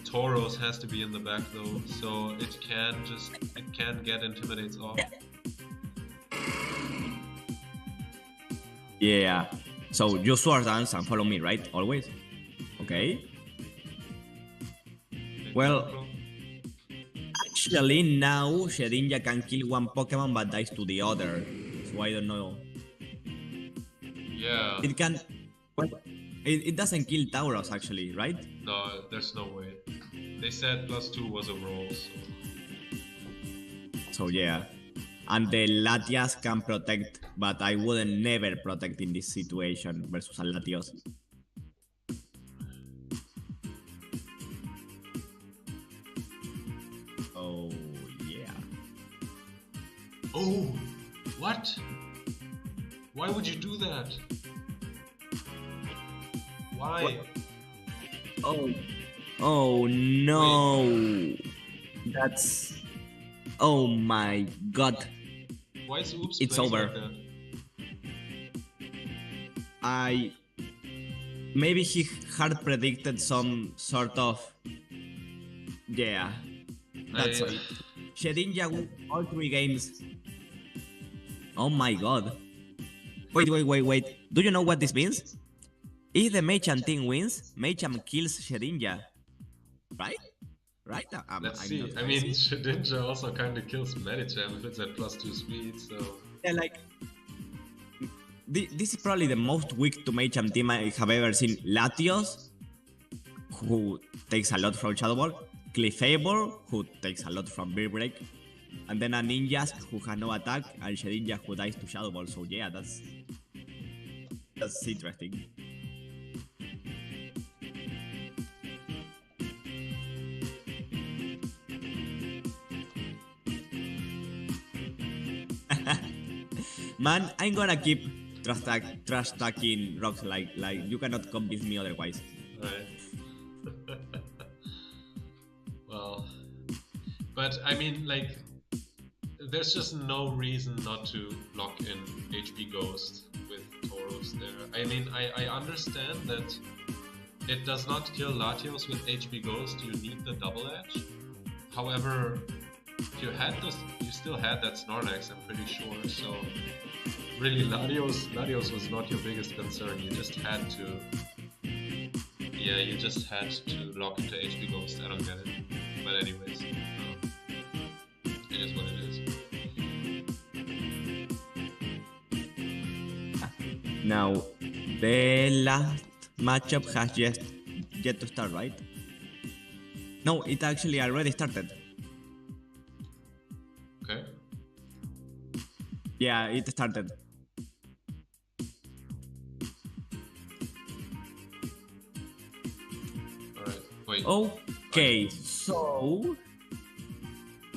Speaker 1: Tauros has to be in the back though, so it can get Intimidates off.
Speaker 2: Yeah. So you Sword Dance and follow me, right? Always. Okay. Well, actually now Shedinja can kill one Pokemon but dies to the other. So I don't know.
Speaker 1: Yeah.
Speaker 2: It can. Well, it doesn't kill Tauros actually, right?
Speaker 1: No, there's no way. They said +2 was a roll,
Speaker 2: so yeah. And the Latias can protect, but I wouldn't never protect in this situation versus a Latios. Oh, yeah.
Speaker 1: Oh, what? Why would you do that? Why?
Speaker 2: What? Oh no. Wait. That's... Oh my god.
Speaker 1: Why is Oops
Speaker 2: it's over.
Speaker 1: Like
Speaker 2: maybe he had predicted some sort of... Yeah. That's it. Shedinja won all 3 games. Oh my god. Wait. Do you know what this means? If the Machamp team wins, Machamp kills Shedinja. Right? Right?
Speaker 1: Let's see. I mean, Shedinja also kind of kills Medicham if it's at +2 speed, so...
Speaker 2: Yeah, like... This is probably the most weak to Machamp team I have ever seen. Latios, who takes a lot from Shadow Ball. Clefable, who takes a lot from Beer Break. And then a Ninjask, who has no attack. And Shedinja, who dies to Shadow Ball. So yeah, that's interesting. Man, I'm gonna keep trash talking Rocks like you cannot convince me otherwise.
Speaker 1: Right. Well, but I mean, like, there's just no reason not to lock in HP Ghost with Tauros there. I mean, I understand that it does not kill Latios with HP Ghost, you need the double edge. However, you still had that Snorlax, I'm pretty sure, so really Latios was not your biggest concern, you just had to lock into HP Ghost, I don't get it. But anyways, it is what it is.
Speaker 2: Now, the last matchup has yet to start, right? No, it actually already started.
Speaker 1: Okay.
Speaker 2: Yeah, it started.
Speaker 1: Alright, wait.
Speaker 2: Okay, so...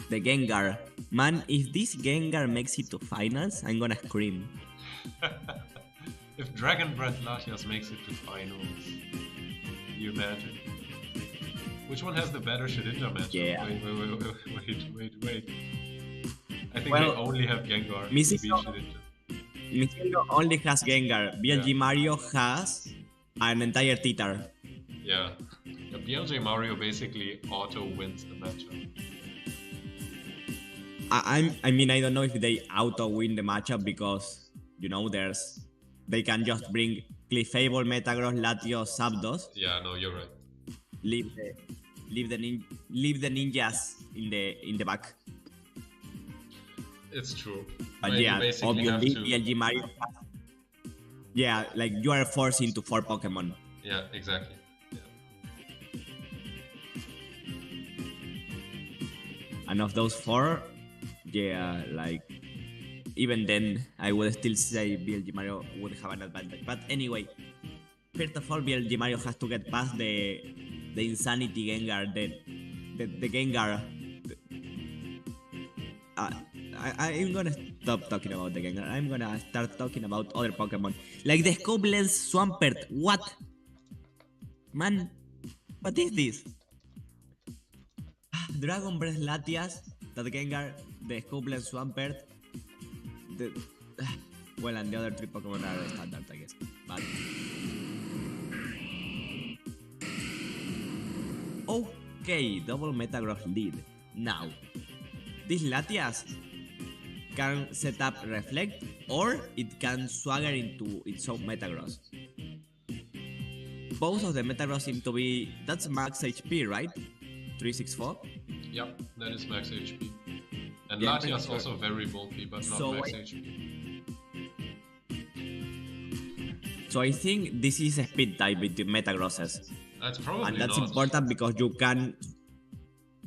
Speaker 2: The Gengar. Man, if this Gengar makes it to finals, I'm gonna scream.
Speaker 1: If Dragon Breath Latias makes it to finals, you imagine? Which one has the better Shedinja matchup?
Speaker 2: Yeah.
Speaker 1: Wait. I think
Speaker 2: Well,
Speaker 1: they only have Gengar to
Speaker 2: Mizuno-
Speaker 1: beat Shedinja.
Speaker 2: Nintendo only has Gengar. BLG
Speaker 1: Yeah.
Speaker 2: Mario has an entire Titar.
Speaker 1: Yeah. BLJ Mario basically auto wins the matchup.
Speaker 2: I mean, I don't know if they auto win the matchup because, they can just bring Clefable, Metagross, Latios, Zapdos,
Speaker 1: Yeah, no, you're right.
Speaker 2: leave the ninjas in the back.
Speaker 1: It's true.
Speaker 2: But
Speaker 1: You
Speaker 2: yeah,
Speaker 1: basically have
Speaker 2: obviously,
Speaker 1: to.
Speaker 2: BLG Mario. Yeah, like you are forced into 4 Pokemon.
Speaker 1: Yeah, exactly. Yeah.
Speaker 2: And of those 4, yeah, like even then, I would still say BLG Mario would have an advantage. But anyway, first of all, BLG Mario has to get past the Insanity Gengar, the Gengar. I'm gonna stop talking about the Gengar. I'm gonna start talking about other Pokemon. Like the Scope Lens Swampert. What? Man, what is this? Dragon Breath Latias, that Gengar, the Scope Lens Swampert. Well, and the other 3 Pokemon are standard, I guess. But okay, double Metagross lead. Now, this Latias can set up Reflect, or it can swagger into its own Metagross. Both of the Metagross seem to be... That's max HP, right? 364?
Speaker 1: Yep, that is max HP. And
Speaker 2: Yeah,
Speaker 1: Latias
Speaker 2: sure.
Speaker 1: also very bulky, but not
Speaker 2: So
Speaker 1: max
Speaker 2: I-
Speaker 1: HP.
Speaker 2: So I think this is a speed type between Metagrosses.
Speaker 1: That's probably
Speaker 2: And that's
Speaker 1: not.
Speaker 2: important because you can...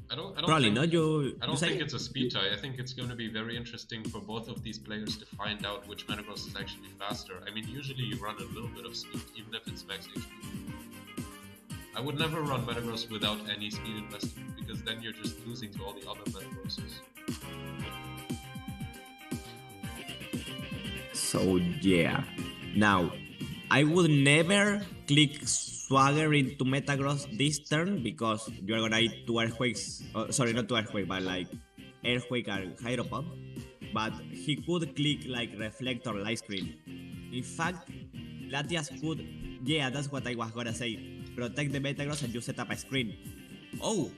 Speaker 1: I don't
Speaker 2: Probably
Speaker 1: think,
Speaker 2: not, you...
Speaker 1: I
Speaker 2: you
Speaker 1: don't
Speaker 2: say?
Speaker 1: think it's a speed tie. I think it's going to be very interesting for both of these players to find out which Metagross is actually faster. I mean, usually you run a little bit of speed, even if it's max HP. I would never run Metagross without any speed investment, because then you're just losing to all the other Metagrosses.
Speaker 2: So yeah. Now, I would never click Swagger into Metagross this turn because you're gonna eat 2 Earthquakes. Sorry, not 2 Earthquakes, but like Earthquake and Hydro Pump. But he could click like Reflect or Light Screen. In fact, Latias could... Yeah, that's what I was gonna say. Protect the Metagross and you set up a screen. Oh,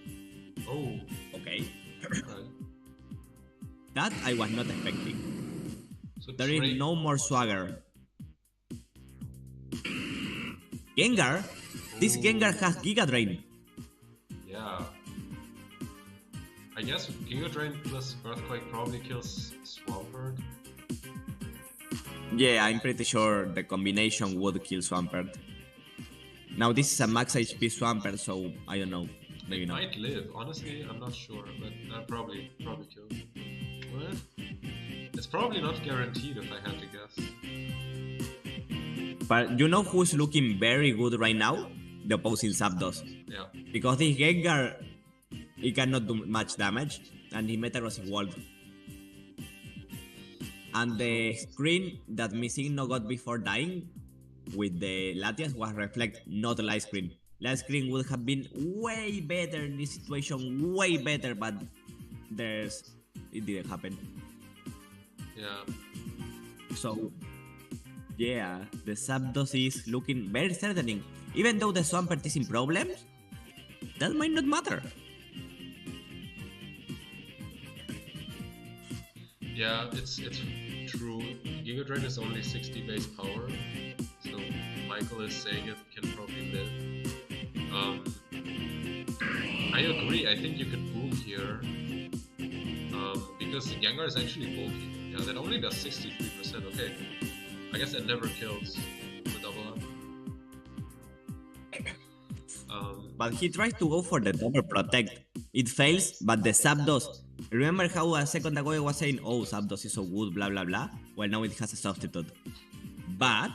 Speaker 1: Oh,
Speaker 2: okay.
Speaker 1: right.
Speaker 2: That I was not expecting.
Speaker 1: So
Speaker 2: There is no more Swagger. Gengar? This Gengar has Giga Drain.
Speaker 1: Yeah. I guess Giga Drain plus Earthquake probably kills Swampert.
Speaker 2: Yeah, I'm pretty sure the combination would kill Swampert. Now this is a max HP Swampert, so I don't know. Maybe not.
Speaker 1: Might live. Honestly, I'm not sure, but probably kills. What? It's probably not guaranteed if I had to guess.
Speaker 2: But you know who's looking very good right now? The opposing Zapdos.
Speaker 1: Yeah.
Speaker 2: Because this Gengar, he cannot do much damage, and the Metagross is walled. And the screen that Misigno got before dying with the Latias was Reflect, not Light Screen. Light Screen would have been way better in this situation, way better, but it didn't happen.
Speaker 1: Yeah.
Speaker 2: So, yeah, the Zapdos is looking very threatening. Even though the Swampert is in problems, that might not matter.
Speaker 1: Yeah, it's true. Giga Drain is only 60 base power, so Michael is saying it can probably live. I agree. I think you could boom here, because Gengar is actually bulky. Yeah, that only does 63%. Okay, I guess it never kills the double up.
Speaker 2: But he tries to go for the double protect. It fails, but the Zapdos... Remember how a second ago I was saying, oh, Zapdos is so good, blah blah blah? Well, now it has a substitute. But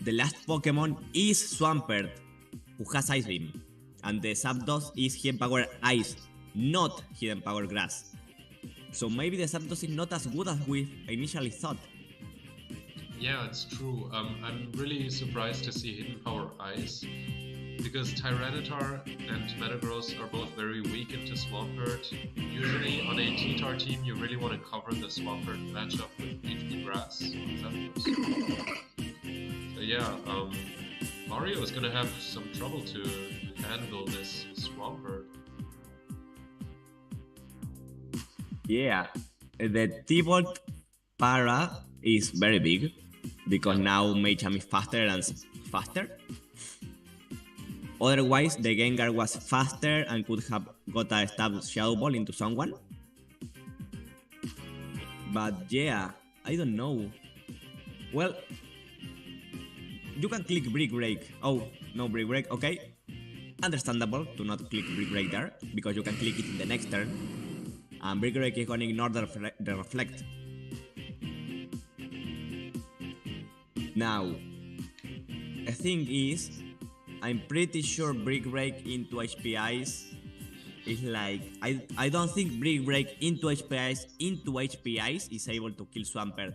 Speaker 2: the last Pokemon is Swampert, who has Ice Beam. And the Zapdos is Hidden Power Ice, not Hidden Power Grass. So maybe the Zapdos is not as good as we initially thought.
Speaker 1: Yeah, it's true. I'm really surprised to see Hidden Power Ice, because Tyranitar and Metagross are both very weak into Swampert. Usually on a T-Tar team, you really want to cover the Swampert matchup with HP Grass on Zapdos. So yeah, Mario is gonna have some trouble to handle this Swampert.
Speaker 2: Yeah, the T-Bolt para is very big because now Machamp is faster and faster. Otherwise, the Gengar was faster and could have got a stab Shadow Ball into someone. But yeah, I don't know. Well, you can click Brick Break. Oh, no Brick Break, okay. Understandable to not click Brick Break there, because you can click it in the next turn. And Brick Break is going to ignore the Reflect. Now, the thing is, I'm pretty sure Brick Break into HPIs is like... I don't think Brick Break into HPIs is able to kill Swampert.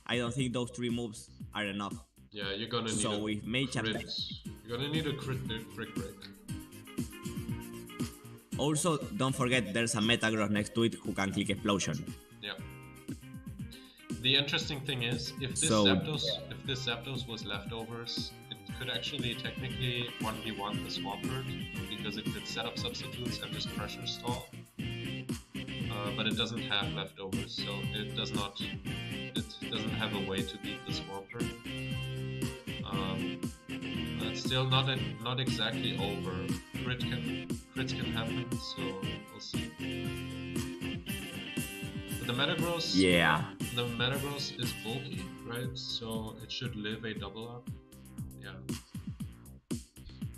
Speaker 2: I don't think those 3 moves are enough.
Speaker 1: Yeah, you're gonna need
Speaker 2: so if Machamp...
Speaker 1: You're gonna need a crit Brick Break.
Speaker 2: Also, don't forget there's a Metagross next to it who can click Explosion.
Speaker 1: Yeah. The interesting thing is, if this Zapdos was leftovers, it could actually technically 1v1 the Swampert, because it could set up substitutes and just pressure stall. But it doesn't have leftovers, so it doesn't have a way to beat the Swampert. It's still not exactly over. Crits can happen, so we'll see. But the Metagross, the Metagross is bulky, right? So it should live a double up. Yeah.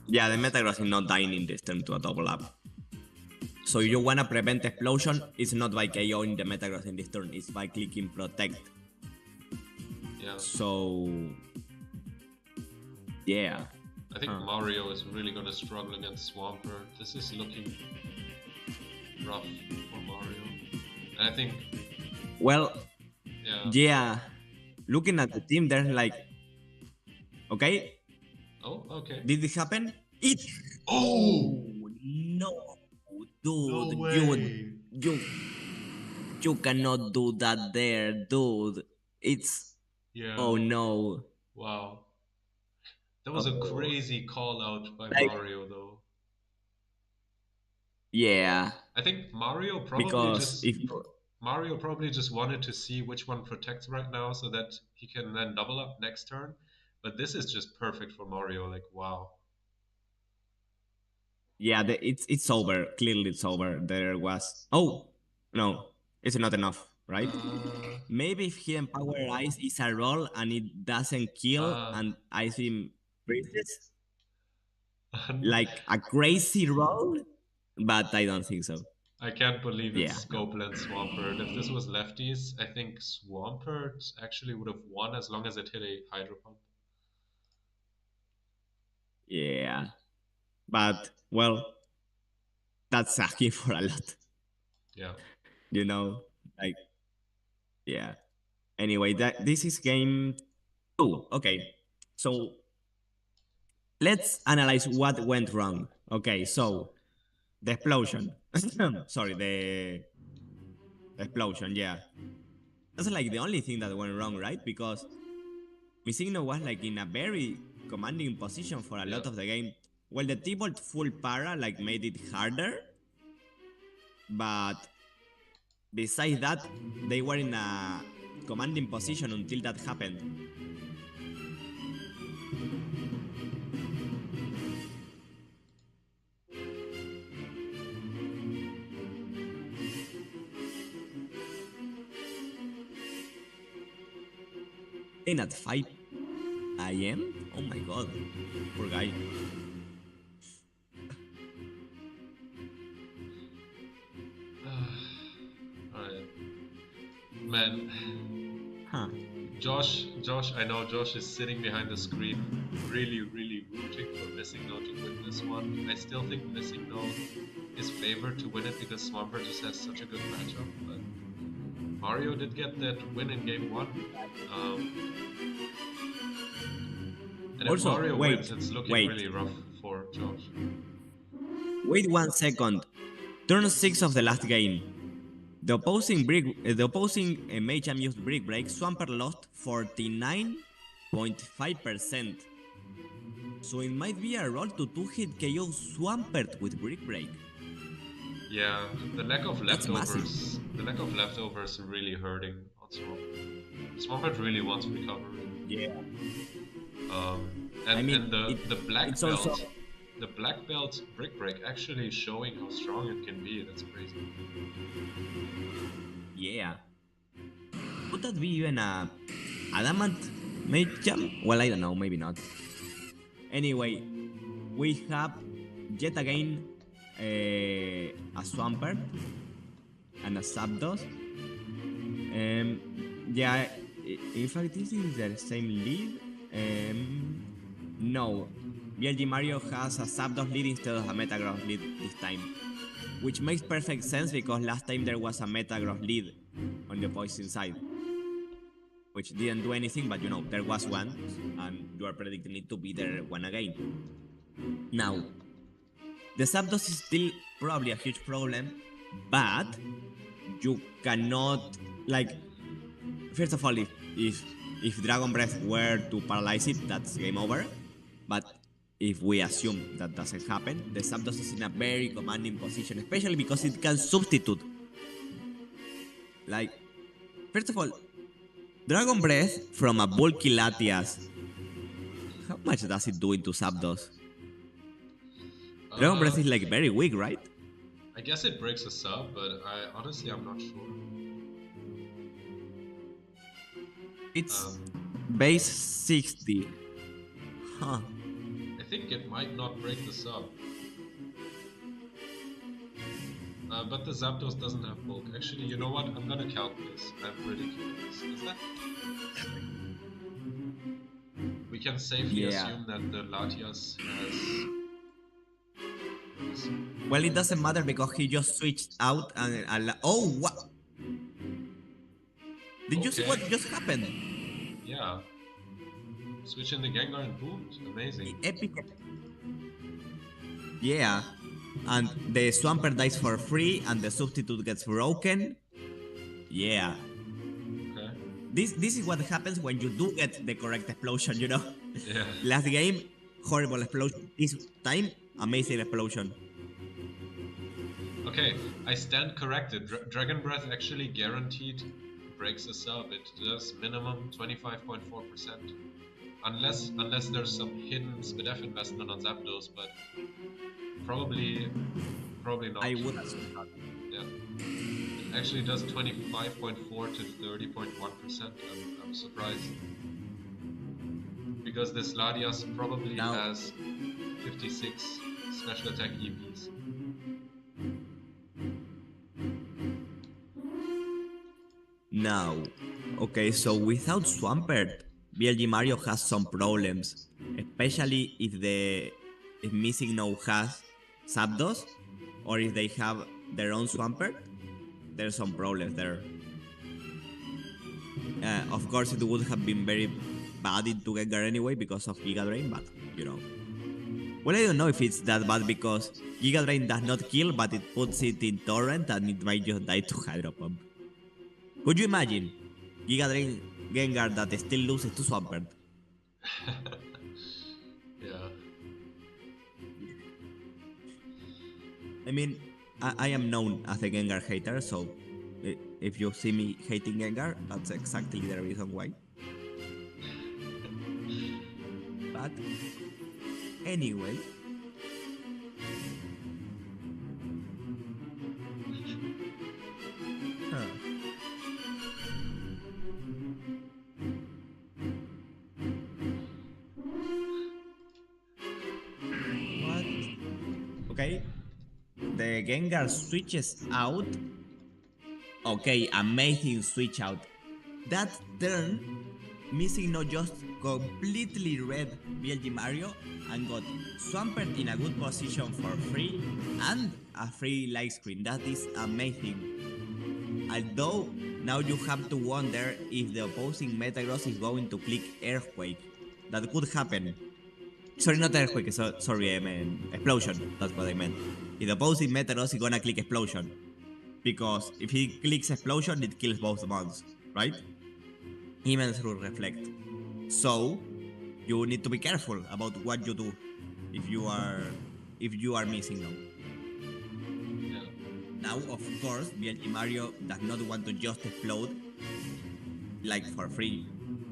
Speaker 2: Yeah, the Metagross is not dying in this turn to a double up. So if you wanna prevent explosion, it's not by KOing the Metagross in this turn, it's by clicking Protect.
Speaker 1: Yeah.
Speaker 2: So yeah.
Speaker 1: I think Mario is really gonna struggle against Swampert. This is looking rough for Mario. And I think...
Speaker 2: Well, yeah. Looking at the team, there's like... Okay?
Speaker 1: Oh, okay.
Speaker 2: Did this happen? It...
Speaker 1: Oh!
Speaker 2: No! Dude,
Speaker 1: No way.
Speaker 2: you cannot do that there, dude. It's...
Speaker 1: Yeah.
Speaker 2: Oh no.
Speaker 1: Wow. That was a crazy call out by Mario, though.
Speaker 2: Yeah.
Speaker 1: I think Mario probably just wanted to see which one protects right now, so that he can then double up next turn. But this is just perfect for Mario. Like, wow.
Speaker 2: Yeah, it's over. Clearly, it's over. There was... Oh no, it's not enough, right? Maybe if Hidden Power Ice is a roll and it doesn't kill and Ice Beam freezes, like a crazy roll, but I don't think so.
Speaker 1: I can't believe it's Scopeland Swampert. If this was lefties, I think Swampert actually would have won as long as it hit a Hydro Pump.
Speaker 2: Yeah, but well, that's asking for a lot.
Speaker 1: Yeah.
Speaker 2: You know, like, yeah. Anyway, this is game 2. Okay, so let's analyze what went wrong. Okay, so the explosion. Sorry, the explosion, yeah. That's like the only thing that went wrong, right? Because Misigno was like in a very commanding position for a lot of the game. Well, the T-Bolt full para like made it harder, but besides that, they were in a commanding position until that happened. And at 5 AM? Oh my god, poor guy.
Speaker 1: Alright. Man. Josh, I know Josh is sitting behind the screen, really rooting for Misigno to win this one. I still think Misigno is favored to win it because Swampert just has such a good matchup, but Mario did get that win in game 1. And if
Speaker 2: Also,
Speaker 1: Mario
Speaker 2: wait,
Speaker 1: wins, it's looking
Speaker 2: wait.
Speaker 1: really rough for Josh.
Speaker 2: Wait 1 second. Turn 6 of the last game. The opposing mage jam used brick break. Swampert lost 49.5%. So it might be a roll to 2-hit KO Swampert with brick break.
Speaker 1: Yeah, the lack of
Speaker 2: That's massive.
Speaker 1: leftovers. The lack of leftovers is really hurting on Swampert. Swampert really wants recovery.
Speaker 2: Yeah.
Speaker 1: And
Speaker 2: I mean,
Speaker 1: the black
Speaker 2: it's
Speaker 1: belt,
Speaker 2: also-
Speaker 1: the black belt brick break actually showing how strong it can be. That's crazy.
Speaker 2: Yeah. Would that be even a adamant mage jam? Well, I don't know, maybe not. Anyway, we have yet again a Swampert and a Zapdos. Yeah, in fact, this is the same lead. No, BLG Mario has a Zapdos lead instead of a Metagross lead this time. Which makes perfect sense because last time there was a Metagross lead on the opposing side. Which didn't do anything, but you know, there was one, and you are predicting it to be there one again. Now, the Zapdos is still probably a huge problem, but you cannot, like, first of all, if Dragon Breath were to paralyze it, that's game over. But if we assume that doesn't happen, the Zapdos is in a very commanding position, especially because it can substitute. Like, first of all, Dragon Breath from a bulky Latias, how much does it do into Zapdos? Dragon Breath is like very weak, right?
Speaker 1: I guess it breaks a sub, but honestly I'm not sure.
Speaker 2: It's base 60. Huh.
Speaker 1: I think it might not break the sub. But the Zapdos doesn't have bulk. Actually, you know what? I'm gonna count this. I'm pretty curious. Is that? We can safely assume that the Latias has.
Speaker 2: Well, it doesn't matter because he just switched out and oh, what? Did you see what just happened?
Speaker 1: Yeah. Switch in the Gengar and boom, amazing.
Speaker 2: Epic. Yeah. And the Swampert dies for free and the substitute gets broken. Yeah.
Speaker 1: Okay.
Speaker 2: This is what happens when you do get the correct explosion, you know?
Speaker 1: Yeah.
Speaker 2: Last game, horrible explosion. This time, amazing explosion.
Speaker 1: Okay, I stand corrected. Dragon Breath actually guaranteed breaks a sub. It does minimum 25.4%. Unless there's some hidden SPDF investment on Zapdos, but probably not.
Speaker 2: I would assume not.
Speaker 1: Yeah. It actually does 25.4 to 30.1%. I'm surprised. Because this Latias probably has 56 special attack EVs.
Speaker 2: Now, okay, so without Swampert, BLG Mario has some problems, especially if Missing No has Zapdos, or if they have their own Swampert, there's some problems there. Of course, it would have been very bad into Gengar anyway because of Giga Drain, but you know. Well, I don't know if it's that bad because Giga Drain does not kill, but it puts it in Torrent and it might just die to Hydro Pump. Could you imagine Giga Drain Gengar that still loses to Swampert?
Speaker 1: Yeah.
Speaker 2: I mean, I am known as a Gengar hater, so if you see me hating Gengar, that's exactly the reason why. But anyway, what? Okay, the Gengar switches out. Okay, amazing switch out. That turn, Missing No just completely read BLG Mario and got Swampert in a good position for free and a free light screen. That is amazing. Although Now you have to wonder if the opposing Metagross is going to click Earthquake. That could happen. Sorry, not Earthquake, sorry, I meant Explosion. That's what I meant. If the opposing Metagross is gonna click Explosion. Because if he clicks Explosion, it kills both mons, right? Even through Reflect. So, you need to be careful about what you do if you are missing now. Now, of course, BLG Mario does not want to just explode like for free,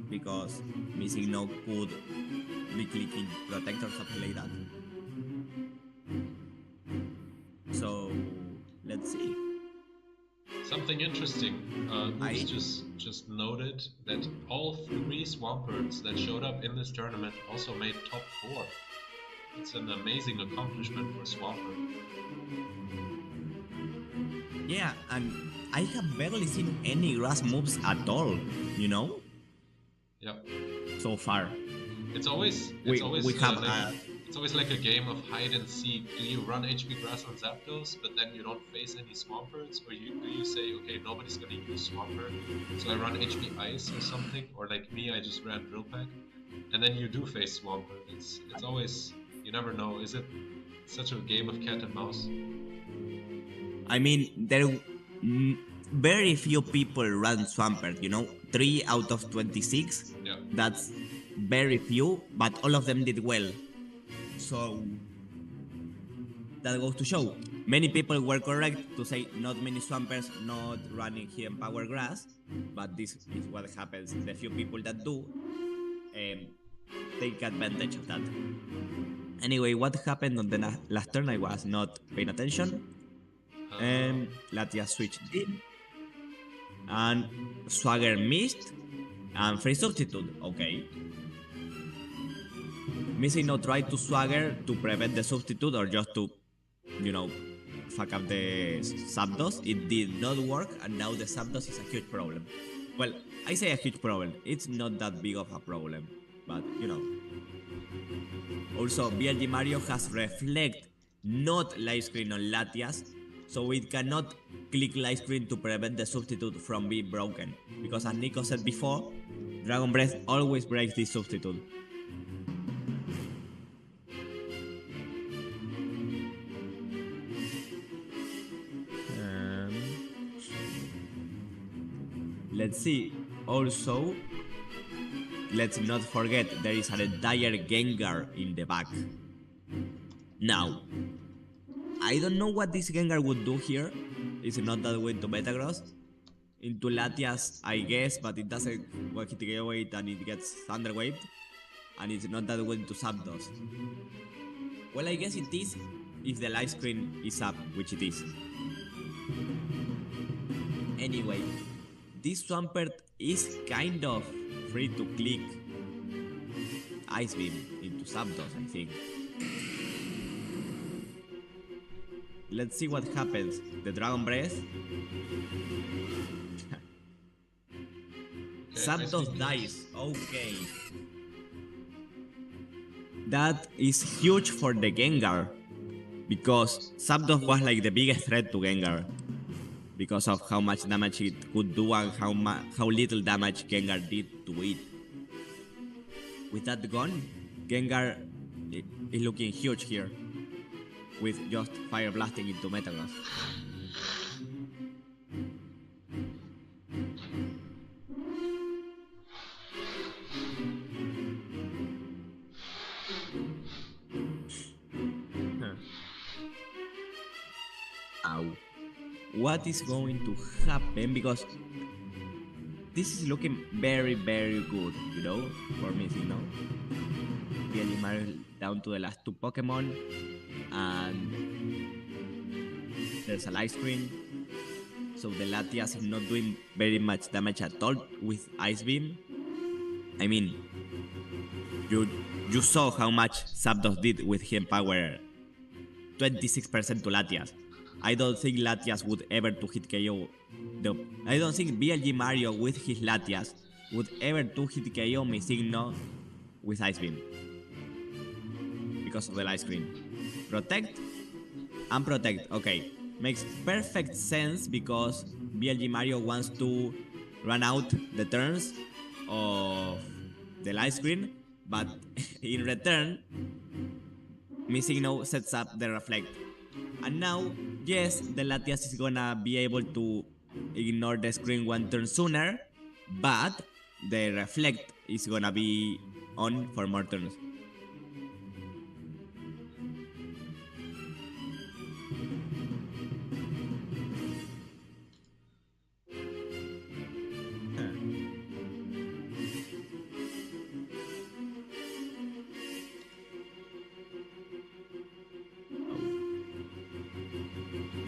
Speaker 2: because missing no could be clicking protect or something like that. So let's see.
Speaker 1: Something interesting. Who's just noted that all 3 Swamperts that showed up in this tournament also made top 4. It's an amazing accomplishment for Swampert.
Speaker 2: Yeah, and I have barely seen any grass moves at all, you know?
Speaker 1: Yeah.
Speaker 2: So far.
Speaker 1: It's always like a game of hide and seek. Do you run HP Grass on Zapdos, but then you don't face any Swamperts? Or do you say, okay, nobody's gonna use Swampert, so I run HP Ice or something? Or like me, I just ran Drill Peck, and then you do face Swampert. It's always, you never know. Is it such a game of cat and mouse?
Speaker 2: I mean, there very few people run Swampert, you know? 3 out of 26.
Speaker 1: Yeah.
Speaker 2: That's very few, but all of them did well. So that goes to show. Many people were correct to say not many Swampers not running Hidden Power Grass, but this is what happens. The few people that do take advantage of that. Anyway, what happened on the last turn? I was not paying attention. Latias switched in, and Swagger missed, and free substitute. Okay. Missing no tried to Swagger to prevent the substitute or just to, you know, fuck up the Zapdos. It did not work, and now the Zapdos is a huge problem. Well, I say a huge problem. It's not that big of a problem, but you know. Also, BLG Mario has Reflect, not Light Screen on Latias, so it cannot click Light Screen to prevent the substitute from being broken. Because as Nico said before, Dragon Breath always breaks this substitute. Let's see. Also, let's not forget there is a dire Gengar in the back. Now, I don't know what this Gengar would do here. It's not that way to Metagross. Into Latias, I guess, but it doesn't work it away and it gets Thunder Waved. And it's not that way to Zapdos. Well, I guess it is if the light screen is up, which it is. Anyway, this Swampert is kind of free to click Ice Beam into Zapdos, I think. Let's see what happens. The Dragon Breath. Zapdos dies. Okay. That is huge for the Gengar, because Zapdos was like the biggest threat to Gengar, because of how much damage it could do and how little damage Gengar did to it. With that gone, Gengar is looking huge here, with just Fire Blasting into Metagross. Ow. What is going to happen? Because this is looking very, very good, you know, for me, you know. BLG Mario down to the last 2 Pokemon, and there's a light screen, so the Latias is not doing very much damage at all with Ice Beam. I mean, you saw how much Zapdos did with Hidden Power, 26% to Latias. I don't think Latias would ever to hit KO. I don't think BLG Mario with his Latias would ever to hit KO Misigno with Ice Beam, because of the light screen. Protect and protect. Okay, makes perfect sense because BLG Mario wants to run out the turns of the light screen, but in return, Missing sets up the reflect. And now, yes, the Latias is gonna be able to ignore the screen one turn sooner, but the reflect is gonna be on for more turns.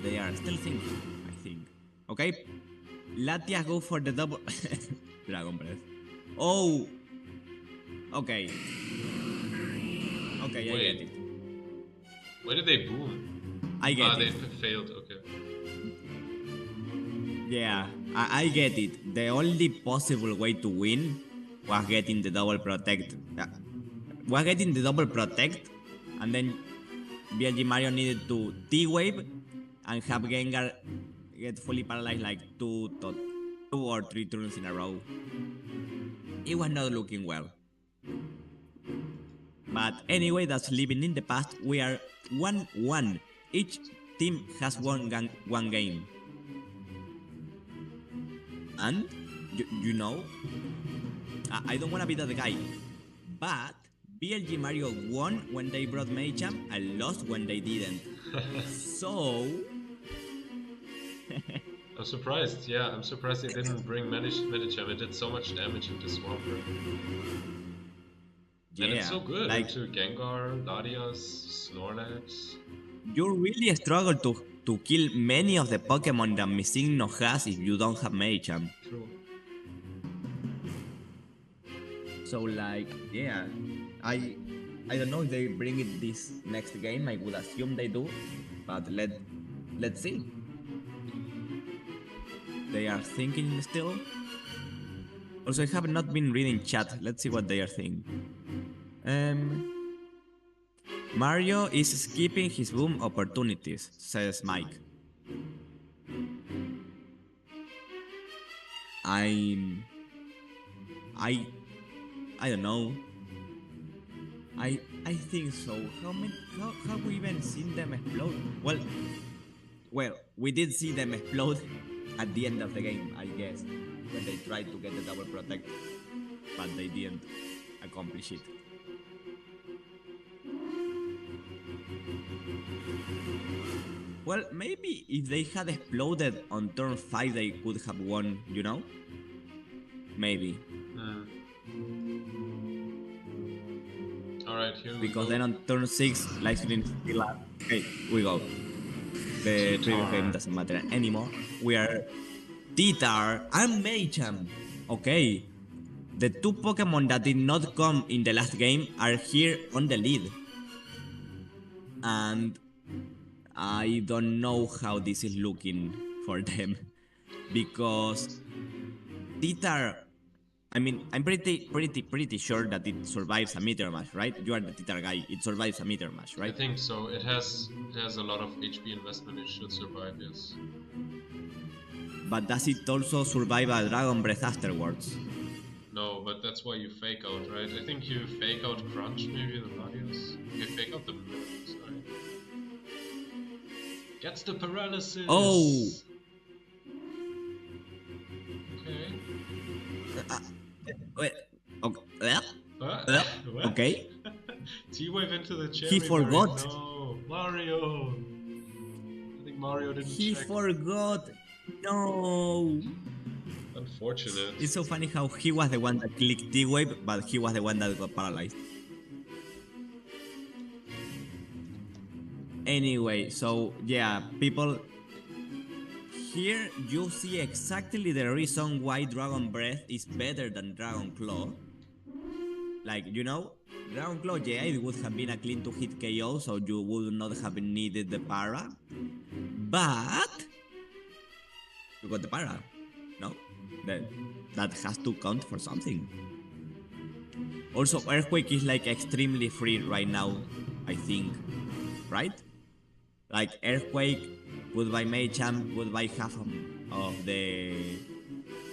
Speaker 2: They are still thinking, I think. Okay, Latias go for the double Dragon Breath. Oh, okay. Okay,
Speaker 1: Wait.
Speaker 2: I get it.
Speaker 1: Why did they boom?
Speaker 2: I get
Speaker 1: they
Speaker 2: it.
Speaker 1: failed, okay.
Speaker 2: Yeah, I get it. The only possible way to win was getting the double protect. Was getting the double protect, and then BLG Mario needed to T-Wave and have Gengar get fully paralyzed like two or three turns in a row. It was not looking well. But anyway, that's living in the past. We are 1-1. Each team has one game. And, you know, I don't want to be that guy, but BLG Mario won when they brought Machamp and lost when they didn't. So...
Speaker 1: I'm surprised, yeah, I'm surprised they didn't bring Medicham. It did so much damage into Swampert.
Speaker 2: Yeah,
Speaker 1: and it's so good
Speaker 2: like,
Speaker 1: into Gengar, Latias, Snorlax.
Speaker 2: You really struggle to kill many of the Pokemon that Missigno has if you don't have Machamp.
Speaker 1: True.
Speaker 2: So like, yeah, I don't know if they bring it this next game. I would assume they do, but let's see. They are thinking still. Also, I have not been reading chat. Let's see what they are thinking. Mario is skipping his boom opportunities, says Mike. I don't know. I think so. How have we even seen them explode? Well, we did see them explode at the end of the game, I guess, when they tried to get the double protect, but they didn't accomplish it. Well, maybe if they had exploded on turn 5, they could have won, you know? Maybe.
Speaker 1: Alright, here we
Speaker 2: Because
Speaker 1: go.
Speaker 2: then on turn 6, Lightning still up. Okay, we go. The previous game doesn't matter anymore. We are Titar and Machamp. Okay. The two Pokemon that did not come in the last game are here on the lead. And I don't know how this is looking for them. Because Titar, I mean, I'm pretty sure that it survives a Meteor Mash, right? You are the Titar guy. It survives a Meteor Mash, right?
Speaker 1: I think so. It has a lot of HP investment. It should survive, yes.
Speaker 2: But does it also survive a Dragon Breath afterwards?
Speaker 1: No, but that's why you fake out, right? I think you fake out Crunch, maybe the Latias. You fake out the sorry. Gets the paralysis.
Speaker 2: Oh.
Speaker 1: Okay.
Speaker 2: Wait. Okay.
Speaker 1: What?
Speaker 2: Okay.
Speaker 1: T-Wave into the cherry.
Speaker 2: He forgot.
Speaker 1: Berry. No, Mario. I think Mario didn't
Speaker 2: He
Speaker 1: check.
Speaker 2: forgot. No.
Speaker 1: Unfortunate.
Speaker 2: It's so funny how he was the one that clicked T-Wave, but he was the one that got paralyzed. Anyway, so yeah, people, here you see exactly the reason why Dragon Breath is better than Dragon Claw. Like, you know, Dragon Claw, yeah, it would have been a clean to hit KO, so you would not have needed the para. But you got the para, no? That has to count for something. Also, Earthquake is like extremely free right now, I think, right? Like Earthquake, goodbye Machamp, goodbye half of of the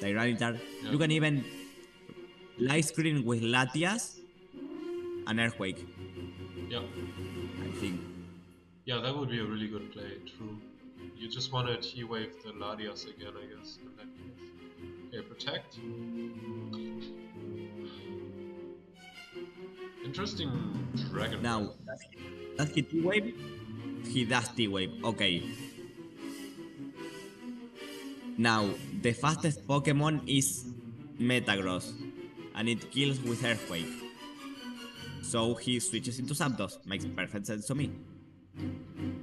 Speaker 2: Tyranitar.
Speaker 1: Yeah.
Speaker 2: You can even light screen with Latias and Earthquake,
Speaker 1: Yeah.
Speaker 2: I think.
Speaker 1: Yeah, that would be a really good play, true. You just want to T-wave the Ladias again, I guess, in that case. Okay, protect. Interesting Dragon
Speaker 2: Now,
Speaker 1: Breath.
Speaker 2: does he T-Wave? He does T-Wave, okay. Now, the fastest Pokemon is Metagross, and it kills with Earthquake. So he switches into Zapdos, makes perfect sense to me.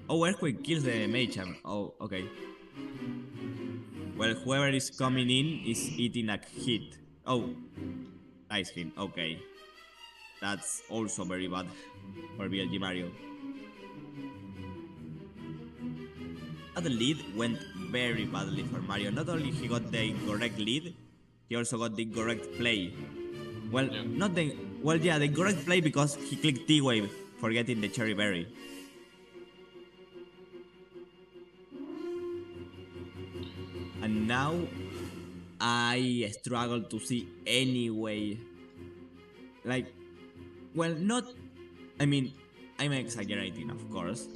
Speaker 2: Oh, Earthquake kills the Machamp. Oh, okay. Well, whoever is coming in is eating a hit. Oh, nice hit, okay. That's also very bad for BLG Mario. The lead went very badly for Mario. Not only he got the incorrect lead, he also got the incorrect play. Well,
Speaker 1: Yeah.
Speaker 2: not the... Well, yeah, the correct play because he clicked T-Wave, forgetting the Cherry Berry. And now, I struggle to see any way. Like, well, not... I mean, I'm exaggerating, of course,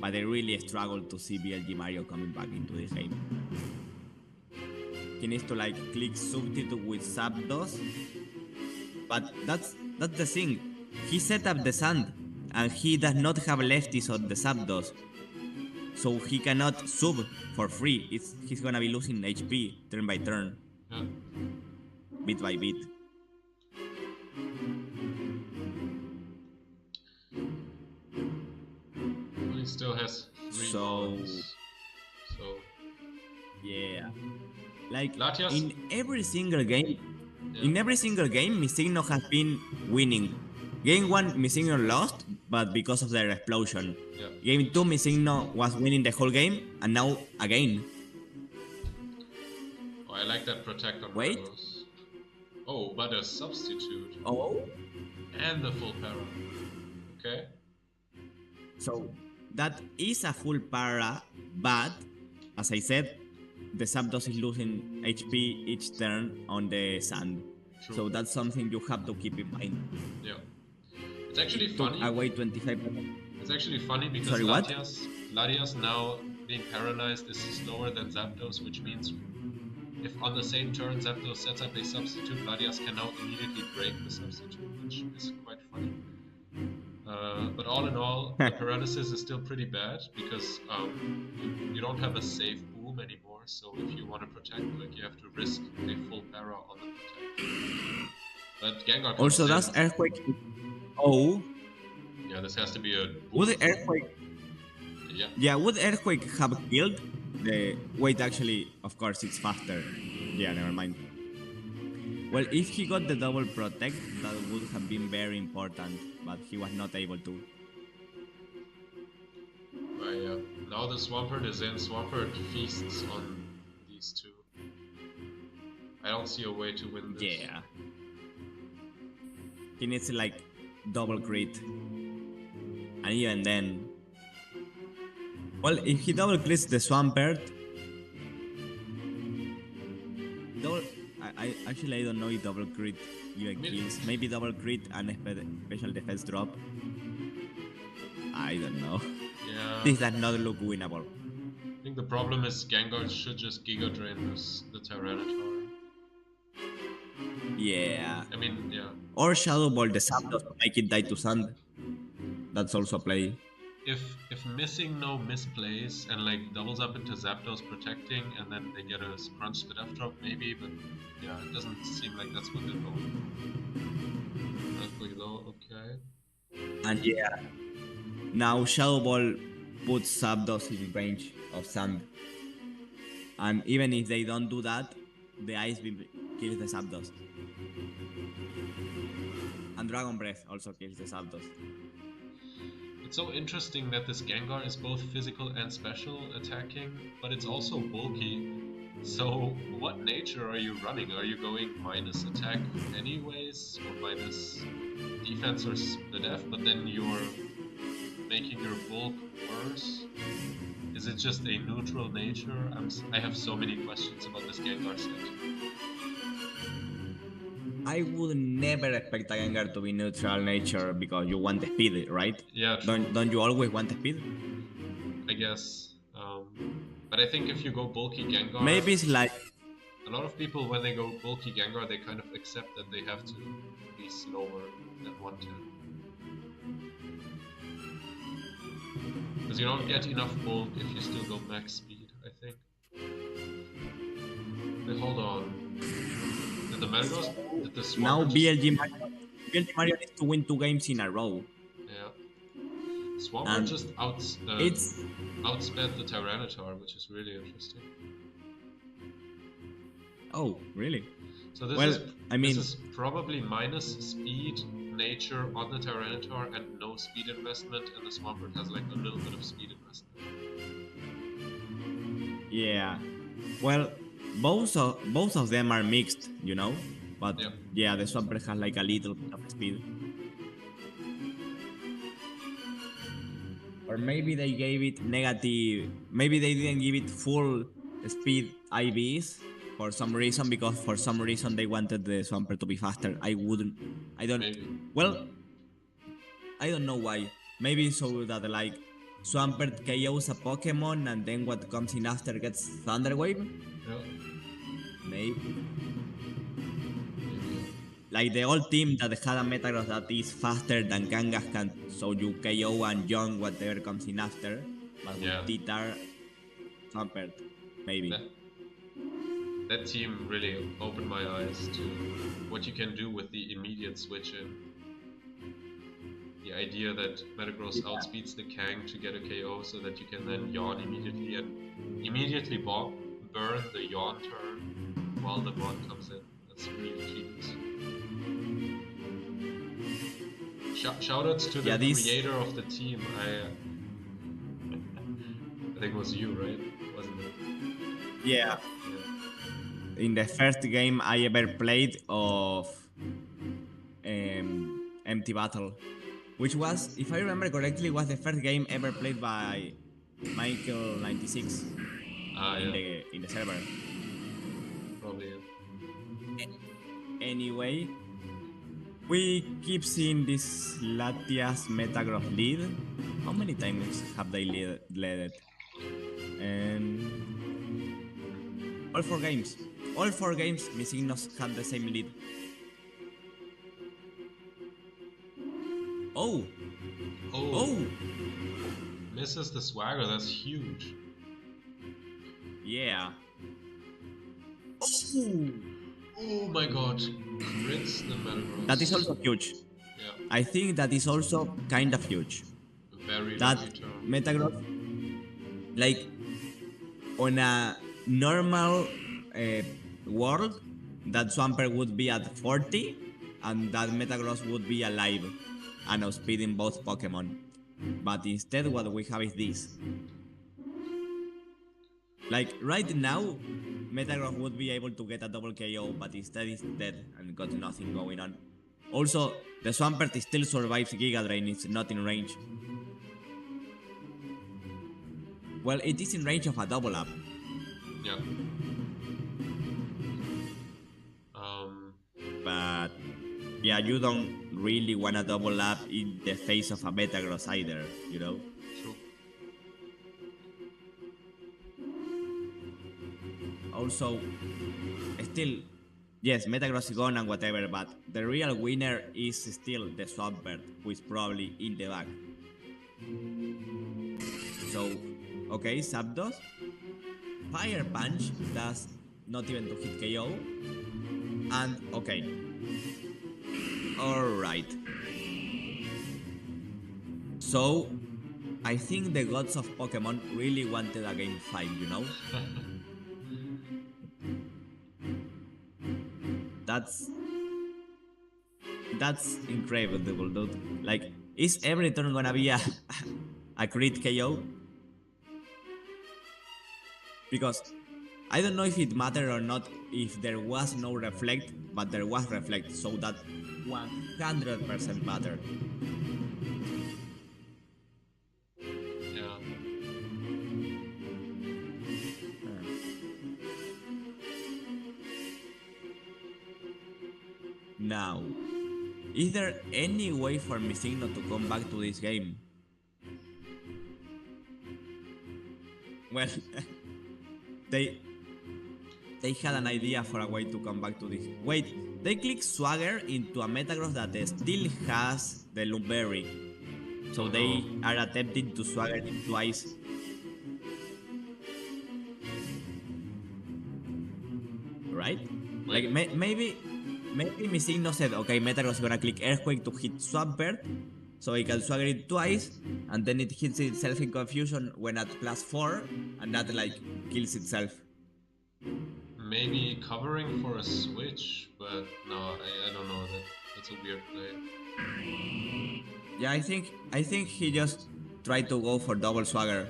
Speaker 2: but I really struggle to see BLG Mario coming back into this game. He needs to, like, click substitute with Zapdos, but that's the thing. He set up the sand, and he does not have lefties on the Zapdos, so he cannot sub for free. He's gonna be losing HP turn by turn,
Speaker 1: Yeah.
Speaker 2: bit by bit.
Speaker 1: Well, he still has 3 balls. So
Speaker 2: Yeah, like
Speaker 1: Latias?
Speaker 2: in every single game,
Speaker 1: Yeah.
Speaker 2: Misigno has been winning. Game 1, Misigno lost, but because of their explosion.
Speaker 1: Yeah.
Speaker 2: Game 2, Misigno was winning the whole game, and now again.
Speaker 1: Oh, I like that protect on
Speaker 2: Wait.
Speaker 1: Carlos. Oh, but a substitute.
Speaker 2: Oh,
Speaker 1: And the full para. Okay.
Speaker 2: so that is a full para, but as I said, the Zapdos is losing HP each turn on the sand.
Speaker 1: True.
Speaker 2: So that's something you have to keep in mind.
Speaker 1: Yeah. It's actually
Speaker 2: It
Speaker 1: funny.
Speaker 2: took away 25%.
Speaker 1: It's actually funny because
Speaker 2: Sorry, what?
Speaker 1: Latias now being paralyzed is slower than Zapdos, which means if on the same turn Zapdos sets up a substitute, Latias can now immediately break the substitute, which is quite funny. But all in all, the paralysis is still pretty bad because you don't have a safe boom anymore. So if you want to protect, like you have to risk a full para on the protect. But Gengar comes
Speaker 2: Also,
Speaker 1: in.
Speaker 2: that's Earthquake. Oh,
Speaker 1: Yeah, this has to be a
Speaker 2: would
Speaker 1: boost.
Speaker 2: the Earthquake?
Speaker 1: Yeah.
Speaker 2: Yeah, would Earthquake have killed the? Wait, actually, of course, it's faster. Yeah, never mind. Well, if he got the double protect, that would have been very important, but he was not able to.
Speaker 1: Yeah. Now the Swampert is in. Swampert feasts on these two. I don't see a way to win this.
Speaker 2: Yeah. He needs like double crit. And even then. Well, if he double crits the Swampert. I actually I don't know if double crit even kills. Maybe double crit and a special defense drop. I don't know.
Speaker 1: Yeah.
Speaker 2: This does not look winnable.
Speaker 1: I think the problem is Gengar should just Giga Drain the Tyranitar.
Speaker 2: Yeah.
Speaker 1: I mean, yeah.
Speaker 2: Or Shadow Ball the Zapdos to make it die to sand. That's also a play.
Speaker 1: If missing no misplays and like doubles up into Zapdos protecting and then they get a crunch spit F drop maybe, but yeah, it doesn't seem like that's what they're going. Earthquake though, okay.
Speaker 2: And yeah. Now Shadow Ball puts Zapdos in range of sand. And even if they don't do that, the Ice Beam kills the Zapdos. And Dragon Breath also kills the Zapdos.
Speaker 1: It's so interesting that this Gengar is both physical and special attacking, but it's also bulky. So what nature are you running? Are you going minus attack anyways, or minus defense or split F, but then you're making your bulk worse? Is it just a neutral nature? I have so many questions about this Gengar set.
Speaker 2: I would never expect a Gengar to be neutral nature because you want the speed, right?
Speaker 1: Yeah, true.
Speaker 2: Don't you always want the speed?
Speaker 1: I guess. But I think if you go bulky Gengar,
Speaker 2: Maybe it's like
Speaker 1: a lot of people when they go bulky Gengar, they kind of accept that they have to be slower than 110. Because you don't get enough bulk if you still go max speed, I think. Wait, hold on. Did the Metagross? Did the Swampert
Speaker 2: now
Speaker 1: just...
Speaker 2: BLG Mario needs to win 2 games in a row.
Speaker 1: Yeah. Swampert
Speaker 2: And
Speaker 1: just outsped the Tyranitar, which is really interesting.
Speaker 2: Oh, really?
Speaker 1: So this
Speaker 2: Well,
Speaker 1: this is probably minus speed nature on the Tyranitar and no speed investment, and the Swampert has like a little bit of speed investment.
Speaker 2: Yeah. Well, both of them are mixed, you know. But yeah, the Swampert has like a little bit of speed. Or maybe they gave it negative. Maybe they didn't give it full speed IVs for some reason, because for some reason they wanted the Swampert to be faster. I don't.
Speaker 1: Maybe.
Speaker 2: Well, I don't know why. Maybe so that like Swampert KOs a Pokemon and then what comes in after gets Thunder Wave.
Speaker 1: Yeah.
Speaker 2: Maybe. Like the old team that had a Metagross that is faster than Kangaskhan, so you KO and Young whatever comes in after. But with Titar, Swampert, maybe.
Speaker 1: That team really opened my eyes to what you can do with the immediate switch in. The idea that Metagross outspeeds the Kang to get a KO so that you can then yawn immediately and immediately burn the yawn turn while the bot comes in. That's really genius. Shoutouts to the creator of the team. I think it was you, right? Wasn't it?
Speaker 2: Yeah. In the first game I ever played of Empty Battle, which was, if I remember correctly, was the first game ever played by Michael96 in the server.
Speaker 1: Probably. Yeah.
Speaker 2: Anyway, we keep seeing this Latias Metagross lead. How many times have they led it? All 4 games. All 4 games, Misignos had the same lead. Oh!
Speaker 1: Misses the swagger, that's huge.
Speaker 2: Yeah.
Speaker 1: Oh my god. Crits the Metagross.
Speaker 2: That is also huge.
Speaker 1: Yeah.
Speaker 2: I think that is also kind of huge.
Speaker 1: Very
Speaker 2: that
Speaker 1: lucky turn.
Speaker 2: Metagross, like, on a normal world, that Swampert would be at 40 and that Metagross would be alive and outspeeding both Pokemon. But instead what we have is this. Like right now, Metagross would be able to get a double KO, but instead it's dead and got nothing going on. Also, the Swampert still survives Giga Drain, it's not in range. Well, it is in range of a double up.
Speaker 1: Yeah.
Speaker 2: But yeah, you don't really want to double up in the face of a Metagross either, you know?
Speaker 1: True.
Speaker 2: Also, still, yes, Metagross is gone and whatever, but the real winner is still the Swampert, who is probably in the back. So, okay, Zapdos. Fire Punch does not even to hit KO. And okay. Alright. So, I think the gods of Pokemon really wanted a game 5, you know? That's incredible, dude. Like, is every turn gonna be a crit KO? Because I don't know if it mattered or not if there was no reflect, but there was reflect, so that 100% mattered.
Speaker 1: Yeah.
Speaker 2: Now, is there any way for Misigno to come back to this game? Well, they had an idea for a way to come back to this. Wait, they click Swagger into a Metagross that still has the Lumberry. So they are attempting to Swagger it twice. Right? Like maybe Misigno said, okay, Metagross is gonna click Earthquake to hit Swampert, so he can Swagger it twice, and then it hits itself in confusion when at +4, and that like kills itself.
Speaker 1: Maybe covering for a switch, but no, I don't know. That's a weird play.
Speaker 2: Yeah, I think he just tried to go for double Swagger.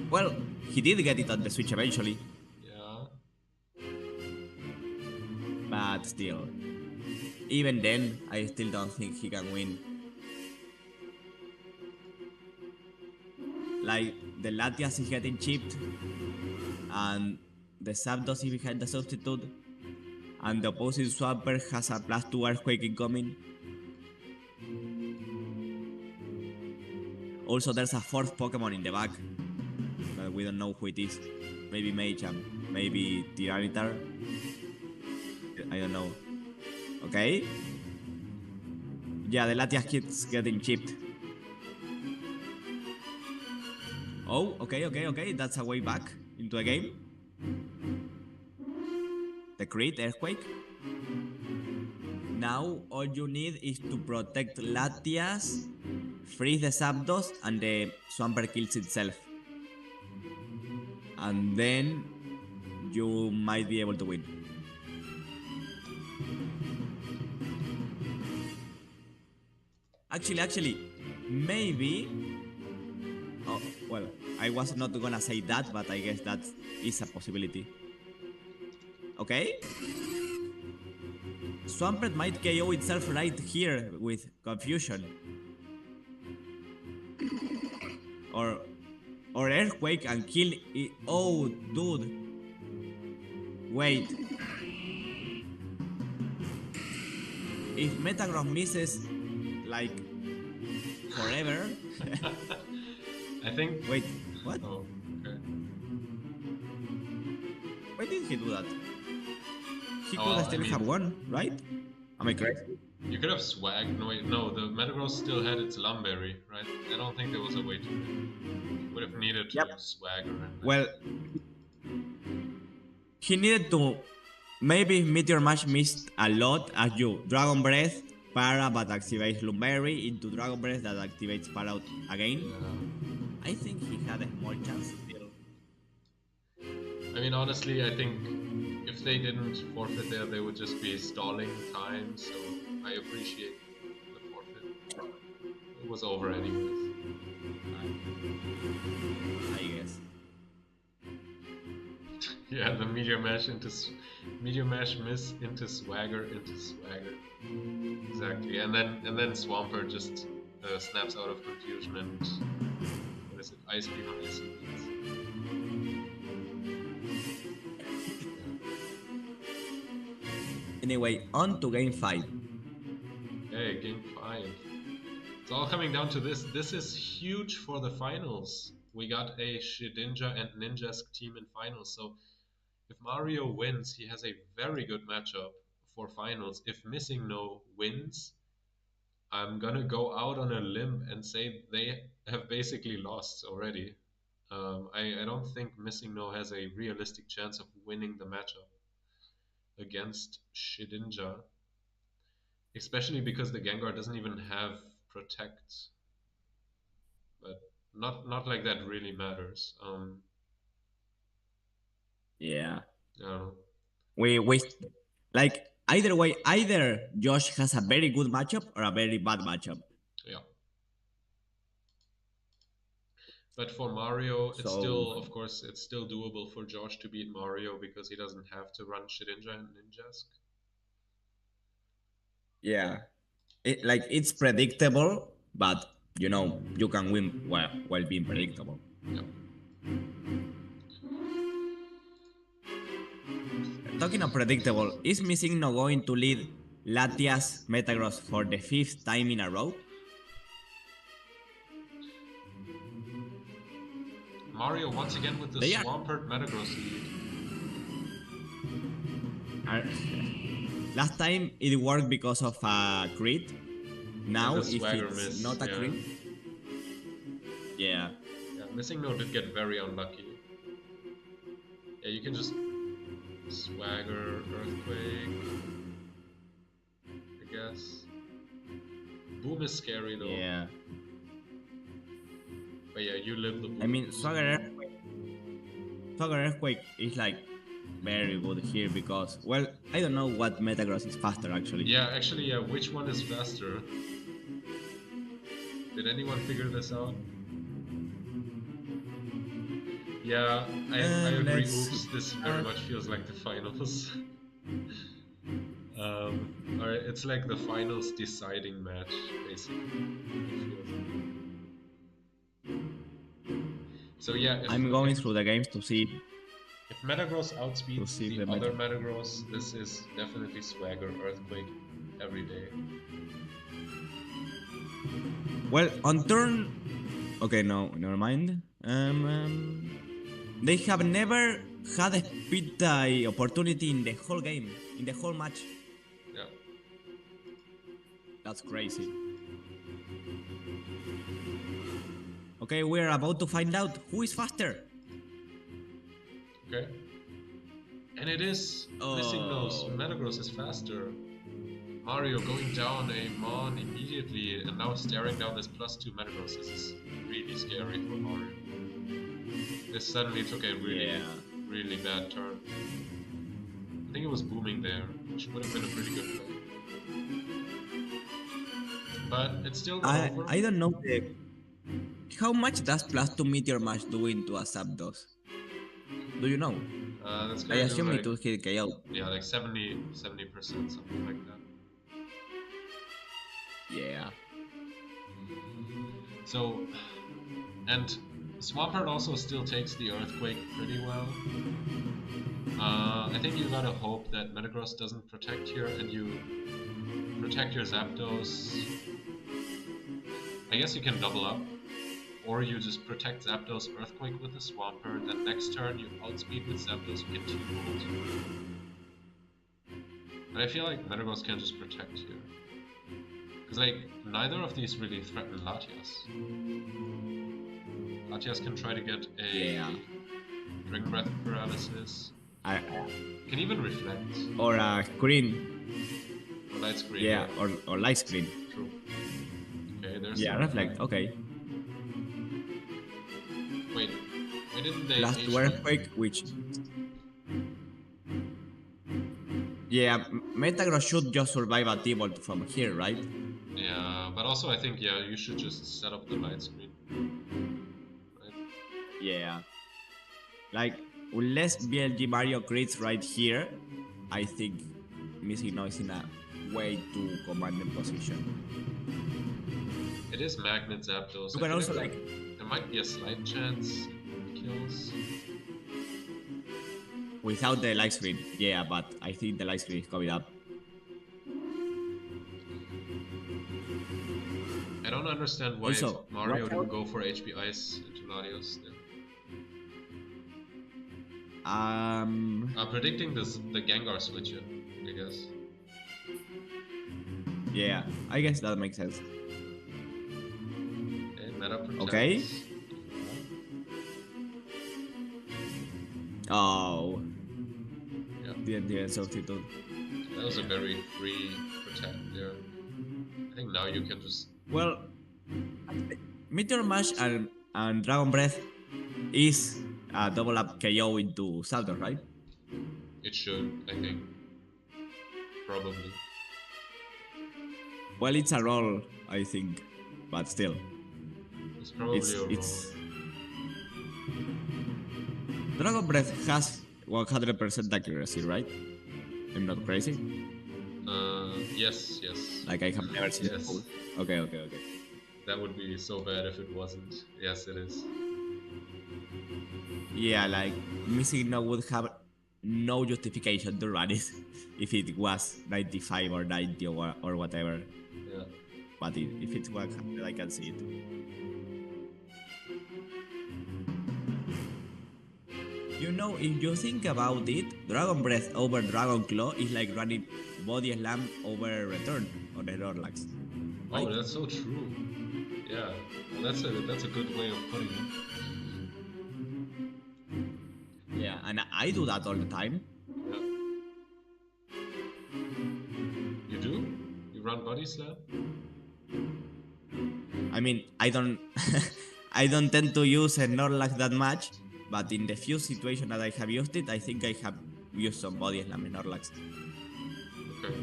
Speaker 2: Well, he did get it on the switch eventually.
Speaker 1: Yeah.
Speaker 2: But still, even then, I still don't think he can win. Like, the Latias is getting chipped, and the Zapdos is behind the substitute, and the opposing Swampert has a +2 Earthquake incoming. Also, there's a fourth Pokemon in the back, but we don't know who it is. Maybe Machamp, maybe Tyranitar. I don't know. Okay. Yeah, the Latias keeps getting chipped. Oh, okay. That's a way back into a game. The crit, Earthquake. Now, all you need is to protect Latias, freeze the Zapdos, and the Swampert kills itself. And then you might be able to win. Actually, maybe... Oh, well, I was not gonna say that, but I guess that is a possibility. Okay? Swampert might KO itself right here with confusion. Or Earthquake and kill it. Oh, dude. Wait. If Metagross misses, like, forever...
Speaker 1: I think...
Speaker 2: Wait, what?
Speaker 1: Oh, okay.
Speaker 2: Why did he do that? He could still have won, right? Am I correct?
Speaker 1: You could have swagged. No, wait, no, the Metagross still had its Lumberry, right? I don't think there was a way to win. You would have needed to swagger it.
Speaker 2: Well, he needed to... Maybe Meteor Mash missed a lot as you Dragon Breath, Para but activates Lumberry into Dragon Breath that activates Para again.
Speaker 1: Yeah.
Speaker 2: I think he had a more chance still.
Speaker 1: I mean, honestly, I think if they didn't forfeit there, they would just be stalling time, so I appreciate the forfeit. It was over anyways.
Speaker 2: I guess.
Speaker 1: Yeah, the Meteor Mash miss into Swagger. Exactly, and then Swampert just snaps out of confusion and what is it? Ice Beam on his sequence.
Speaker 2: Anyway, on to game 5.
Speaker 1: Okay, game 5. It's all coming down to this. This is huge for the finals. We got a Shedinja and Ninjask team in finals, so if Mario wins, he has a very good matchup for finals. If Missing No wins, I'm gonna go out on a limb and say they have basically lost already. I don't think Missing No has a realistic chance of winning the matchup against Shedinja, especially because the Gengar doesn't even have Protect. But not like that really matters.
Speaker 2: Yeah.
Speaker 1: I don't know.
Speaker 2: We like either way, either Josh has a very good matchup or a very bad matchup.
Speaker 1: Yeah. But for Mario, it's still, of course, it's still doable for Josh to beat Mario because he doesn't have to run Shedinja and Ninjask.
Speaker 2: Yeah. It's predictable, but you know, you can win while being predictable.
Speaker 1: Yeah.
Speaker 2: Talking of predictable, is Missing No going to lead Latias Metagross for the 5th time in a row.
Speaker 1: Mario once again with the Swampert Metagross lead.
Speaker 2: Last time it worked because of a crit. Now if it's not a crit, yeah,
Speaker 1: Missing Note did get very unlucky. Yeah, you can just Swagger, Earthquake, I guess. Boom is scary though.
Speaker 2: Yeah.
Speaker 1: But yeah, you live the boom.
Speaker 2: I mean, Swagger Earthquake is like very good here because, well, I don't know what Metagross is faster actually.
Speaker 1: Yeah, actually, yeah, which one is faster? Did anyone figure this out? Yeah, I agree. Oops, this very much feels like the finals. Alright, it's like the finals deciding match, basically. So yeah,
Speaker 2: I'm going through the games to see.
Speaker 1: If Metagross outspeeds the other Metagross, this is definitely Swagger Earthquake every day.
Speaker 2: Well, on turn... Okay, no, never mind. They have never had a speed die opportunity in the whole game, in the whole match.
Speaker 1: Yeah.
Speaker 2: That's crazy. Okay, we're about to find out who is faster.
Speaker 1: Okay. And it is Missing Nose. Metagross is faster. Mario going down a Mon immediately and now staring down this +2 Metagross. This is really scary for Mario. This suddenly took a really bad turn. I think it was booming there, which would have been a pretty good play. But it's still not over.
Speaker 2: I don't know how much does +2 Meteor Mash do into a Zapdos? Do you know? I assume it would hit KO.
Speaker 1: Yeah, like 70%, something like that.
Speaker 2: Yeah.
Speaker 1: So, and Swampert also still takes the Earthquake pretty well. I think you gotta hope that Metagross doesn't protect here and you protect your Zapdos. I guess you can double up. Or you just protect Zapdos Earthquake with the Swampert, then next turn you outspeed with Zapdos, you get 2 gold. But I feel like Metagross can just protect here. Because like, neither of these really threaten Latias. Latias can try to get a Ring Breath Paralysis. Can even Reflect.
Speaker 2: Or a Screen.
Speaker 1: Or Light Screen.
Speaker 2: Yeah, or Light Screen.
Speaker 1: True. Okay, there's
Speaker 2: Reflect, okay.
Speaker 1: Wait, why didn't they
Speaker 2: Last Earthquake, which... Yeah, Metagross should just survive a T-Bolt from here, right?
Speaker 1: Yeah, but also I think, you should just set up the light screen. Right?
Speaker 2: Yeah. Like, unless BLG Mario crits right here, I think Missing Noise in a way too commanding position.
Speaker 1: It is Magnet Zapdos.
Speaker 2: You can also like...
Speaker 1: There might be a slight chance it kills.
Speaker 2: Without the light screen, yeah, but I think the light screen is coming up.
Speaker 1: I don't understand why also, Mario didn't go for HP Ice into Latios there. Predicting the Gengar switch in, I guess.
Speaker 2: Yeah, I guess that makes sense.
Speaker 1: Okay, meta protects.
Speaker 2: Okay. Oh. Yeah. Didn't substitute.
Speaker 1: That was a very free protect there. I think now you can just...
Speaker 2: Well, Meteor Mash and Dragon Breath is a double up KO into Zapdos, right?
Speaker 1: It should, I think. Probably.
Speaker 2: Well, it's a roll, I think, but still.
Speaker 1: It's probably a roll.
Speaker 2: Dragon Breath has 100% accuracy, right? I'm not crazy?
Speaker 1: Yes.
Speaker 2: Like I have never seen it before. Okay.
Speaker 1: That would be so bad if it wasn't. Yes, it is.
Speaker 2: Yeah, like Missing Note would have no justification to run it if it was 95 or 90 or whatever.
Speaker 1: Yeah.
Speaker 2: But if it's 100, I can see it. You know, if you think about it, Dragon Breath over Dragon Claw is like running Body Slam over Return on the Snorlax. Right?
Speaker 1: Oh, that's so true. Yeah, that's a good way of putting it.
Speaker 2: Yeah, and I do that all the time.
Speaker 1: Yeah. You do? You run Body Slam?
Speaker 2: I mean, I don't I don't tend to use a Snorlax that much, but in the few situations that I have used it, I think I have used some Body Slam Snorlax.
Speaker 1: Okay.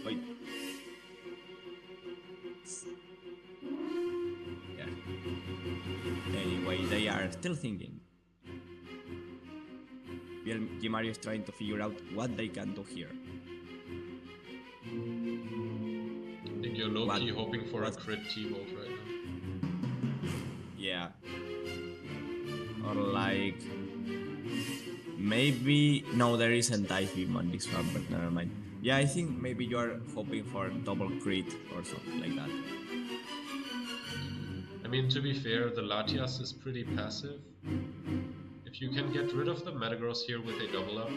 Speaker 2: Wait. Yeah. Anyway, they are still thinking. Mario is trying to figure out what they can do here.
Speaker 1: I think you're low-key hoping for a crit T-Bolt right now.
Speaker 2: Yeah. Or like... Maybe... No, there isn't Ice Beam on this one, but never mind. Yeah, I think maybe you're hoping for double crit or something like that.
Speaker 1: I mean, to be fair, the Latias is pretty passive. If you can get rid of the Metagross here with a double up,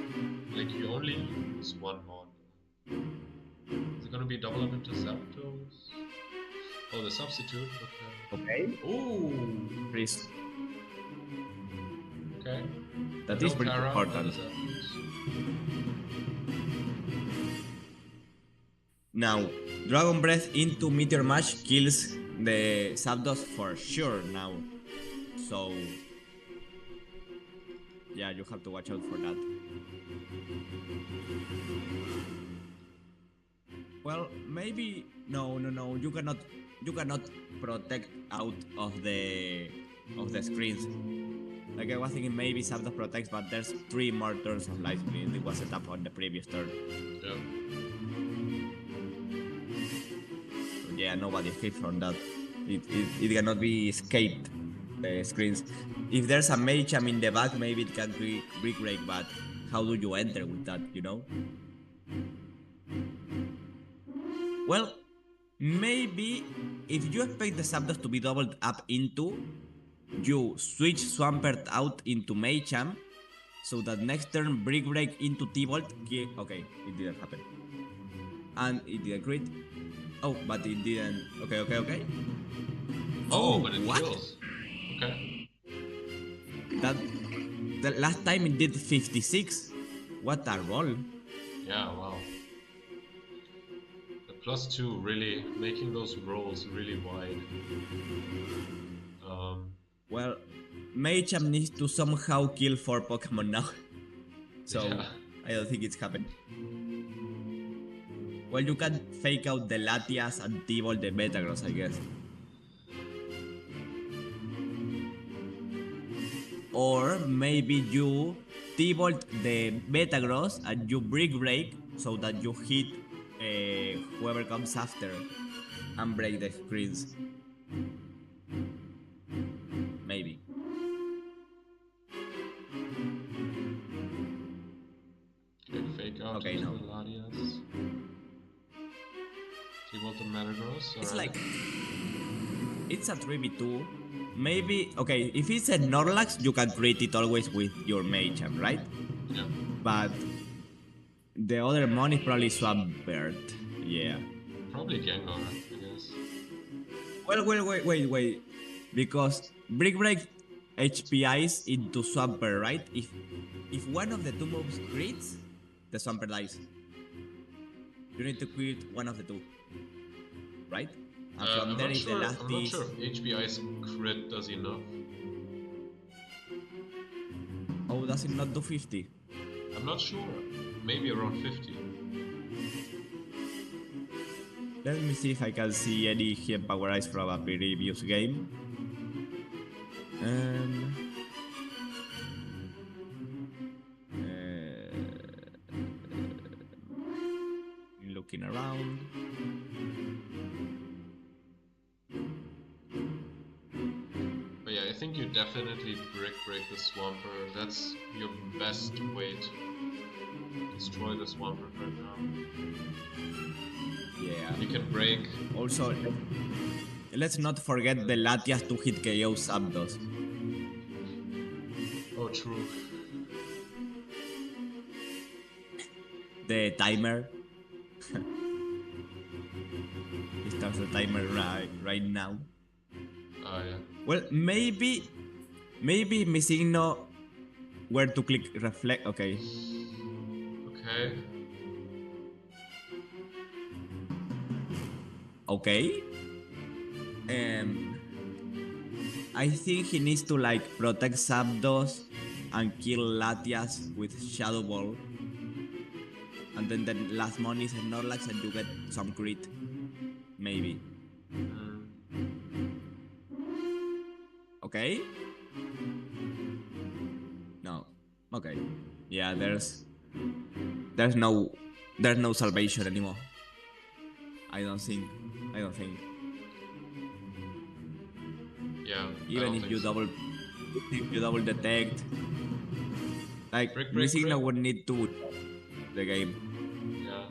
Speaker 1: like you only lose one mod. Is it gonna be double up into Zapdos? Oh, the substitute.
Speaker 2: Okay.
Speaker 1: Ooh.
Speaker 2: Freeze.
Speaker 1: Okay.
Speaker 2: That is pretty important. Now, Dragon Breath into Meteor Mash kills the Zapdos for sure now. So... yeah, you have to watch out for that. Well, maybe... No, you cannot protect out of the screens. Like I was thinking maybe Zapdos protects, but there's 3 more turns of life screen. It was set up on the previous turn.
Speaker 1: Yeah.
Speaker 2: So yeah, nobody escapes from that. It cannot be escaped, the screens. If there's a Machamp in the back, maybe it can brick break, but how do you enter with that, you know? Well, maybe if you expect the Zapdos to be doubled up into, you switch Swampert out into Machamp, so that next turn Brick Break into T-Bolt. Okay, it didn't happen. And it didn't crit. Oh, but it didn't. Okay.
Speaker 1: Oh, but it kills. Okay.
Speaker 2: The last time it did 56. What a roll.
Speaker 1: Yeah, wow. The +2 really making those rolls really wide.
Speaker 2: Well, Machamp needs to somehow kill 4 Pokemon now. So, yeah. I don't think it's happened. Well, you can fake out the Latias and T-Bolt the Metagross, I guess. Or maybe you T-Bolt the Metagross and you Brick Break so that you hit whoever comes after and break the screens. Maybe.
Speaker 1: Okay, fake out the Latias. T-Bolt the Metagross.
Speaker 2: It's like... it's a 3v2. Maybe... okay, if it's a Snorlax, you can treat it always with your Machamp, right?
Speaker 1: Yeah.
Speaker 2: But... the other mon is probably Swampert. Yeah.
Speaker 1: Probably Gengar, I guess.
Speaker 2: Well, wait. Because Brick Break HPIs into Swampert, right? If one of the 2 moves crits, the Swampert dies. You need to crit one of the 2. Right? And from there, if the last
Speaker 1: I'm not sure if HBI's crit does enough.
Speaker 2: Oh, does it not do 50?
Speaker 1: I'm not sure. Maybe around 50.
Speaker 2: Let me see if I can see any Hidden Power Ice from a previous game. Looking around.
Speaker 1: you definitely break the Swampert. That's your best way to destroy the Swampert right now.
Speaker 2: Yeah.
Speaker 1: You can break.
Speaker 2: Also, let's not forget the Latias to hit KO Zapdos.
Speaker 1: Oh, true.
Speaker 2: The timer. He starts the timer right now.
Speaker 1: Yeah.
Speaker 2: Well, maybe missing no where to click reflect. Okay.
Speaker 1: Okay.
Speaker 2: Okay. I think he needs to like protect Zapdos and kill Latias with Shadow Ball. And then the last one is Snorlax and you get some crit. Maybe. Okay? No. Okay. Yeah, there's no salvation anymore. I don't think.
Speaker 1: Yeah.
Speaker 2: Even if you double detect, like missing no would need to the game.
Speaker 1: Yeah.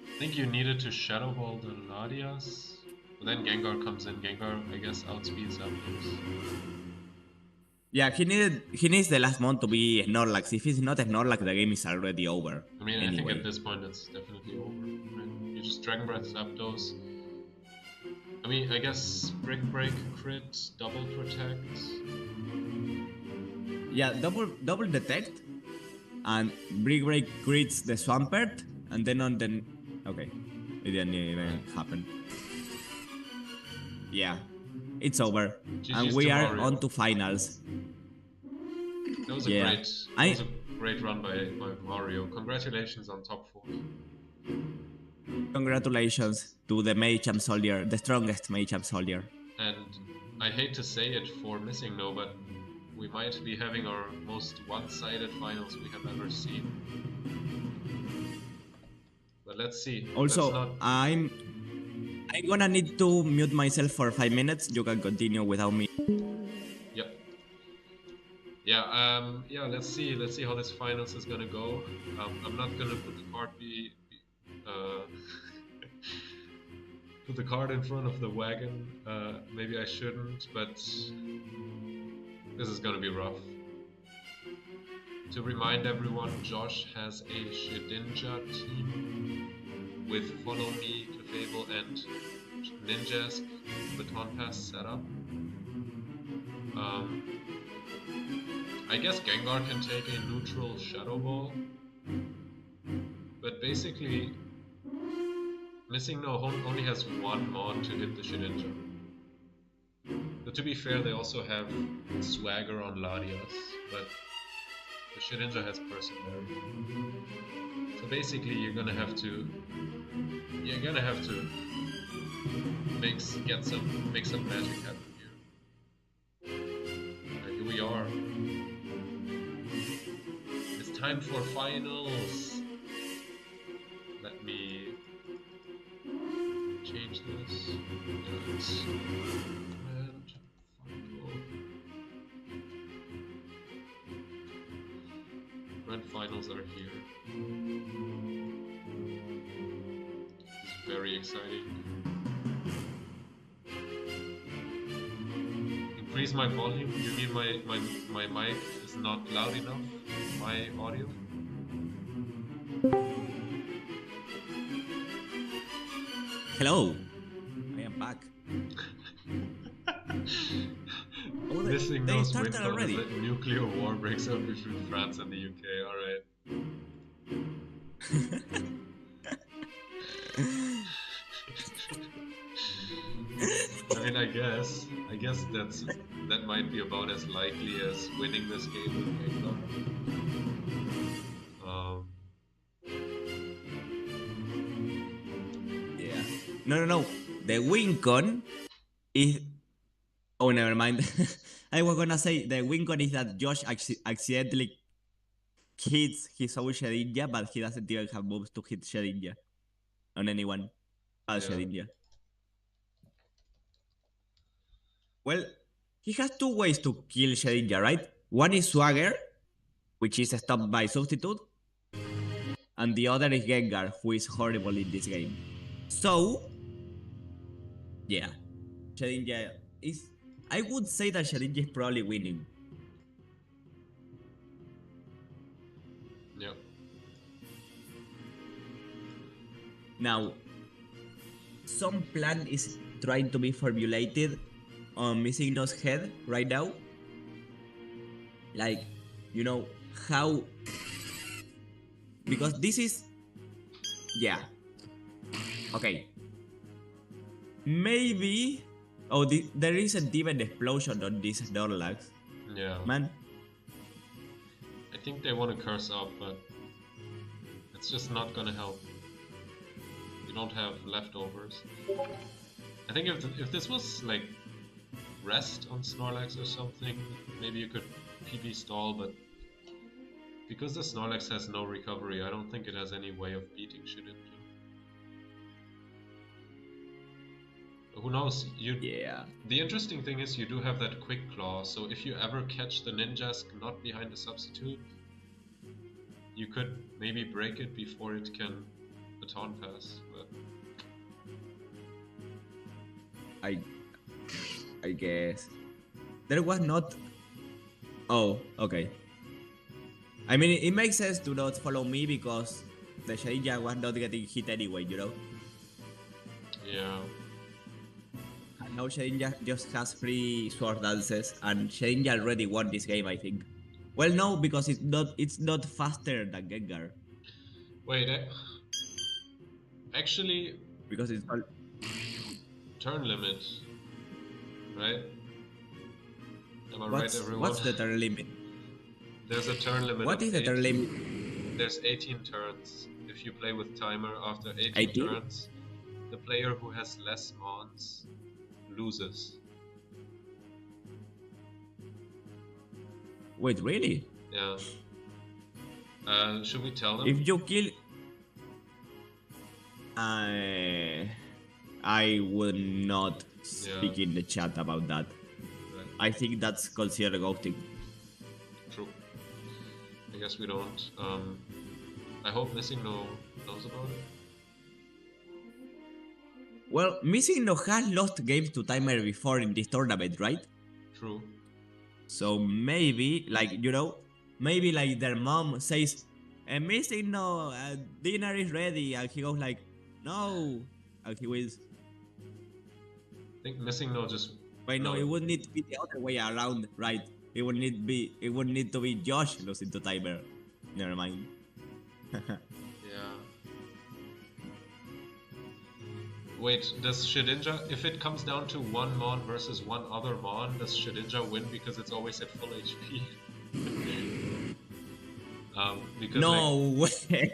Speaker 1: I think you needed to Shadow Ball the Latias. But then Gengar comes in. Gengar, I guess, outspeeds Zapdos.
Speaker 2: Yeah, he needs the last one to be Snorlax. If it's not Snorlax, the game is already over.
Speaker 1: I mean,
Speaker 2: anyway.
Speaker 1: I think at this point it's definitely over. Right? You just Dragon Breath Zapdos. I mean, I guess Brick Break crit, double protect.
Speaker 2: Yeah, double detect, and Brick Break crits the Swampert, and then on the okay, it didn't even happen. Yeah, it's over,
Speaker 1: GG's
Speaker 2: and we are
Speaker 1: Mario.
Speaker 2: on to finals.
Speaker 1: That was a great run by Mario. Congratulations on top 4.
Speaker 2: Congratulations to the Machamp soldier, the strongest Machamp soldier.
Speaker 1: And I hate to say it for Missing No, but we might be having our most one-sided finals we have ever seen. But let's see.
Speaker 2: Also, I'm gonna need to mute myself for 5 minutes. You can continue without me.
Speaker 1: Yep. Yeah. Let's see how this finals is gonna go. I'm not gonna put the card put the card in front of the wagon. Maybe I shouldn't, but this is gonna be rough. To remind everyone, Josh has a Shedinja team with Follow Me, Clefable, and Ninjask Baton Pass setup. I guess Gengar can take a neutral Shadow Ball, but basically, Missing No only has one mod to hit the Shedinja. But to be fair, they also have Swagger on Latias, but the Shedinja has Perseverance. So basically, you're gonna have to make some magic happen here. Here we are. It's time for finals. Let me change this. It's grand final. Grand finals are here. It's very exciting. Increase my volume? You mean my mic is not loud enough? My audio?
Speaker 2: Hello, I am back.
Speaker 1: Missing No's win already. That nuclear war breaks out between France and the UK. Alright. I mean, I guess that might be about as likely as winning this game with Gengar.
Speaker 2: Yeah. No. The win con is. Oh, never mind. I was gonna say the win con is that Josh accidentally hits his own Shedinja, but he doesn't even have moves to hit Shedinja on anyone. Shedinja. Well, he has two ways to kill Shedinja, right? One is Swagger, which is stopped by Substitute, and the other is Gengar, who is horrible in this game. So, yeah, Shedinja is. I would say that Shedinja is probably winning.
Speaker 1: Yep.
Speaker 2: Now, some plan is trying to be formulated on Missingno's head right now. Like, you know, how. Because this is. Yeah. Okay. Maybe. Oh, there isn't even explosion on this Snorlax.
Speaker 1: Yeah.
Speaker 2: Man.
Speaker 1: I think they want to curse up, but it's just not gonna help. You don't have leftovers. I think if this was like rest on Snorlax or something, maybe you could PB stall, but because the Snorlax has no recovery, I don't think it has any way of beating Shedinja. Who knows?
Speaker 2: Yeah.
Speaker 1: The interesting thing is you do have that quick claw, so if you ever catch the Ninjask not behind the substitute, you could maybe break it before it can baton pass. But
Speaker 2: I guess there was not. Oh, okay. I mean, it makes sense to not follow me because the Shedinja was not getting hit anyway, you know.
Speaker 1: yeah.
Speaker 2: And now Shedinja just has 3 sword dances, and Shedinja already won this game, I think. Well, no, because it's not faster than Gengar.
Speaker 1: Wait, actually,
Speaker 2: Because it's all.
Speaker 1: turn limit, right? Am I right, everyone?
Speaker 2: What's the turn limit?
Speaker 1: There's a turn limit.
Speaker 2: What is the turn limit?
Speaker 1: There's 18 turns. If you play with timer after 18
Speaker 2: 18?
Speaker 1: turns, the player who has less mons loses.
Speaker 2: Wait, really?
Speaker 1: Yeah. Should we tell them?
Speaker 2: If you kill. I would not speak in the chat about that.
Speaker 1: Right.
Speaker 2: I think that's considered ghosting.
Speaker 1: True. I guess we don't. I hope Missing No knows about it.
Speaker 2: Well, Missing No has lost games to Timer before in this tournament, right?
Speaker 1: True.
Speaker 2: So maybe, like, you know, maybe like their mom says, Missing No, dinner is ready, and he goes like, no, and he wins.
Speaker 1: I think Missing No just.
Speaker 2: Wait, no, it would need to be the other way around, right? It would need to be Josh losing to Timer. Never mind.
Speaker 1: Yeah. Wait, does Shedinja, if it comes down to one Mon versus one other Mon, does Shedinja win because it's always at full HP? Because
Speaker 2: no way.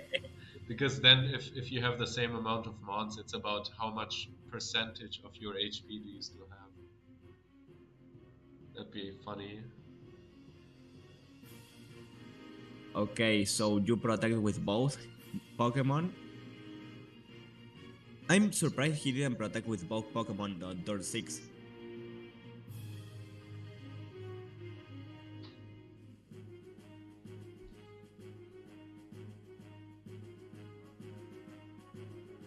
Speaker 1: Because then if you have the same amount of Mons, it's about how much percentage of your HP do you still have. That'd be funny.
Speaker 2: Okay, so you protect with both Pokemon? I'm surprised he didn't protect with both Pokemon on turn 6.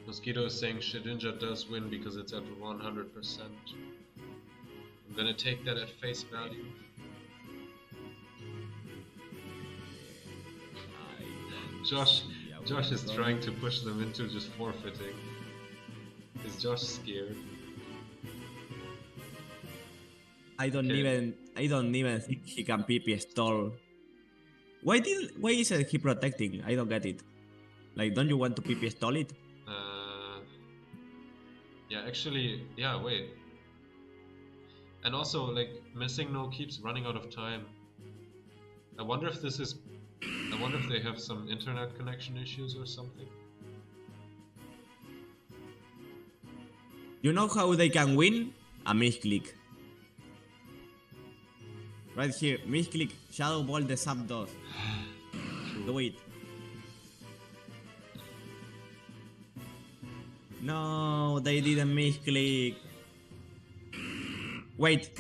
Speaker 1: Mosquito is saying Shedinja does win because it's at 100%. I'm gonna take that at face value. Josh is trying to push them into just forfeiting. Is Josh scared?
Speaker 2: I don't even think he can PP stall. Why isn't he protecting? I don't get it. Like, don't you want to PP stall it?
Speaker 1: Yeah, actually, yeah, wait. And also, like, Missing No keeps running out of time. I wonder if they have some internet connection issues or something.
Speaker 2: You know how they can win? A misclick. Right here, misclick, Shadow Ball the Zapdos. Do it. No, they didn't misclick. Wait.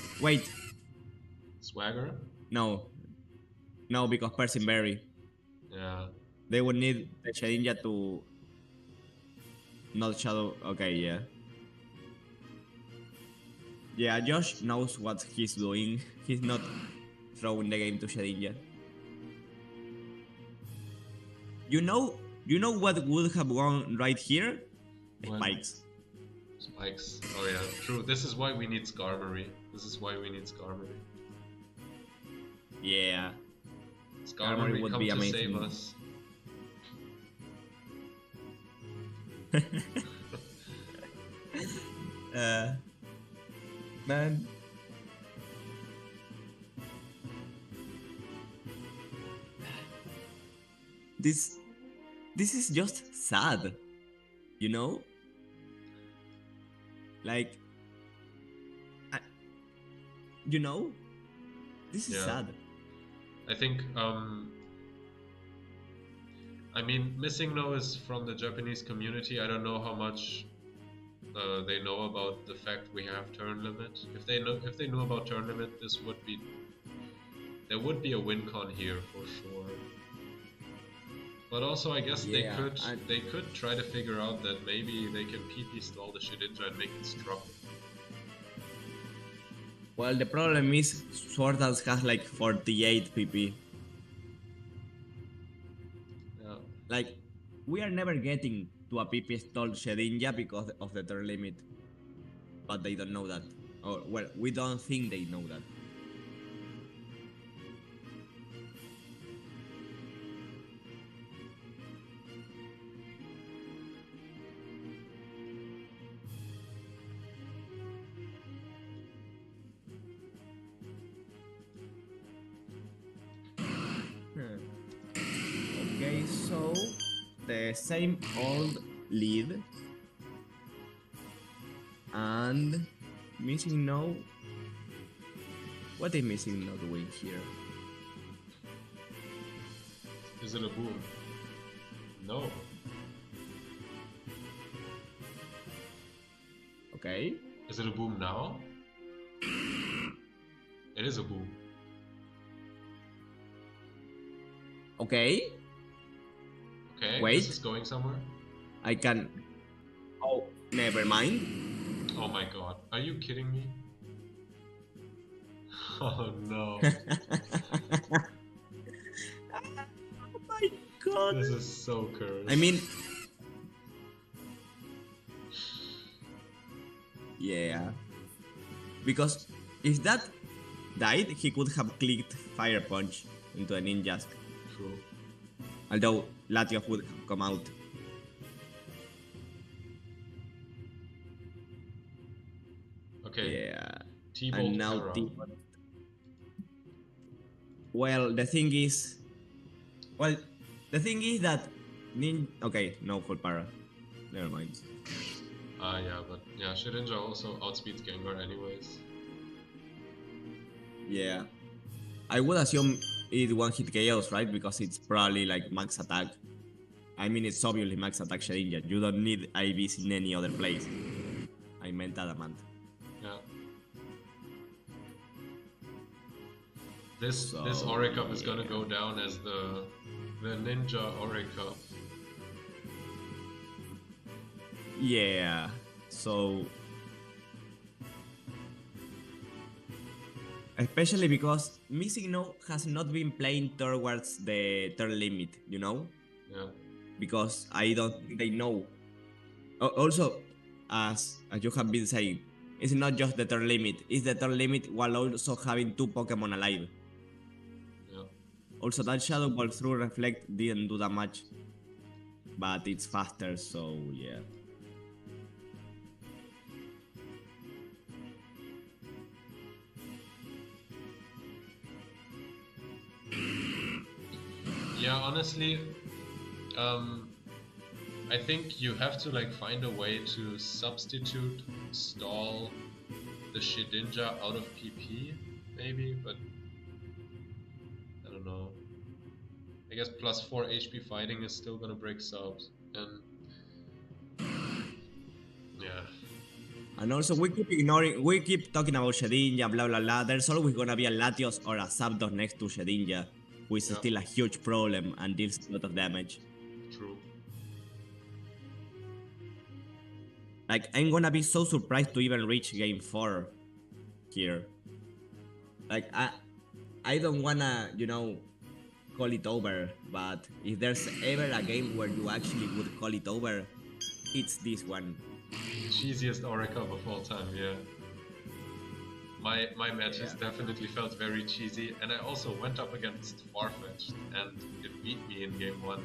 Speaker 1: Swagger?
Speaker 2: No, because Persimberry.
Speaker 1: Yeah.
Speaker 2: They would need the Shedinja to not shadow. Okay, yeah. Yeah, Josh knows what he's doing. He's not throwing the game to Shedinja. You know what would have gone right here?
Speaker 1: What?
Speaker 2: Spikes.
Speaker 1: Spikes. Oh yeah, true. This is why we need Skarmory.
Speaker 2: Yeah.
Speaker 1: Skarmory,
Speaker 2: would
Speaker 1: come
Speaker 2: be
Speaker 1: to
Speaker 2: amazing.
Speaker 1: save us.
Speaker 2: Man. This is just sad. You know? Like you know? This is sad.
Speaker 1: I think I mean, Missing No is from the Japanese community. I don't know how much they know about the fact we have turn limit. If they knew about turn limit, there would be a win con here for sure. But also, I guess they could try to figure out that maybe they can PP stall the Shedinja and make it struggle.
Speaker 2: Well, the problem is Sword Dance has like 48 PP.
Speaker 1: Yeah.
Speaker 2: Like, we are never getting to a PP stalled Shedinja because of the turn limit. But they don't know that. Or, well, we don't think they know that. Okay, so the same old lead and Missing No. What is Missing No doing here?
Speaker 1: Is it a boom? No.
Speaker 2: Okay.
Speaker 1: Is it a boom now? It is a boom.
Speaker 2: Okay.
Speaker 1: Okay,
Speaker 2: wait.
Speaker 1: This is going somewhere.
Speaker 2: I can. Oh, never mind.
Speaker 1: Oh my god. Are you kidding me? Oh no.
Speaker 2: Oh my god.
Speaker 1: This is so cursed.
Speaker 2: I mean. Yeah. Because if that died, he could have clicked Fire Punch into a Ninjask.
Speaker 1: True.
Speaker 2: Although Latios would have come out.
Speaker 1: Okay.
Speaker 2: Yeah.
Speaker 1: T-Bolt
Speaker 2: And now
Speaker 1: Terra.
Speaker 2: Well, the thing is that okay, no full para. Never mind.
Speaker 1: Yeah, but yeah, Shedinja also outspeeds Gengar anyways.
Speaker 2: Yeah. I would assume it one hit chaos, right? Because it's probably like max attack. I mean, it's obviously max attack Shedinja. You don't need IVs in any other place. I meant Adamant.
Speaker 1: Yeah. This Orre Cup is gonna go down as the Ninja Orre Cup.
Speaker 2: Yeah. So especially because Missing No has not been playing towards the turn limit, you know?
Speaker 1: Yeah.
Speaker 2: Because I don't think they know. Also, as you have been saying, it's not just the turn limit, it's the turn limit while also having 2 Pokemon alive.
Speaker 1: Yeah.
Speaker 2: Also, that Shadow Ball through Reflect didn't do that much. But it's faster, so yeah.
Speaker 1: Yeah, honestly, I think you have to like find a way to substitute stall the Shedinja out of PP, maybe, but I don't know. I guess plus 4 HP fighting is still gonna break subs, and yeah.
Speaker 2: And also, we keep talking about Shedinja, blah blah blah. There's always gonna be a Latios or a Zapdos next to Shedinja, which is
Speaker 1: Yeah.
Speaker 2: still a huge problem and deals a lot of damage.
Speaker 1: True.
Speaker 2: Like, I'm gonna be so surprised to even reach game 4 here. Like, I don't wanna, call it over, but if there's ever a game where you actually would call it over, it's this one.
Speaker 1: Cheesiest Orre Cup of all time, yeah. My matches definitely felt very cheesy, and I also went up against Farfetch'd, and it beat me in game 1.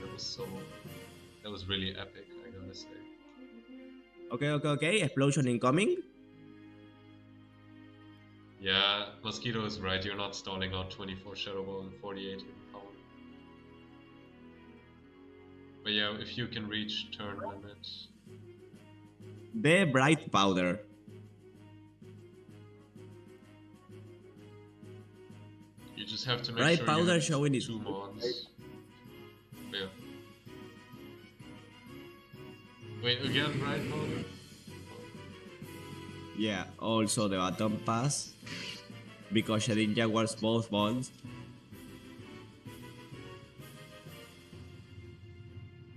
Speaker 1: That was really epic, I gotta say.
Speaker 2: Okay. Explosion incoming.
Speaker 1: Yeah, Mosquito is right. You're not stalling out 24 Shadow Ball and 48 in power. But yeah, if you can reach turn limit.
Speaker 2: The Bright Powder.
Speaker 1: You just have to make
Speaker 2: Bright
Speaker 1: sure
Speaker 2: Powder
Speaker 1: you have
Speaker 2: showing it.
Speaker 1: 2 mods. Yeah. Wait, again, Bright Powder?
Speaker 2: Yeah, also the button pass. Because Shedinja was both balls.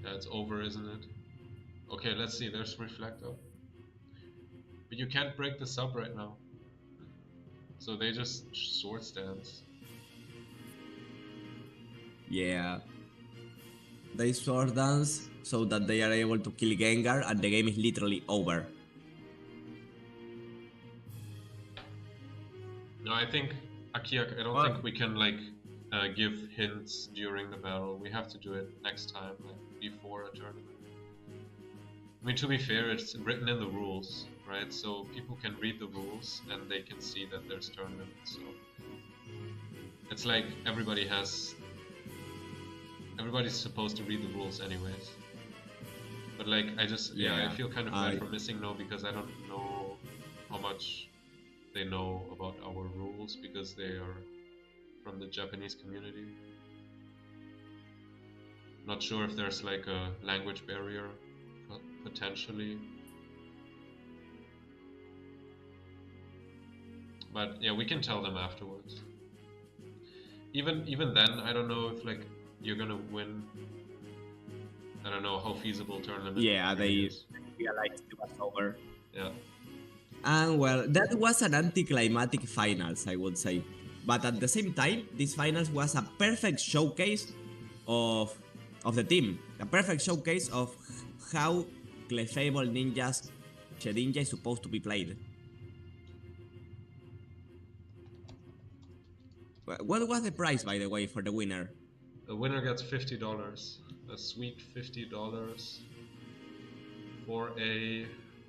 Speaker 1: That's over, isn't it? Okay, let's see. There's Reflector. But you can't break the sub right now. So they just sword stance.
Speaker 2: Yeah. They sword dance so that they are able to kill Gengar and the game is literally over.
Speaker 1: No, I think Akiak, I don't think we can like give hints during the battle. We have to do it next time, like before a tournament. I mean, to be fair, it's written in the rules, right? So people can read the rules and they can see that there's tournament. So it's like everybody's supposed to read the rules anyways. But like, I feel kind of bad for missing No because I don't know how much they know about our rules because they are from the Japanese community. Not sure if there's like a language barrier, potentially. But yeah, we can tell them afterwards. Even then, I don't know if like you're gonna win. I don't know how feasible tournament.
Speaker 2: Yeah, they realized it was over.
Speaker 1: Yeah.
Speaker 2: And well, that was an anticlimactic finals, I would say. But at the same time, this finals was a perfect showcase of the team. A perfect showcase of how Clefable Ninja's Shedinja is supposed to be played. What was the price, by the way, for the winner?
Speaker 1: The winner gets $50. A sweet $50 for a...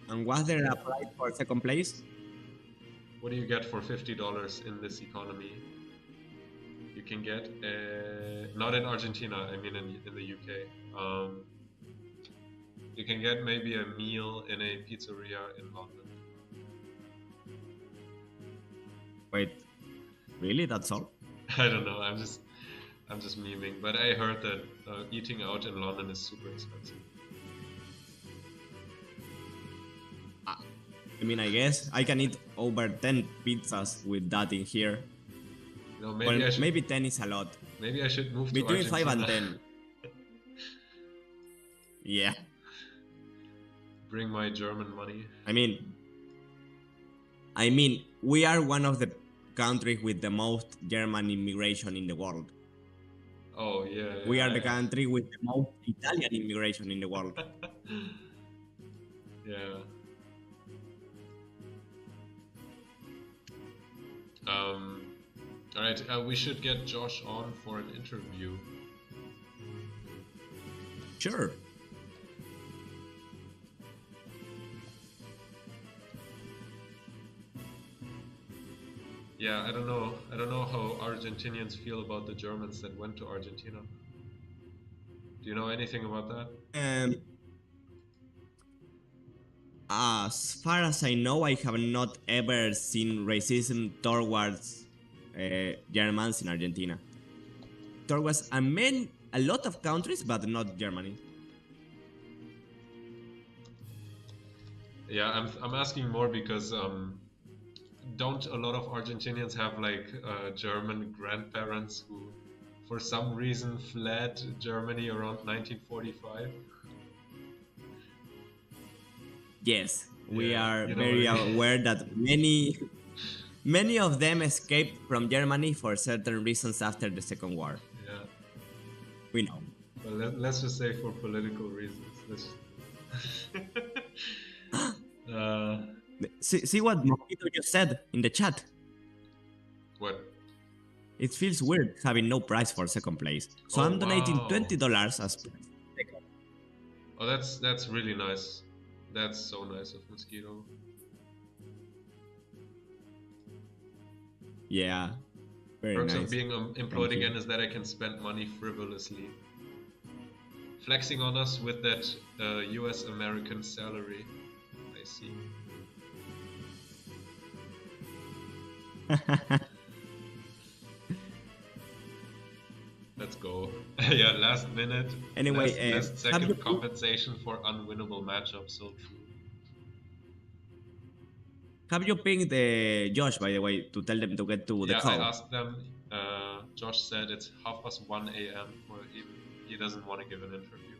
Speaker 2: And was there a prize for second place?
Speaker 1: What do you get for $50 in this economy? You can get not in Argentina, I mean in the UK. You can get maybe a meal in a pizzeria in London.
Speaker 2: Wait, really? That's all?
Speaker 1: I don't know. I'm just memeing, but I heard that eating out in London is super expensive.
Speaker 2: I mean, I guess I can eat over 10 pizzas with that in here.
Speaker 1: No, maybe
Speaker 2: 10 is a lot.
Speaker 1: Maybe I should move
Speaker 2: between
Speaker 1: to Argentina.
Speaker 2: 5 and 10. Yeah.
Speaker 1: Bring my German money.
Speaker 2: I mean, we are one of the countries with the most German immigration in the world.
Speaker 1: Oh yeah.
Speaker 2: We are the country with the most Italian immigration in the world.
Speaker 1: Yeah. Alright, we should get Josh on for an interview.
Speaker 2: Sure.
Speaker 1: Yeah, I don't know how Argentinians feel about the Germans that went to Argentina. Do you know anything about that?
Speaker 2: As far as I know, I have not ever seen racism towards Germans in Argentina. Towards a lot of countries, but not Germany.
Speaker 1: Yeah, I'm asking more because don't a lot of Argentinians have like German grandparents who, for some reason, fled Germany around 1945?
Speaker 2: Yes, we
Speaker 1: Yeah,
Speaker 2: are
Speaker 1: you know what
Speaker 2: very
Speaker 1: I mean.
Speaker 2: aware that many of them escaped from Germany for certain reasons after the Second War.
Speaker 1: Yeah.
Speaker 2: We know.
Speaker 1: Well, let's just say for political reasons. Let's. uh,
Speaker 2: See what Mosquito just said in the chat.
Speaker 1: what?
Speaker 2: It feels weird having no prize for second place, so
Speaker 1: Oh
Speaker 2: I'm donating
Speaker 1: wow!
Speaker 2: $20 as prize.
Speaker 1: Oh, that's really nice. That's so nice of Mosquito.
Speaker 2: Yeah, very
Speaker 1: Perks of
Speaker 2: nice.
Speaker 1: being employed
Speaker 2: Thank you.
Speaker 1: again is that I can spend money frivolously. Flexing on us with that US American salary. I see. Let's go. Yeah, last minute,
Speaker 2: Anyway,
Speaker 1: last
Speaker 2: have you
Speaker 1: second compensation for unwinnable matchup. So true.
Speaker 2: pinged Josh, by the way, to tell them to get to the
Speaker 1: Yeah, I
Speaker 2: call?
Speaker 1: asked them. Josh said it's 1:30 a.m. for him. He doesn't want to give an interview.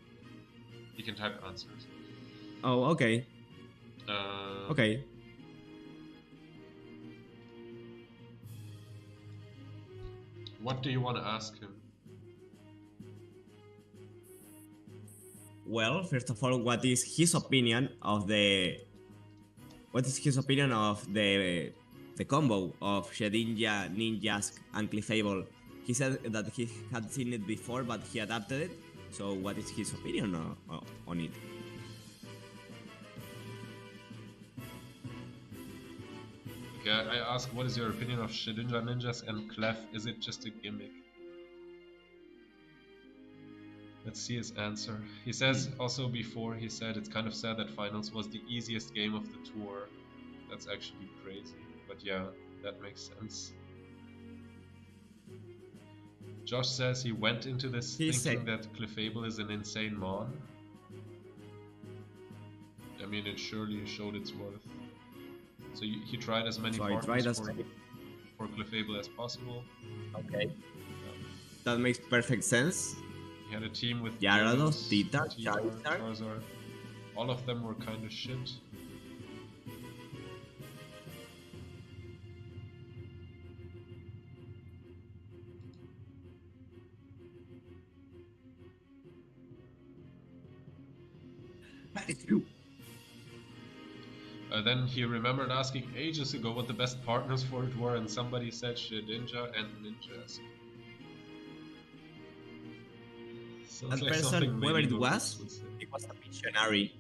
Speaker 1: He can type answers.
Speaker 2: Oh, okay. Okay.
Speaker 1: What do you want to ask him?
Speaker 2: Well, first of all, what is his opinion of the combo of Shedinja, Ninjask, and Clefable? He said that he had seen it before, but he adapted it. So, what is his opinion on it?
Speaker 1: Okay, I ask, what is your opinion of Shedinja Ninjas and Clef? Is it just a gimmick? Let's see his answer. He says also before, he said it's kind of sad that finals was the easiest game of the tour. That's actually crazy. But yeah, that makes sense. Josh says he went into this thinking that Clefable is an insane mon. I mean, it surely showed its worth. So he tried as many partners for Clefable as possible.
Speaker 2: Okay. That makes perfect sense.
Speaker 1: He had a team with
Speaker 2: Gyarados, Tita,
Speaker 1: Charizard. All of them were kind of shit. Then he remembered asking ages ago what the best partners for it were, and somebody said Shedinja and Ninjas.
Speaker 2: That like person, whoever it was a visionary.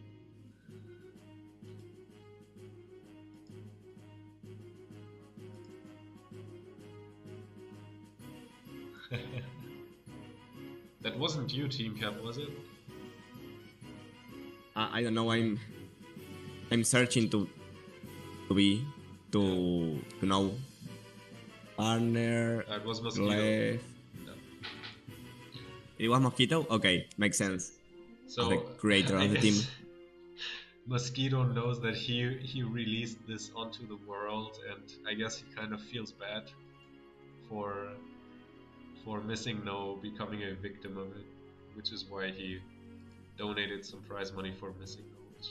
Speaker 1: That wasn't you, Teamcap, was it?
Speaker 2: I don't know. I'm searching to know. Partner.
Speaker 1: It was Mosquito.
Speaker 2: Left. No. It was Mosquito? Okay, makes sense.
Speaker 1: So
Speaker 2: the creator of the team.
Speaker 1: Mosquito knows that he released this onto the world, and I guess he kind of feels bad for Missing No becoming a victim of it, which is why he donated some prize money for Missing No. Which,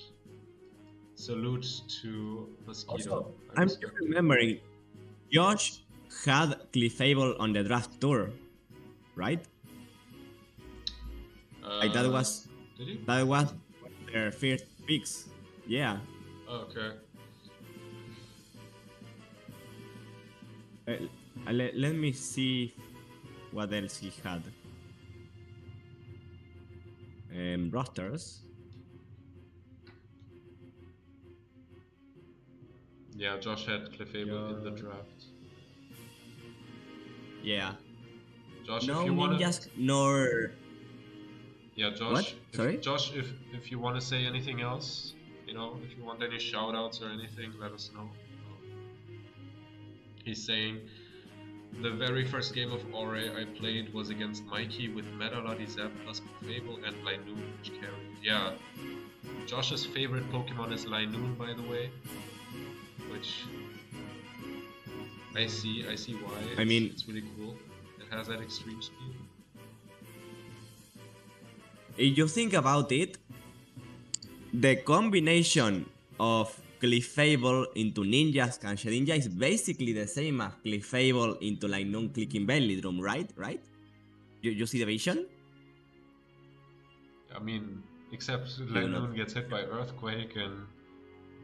Speaker 1: salute to Mosquito.
Speaker 2: Also, I'm just remembering, Josh had Clefable on the draft tour, right? Like that was their first picks. Yeah.
Speaker 1: Okay.
Speaker 2: Let me see what else he had. Rosters.
Speaker 1: Yeah, Josh had Clefable in the draft.
Speaker 2: Yeah.
Speaker 1: Josh,
Speaker 2: no
Speaker 1: if you want
Speaker 2: ninjas nor.
Speaker 1: Yeah, Josh.
Speaker 2: What? Sorry?
Speaker 1: Josh, if you want to say anything else, you know, if you want any shoutouts or anything, let us know. He's saying, the very first game of Orre I played was against Mikey with Metaladi Zap plus Clefable and Lainu, which carried. Yeah. Josh's favorite Pokemon is Linoon, by the way, which I see why.
Speaker 2: I mean,
Speaker 1: it's really cool. It has that extreme speed.
Speaker 2: If you think about it, the combination of Clefable into Ninja's Ninja is basically the same as Clefable into Linoon clicking Belly Drum, right? Right? You see the vision?
Speaker 1: I mean, except Linoon gets hit by Earthquake and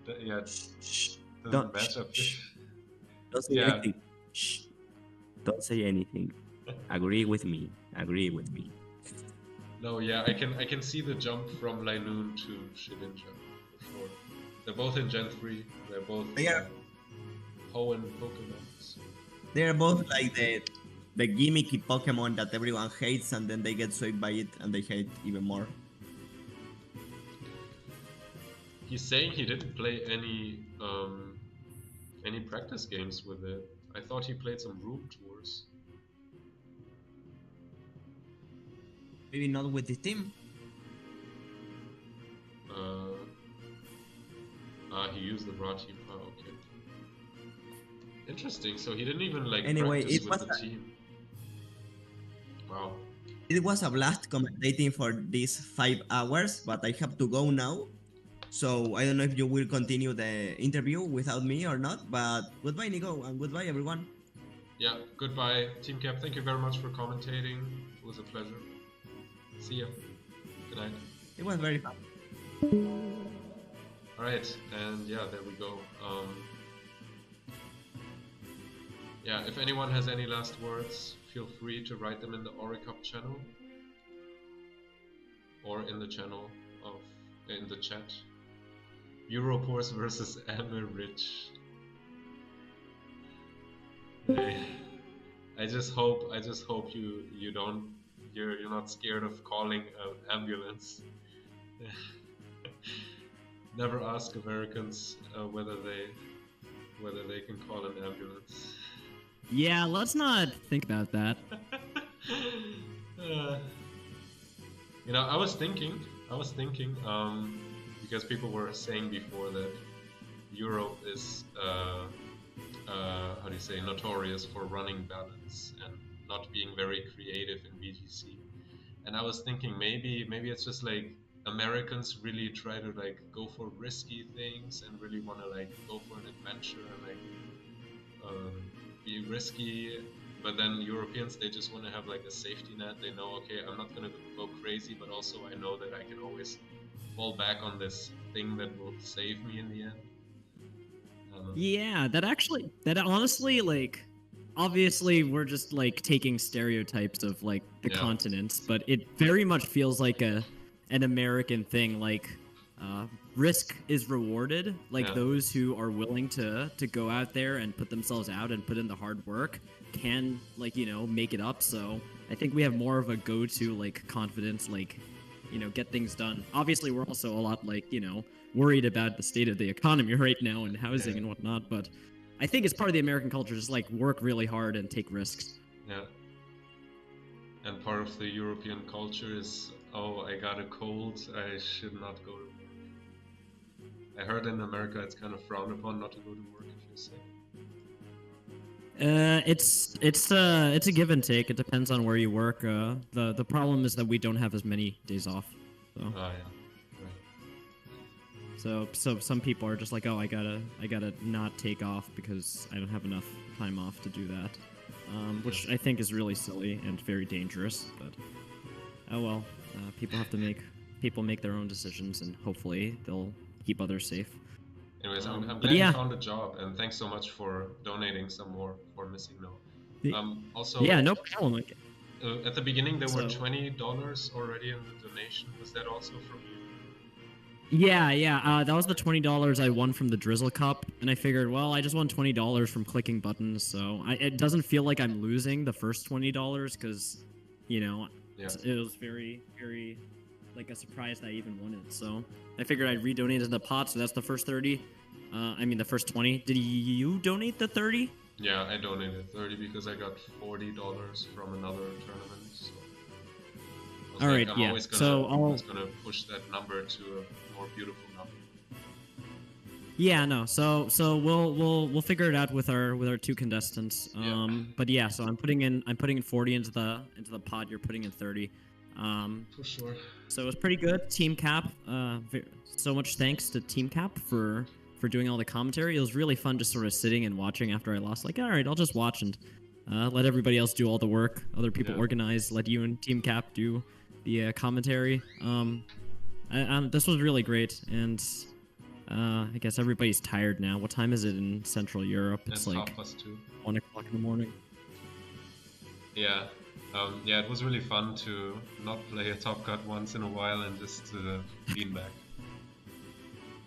Speaker 1: doesn't match up.
Speaker 2: Don't say anything. Shh. Don't say anything. Agree with me. Agree with me.
Speaker 1: No, yeah, I can see the jump from Linoon to Shedinja for sure. They're both in Gen 3. They're both Hoenn Pokemon.
Speaker 2: They're both like the gimmicky Pokemon that everyone hates, and then they get swept by it and they hate even more.
Speaker 1: He's saying he didn't play any practice games with it. I thought he played some room tours.
Speaker 2: Maybe not with the team.
Speaker 1: He used the raw team. Oh, okay. Interesting. So he didn't even
Speaker 2: Anyway,
Speaker 1: practice with the team. Wow.
Speaker 2: It was a blast commentating for these 5 hours, but I have to go now. So I don't know if you will continue the interview without me or not, but goodbye, Nico, and goodbye, everyone.
Speaker 1: Yeah, goodbye, Teamcap. Thank you very much for commentating. It was a pleasure. See ya. Good night.
Speaker 2: It was very fun.
Speaker 1: Alright, and yeah, there we go. Yeah, if anyone has any last words, feel free to write them in the Orre Cup channel. Or in the channel in the chat. Europors versus Rich. I just hope you're not scared of calling an ambulance. Never ask Americans whether they can call an ambulance.
Speaker 3: Yeah, let's not think about that.
Speaker 1: You know, I was thinking, because people were saying before that Europe is, how do you say, notorious for running balance and not being very creative in BGC. And I was thinking maybe it's just like Americans really try to like go for risky things and really want to like go for an adventure and like be risky, but then Europeans, they just want to have like a safety net. They know, okay, I'm not gonna go crazy, but also I know that I can always fall back on this thing that will save me in the end.
Speaker 3: Yeah, that honestly, like, obviously we're just like taking stereotypes of like the continents, but it very much feels like an American thing. Like, risk is rewarded. Like those who are willing to go out there and put themselves out and put in the hard work can, like, you know, make it up. So I think we have more of a go-to like confidence, like, you know, get things done. Obviously, we're also a lot like, you know, worried about the state of the economy right now and housing and whatnot. But I think it's part of the American culture, just like work really hard and take risks.
Speaker 1: Yeah. And part of the European culture is, oh, I got a cold, I should not go to work. I heard in America it's kind of frowned upon not to go to work if you're sick.
Speaker 3: It's a give and take. It depends on where you work. The problem is that we don't have as many days off. So.
Speaker 1: Oh yeah.
Speaker 3: So some people are just like, oh, I gotta not take off because I don't have enough time off to do that, which I think is really silly and very dangerous. But oh well, people make their own decisions, and hopefully they'll keep others safe.
Speaker 1: Anyways, I'm glad you found a job, and thanks so much for donating some more for Missing No. Also,
Speaker 3: yeah, no problem.
Speaker 1: At the beginning, there were $20 already in the donation. Was that also from you?
Speaker 3: Yeah. That was the $20 I won from the Drizzle Cup, and I figured, well, I just won $20 from clicking buttons, so it doesn't feel like I'm losing the first $20 because, you know, it was very, very like a surprise that I even won it. So I figured I'd redonate it in the pot. So that's the first 30. I mean the first 20. Did you donate the 30?
Speaker 1: Yeah, I donated 30 because I got $40 from another tournament. So was
Speaker 3: All
Speaker 1: like,
Speaker 3: right,
Speaker 1: I'm
Speaker 3: yeah.
Speaker 1: always gonna,
Speaker 3: So
Speaker 1: always gonna push that number to a more beautiful number.
Speaker 3: yeah, no. So we'll figure it out with our two contestants. But yeah, so I'm putting in 40 into the pot. You're putting in 30.
Speaker 1: For sure.
Speaker 3: So it was pretty good. Teamcap. So much thanks to Teamcap for doing all the commentary. It was really fun just sort of sitting and watching after I lost. Like, all right, I'll just watch and let everybody else do all the work. Other people organize. Let you and Teamcap do the commentary. This was really great, and I guess everybody's tired now. What time is it in Central Europe? It's like
Speaker 1: 2:30.
Speaker 3: 1 o'clock in the morning.
Speaker 1: Yeah. Yeah, it was really fun to not play a Top Cut once in a while and just lean back.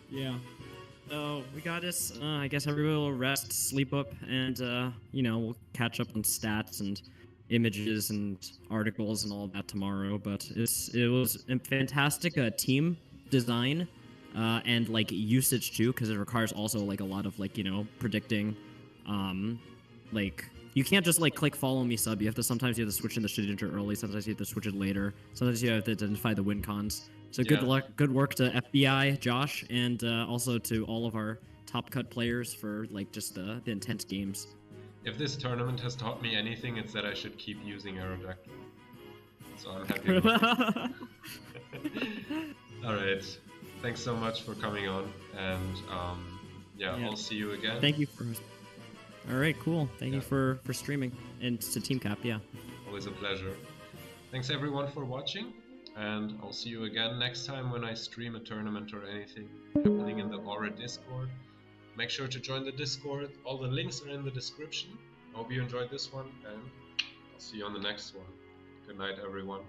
Speaker 3: Yeah. So we got this. I guess everybody will rest, sleep up, and we'll catch up on stats and images and articles and all that tomorrow. But it was a fantastic team design and like usage too, because it requires also like a lot of like predicting, like. You can't just like click follow me sub. You have to switch in the shit into early. Sometimes you have to switch it later. Sometimes you have to identify the win cons. So good work to FBI, Josh, and also to all of our top cut players for like just the intense games.
Speaker 1: If this tournament has taught me anything, it's that I should keep using Aerodactyl. So I'm happy about it. Alright. Thanks so much for coming on, and I'll see you again.
Speaker 3: Thank you for. All right, cool. Thank you for streaming, and to Teamcap,
Speaker 1: Always a pleasure. Thanks everyone for watching, and I'll see you again next time when I stream a tournament or anything happening in the Orre Discord. Make sure to join the Discord. All the links are in the description. I hope you enjoyed this one, and I'll see you on the next one. Good night, everyone.